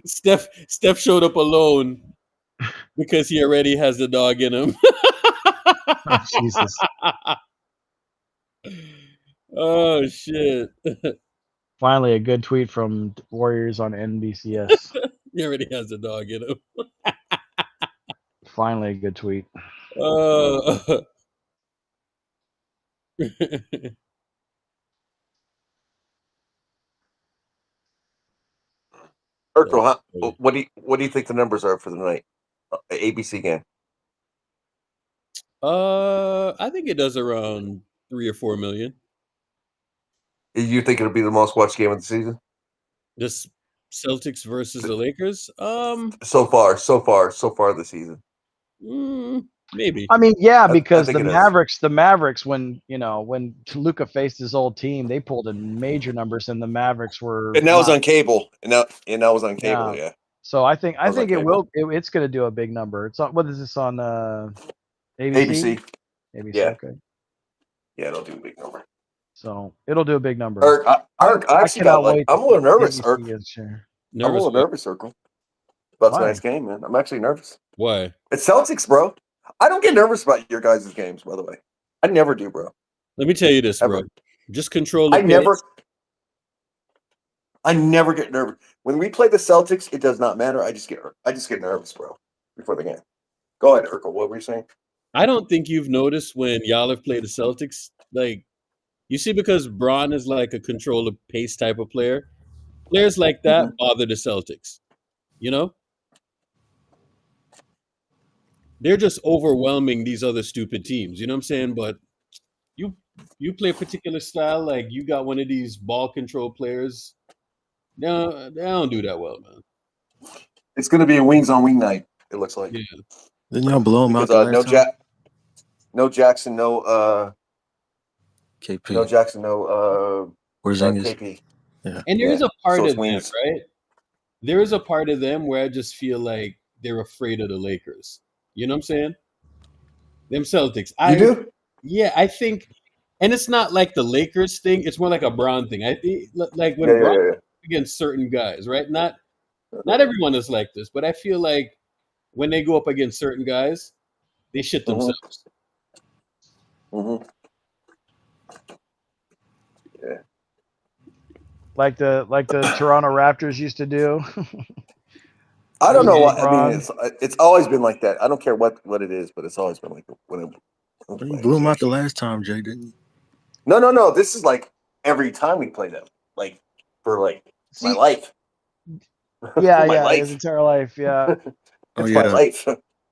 Steph showed up alone because he already has the dog in him. Oh, Jesus. Oh, shit. Finally, a good tweet from Warriors on NBCS. He already has the dog in him. Finally, a good tweet. Urkel, what do you think the numbers are for the night? ABC game. I think it does around 3 or 4 million. You think it'll be the most watched game of the season? This Celtics versus the Lakers? So far this season. Maybe. I mean, yeah, because the Mavericks, when Luka faced his old team, they pulled in major numbers, and the Mavericks were. And that was on cable. And that was on cable. Yeah. So I think it will. It's going to do a big number. It's on. What is this on? ABC. ABC. Yeah. Okay. Yeah, it'll do a big number. So it'll do a big number. I actually got I'm a little nervous. I'm a little nervous, Circle. About tonight's game, man. I'm actually nervous. Why? It's Celtics, bro. I don't get nervous about your guys' games, by the way. I never do, bro. Let me tell you this, bro. Just control the I never get nervous. When we play the Celtics, it does not matter. I just get nervous, bro, before the game. Go ahead, Urkel. What were you saying? I don't think you've noticed when y'all have played the Celtics, like, you see, because Bron is like a control of pace type of player, players like that bother the Celtics, they're just overwhelming these other stupid teams. You know what I'm saying? But you play a particular style, like you got one of these ball control players. No, they don't do that well, man. It's going to be a wings on wing night. It looks like. Yeah. Didn't y'all blow him out Because the last time? no Jackson, no KP. no Jackson, no Porzingis. KP. Yeah. And there is a part So of it's them, wings. right? There is a part of them where I just feel like they're afraid of the Lakers. You know what I'm saying? Them Celtics. You do? Yeah, I think, and it's not like the Lakers thing. It's more like a Bron thing. I think, like when Yeah. Bron against certain guys, right? Not everyone is like this, but I feel like when they go up against certain guys, they shit themselves. Mm-hmm. Yeah. Like the Toronto Raptors used to do. I don't know what. I Bron. mean, it's always been like that. I don't care what it is, but it's always been like when You blew him out the last time, Jay, didn't you? No. This is like every time we play them, like for my life. Yeah, My yeah, life. his entire life. Yeah. It's my life.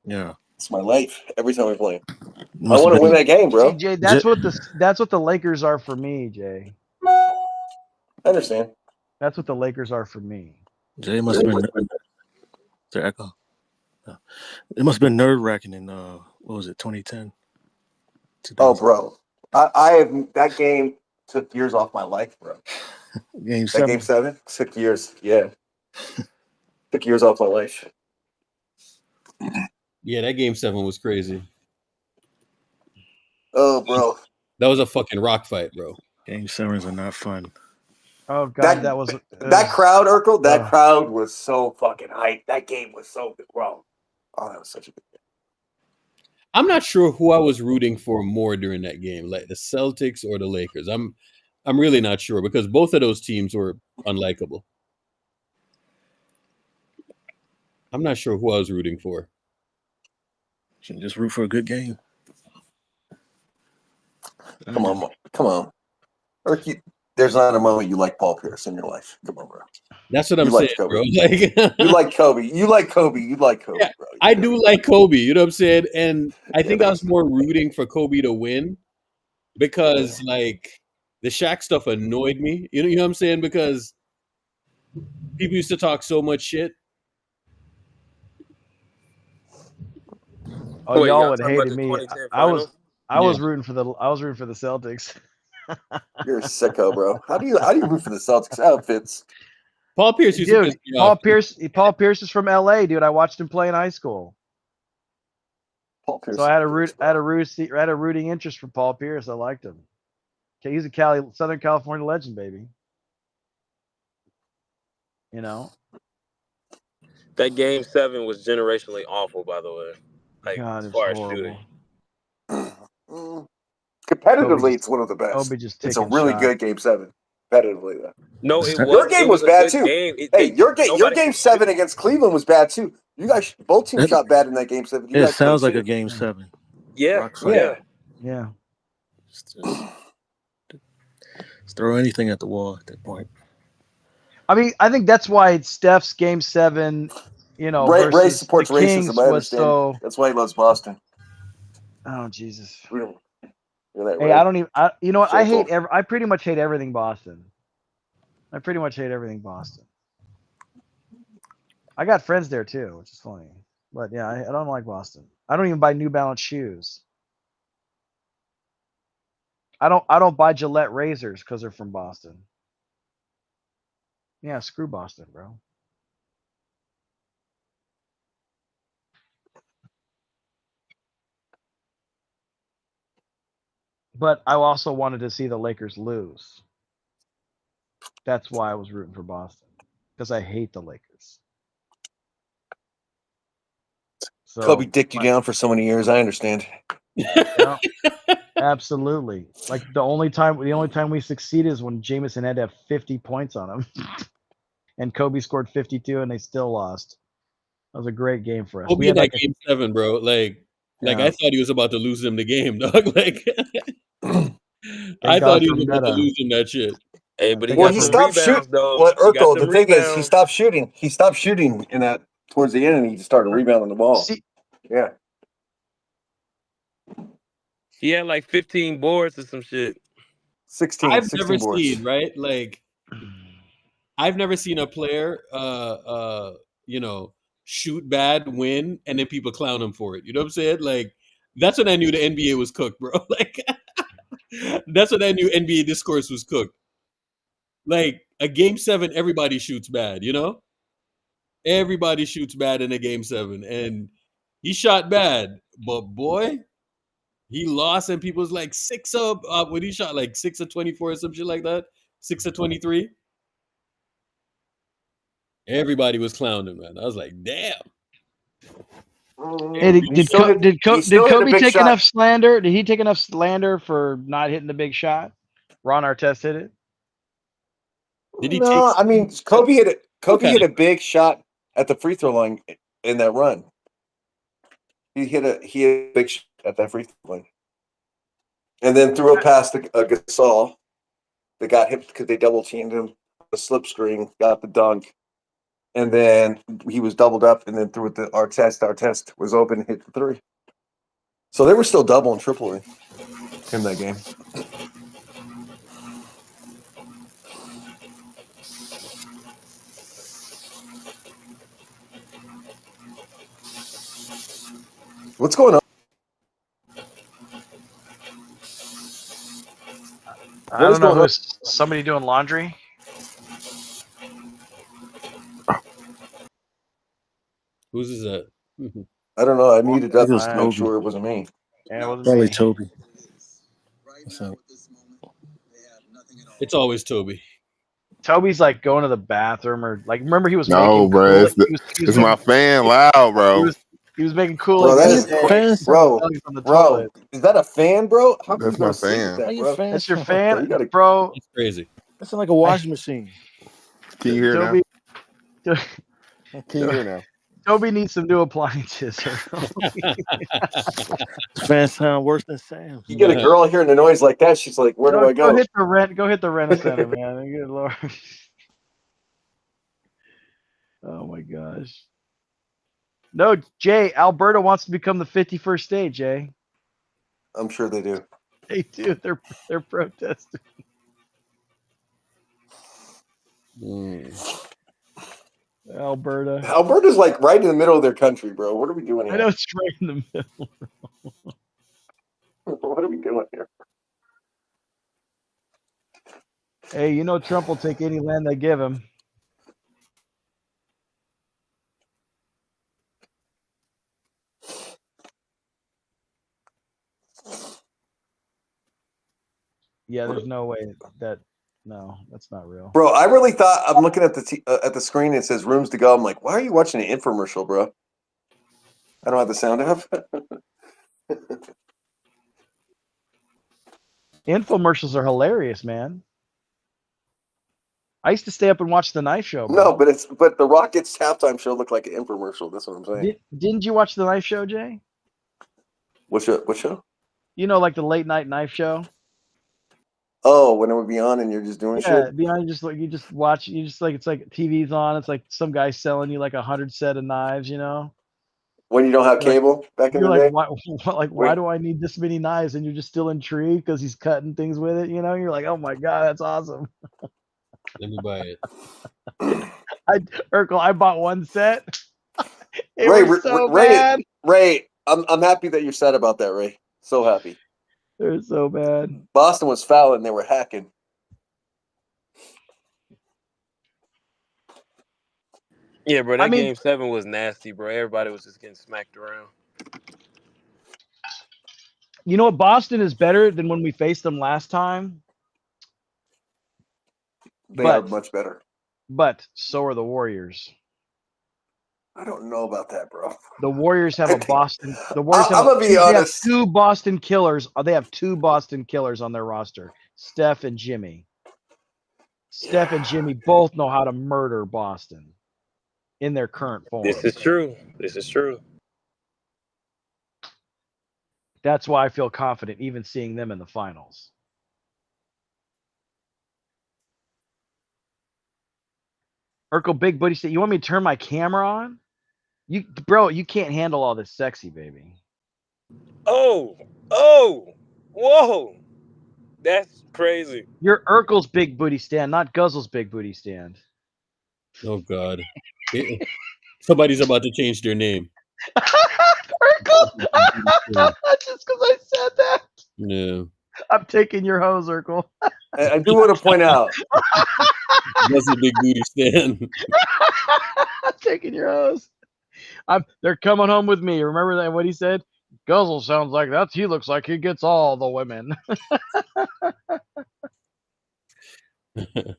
Yeah. It's my life. Every time we play. I want to win that game, bro. See, Jay, that's what the Lakers are for me, Jay. I understand. That's what the Lakers are for me. Jay must have been. Their echo. It must have been nerve wracking in what was it, 2010? Oh, bro, I have that game took years off my life, bro. Game That game 7 took years. Yeah, took years off my life. Yeah, that game 7 was crazy. Oh, bro, that was a fucking rock fight, bro. Game 7s are not fun. Oh God, that was that crowd, Urkel. That crowd was so fucking hyped. That game was so good, bro. Oh, that was such a good game. I'm not sure who I was rooting for more during that game, like the Celtics or the Lakers. I'm really not sure because both of those teams were unlikable. I'm not sure who I was rooting for. Should just root for a good game. Come on. There's not a moment you like Paul Pierce in your life. Come on, bro. That's what I'm saying, bro. Like, you like Kobe. You like Kobe. You like Kobe, yeah, bro. I do like Kobe. You know what I'm saying? And I think I was more rooting for Kobe to win because, like, the Shaq stuff annoyed me. You know what I'm saying? Because people used to talk so much shit. Oh, Wait, y'all y'all would talking about hated the me. 2010 I was finals? rooting for the Celtics. You're a sicko, bro. How do you root for the Celtics outfits? Paul Pierce used to piss me off. Paul Pierce is from LA, dude. I watched him play in high school. Paul Pierce. So I had a rooting interest for Paul Pierce. I liked him. Okay, he's a Southern California legend, baby. You know. That game 7 was generationally awful, by the way. Like, God, as it's far as horrible. shooting. Competitively, it's one of the best. Kobe just It's a taking really shots. good game 7. Competitively, though. No, it was. Your game was a bad good too. Game. Your game 7 against Cleveland was bad too. You guys, both teams shot bad in that game 7. You It guys sounds played like a shit. game 7. Yeah. Yeah. Just throw anything at the wall at that point. I mean, I think that's why Steph's game 7, Ray versus supports the Kings racism. I was understand. so. That's why he loves Boston. Oh Jesus. Hey, I don't even. You know what? I hate. Simple. I pretty much hate everything Boston. I got friends there too, which is funny. But yeah, I don't like Boston. I don't even buy New Balance shoes. I don't buy Gillette razors because they're from Boston. Yeah, screw Boston, bro. But I also wanted to see the Lakers lose. That's why I was rooting for Boston, because I hate the Lakers. So Kobe dicked you down for so many years. I understand. Yeah, absolutely. Like the only time we succeeded is when Jameson had to have 50 points on him, and Kobe scored 52, and they still lost. That was a great game for us. Kobe in that game 7, bro. Like I thought he was about to lose him the game, dog. Like I thought he was about to lose him that shit. Hey, but he Well, got he some stopped rebounds, shooting. though. Well, He got Urkel, some the thing is, he rebounds. stopped shooting in that towards the end, and he just started rebounding the ball. Yeah. He had like 15 boards or some shit. 16, I've 16 never boards. seen, right? Like, I've never seen a player, shoot bad, win, and then people clown him for it. You know what I'm saying? Like, that's when I knew the NBA was cooked, bro. Like, that's when I knew NBA discourse was cooked. Like, a game 7, everybody shoots bad, you know? Everybody shoots bad in a game 7. And he shot bad, but boy, he lost, and people's like 6 up when he shot like 6 of 24 or some shit like that, 6 of 23. Everybody was clowning, man. I was like, damn. Hey, He still hit did a Kobe big take shot. enough slander? Did he take enough slander for not hitting the big shot? Ron Artest hit it. Did he No, take? I mean Kobe hit it. Kobe Okay. hit a big shot at the free throw line in that run. He hit a big shot at that free throw line, and then threw a pass to Gasol. They got hit because they double teamed him. The slip screen got the dunk, and then he was doubled up, and then threw it to Artest. Artest was open, and hit the 3. So they were still double and tripling in that game. What's going on? I What is don't know going on? who's somebody doing laundry. Whose is that? I don't know. I muted up It was just to make Toby. sure it wasn't me. Yeah, it wasn't Probably me. Toby. What's up? It's always Toby. Toby's like going to the bathroom, or like remember he was No, making bro. cool. It's, the, He was it's my making, fan loud, bro. he was making cool. Bro, that is fans, bro. On the Bro, toilet. is that a fan, bro? How can That's you go my to sleep with fan. that, How you bro? fans That's your sound like Bro, fan, you gotta. bro. It's crazy. That sound like a washing machine. Can you hear Toby, now? Can you hear now? Toby needs some new appliances. Fans sound worse than Sam. You get a girl hearing a noise like that, she's like, "Where do I go?" Go hit the rent. Go hit the rent center, man. Good lord. Oh my gosh. No, Jay. Alberta wants to become the 51st state. Jay. I'm sure they do. They do. They're protesting. Alberta. Alberta's like right in the middle of their country, bro. What are we doing here? I know it's right in the middle. What are we doing here? Hey, you know Trump will take any land they give him. Yeah, there's no way that. No, that's not real. Bro, I really thought I'm looking at the screen. And it says rooms to go. I'm like, why are you watching an infomercial, bro? I don't have the sound up. Infomercials are hilarious, man. I used to stay up and watch the Knife Show. Bro. No, but the Rockets halftime show looked like an infomercial. That's what I'm saying. Didn't you watch the Knife Show, Jay? What show? You know, like the late night Knife Show. Oh, when it would be on and you're just doing shit. Beyond just like you just watch, you just like it's like TV's on. It's like some guy selling you like 100 set of knives, you know. When you don't have cable back in the day. Why do I need this many knives? And you're just still intrigued because he's cutting things with it, you know. You're like, oh my god, that's awesome. Let me buy it. Urkel, I bought one set. Ray, were so bad. Ray, I'm happy that you're sad about that, Ray. So happy. They're so bad. Boston was fouling. They were hacking. Yeah, bro, that game 7 was nasty, bro. Everybody was just getting smacked around. You know what? Boston is better than when we faced them last time. They are much better. But so are the Warriors. I don't know about that, bro. The Warriors have a Boston. The Warriors I'm gonna be honest. They have two Boston killers. They have two Boston killers on their roster: Steph and Jimmy. Steph and Jimmy both know how to murder Boston in their current form. This is true. This is true. That's why I feel confident even seeing them in the finals. Urkel, big booty state. You want me to turn my camera on? You can't handle all this sexy, baby. Oh, Whoa, that's crazy. You're Urkel's big booty stand, not Guzzle's big booty stand. Oh God. Somebody's about to change their name. Urkel! Just because I said that. No. I'm taking your hose, Urkel. I do want to point out. That's a big booty stand. I'm taking your hose. They're coming home with me. Remember that what he said? Guzzle sounds like that. He looks like he gets all the women.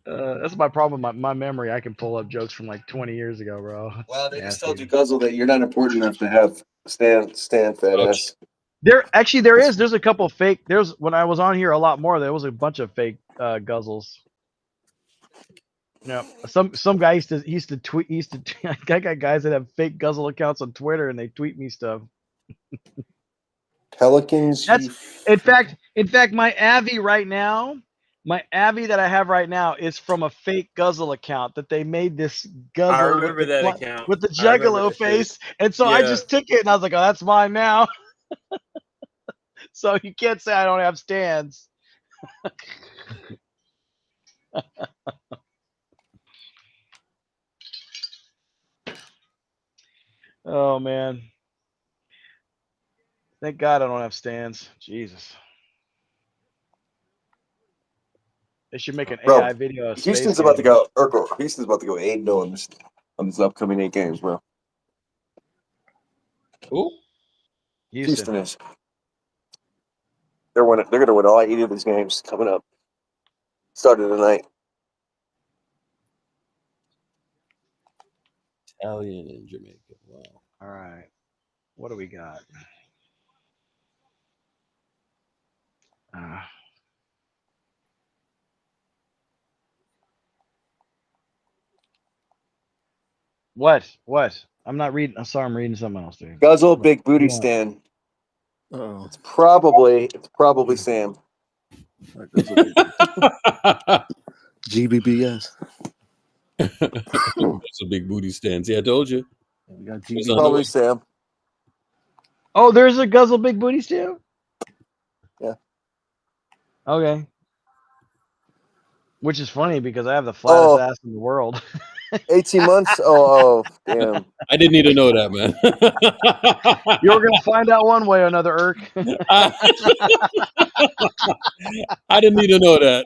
That's my problem. My memory. I can pull up jokes from like 20 years ago, bro. Well, they just told you, Guzzle, that you're not important enough to have stand fat ass. There is. There's a couple fake. When I was on here a lot more. There was a bunch of fake Guzzles. Yeah, some guy used to tweet. I got guys that have fake Guzzle accounts on Twitter and they tweet me stuff. Pelicans. In fact, my Avi right now. My Avi that I have right now is from a fake Guzzle account that they made this Guzzle I remember that account. with the I remember Juggalo that face. shit. And so I Yeah. just took it and I was like, oh, that's mine now. So you can't say I don't have stands. Oh, man. Thank God I don't have stands. Jesus. They should make an Bro, AI video of Houston's Spacegang. about to go. Urkel, Houston's about to go 8-0 on this upcoming 8 games, bro. Who? Houston is. They're going to win all 8 of these games coming up. Started tonight. Italian and Jamaican. Wow. All right. What do we got? What? I'm not reading. I'm sorry. I'm reading something else, dude. Guzzle, big booty Come on. stand. Oh, It's probably Sam. GBBS. That's a big booty stand. See, I told you. We got It's on the Probably way. Sam. Oh, there's a Guzzle big booty stand? Yeah. Okay. Which is funny because I have the flattest ass in the world. 18 months? Oh, damn. I didn't need to know that, man. You were gonna find out one way or another, Irk. I didn't need to know that.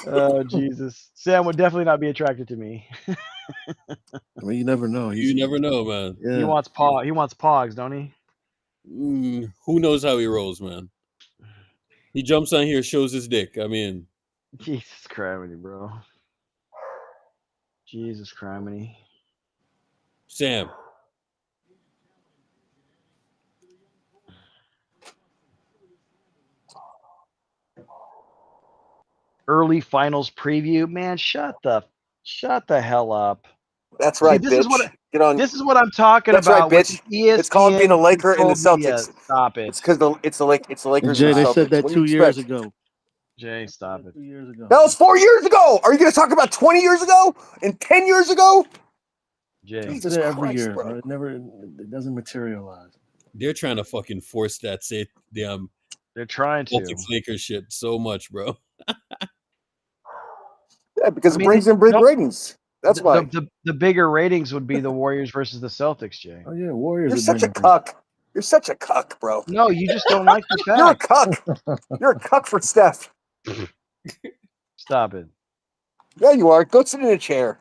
Oh Jesus. Sam would definitely not be attracted to me. I mean, you never know. You never know, man. He wants pogs, don't he? Who knows how he rolls, man? He jumps on here, shows his dick. I mean, Jesus criminy, bro. Jesus criminy. Sam. Early finals preview, man. Shut the hell up. That's right, this bitch. Get on. This is what I'm talking That's about. right, bitch. It's called being a Laker in the Celtics. Stop it. It's because it's the Lakers. Jay, and the they Celtics. said that What do you 2 years expect? ago. Jay, stop it. 2 years ago. That was 4 years ago. Are you going to talk about 20 years ago and 10 years ago? Jay, They Jesus said it every Christ, year, bro. bro. It doesn't materialize. They're trying to fucking force that damn They're trying to. Celtics Lakers shit so much, bro. Yeah, because it brings in big ratings. That's why. The bigger ratings would be the Warriors versus the Celtics, Jay. Oh yeah, Warriors. You're such a cuck. You're such a cuck, bro. No, you just don't like the fact. You're a cuck. You're a cuck for Steph. Stop it. Yeah, you are. Go sit in a chair.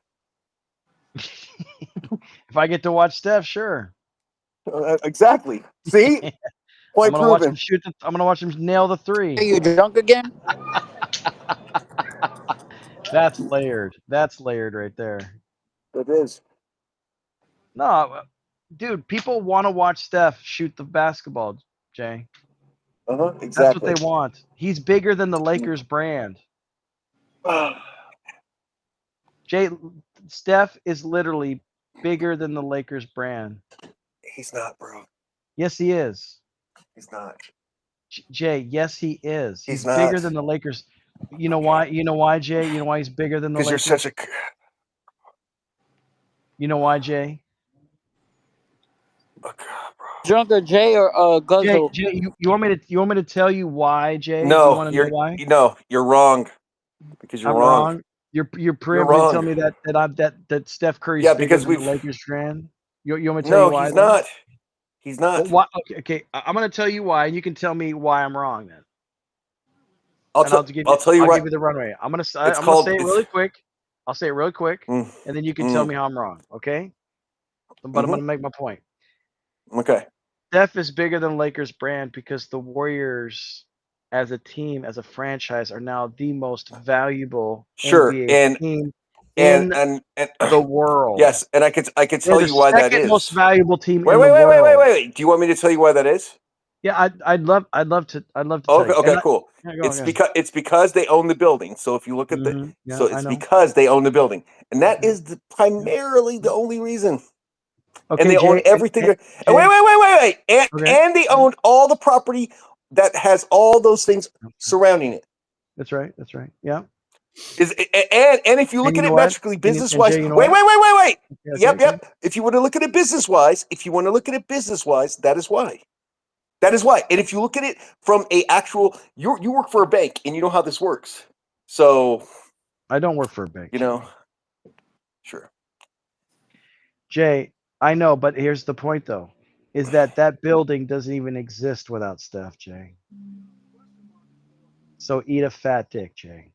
If I get to watch Steph, sure. Exactly. See? Point I'm gonna watch proven. him shoot. I'm gonna watch him nail the three. Are you drunk again? That's layered. That's layered right there. It is. No, dude, people want to watch Steph shoot the basketball, Jay. Exactly. That's what they want. He's bigger than the Lakers brand. Jay, Steph is literally bigger than the Lakers brand. He's not, bro. Yes, he is. He's not. Jay, yes, he is. He's bigger not. than the Lakers. You know why? You know why, Jay? You know why he's bigger than the Because Lakers? you're such a. You know why, Jay? Drunker Jay or Guzzo? Jay, you want me to tell you why, Jay? Do you No, want to know why? you're wrong. Because you're I'm wrong. wrong. You're You're preempting to tell wrong. me that Steph Curry's Yeah, bigger because than the we've. Lakers strand. You want me to tell you No, why? he's then? not. He's not. Well, why? Okay. I'm going to tell you why, and you can tell me why I'm wrong then. I'll I'll tell you. I'll Right. give you the runway. I'm gonna It's say called. it really quick. I'll say it really quick, Mm, and then you can tell me how I'm wrong. Okay? But I'm gonna make my point. Okay. Steph is bigger than Lakers brand because the Warriors, as a team, as a franchise, are now the most valuable Sure, NBA team in and the world. yes, and I could They're tell the you why that second most is. valuable team Wait, in wait, the wait, wait, world. wait, wait. Do you want me to tell you why that is? Yeah, I'd love to tell Okay, you. okay, cool. Yeah, go on. It's because they own the building. So if you look at Yeah, so I it's know. because they own the building, and that is primarily the only reason. Okay, And they own Jay, everything. Jay, And wait. And Okay. and they own all the property that has all those things surrounding it. That's right. Yeah. And if you look And you at know it what? metrically, business wise, Jay, you know wait. what? Yep. If you want to look at it business wise, that is why. That is why. And if you look at it from a actual, you work for a bank and you know how this works. So I don't work for a bank. You know, sure. Jay, I know, but here's the point though, is that building doesn't even exist without Steph, Jay. So eat a fat dick, Jay.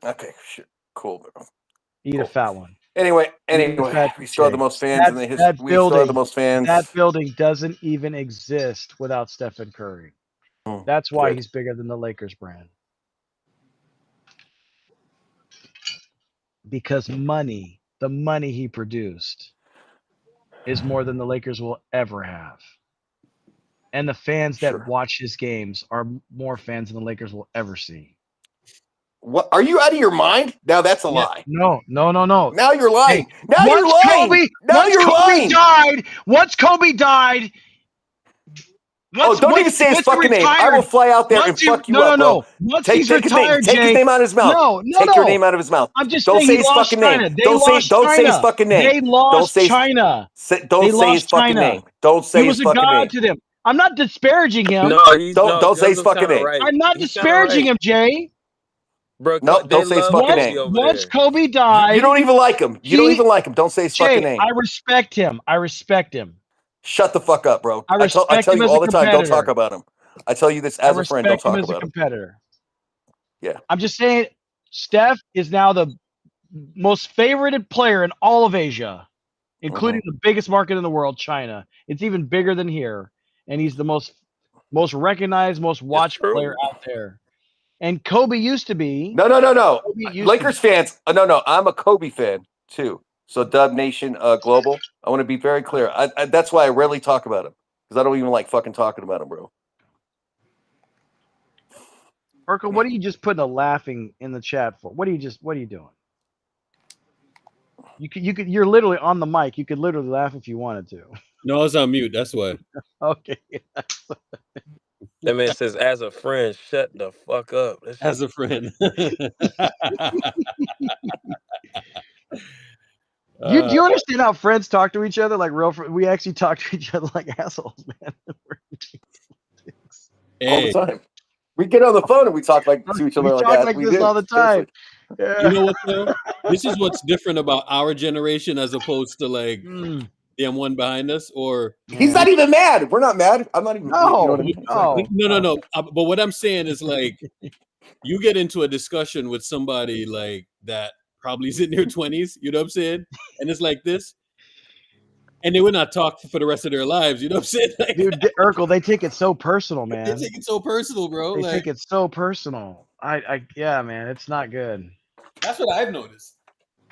Okay, sure. Cool, bro. Eat a fat one. Anyway, Eat a fat we dick, still have Jay. the most fans in the history. We still have the most fans. That building doesn't even exist without Stephen Curry. That's why good. he's bigger than the Lakers brand. Because the money he produced is more than the Lakers will ever have. And the fans that watch his games are more fans than the Lakers will ever see. What? Are you out of your mind? Now that's a lie. No. Now you're lying. Hey, Now you're lying. Once Kobe died. Don't even say his fucking name. I will fly out there and fuck you up, bro. Once Take he's his name. retired, Take his Jay. name out of his mouth. No. Take your name out of his mouth. I'm just don't saying say he his lost fucking China. name. They Don't lost say his China. fucking name. They lost China. Don't They say his lost fucking China. name. Don't say He his was a fucking god name. to them. I'm not disparaging him. Don't say his fucking name. I'm not disparaging him, Jay. Bro, No, don't say his fucking name. Once Kobe died, You don't even like him. You don't even like him. Don't say his Jay, fucking name. I respect him. Shut the fuck up, bro. I I tell respect him you as all a the time. Don't competitor. talk about him. I tell you this I as a friend. Don't respect him talk as a about him. competitor. Yeah. I'm just saying, Steph is now the most favorited player in all of Asia, including the biggest market in the world, China. It's even bigger than here, and he's the most recognized, most watched player out there. And Kobe used to be. No. Lakers fans. No. I'm a Kobe fan too. So Dub Nation Global. I want to be very clear. That's why I rarely talk about him because I don't even like fucking talking about him, bro. Urkel, what are you just putting a laughing in the chat for? What are you doing? You're literally on the mic. You could literally laugh if you wanted to. No, I was on mute. That's why. Okay. That man says, as a friend, shut the fuck up. As a friend. Do you understand how friends talk to each other like real friends? We actually talk to each other like assholes, man. All the time. We get on the phone and we talk like to each other like that. Like this all the time. Yeah. You know what though? This is what's different about our generation as opposed to like the M1 behind us. Or he's not even mad. We're not mad. I'm not even. No, you know what I mean? No. But what I'm saying is like, you get into a discussion with somebody like that probably is in their 20s. You know what I'm saying? And it's like this. And they would not talk for the rest of their lives. You know what I'm saying? Like, dude, Urkel, they take it so personal, man. They take it so personal, bro. They take it so personal. Yeah, man, it's not good. That's what I've noticed.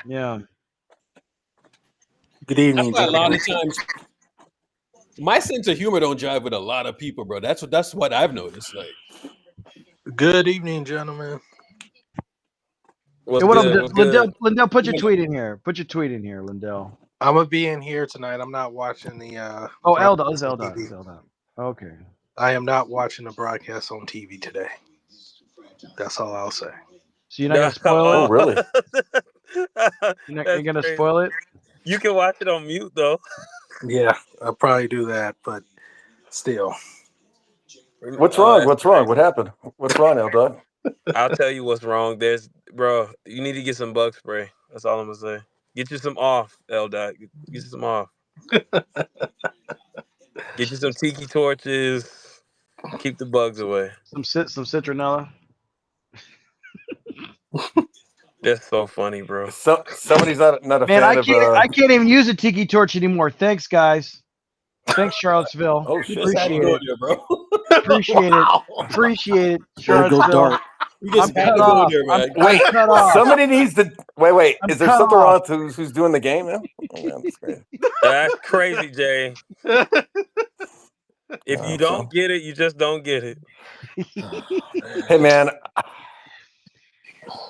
Yeah. Good evening. That's why a lot of times my sense of humor don't jive with a lot of people, bro. That's what I've noticed. Like, good evening, gentlemen. Hey, what up, Lindell? Put your tweet in here. Put your tweet in here, Lindell. I'm gonna be in here tonight. I'm not watching the. Zelda. Okay. I am not watching the broadcast on TV today. That's all I'll say. So you're not gonna spoil it? Oh, really? You're gonna spoil it? You can watch it on mute though. Yeah, I'll probably do that, but Still. What's wrong? What's wrong? What happened? What's wrong, L Dog? I'll tell you what's wrong. You need to get some bug spray. That's all I'm gonna say. Get you some off, L Dot. Get you some off. Get you some tiki torches. Keep the bugs away. Some citronella. That's so funny, bro. Somebody's not a Man, fan I of. can't even use a tiki torch anymore. Thanks, guys. Thanks, Charlottesville. Oh shit! Just had to go there, bro. Appreciate it. Appreciate it, Way to go Charlottesville. dark. You just I'm had cut to go off. there, man. Wait, cut off. somebody needs to wait. I'm Is there cut something off. wrong to who's doing the game now? Oh, man, that's great. That's crazy, Jay. If you so- don't get it, you just don't get it. Hey man,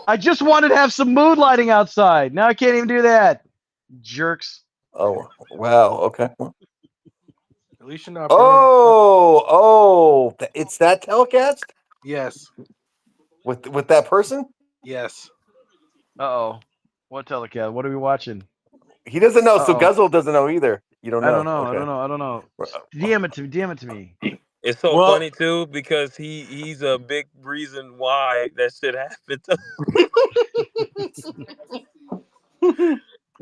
I just wanted to have some mood lighting outside. Now I can't even do that. Jerks. oh wow, okay. At least you're not. It's that telecast Yes. with that person. Yes. Uh-oh. What telecast? What are we watching? He doesn't know, so Uh-oh. Guzzle doesn't know either. You don't know. I don't know. Okay. I don't know. DM it to me. It's so funny too because he's a big reason why that shit happened.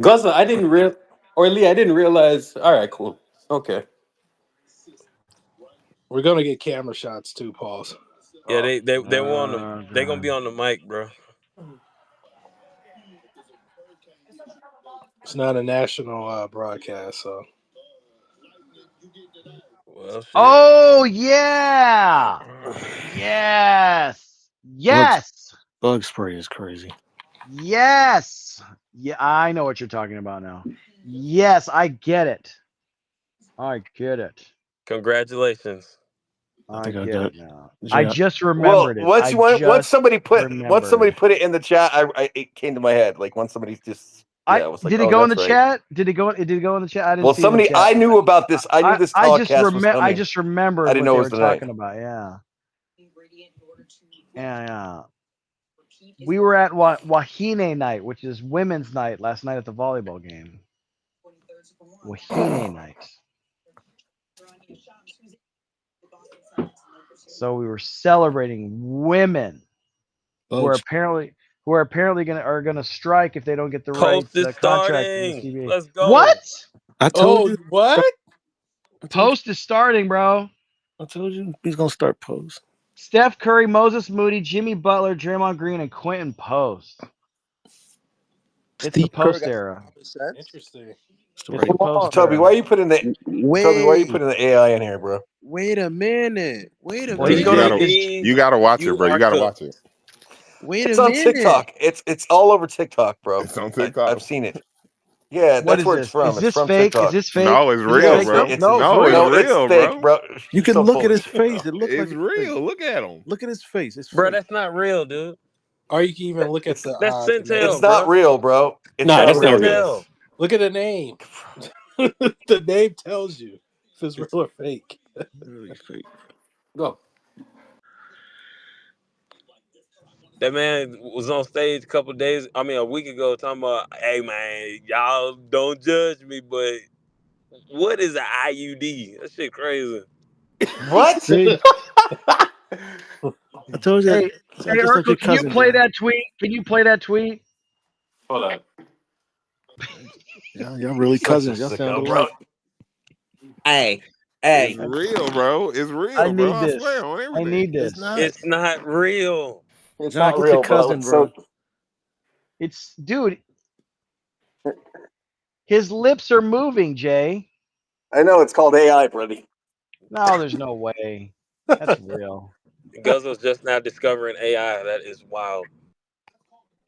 Guzzle, I didn't realize. All right, cool. Okay. We're gonna get camera shots too, Pauls. Yeah, they want them. They're gonna be on the mic, bro. It's not a national broadcast, so. Well, shit. Oh yeah. Yes. Bug spray is crazy. Yes. Yeah, I know what you're talking about now. Yes, I get it. Congratulations. I think I get got it now. I just remembered it. Once somebody put remembered. it in the chat, it came to my head. Like once somebody just I was like, did it oh, go in the that's right. chat? Did it go in the chat? I didn't Well, see it in the somebody chat. I knew about this. I knew this telecast was coming. I just remembered I didn't know what it was they were tonight. talking about. Yeah. We were at Wahine night, which is women's night last night at the volleyball game. Wahine night. So we were celebrating women who are apparently gonna strike if they don't get the right Post is contract in the starting. CBA. Let's go. What? I told you. What? Post is starting, bro. I told you he's gonna start Post. Steph Curry, Moses Moody, Jimmy Butler, Draymond Green, and Quentin Post. It's the Post era. Interesting. It's the Post Toby, era. why are you putting the AI in here, bro? Wait a minute. Well, You gotta watch it, bro. You gotta watch it. It's on TikTok. It's all over TikTok, bro. It's on TikTok. I've seen it. Yeah, that's where it's from. Is this it's from fake? TikTok. Is this fake? No, it's real, bro. It's real, fake, bro. You can look at his face. It looks It's like real. Look at him. Look at his face. It's Bro, fake. that's not real, dude. Or you can even look at the. That's Centel, It's not real, bro. It's Nah, not that's not real. real. Look at the name. The name tells you if it's real or fake. Really fake. Go. That man was on stage a week ago talking about, hey man, y'all don't judge me, but what is an IUD? That shit crazy. What? I told you. Hey, Urkel, can you play that tweet? Can you play that tweet? Hold on. Y'all really cousins. Y'all sound alike. Hey. It's real, bro. It's real, I bro. need I this. swear on everything. I need this. It's not real. It's John, not get real, your cousin, bro. bro. It's dude. His lips are moving, Jay. I know it's called AI, buddy. No, there's no way. That's real. Guzzle's just now discovering AI. That is wild.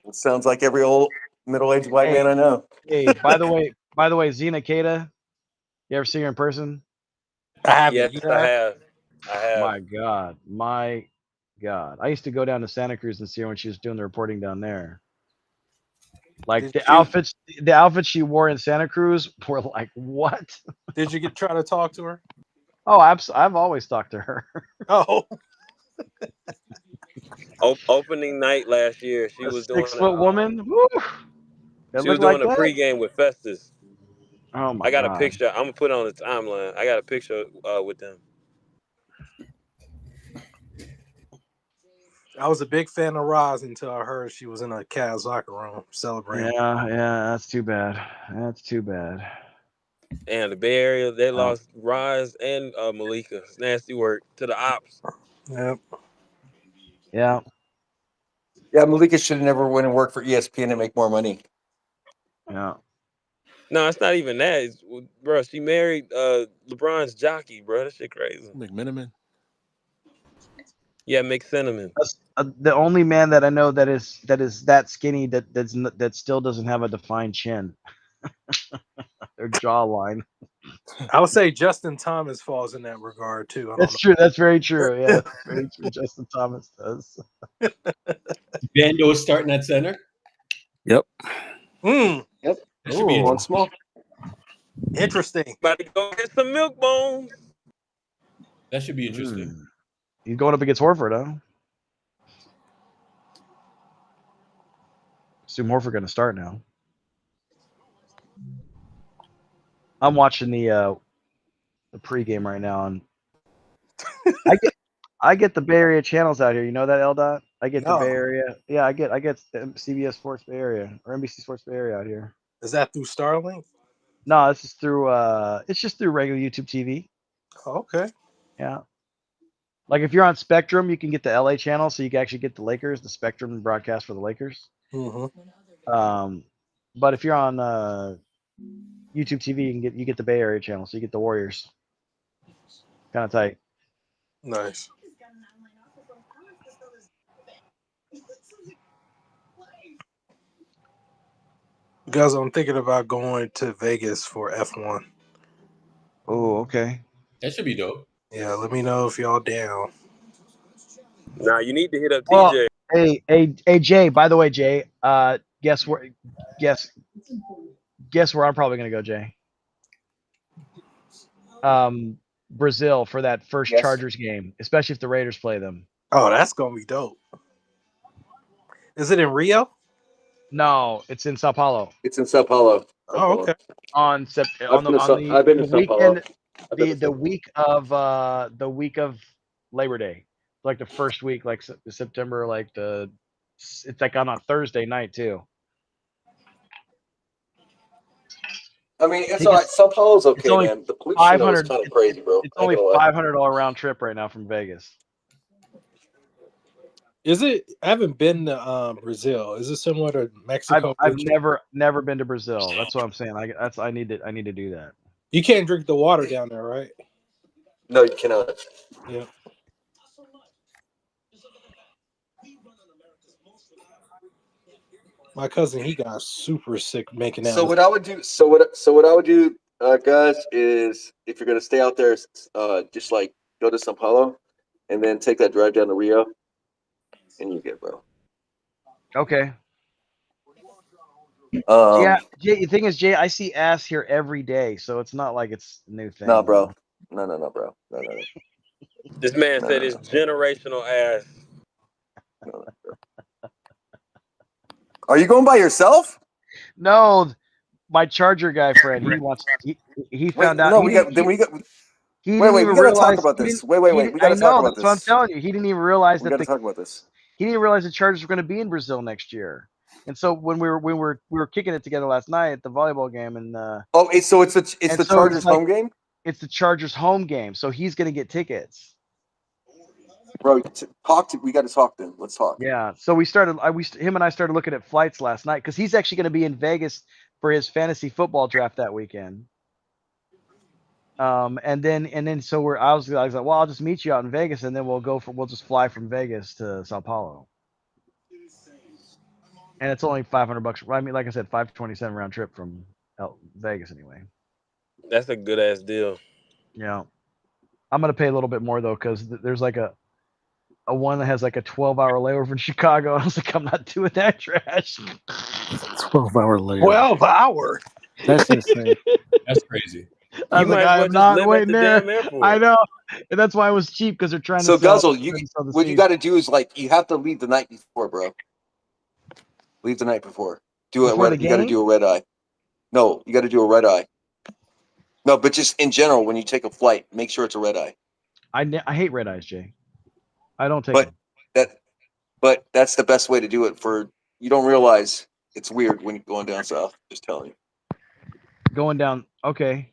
It sounds like every old middle-aged white man I know. Hey, by the way, Xena Kata, you ever see her in person? I have. Yes, I have. My God. I used to go down to Santa Cruz and see her when she was doing the reporting down there. Like the outfits she wore in Santa Cruz were like, what? Did you try to talk to her? Oh, I've always talked to her. Oh. Opening night last year, she was doing 6-foot woman. Woo. She was doing a pregame with Festus. Oh my! I got a picture. I'm gonna put it on the timeline. I got a picture with them. I was a big fan of Roz until I heard she was in a Cavs locker room celebrating. Yeah, that's too bad. That's too bad. And the Bay Area, they lost Rise and Malika. It's nasty work to the ops. Yep. Yeah. Yeah, Malika should have never went and worked for ESPN and make more money. Yeah. No, it's not even that. It's, bro, she married LeBron's jockey, bro. That shit crazy. McMenamin. Yeah, McCinnamon. The only man that I know that is that skinny that still doesn't have a defined chin or jawline. I would say Justin Thomas falls in that regard too. I That's don't true. That's very true. Yeah, that's very true. Justin Thomas does. Vando's starting at center. Yep. Yep. That should be One small. Interesting. About to go get some milk bones. That should be interesting. He's going up against Horford, huh? Assume Horford going to start now. I'm watching the pregame right now, and I get the Bay Area channels out here. You know that, LDOT? I get the Bay Area. Yeah, I get CBS Sports Bay Area or NBC Sports Bay Area out here. Is that through Starlink? No, this is through it's just through regular YouTube TV. Oh, okay. Yeah. Like if you're on Spectrum, you can get the LA channel, so you can actually get the Lakers, the Spectrum broadcast for the Lakers. Mm-hmm. But if you're on YouTube TV, you get the Bay Area channel, so you get the Warriors. Kind of tight. Nice. Guys, I'm thinking about going to Vegas for F1. Oh, okay. That should be dope. Yeah, let me know if y'all down. Nah, you need to hit up Well, TJ. hey, Jay. By the way, Jay, guess where I'm probably gonna go, Jay. Brazil for that first Chargers game, especially if the Raiders play them. Oh, that's gonna be dope. Is it in Rio? No, it's in Sao Paulo. It's in Sao Paulo. Oh, okay. On the I've been to Sao Paulo. weekend, the week of Labor Day, like the first week, like September, it's like on a Thursday night too. I mean, it's all right. Sao Paulo's okay, only man. The pollution though is kind of crazy, bro. It's only $500 round trip right now from Vegas. Is it? I haven't been to Brazil. Is it similar to Mexico? I've never been to Brazil. That's what I'm saying. I need to do that. You can't drink the water down there, right? No, you cannot. Yeah. My cousin, he got super sick making that. So what I would do, guys, is if you're gonna stay out there, just like go to Sao Paulo, and then take that drive down to Rio, and you get, bro. Okay. Yeah, Jay, the thing is, Jay, I see ass here every day, so it's not like it's a new thing. No, bro. No, bro. No. This man said it's generational ass. Are you going by yourself? No, my Charger guy friend. He wants. He found out. No, we got. We gotta talk about this. Wait. We gotta talk about this. That's what I'm telling you. He didn't even realize we gotta talk about this. He didn't realize the Chargers were going to be in Brazil next year. And so when we were kicking it together last night at the volleyball game, and so it's the Chargers home game. It's the Chargers home game, so he's going to get tickets. Bro, we got to talk then. Let's talk. Yeah. So him and I started looking at flights last night because he's actually going to be in Vegas for his fantasy football draft that weekend. And then so I was like, well, I'll just meet you out in Vegas, and then we'll just fly from Vegas to Sao Paulo. And it's only $500. I mean, like I said, $527 round trip from Vegas anyway. That's a good ass deal. Yeah. I'm gonna pay a little bit more though, because there's like a one that has like a 12-hour layover in Chicago. I was like, I'm not doing that trash. 12-hour layover. 12 hours. That's insane. That's crazy. I was like, I'm not waiting there. I know, and that's why it was cheap, because they're trying to. So Guzzle, what you got to do is you have to leave the night before, bro. Leave the night before. You got to do a red eye. No, you got to do a red eye. No, but just in general, when you take a flight, make sure it's a red eye. I hate red eyes, Jay. I don't take them. but that's the best way to do it. You don't realize it's weird when you're going down south. Just telling you. Going down. Okay.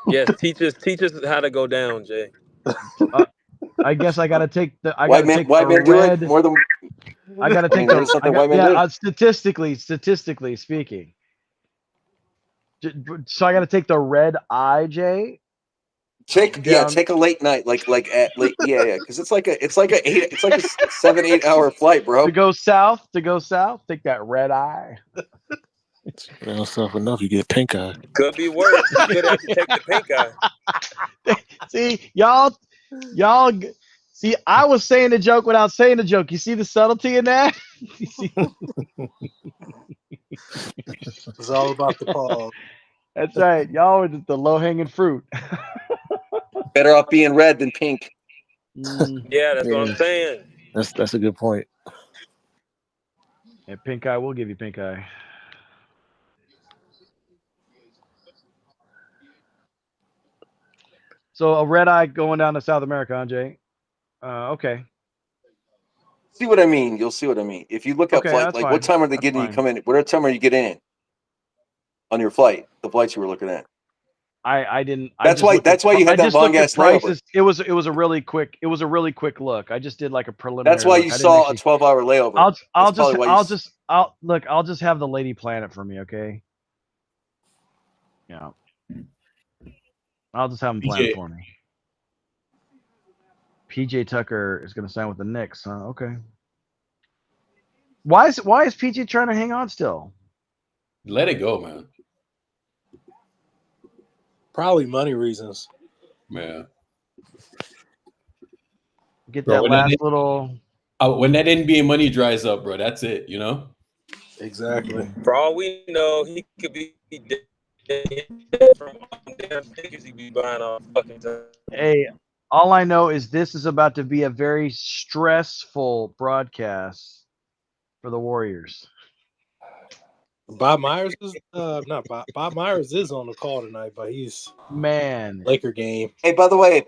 Yes, teach us how to go down, Jay. I guess I got to take the. I got White to men, take white the men do it red. more than. I got to I take mean, the. it's I something got, white men yeah. do. Statistically speaking. So I got to take the red eye, Jay. Take a late night, like at late, because it's like a 7-8 hour flight, bro. To go south, take that red eye. Well, stuff enough, you get pink eye. Could be worse. You could have to take the pink eye. See, y'all. See, I was saying the joke without saying the joke. You see the subtlety in that? It's all about the pause. That's right. Y'all were just the low hanging fruit. Better off being red than pink. Yeah, that's what I'm saying. That's a good point. And pink eye will give you pink eye. So a red eye going down to South America, huh, Jay? Okay. See what I mean? You'll see what I mean. If you look at Okay, flight, that's like fine. what time are they That's getting you fine. come in? What time are you getting in on your flight? The flights you were looking at. I didn't. That's why you had that long ass layover. Prices. It was a really quick. It was a really quick look. I just did like a preliminary. That's why look. you I didn't saw actually, a 12-hour layover. I'll just have the lady plan it for me, okay? Yeah. I'll just have them plan it for me. PJ Tucker is going to sign with the Knicks, huh? Okay. Why is PJ trying to hang on still? Let it go, man. Probably money reasons. Yeah. Get Bro, that last little. When that NBA money dries up, bro, that's it. You know. Exactly. For all we know, he could be dead from all the damn tickets he be buying all fucking time. Hey, all I know is this is about to be a very stressful broadcast for the Warriors. Bob Myers is not Bob. Bob Myers is on the call tonight, but he's Laker game. Hey, by the way,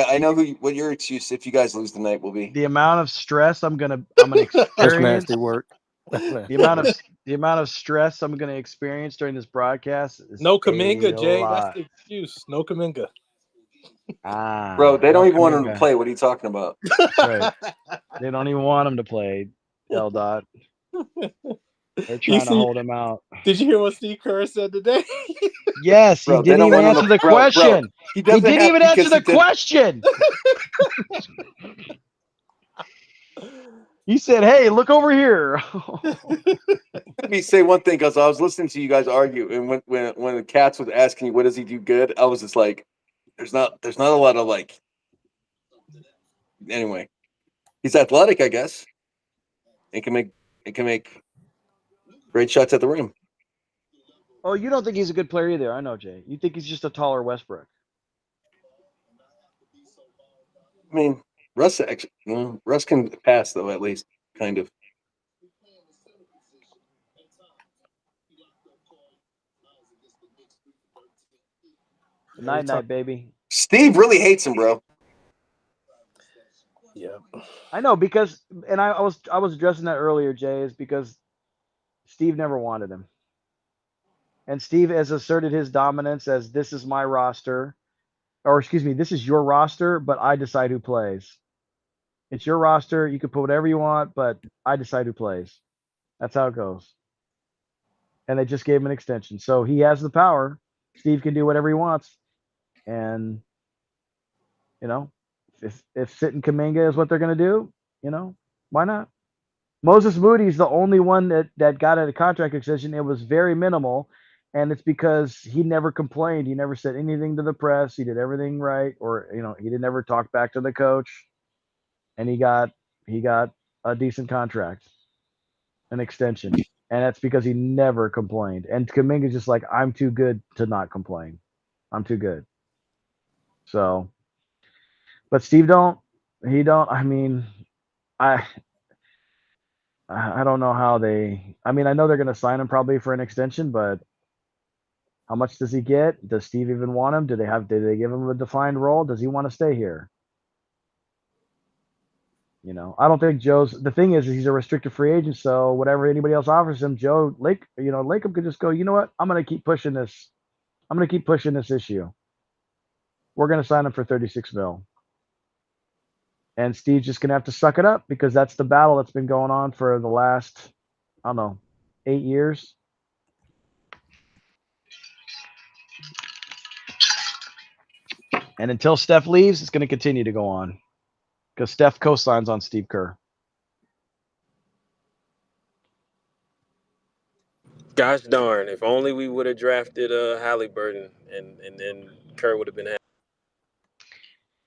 I know what your excuse if you guys lose tonight will be. The amount of stress I'm gonna experience. That's nasty work. The amount of stress I'm gonna experience during this broadcast is No Kuminga, Jay. lot. That's the excuse. No Kuminga. Bro, they don't even want him to Kuminga. play. What are you talking about? That's right. They don't even want him to play. L. Dot. They're trying to hold him out. Did you hear what Steve Kerr said today? Yes, he Bro, they didn't don't even want him answer to- the question. He He doesn't didn't have- even because answer the he did- question. He said, "Hey, look over here." Let me say one thing because I was listening to you guys argue, and when the Cats was asking you what does he do good, I was just like, there's not a lot of like. Anyway, he's athletic, I guess. It can make great shots at the rim. Oh, you don't think he's a good player either? I know, Jay. You think he's just a taller Westbrook? I mean, Russ can pass though, at least kind of. Night, baby. Steve really hates him, bro. Yeah. I know because, and I was addressing that earlier, Jay, is because Steve never wanted him, and Steve has asserted his dominance as this is my roster, or excuse me, this is your roster, but I decide who plays. It's your roster. You can put whatever you want, but I decide who plays. That's how it goes. And they just gave him an extension, so he has the power. Steve can do whatever he wants, and you know, if sitting Kuminga is what they're going to do, you know, why not? Moses Moody's the only one that got a contract extension. It was very minimal, and it's because he never complained. He never said anything to the press. He did everything right, or you know, he didn't ever talk back to the coach, and he got a decent contract, an extension, and that's because he never complained. And Kuminga's just like, I'm too good to not complain. I'm too good. So, but Steve don't. He don't. I mean, I don't know how they. I mean, I know they're going to sign him probably for an extension, but how much does he get? Does Steve even want him? Did they give him a defined role? Does he want to stay here? You know, I don't think Joe's. The thing is he's a restricted free agent, so whatever anybody else offers him, Lacob could just go. You know what? I'm gonna keep pushing this. I'm gonna keep pushing this issue. We're gonna sign him for 36 mil, and Steve's just gonna have to suck it up because that's the battle that's been going on for the last, I don't know, 8 years. And until Steph leaves, it's going to continue to go on because Steph co-signs on Steve Kerr. Gosh darn! If only we would have drafted Halliburton, and then Kerr would have been happy.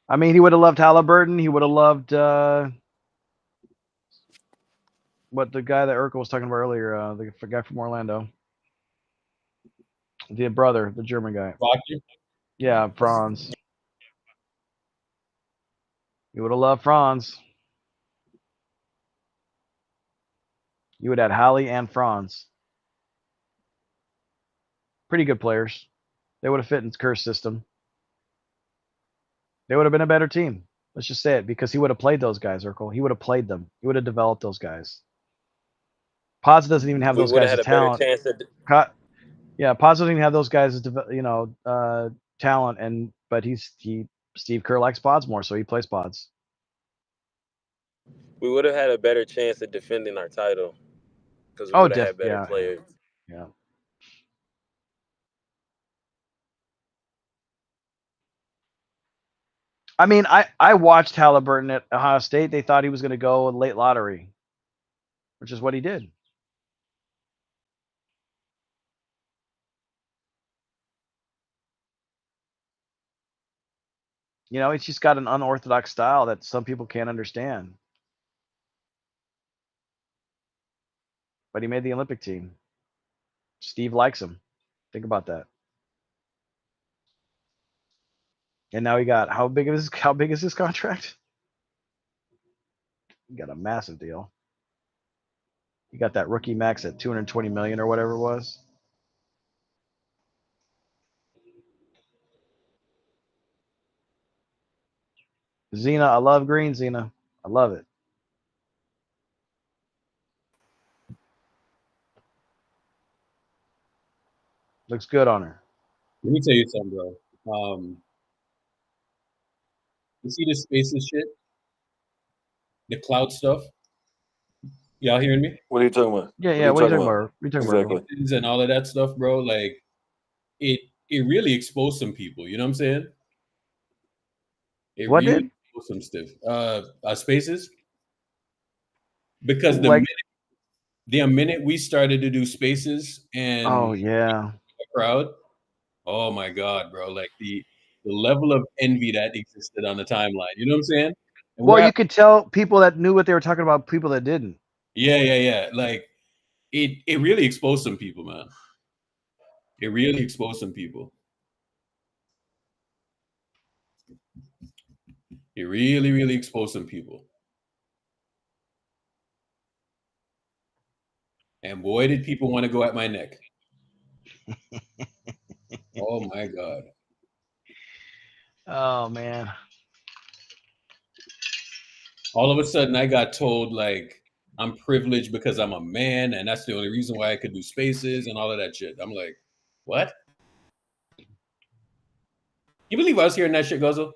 I mean, he would have loved Halliburton. He would have loved what the guy that Urkel was talking about earlier, the guy from Orlando, the brother, the German guy. Yeah, Franz. He would have loved Franz. You would have had Hallie and Franz. Pretty good players. They would have fit in Kerr's system. They would have been a better team. Let's just say it, because he would have played those guys, Urkel. He would have played them. He would have developed those guys. Pods doesn't even have We those would have guys had as a better talent. chance at. Yeah, Pods doesn't even have those guys as talent, but Steve Kerr likes Pods more, so he plays Pods. We would have had a better chance at defending our title because we would have had better players. Yeah. I mean, I watched Halliburton at Ohio State. They thought he was going to go in late lottery, which is what he did. You know, he's just got an unorthodox style that some people can't understand. But he made the Olympic team. Steve likes him. Think about that. And now he got how big is his contract? He got a massive deal. He got that rookie max at 220 million or whatever it was. Xena, I love green, Xena. I love it. Looks good on her. Let me tell you something, bro. You see the spaces shit? The cloud stuff? Y'all hearing me? What are you talking about? Yeah. What are you talking about? Exactly. And all of that stuff, bro. Like, it really exposed some people. You know what I'm saying? It What really did? exposed some stuff. Spaces. Because Like, the minute we started to do spaces and oh yeah, the crowd, oh my god, bro! Like the level of envy that existed on the timeline. You know what I'm saying? And well, you could tell people that knew what they were talking about, people that didn't. Yeah. Like it really exposed some people, man. It really exposed some people. It really, really exposed some people. And boy, did people want to go at my neck. Oh my god. Oh man. All of a sudden I got told like I'm privileged because I'm a man and that's the only reason why I could do spaces and all of that shit. I'm like, what? You believe I was hearing that shit, Guzzle?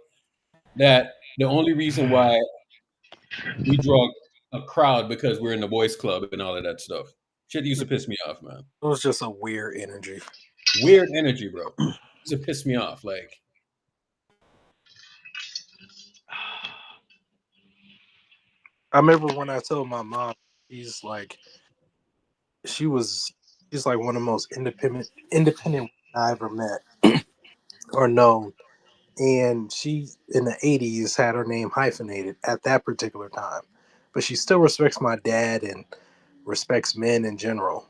That the only reason why we draw a crowd because we're in the boys club and all of that stuff. Shit used to piss me off, man. It was just a weird energy. Weird energy, bro. It used to piss me off. Like, I remember when I told my mom, she's like one of the most independent I ever met or known. And she, in the 80s, had her name hyphenated at that particular time. But she still respects my dad and respects men in general.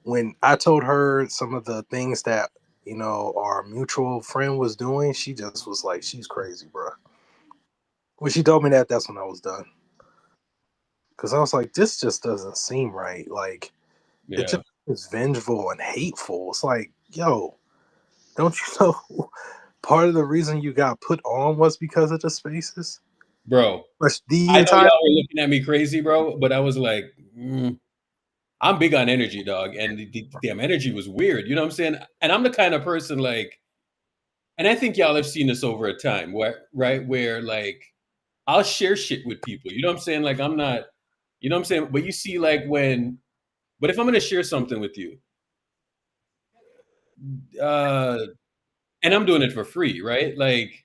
When I told her some of the things that, our mutual friend was doing, she just was like, she's crazy, bro. When she told me that, that's when I was done. Because I was like, this just doesn't seem right. Like, it just is vengeful and hateful. It's like, yo, don't you know part of the reason you got put on was because of the spaces? bro. But the I know entire y'all were looking at me crazy, bro, but I was like, I'm big on energy, dog, and the damn energy was weird. You know what I'm saying? And I'm the kind of person like, and I think y'all have seen this over a time, where like I'll share shit with people. You know what I'm saying? Like I'm not, you know what I'm saying? But you see, like but if I'm gonna share something with you, and I'm doing it for free, right? Like,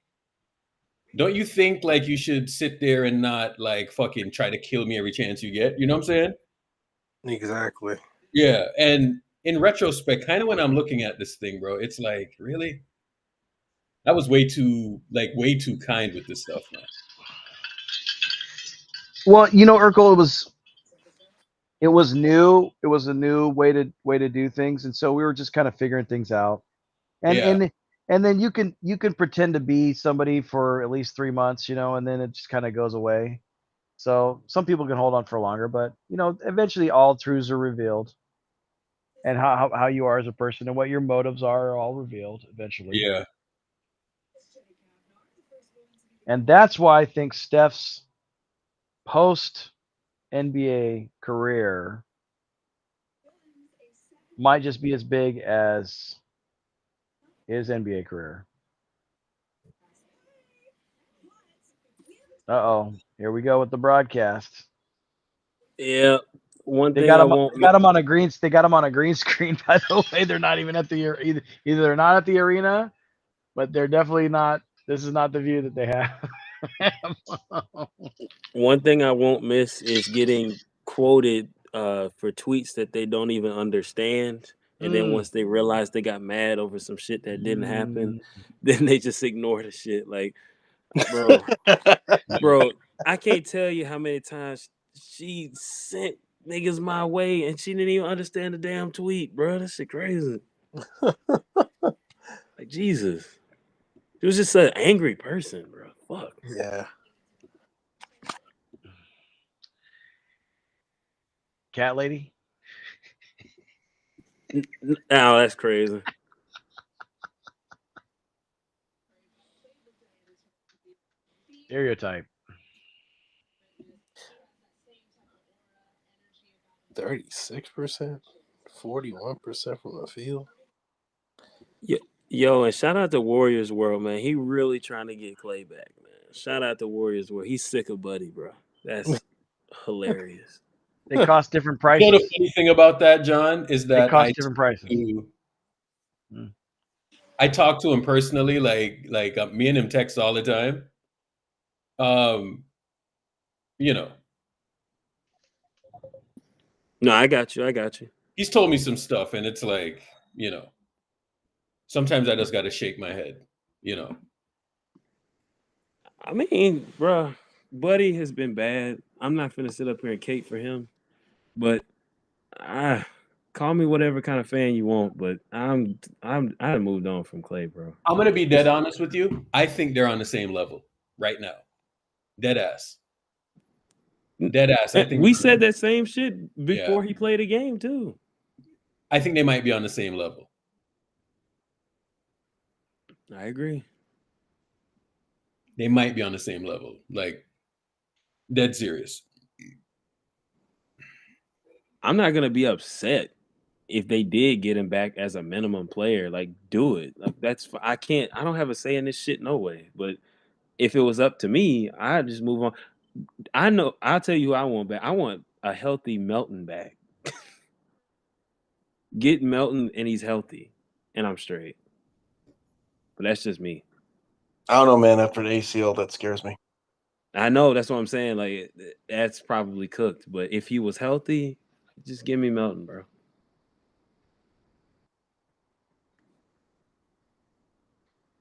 don't you think like you should sit there and not like fucking try to kill me every chance you get? You know what I'm saying? exactly. Yeah. And in retrospect, kind of when I'm looking at this thing, bro, it's like, really? That was way too kind with this stuff, man. Well, Urkel, it was new. It was a new way to do things, and so we were just kind of figuring things out. And Yeah. and then you can pretend to be somebody for at least 3 months, and then it just kind of goes away. So some people can hold on for longer, but eventually all truths are revealed, and how you are as a person and what your motives are all revealed eventually. Yeah. And that's why I think Steph's post NBA career might just be as big as his NBA career. Uh-oh, here we go with the broadcast. Yeah. One They thing got I him. won't They got him on a green. They got him on a green screen. By the way, they're not even at the either. They're not at the arena, but they're definitely not. This is not the view that they have. One thing I won't miss is getting quoted for tweets that they don't even understand. And then once they realize they got mad over some shit that didn't happen, then they just ignore the shit. Like, bro, I can't tell you how many times she sent niggas my way and she didn't even understand the damn tweet, bro. That shit crazy. Like, Jesus. She was just an angry person, bro. Fuck. Yeah. Cat lady. Oh, that's crazy. Stereotype. 36%, 41% from the field. Yo, and shout out to Warriors World, man. He really trying to get Clay back, man. Shout out to Warriors World. He's sick of Buddy, bro. That's hilarious. They cost different You know prices. the funny thing about that, John, is They that cost different prices. I talk to him personally, like me and him text all the time. You know, No, I got you. he's told me some stuff, and it's like, sometimes I just got to shake my head, I mean, bro, Buddy has been bad. I'm not finna sit up here and cape for him, but call me whatever kind of fan you want, but I moved on from Clay, bro. I'm gonna be dead honest with you. I think they're on the same level right now. Dead ass. Dead ass. I think We said that same shit before Yeah. he played a game too. I think they might be on the same level. I agree. They might be on the same level. Like, dead serious. I'm not gonna be upset if they did get him back as a minimum player. Like, do it. Like, I don't have a say in this shit, no way. But if it was up to me, I'd just move on. I'll tell you who I want back. I want a healthy Melton back. Get Melton and he's healthy, and I'm straight. But that's just me. I don't know, man. After the ACL, that scares me. I know, that's what I'm saying. Like, that's probably cooked. But if he was healthy, just give me Melton, bro.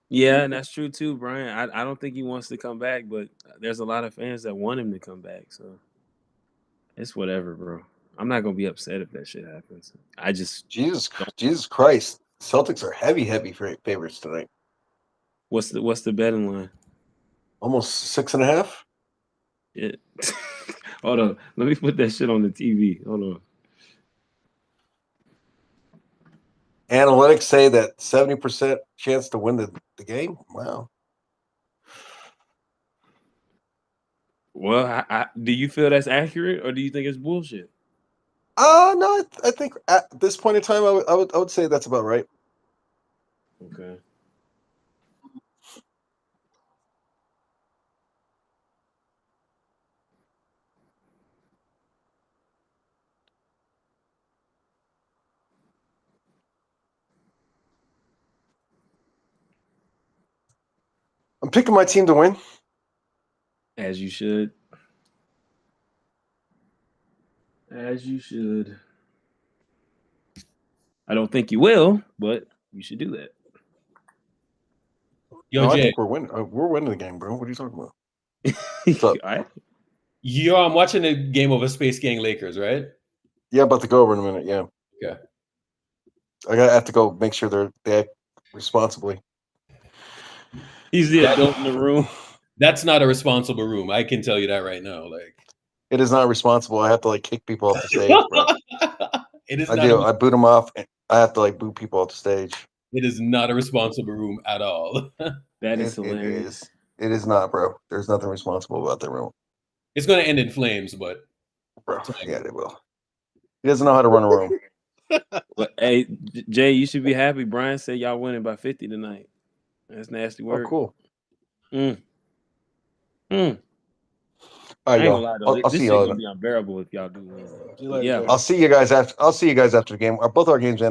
Yeah, and that's true too, Brian. I don't think he wants to come back, but there's a lot of fans that want him to come back. So it's whatever, bro. I'm not gonna be upset if that shit happens. I just Jesus Christ. Celtics are heavy favorites tonight. What's the betting line? Almost 6.5. Yeah. Hold on. Let me put that shit on the TV. Hold on. Analytics say that 70% chance to win the game. Wow. Well, do you feel that's accurate, or do you think it's bullshit? No, I think at this point in time, I would say that's about right. Okay. I'm picking my team to win. As you should. As you should. I don't think you will, but you should do that. Yo, No, I Jay. think we're winning. We're winning the game, bro. What are you talking about? What's up? Yo, I'm watching a game of a Spacegang Lakers, right? Yeah, about to go over in a minute. Yeah. Okay. I have to go make sure they act responsibly. He's the adult in the room. That's not a responsible room. I can tell you that right now. Like, it is not responsible. I have to like kick people off the stage, bro. It is. I not do. I boot them off. And I have to like boot people off the stage. It is not a responsible room at all. That is hilarious. It is not, bro. There's nothing responsible about that room. It's going to end in flames, but bro, yeah, they will. He doesn't know how to run a room. But hey, Jay, you should be happy. Brian said y'all winning by 50 tonight. That's nasty work. Oh, cool. All right, I ain't gonna y'all. lie though. I'll This see shit y'all. gonna be unbearable if y'all do win. Yeah, I'll see you guys after. I'll see you guys after the game. Both our games end.